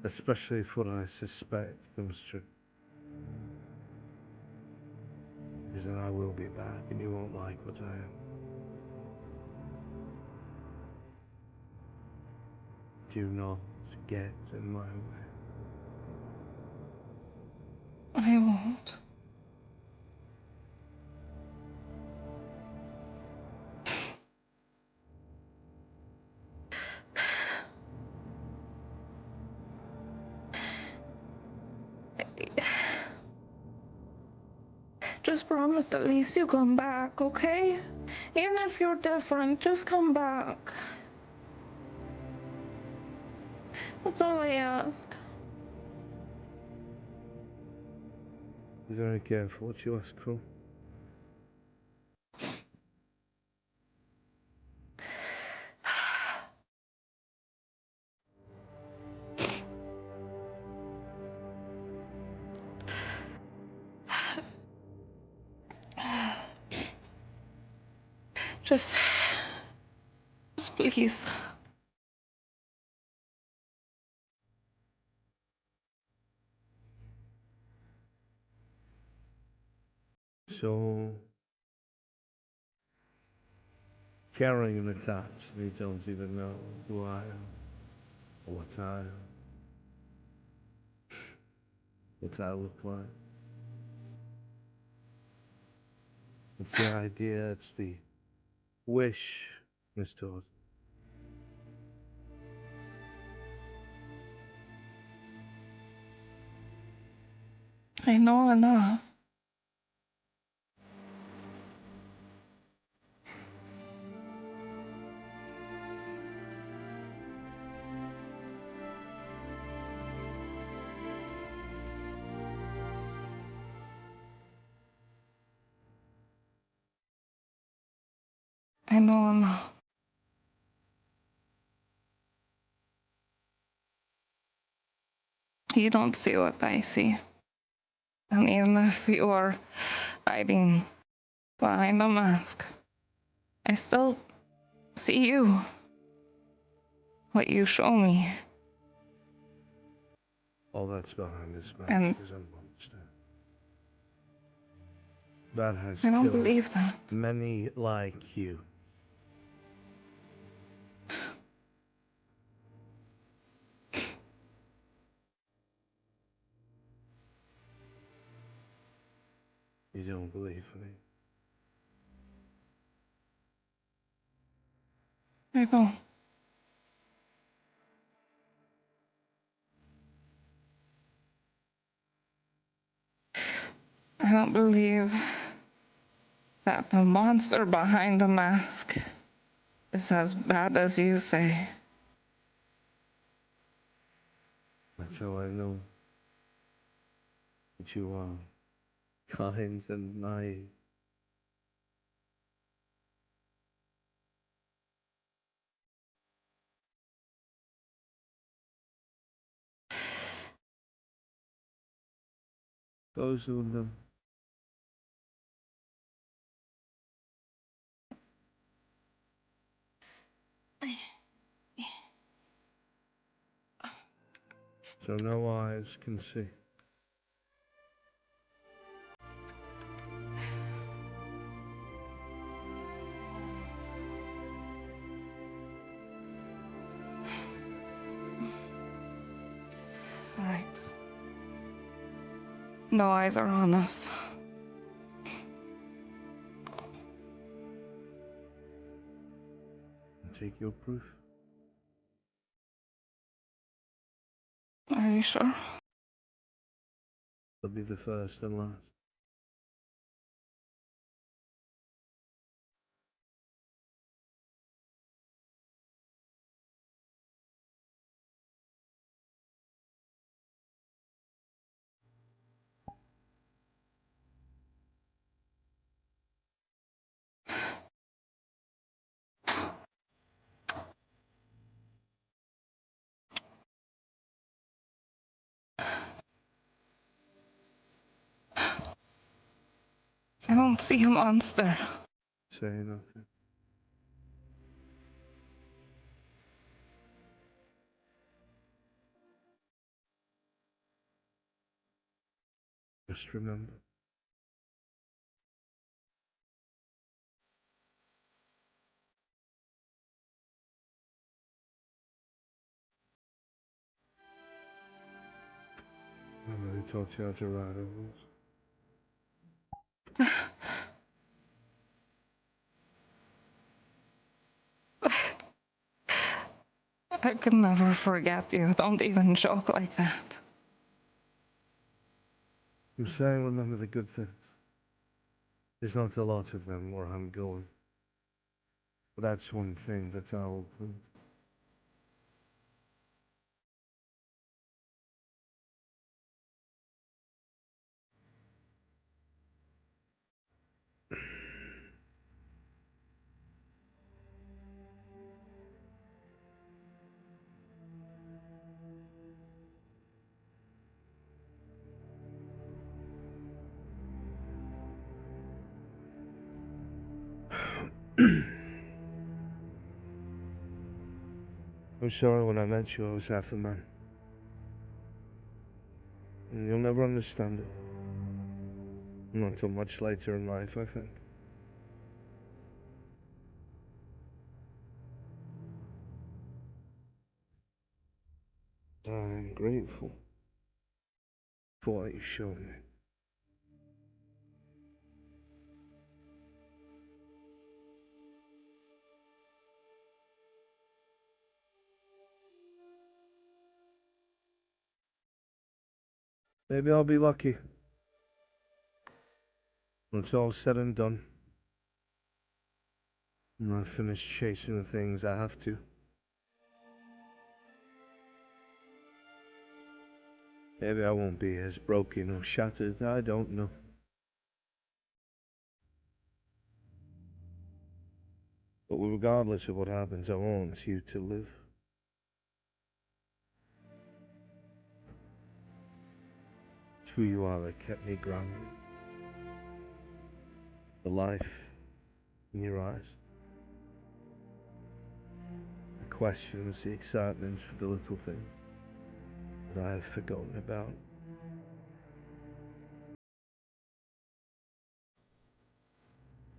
Especially if what I suspect comes true. Because then I will be back and you won't like what I am. Do not get in my way. I won't. Just promise at least you come back, okay? Even if you're different, just come back. That's all I ask. Be very careful what you ask for. Just please. So, carrying and attached, and you don't even know who I am, or what I am, what I look like. It's the idea, it's the wish, Miss Todd. I know enough. I know enough. You don't see what I see. And even if you are hiding behind a mask, I still see you. What you show me. All that's behind this mask And is a monster. That has I don't killed believe that. many like you. You don't believe me. I don't. I don't believe that the monster behind the mask is as bad as you say. That's how I know that you are kind and naive. Those who know. So no eyes can see. Alright. No eyes are on us. Take your proof. Are you sure? It'll be the first and last. I don't see a monster. Say nothing. Just remember. Remember who taught you how to ride a horse? I can never forget you. Don't even joke like that. I'm saying remember the good things. There's not a lot of them where I'm going. But that's one thing that I will prove. I'm sorry when I met you I was half a man. And you'll never understand it. Not until much later in life, I think. I'm grateful for what you showed me. Maybe I'll be lucky. When it's all said and done. And I finish chasing the things I have to. Maybe I won't be as broken or shattered, I don't know. But regardless of what happens, I want you to live. It's who you are that kept me grounded. The life in your eyes. The questions, the excitements for the little things that I have forgotten about.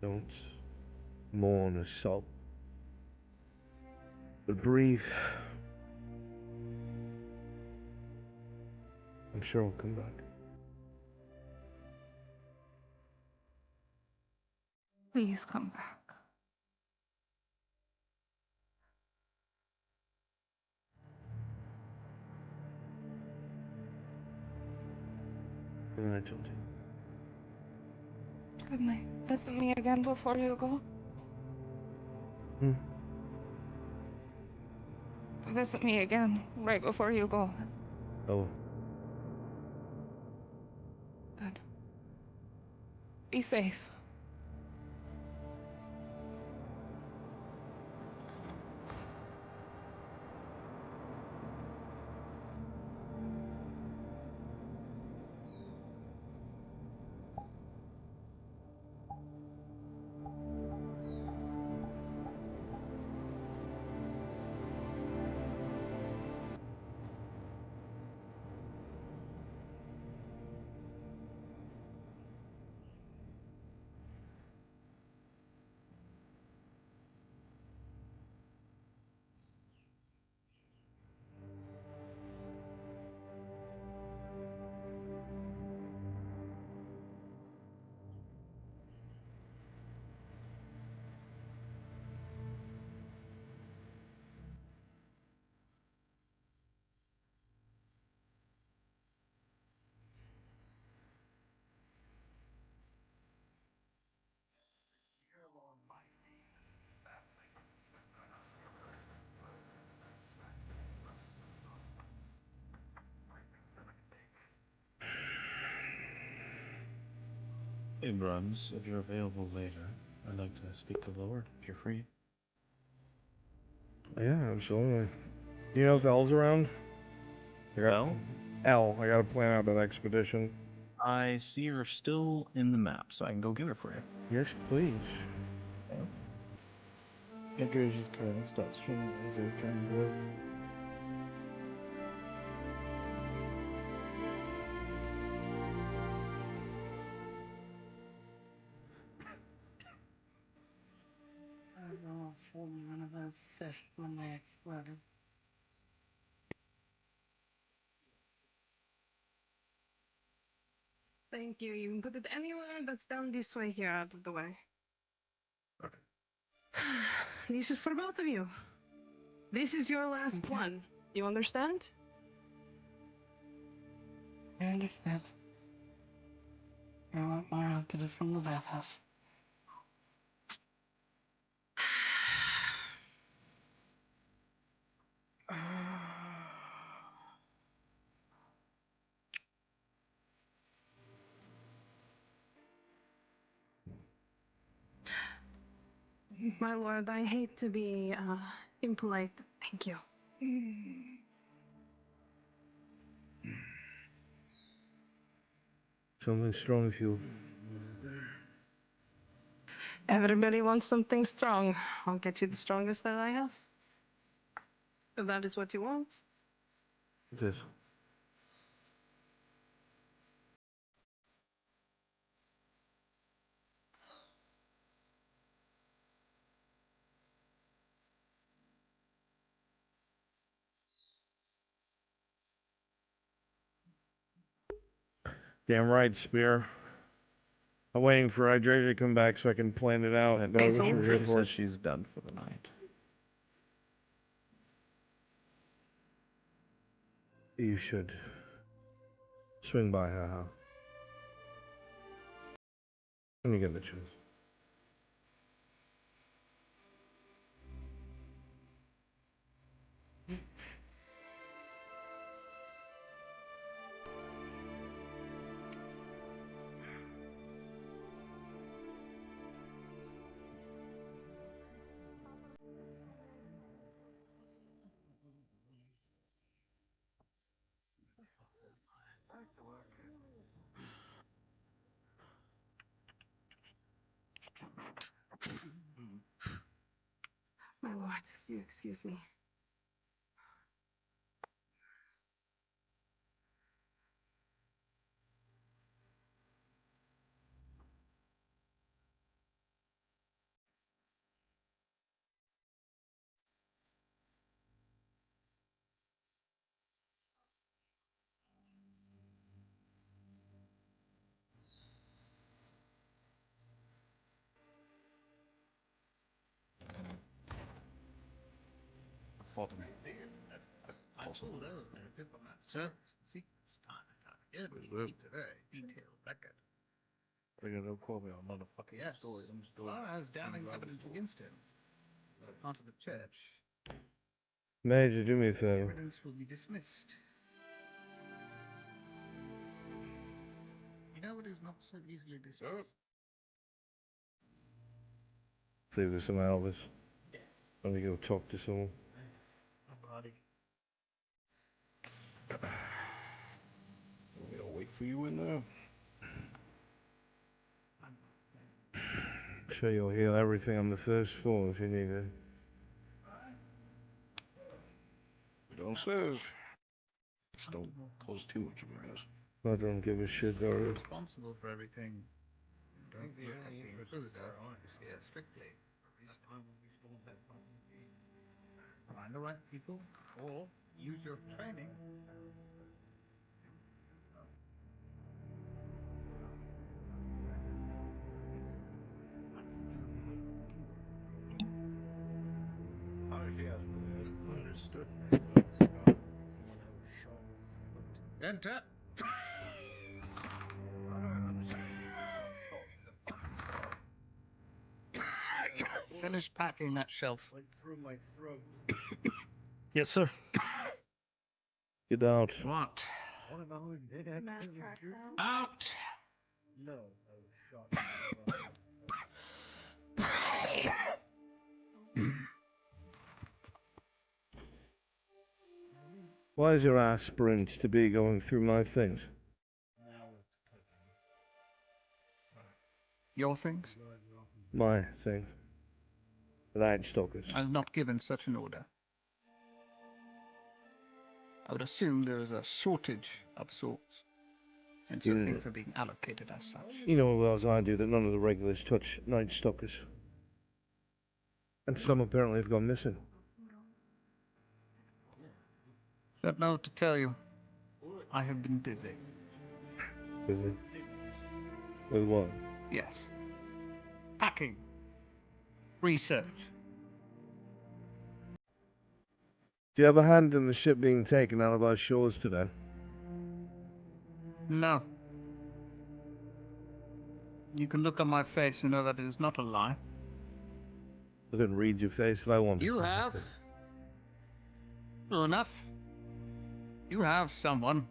Don't mourn or sob, but breathe. I'm sure I'll come back. Please come back. Good night, Georgie. Good night. Visit me again before you go. Visit me again right before you go. Oh. Good. Be safe. Hey, Bruns, if you're available later, I'd like to speak to Lower, if you're free. Yeah, absolutely. Do you know if Elle's around? Elle? Elle, I gotta plan out that expedition. I see her still in the map, so I can go get her for you. Yes, please. Introduces current stats from as a kind of One of those fish when they exploded. Thank you. You can put it anywhere that's down this way here, out of the way. Okay. This is for both of you. This is your last one. You understand? I understand. I want Mara to get it from the bathhouse. My lord, I hate to be impolite. Thank you. Something strong if you. Everybody wants something strong. I'll get you the strongest that I have. If that is what you want. What's this? Damn right, Spear. I'm waiting for Hydrasia to come back so I can plan it out. No, Know what you're here she for. says she's done for the night. You should swing by her house when you get the chance. My lord, if you excuse me. Sir, detailed record. They're gonna quote me on motherfucking Yes. stories. I'm still. Laura has damning evidence against him. Onto the church. Major, do me a favor. Evidence will be dismissed. You know it is not so easily dismissed. Leave this to my Elvis. Let me go talk to someone. Body. We'll wait for you in there. I'm sure you'll hear everything on the first floor if you need it. We don't serve. Just don't cause too much of a mess. I don't give a shit, Dory. Responsible for everything. Don't look at the Inquisitor here strictly. Find the right people or use your training. Understood. Enter. Finish packing that shelf. Through my throat. Yes, sir. Get out. What? Out! No. Why is your aspirant to be going through my things? Your things? My things. The Night Stalkers. I'm not given such an order. I would assume there is a shortage of sorts, and so things are being allocated as such. You know as well as I do that none of the regulars touch Night Stalkers. And some apparently have gone missing. Don't know what to tell you. I have been busy. Busy? With what? Yes. Packing. Research. Do you have a hand in the ship being taken out of our shores today? No. You can look on my face and know that it is not a lie. I can read your face if I wanted. You have. True enough. You have someone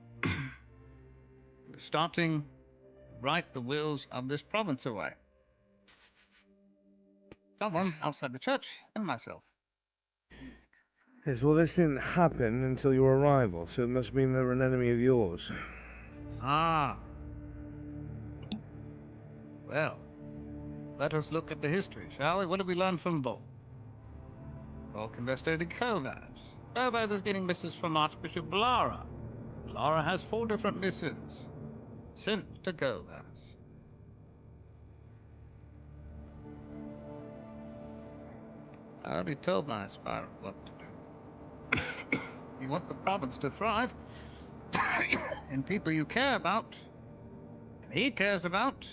starting to write the wills of this province away. Someone outside the church and myself. Yes, well this didn't happen until your arrival, so it must mean they were an enemy of yours. Ah. Well, let us look at the history, shall we? What did we learn from Volk? Volk investigated Kovaz. Kovaz is getting missives from Archbishop Lara. Lara has 4 different missives sent to Kovaz. I already told my aspirant what to do. You want the province to thrive, and people you care about, and he cares about.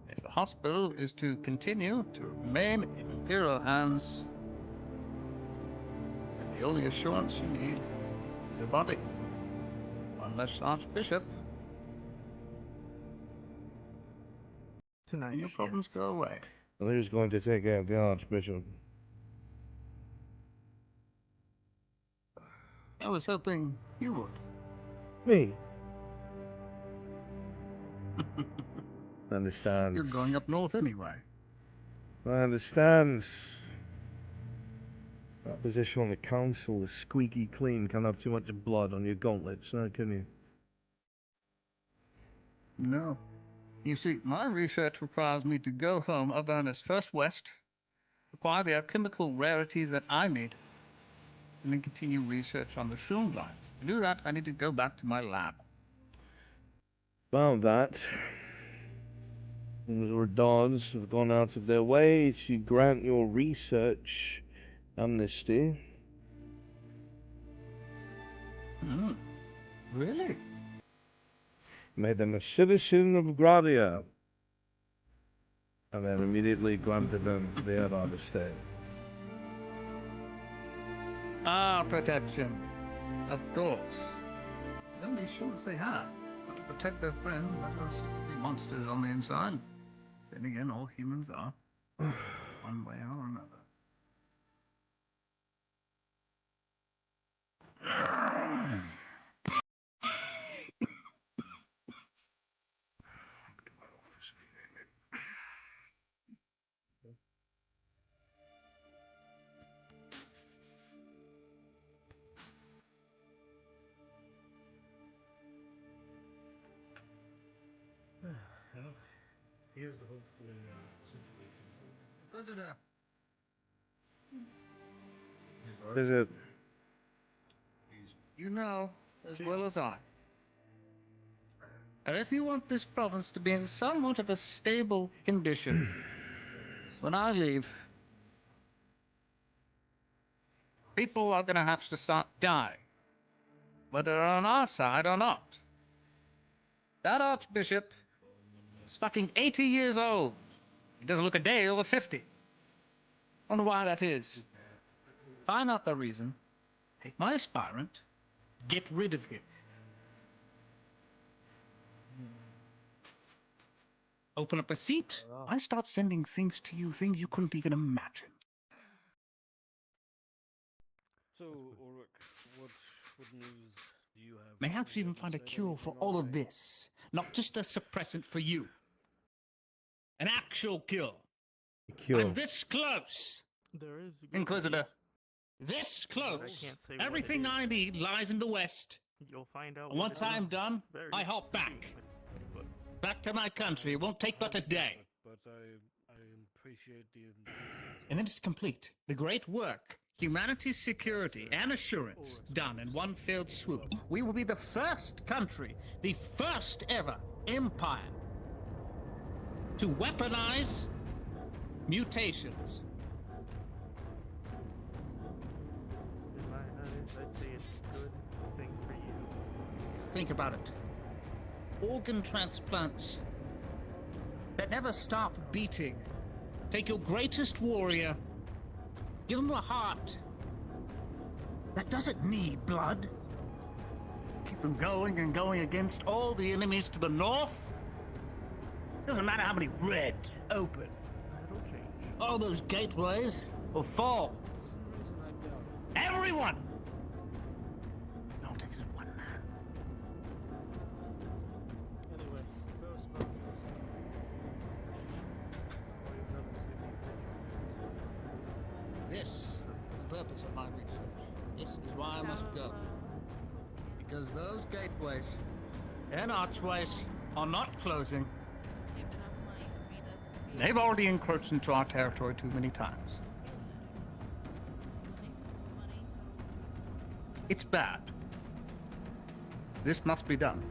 If the hospital is to continue to remain in Imperial hands, then the only assurance you need is your body. One less Archbishop, and your problems go away. Well, who's going to take out the Archbishop? I was hoping you would. Me? I understand. You're going up north anyway. I understand. That position on the council is squeaky clean. Can't have too much blood on your gauntlets, now can you? No. You see, my research requires me to go home up Ernest first west, acquire the alchemical rarities that I need, and then continue research on the shroom lines. To do that, I need to go back to my lab. About that, the Radons have gone out of their way to grant your research amnesty. Really? Made them a citizen of Gradia. And then immediately granted them the Erard estate. Ah, protection. Of course. Then these shorts they have. But to protect their friends, there are simply monsters on the inside. Then again, all humans are. One way or another. Well, here's the hopeful situation. Visitor. Is it? You know as well as I. And if you want this province to be in somewhat of a stable condition, when I leave, people are gonna have to start dying. Whether they're on our side or not. That Archbishop is fucking 80 years old. He doesn't look a day over 50. Wonder why that is. Find out the reason. Take my aspirant. Get rid of him. Open up a seat. I start sending things to you, things you couldn't even imagine. So, Ulrich, what news do you have? Perhaps even find a cure for all of this. Not just a suppressant for you. An actual cure. Cure. I'm this close. There is Inquisitor. This I close. can't say what Everything it is. I need lies in the west. You'll find out. And what once it I'm is done, very I hop back. soon. Back to my country. It won't take but a day. But I appreciate the And then it's complete. The great work, humanity's security and assurance, done in one fell swoop. We will be the first country, the first ever empire to weaponize mutations. I'd say it's a good thing for you. Think about it. Organ transplants that never stop beating. Take your greatest warrior, give him a heart that doesn't need blood. Keep him going and going against all the enemies to the north. Doesn't matter how many reds open. All those gateways will fall. Everyone! No, this is one man. Anyway, This is the purpose of my research. This is why I must go. Because those gateways and archways are not closing. They've already encroached into our territory too many times. It's bad. This must be done.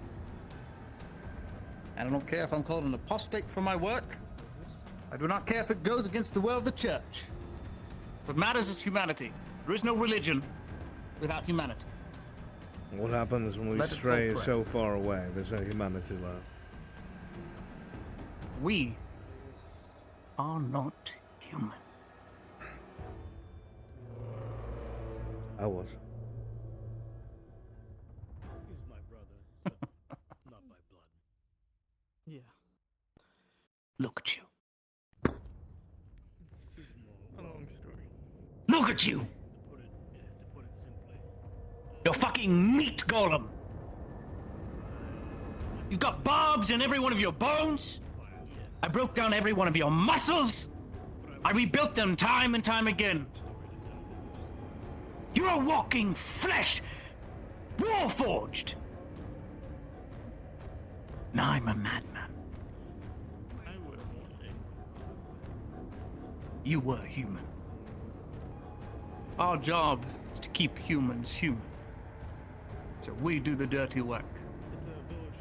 And I don't care if I'm called an apostate for my work. I do not care if it goes against the will of the church. What matters is humanity. There is no religion without humanity. What happens when we Let it stray fall so far away? There's no humanity left. We are not human. I was. He's my brother, but not by blood. Yeah. Look at you. A long story. Look at you! To put it simply, You're fucking meat golem! You've got barbs in every one of your bones! I broke down every one of your muscles! I rebuilt them time and time again! You're a walking flesh! Warforged! Now I'm a madman. I will one day. You were human. Our job is to keep humans human. So we do the dirty work.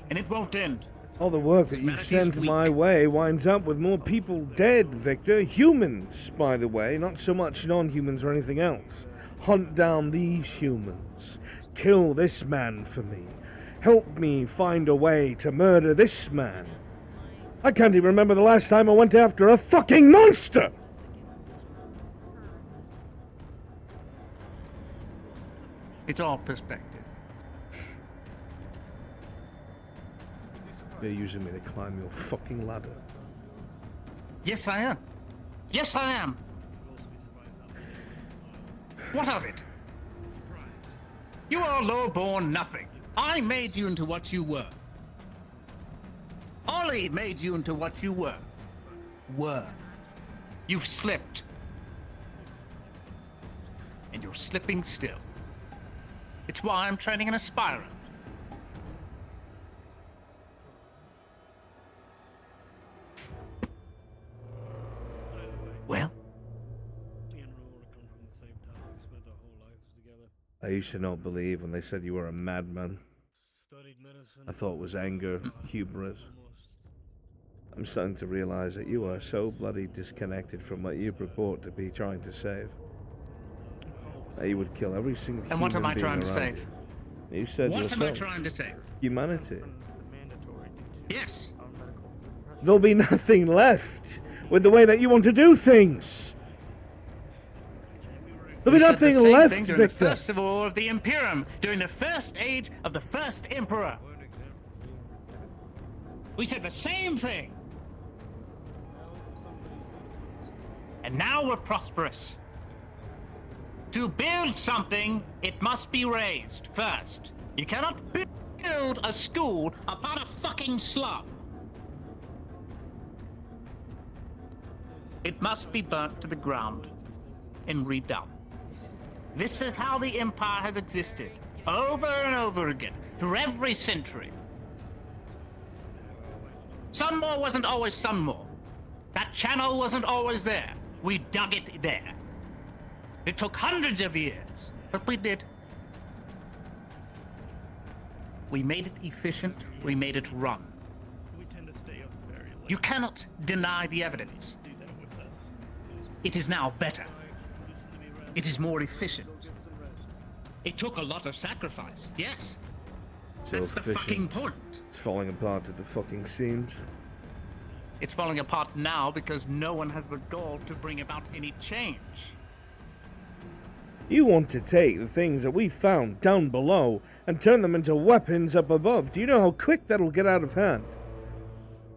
And it won't end. All the work that you've sent my way winds up with more people dead, Victor. Humans, by the way, not so much non-humans or anything else. Hunt down these humans. Kill this man for me. Help me find a way to murder this man. I can't even remember the last time I went after a fucking monster! It's all perspective. You're using me to climb your fucking ladder. Yes, I am. Yes, I am. What of it? You are low-born nothing. I made you into what you were. Ollie made you into what you were. You've slipped. And you're slipping still. It's why I'm training an aspirant. Well? me and Roll come from the same town. We spent our whole lives together. I used to not believe when they said you were a madman. Studied medicine. I thought it was anger, hubris. I'm starting to realize that you are so bloody disconnected from what you purport to be trying to save. That you would kill every single human And what am I being trying to around save? You said What yourself. am I trying to save? Humanity. Yes. There'll be nothing left with the way that you want to do things. There'll be We said nothing the same left, thing during the Victor. First Civil War of the Imperium, during the first age of the first Emperor. We said the same thing. And now we're prosperous. To build something, it must be raised first. You cannot build a school upon a fucking slum. It must be burnt to the ground and redone. This is how the Empire has existed, over and over again, through every century. Sunmore wasn't always Sunmore. That channel wasn't always there. We dug it there. It took hundreds of years, but we did. We made it efficient, we made it run. You cannot deny the evidence. It is now better. It is more efficient. It took a lot of sacrifice, yes. That's the fucking point. It's falling apart at the fucking seams. It's falling apart now because no one has the gall to bring about any change. You want to take the things that we found down below and turn them into weapons up above. Do you know how quick that'll get out of hand?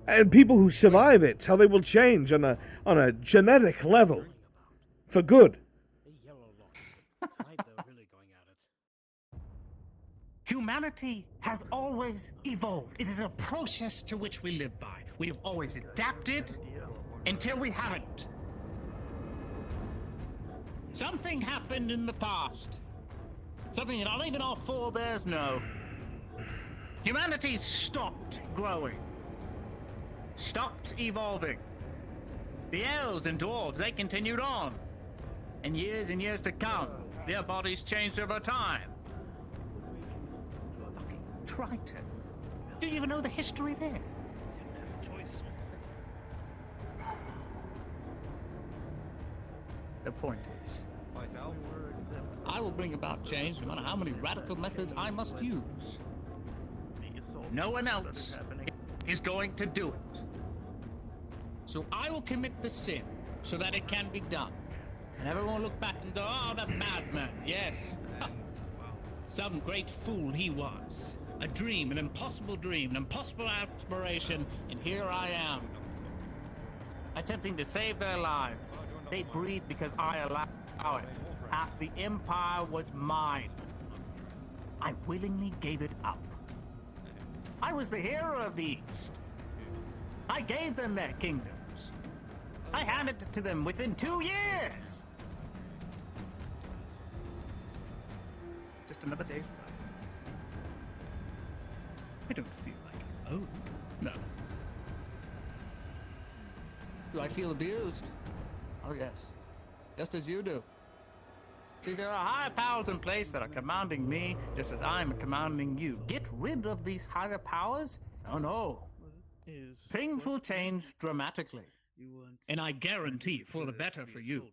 And people who survive it, how they will change on a genetic level. For good. Humanity has always evolved. It is a process to which we live by. We have always adapted until we haven't. Something happened in the past. Something that not even our forebears know. Humanity stopped growing. Stopped evolving. The elves and dwarves, they continued on. And years to come, their bodies changed over time. Triton. Do you even know the history there? The point is, I will bring about change no matter how many radical methods I must use. No one else is going to do it. So I will commit the sin so that it can be done. And everyone will look back and go, oh, the madman, yes. Some great fool he was. A dream, an impossible aspiration, and here I am. Attempting to save their lives. They breathe because I allow it. Half the Empire was mine. I willingly gave it up. I was the hero of the East. I gave them their kingdoms. I handed it to them within 2 years. Just another day's work. I don't feel like it. Oh, no. Do I feel abused? Oh, yes. Just as you do. See, there are higher powers in place that are commanding me, just as I'm commanding you. Get rid of these higher powers? Oh, no. Things will change dramatically. And I guarantee for the better for you.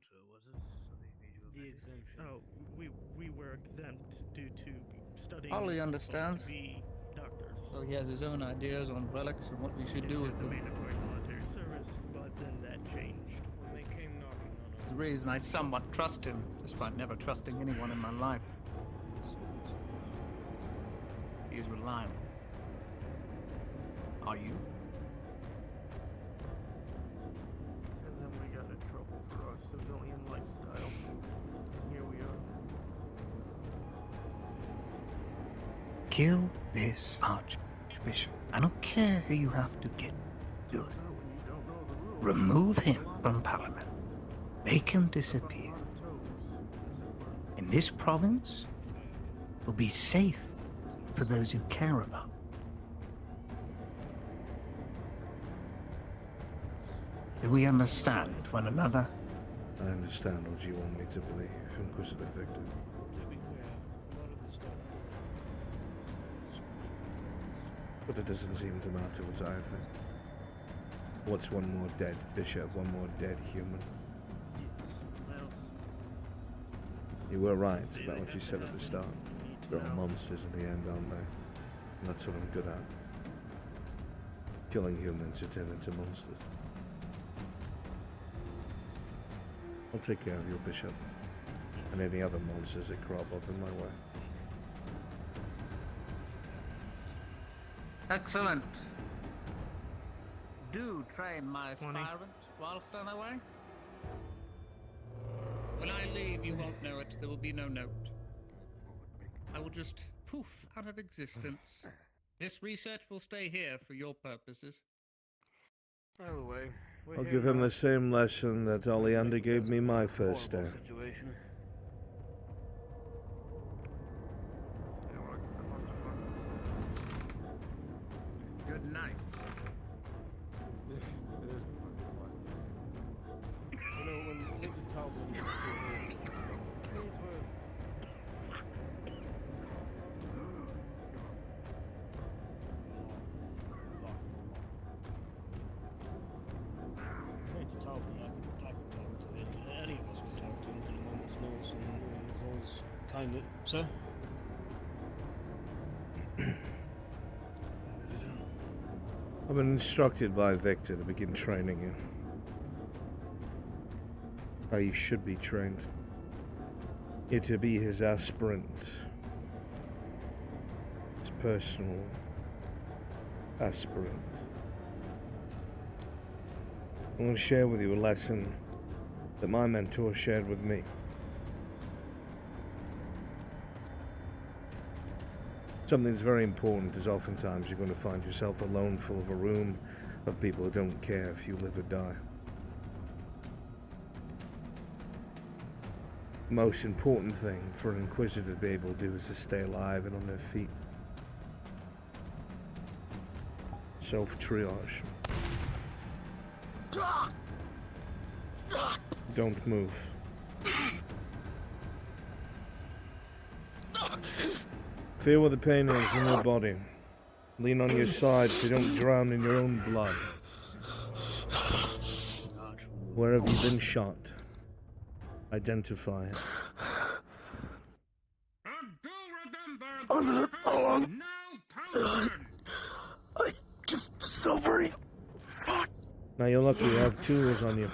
Oh, we were exempt due to studying. Ollie understands. To be doctors. So he has his own ideas on relics and what we should do with them. Mandatory military service, but then that changed when they came knocking on It's the reason I somewhat trust him, despite never trusting anyone in my life. He is reliable. Are you? And then we got in trouble for our civilian lifestyle. Here we are. Kill this Archbishop. I don't care who you have to get to do it. Remove him from Parliament. Make him disappear. And this province will be safe for those who care about. Do we understand one another? I understand what you want me to believe, Inquisitor Victor. But it doesn't seem to matter what I think. What's one more dead bishop, one more dead human? You were right about what you said at the start. There are monsters in the end, aren't they? And that's what I'm good at. Killing humans who turn into monsters. I'll take care of your bishop and any other monsters that crop up in my way. Excellent. Do train my aspirant whilst unaway. When I leave, you won't know it. There will be no note. I will just poof out of existence. This research will stay here for your purposes. By the way, I'll give him the same lesson that Oleander gave me my first day. Good night. Any of us can talk to him in a moment's notice, and those kind of. Sir? I've been instructed by Victor to begin training you. How you should be trained. You're to be his aspirant. His personal aspirant. I'm going to share with you a lesson that my mentor shared with me. Something that's very important is oftentimes you're going to find yourself alone, full of a room of people who don't care if you live or die. The most important thing for an Inquisitor to be able to do is to stay alive and on their feet. Self-triage. Don't move. Feel where the pain is in your body. Lean on your side so you don't drown in your own blood. Where have you been shot? Identify it. Now you're lucky you have tools on you.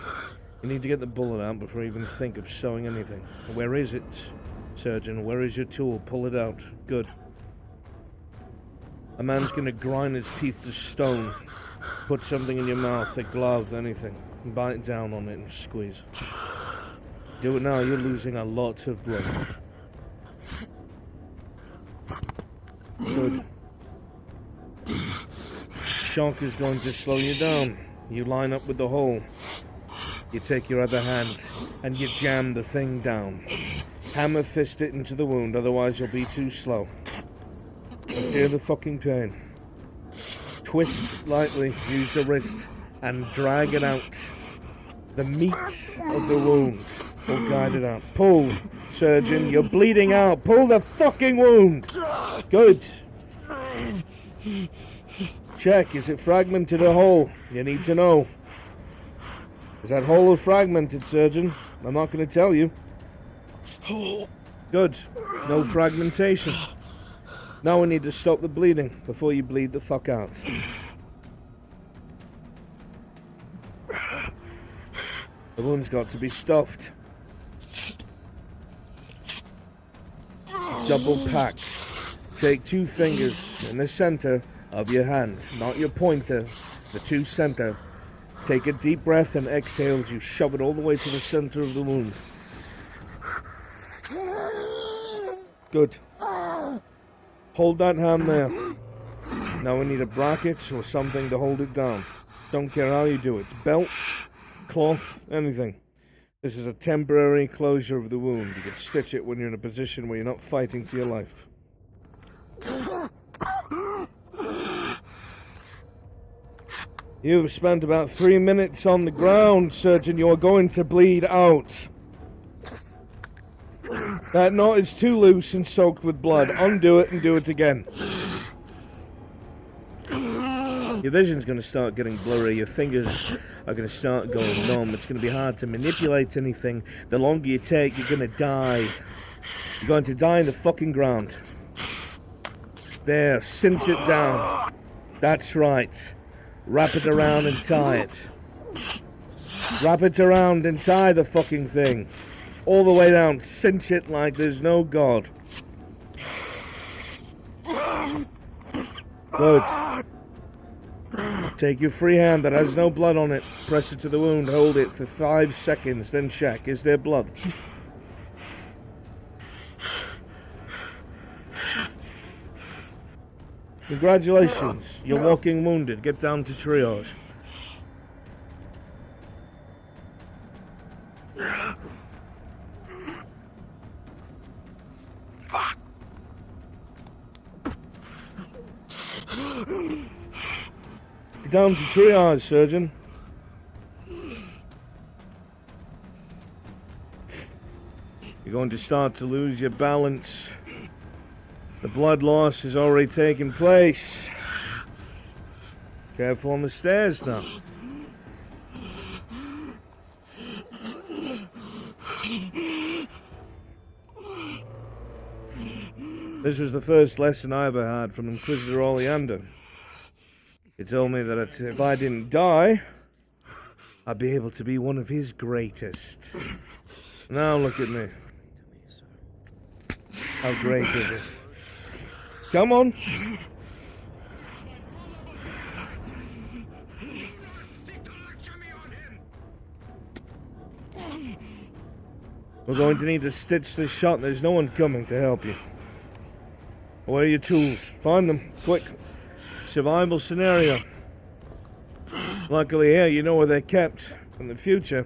You need to get the bullet out before you even think of sewing anything. Where is it, surgeon? Where is your tool? Pull it out. Good. A man's gonna grind his teeth to stone. Put something in your mouth, a glove, anything. And bite down on it and squeeze. Do it now, you're losing a lot of blood. Good. Shock is going to slow you down. You line up with the hole. You take your other hand and you jam the thing down. Hammer fist it into the wound, otherwise you'll be too slow. Endure the fucking pain. Twist lightly, use the wrist, and drag it out. The meat of the wound will guide it out. Pull, surgeon, you're bleeding out. Pull the fucking wound. Good. Check, is it fragmented or whole? You need to know. Is that whole or fragmented, surgeon? I'm not going to tell you. Good. No fragmentation. Now we need to stop the bleeding before you bleed the fuck out. The wound's got to be stuffed. Double pack. Take 2 fingers in the center of your hand, not your pointer, the 2 center. Take a deep breath and exhale as you shove it all the way to the center of the wound. Good. Hold that hand there. Now we need a bracket or something to hold it down. Don't care how you do it. Belt, cloth, anything. This is a temporary closure of the wound. You can stitch it when you're in a position where you're not fighting for your life. You've spent about 3 minutes on the ground, surgeon. You're going to bleed out. That knot is too loose and soaked with blood. Undo it and do it again. Your vision's going to start getting blurry. Your fingers are going to start going numb. It's going to be hard to manipulate anything. The longer you take, you're going to die. You're going to die in the fucking ground. There, cinch it down. That's right. Wrap it around and tie it. Wrap it around and tie the fucking thing. All the way down. Cinch it like there's no God. Good. Take your free hand that has no blood on it. Press it to the wound. Hold it for 5 seconds. Then check. Is there blood? Congratulations. You're walking wounded. Get down to triage. Get down to triage, surgeon. You're going to start to lose your balance. The blood loss has already taken place. Careful on the stairs now. This was the first lesson I ever had from Inquisitor Oleander. He told me that if I didn't die, I'd be able to be one of his greatest. Now look at me. How great is it? Come on. We're going to need to stitch this shot. There's no one coming to help you. Where are your tools? Find them, quick. Survival scenario. Luckily here, you know where they're kept. In the future,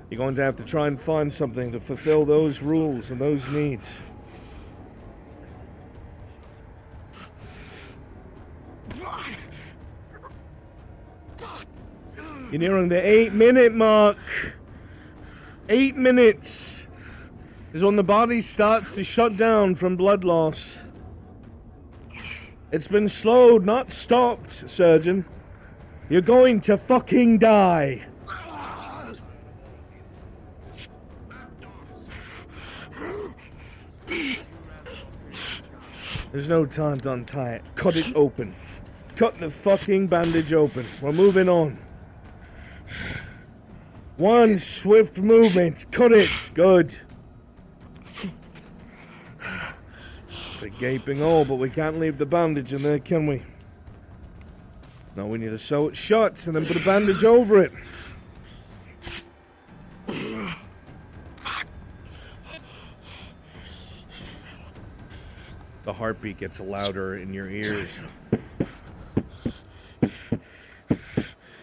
you're going to have to try and find something to fulfill those rules and those needs. You're nearing the 8-minute mark. 8 minutes is when the body starts to shut down from blood loss. It's been slowed, not stopped, surgeon. You're going to fucking die. There's no time to untie it. Cut it open. Cut the fucking bandage open. We're moving on. One swift movement. Cut it. Good. It's a gaping hole, but we can't leave the bandage in there, can we? No, we need to sew it shut and then put a bandage over it. The heartbeat gets louder in your ears.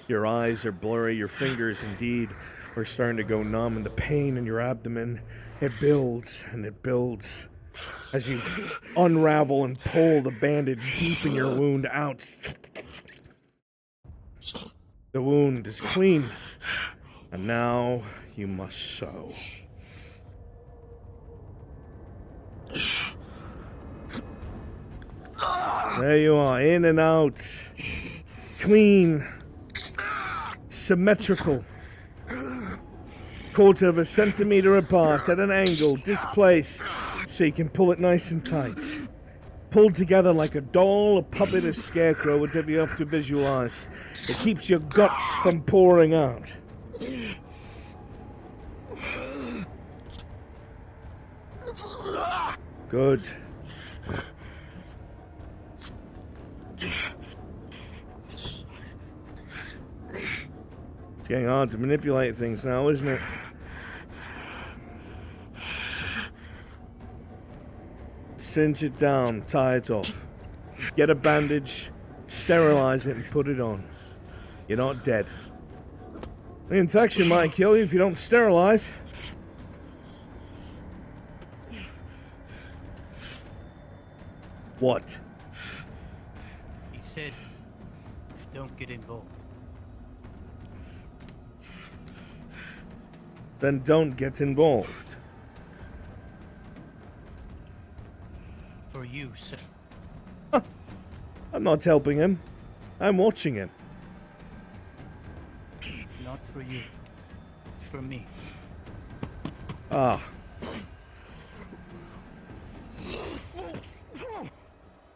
Your eyes are blurry, your fingers indeed are starting to go numb, and the pain in your abdomen, it builds and it builds as you unravel and pull the bandage deep in your wound out. The wound is clean, and now you must sew. There you are, in and out. Clean. Symmetrical. 1/4 of a centimeter apart at an angle, displaced, so you can pull it nice and tight. Pulled together like a doll, a puppet, a scarecrow, whatever you have to visualize. It keeps your guts from pouring out. Good. It's getting hard to manipulate things now, isn't it? Cinch it down, tie it off. Get a bandage, sterilize it, and put it on. You're not dead. The infection might kill you if you don't sterilize. What? He said, don't get involved. Then don't get involved. For you, sir. Huh. I'm not helping him. I'm watching him. Not for you. For me. Ah.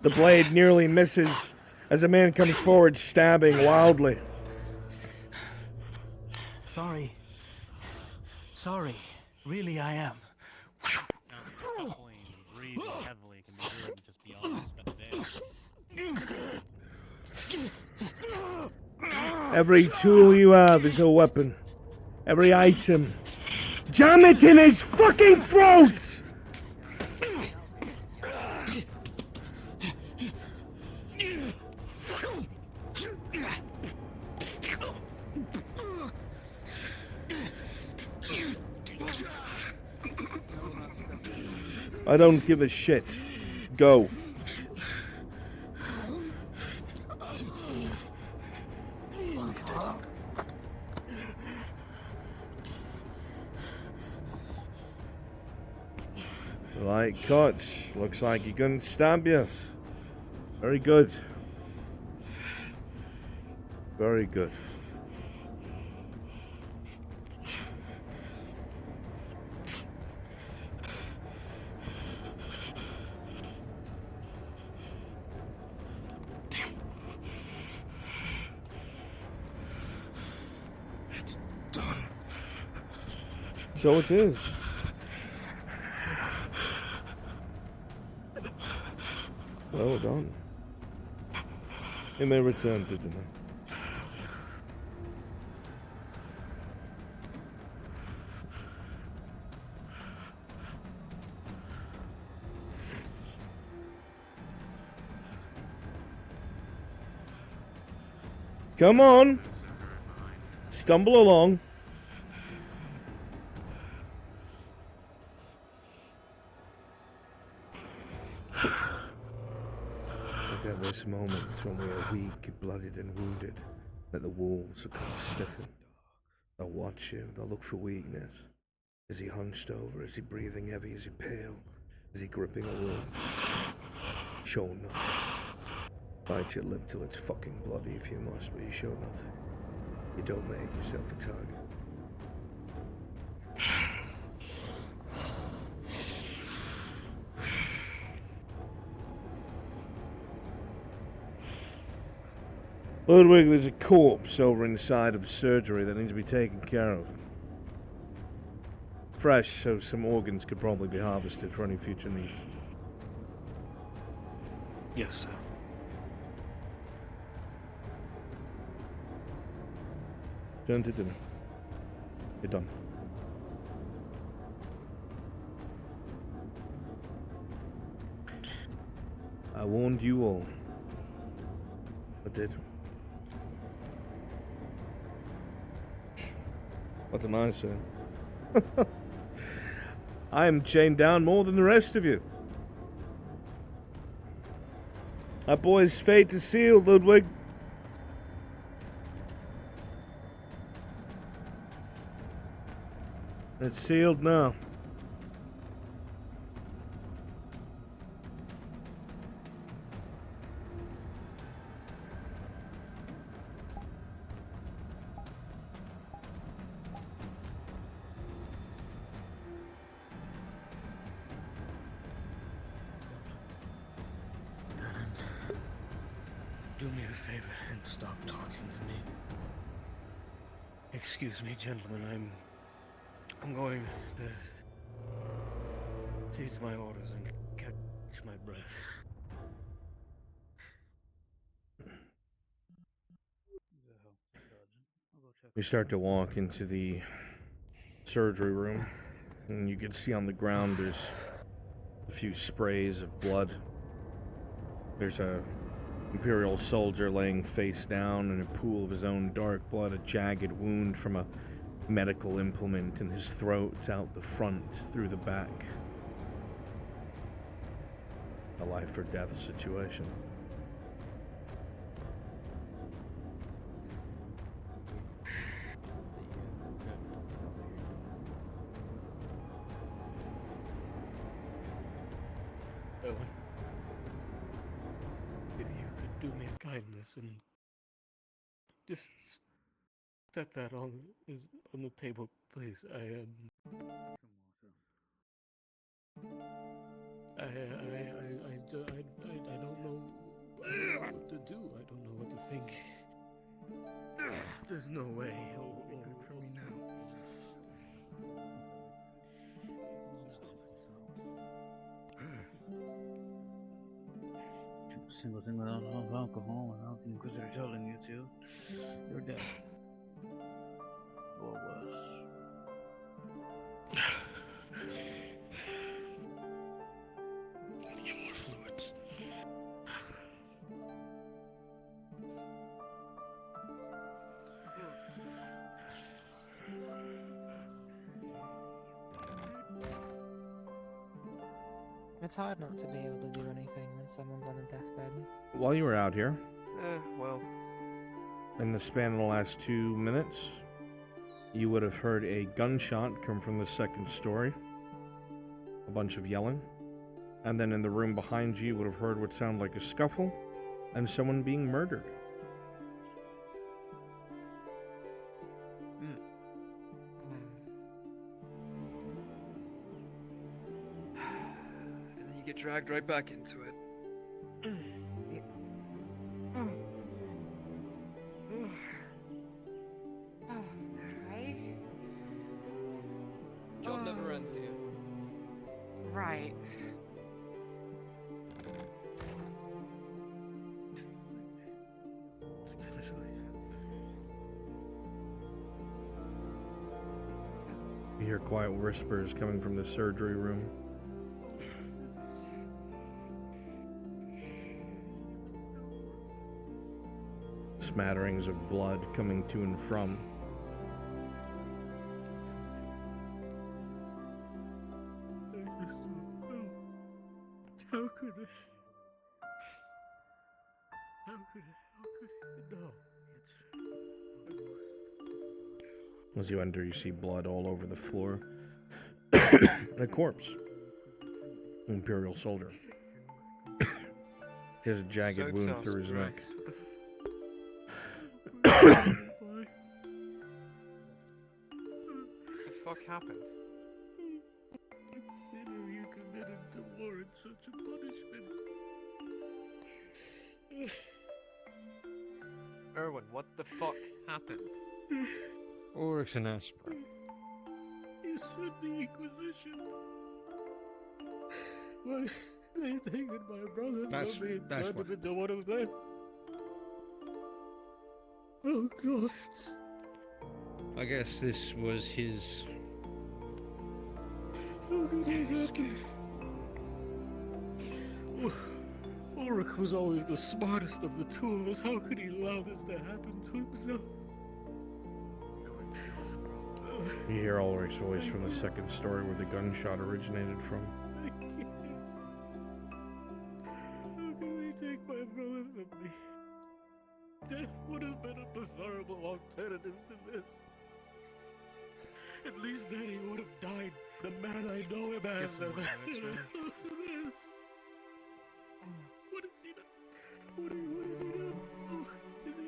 The blade nearly misses as a man comes forward, stabbing wildly. Sorry. Sorry. Really, I am. Breathing heavily can be heard just beyond this. Every tool you have is a weapon. Every item. Jam it in his fucking throat! I don't give a shit. Go. Right, cut. Looks like he couldn't stab you. Very good. Very good. It's done. So it is. Well done. You may return to dinner. Come on. Stumble along. It's at this moment when we are weak, bloodied and wounded that the wolves will come stiffen. They'll watch you, they'll look for weakness. Is he hunched over? Is he breathing heavy? Is he pale? Is he gripping a wound? Show nothing. Bite your lip till it's fucking bloody if you must, but you show nothing. You don't make yourself a target. Ludwig, there's a corpse over inside of the surgery that needs to be taken care of. Fresh, so some organs could probably be harvested for any future needs. Yes, sir. Turn to dinner. You're done. I warned you all. I did. What am I saying? I am chained down more than the rest of you. Our boy's fate is sealed, Ludwig. It's sealed now. Do me a favor and stop talking to me. Excuse me, gentlemen. I'm going to seize my orders and catch my breath. We start to walk into the surgery room, and you can see on the ground there's a few sprays of blood. There's a Imperial soldier laying face down in a pool of his own dark blood, a jagged wound from a medical implement in his throat out the front through the back. A life or death situation. Owen, if you could do me a kindness and just set that on the table, please. I don't know what to do. I don't know what to think. There's no way. For me now. Single thing without alcohol, without the Inquisitor telling you to, you're dead. Or worse. Get more fluids. It's hard not to be able to do anything when someone's on a deathbed. While you were out here, Well. in the span of the last 2 minutes, you would have heard a gunshot come from the second story. A bunch of yelling. And then in the room behind you would have heard what sounded like a scuffle and someone being murdered. And then you get dragged right back into it. Right? Job never ends here. Right. You hear quiet whispers coming from the surgery room. Smatterings of blood coming to and from. How could it? How could it? No. As you enter, you see blood all over the floor. And a corpse. An Imperial soldier. He has a jagged wound through his neck. What the fuck happened? Consider you committed to warrant such a punishment. Erwin, what the fuck happened? Ulrich's an aspirant. You said the Inquisition. Why, they think that my brother That's turned what. him into one of them. Oh God. I guess this was his. How could this happen? Ulrich was always the smartest of the two of us. How could he allow this to happen to himself? You hear Ulrich's voice from the second story where the gunshot originated from. I can't. How can they take my brother from me? Death would have been a preferable alternative to this. At least then he would have died the man I know him as. Guess what, Alex, What is he done? What is he done? Oh, is he...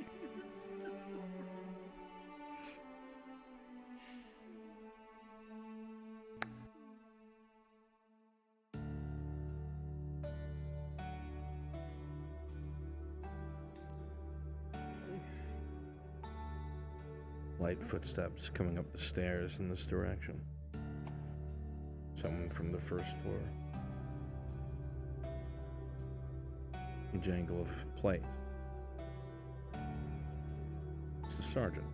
Light footsteps coming up the stairs in this direction. Someone from the first floor. A jangle of plate. It's the sergeant.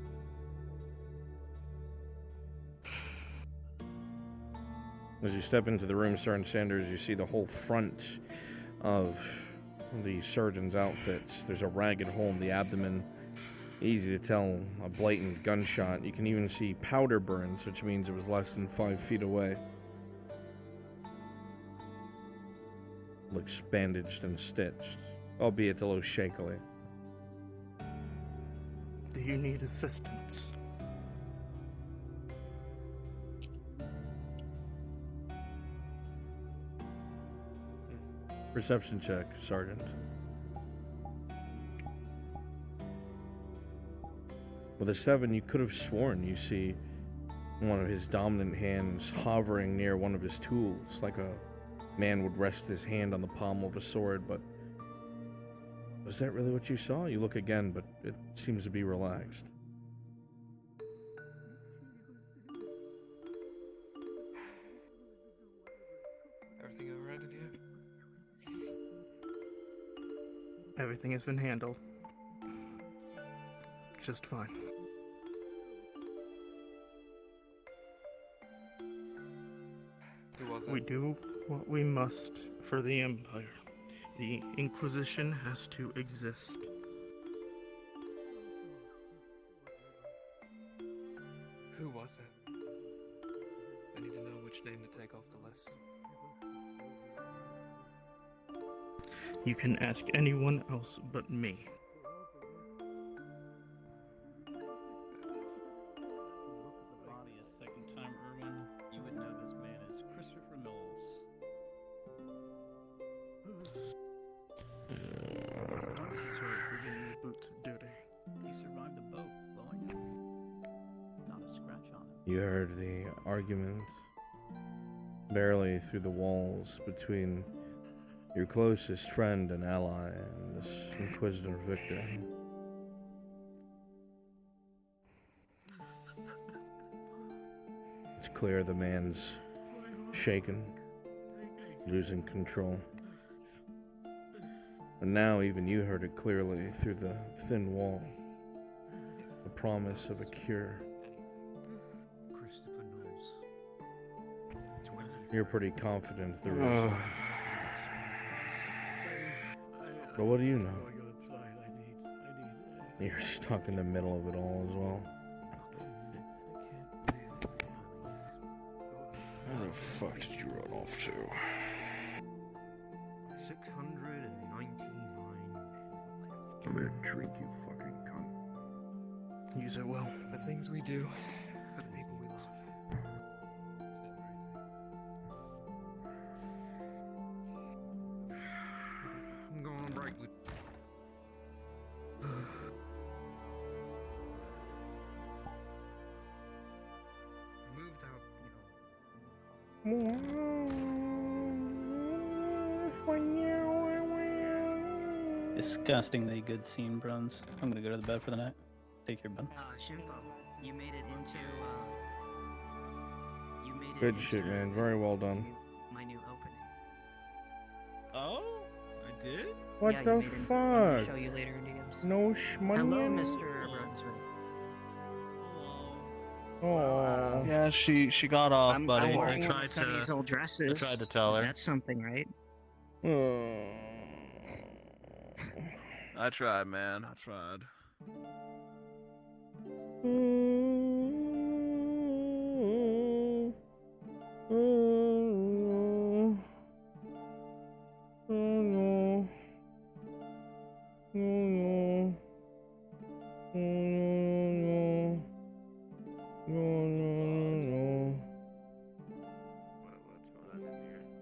As you step into the room, Sergeant Sanders, you see the whole front of the surgeon's outfits. There's a ragged hole in the abdomen. Easy to tell, a blatant gunshot. You can even see powder burns, which means it was less than 5 feet away. Looks bandaged and stitched, albeit a little shakily. Do you need assistance? Perception check, Sergeant. With a 7, you could have sworn you see one of his dominant hands hovering near one of his tools, like a man would rest his hand on the palm of a sword, but was that really what you saw? You look again, but it seems to be relaxed. Everything alright in here? Everything has been handled. Just fine. Who was it? We do what we must for the Empire. The Inquisition has to exist. Who was it? I need to know which name to take off the list. You can ask anyone else but me. Body a second time, Irwin. You would know this man as Christopher Knowles. Sorry for getting your boots dirty. He survived a boat blowing up. Not a scratch on him. You heard the argument barely through the walls between your closest friend and ally and this Inquisitor Victor. It's clear the man's shaken, losing control. But now even you heard it clearly through the thin wall. The promise of a cure. Christopher Knowles. You're pretty confident there is. But what do you know? You're stuck in the middle of it all as well. Where the fuck did you run off to? 699. I'm gonna drink, you fucking cunt. Use it well. The things we do for the people we love. I'm going on break with. Moved out, Disgustingly good scene, Bruns. I'm gonna go to the bed for the night. Take care, bud. Shinfo, you made it into, you made it Good into shit, man. Very well done. my new opening. Oh, I did? What Yeah, the you made it into- I'm fuck? gonna show you later in DMs. No Hello, shmoney? Mr. Brunswick. Oh. Yeah, she got off, I'm buddy. wearing one of Sonny's old dresses. I tried to tell her. That's something, right? I tried, man. I tried.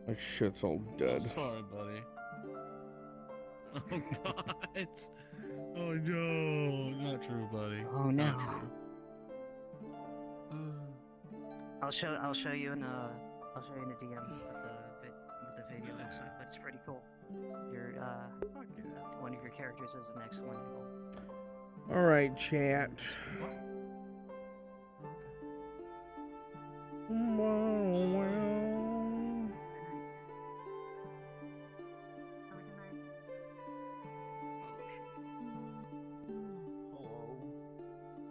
My shit's all dead. Sorry, buddy. Oh, what? Oh, no. Not true, buddy. Oh, Not no. true. I'll show you in a DM what the video looks like, but it's pretty cool. Your one of your characters is an excellent angle. Alright, chat.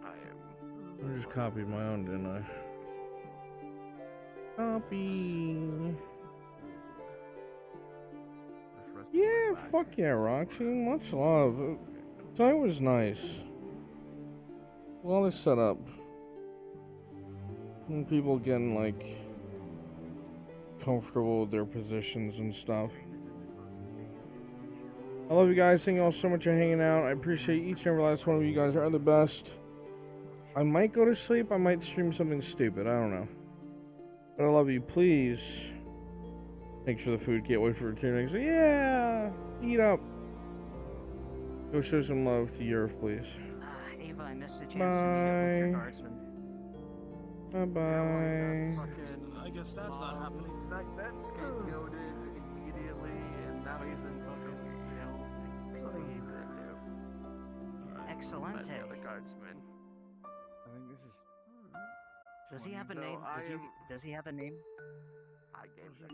I just copied my own, didn't I? Copy. Yeah, fuck yeah, Roxy. Much love. Tonight was nice. Well, it's set up. And people getting, like, comfortable with their positions and stuff. I love you guys. Thank you all so much for hanging out. I appreciate each and every last one of you guys are the best. I might go to sleep. I might stream something stupid. I don't know. But I love you. Please. Thanks for the food. Can't wait for returning. So yeah. Eat up. Go show some love to Europe, please. Ava, I missed a chance to meet up with Bye. your guardsman. Bye-bye. I guess that's not happening tonight then. Scapegoated immediately, and now he's in fucking jail. Something he didn't do. Excellent. Met the other guardsman. I think this is. Does he have a Though name? I am- Does he have a name? I gave the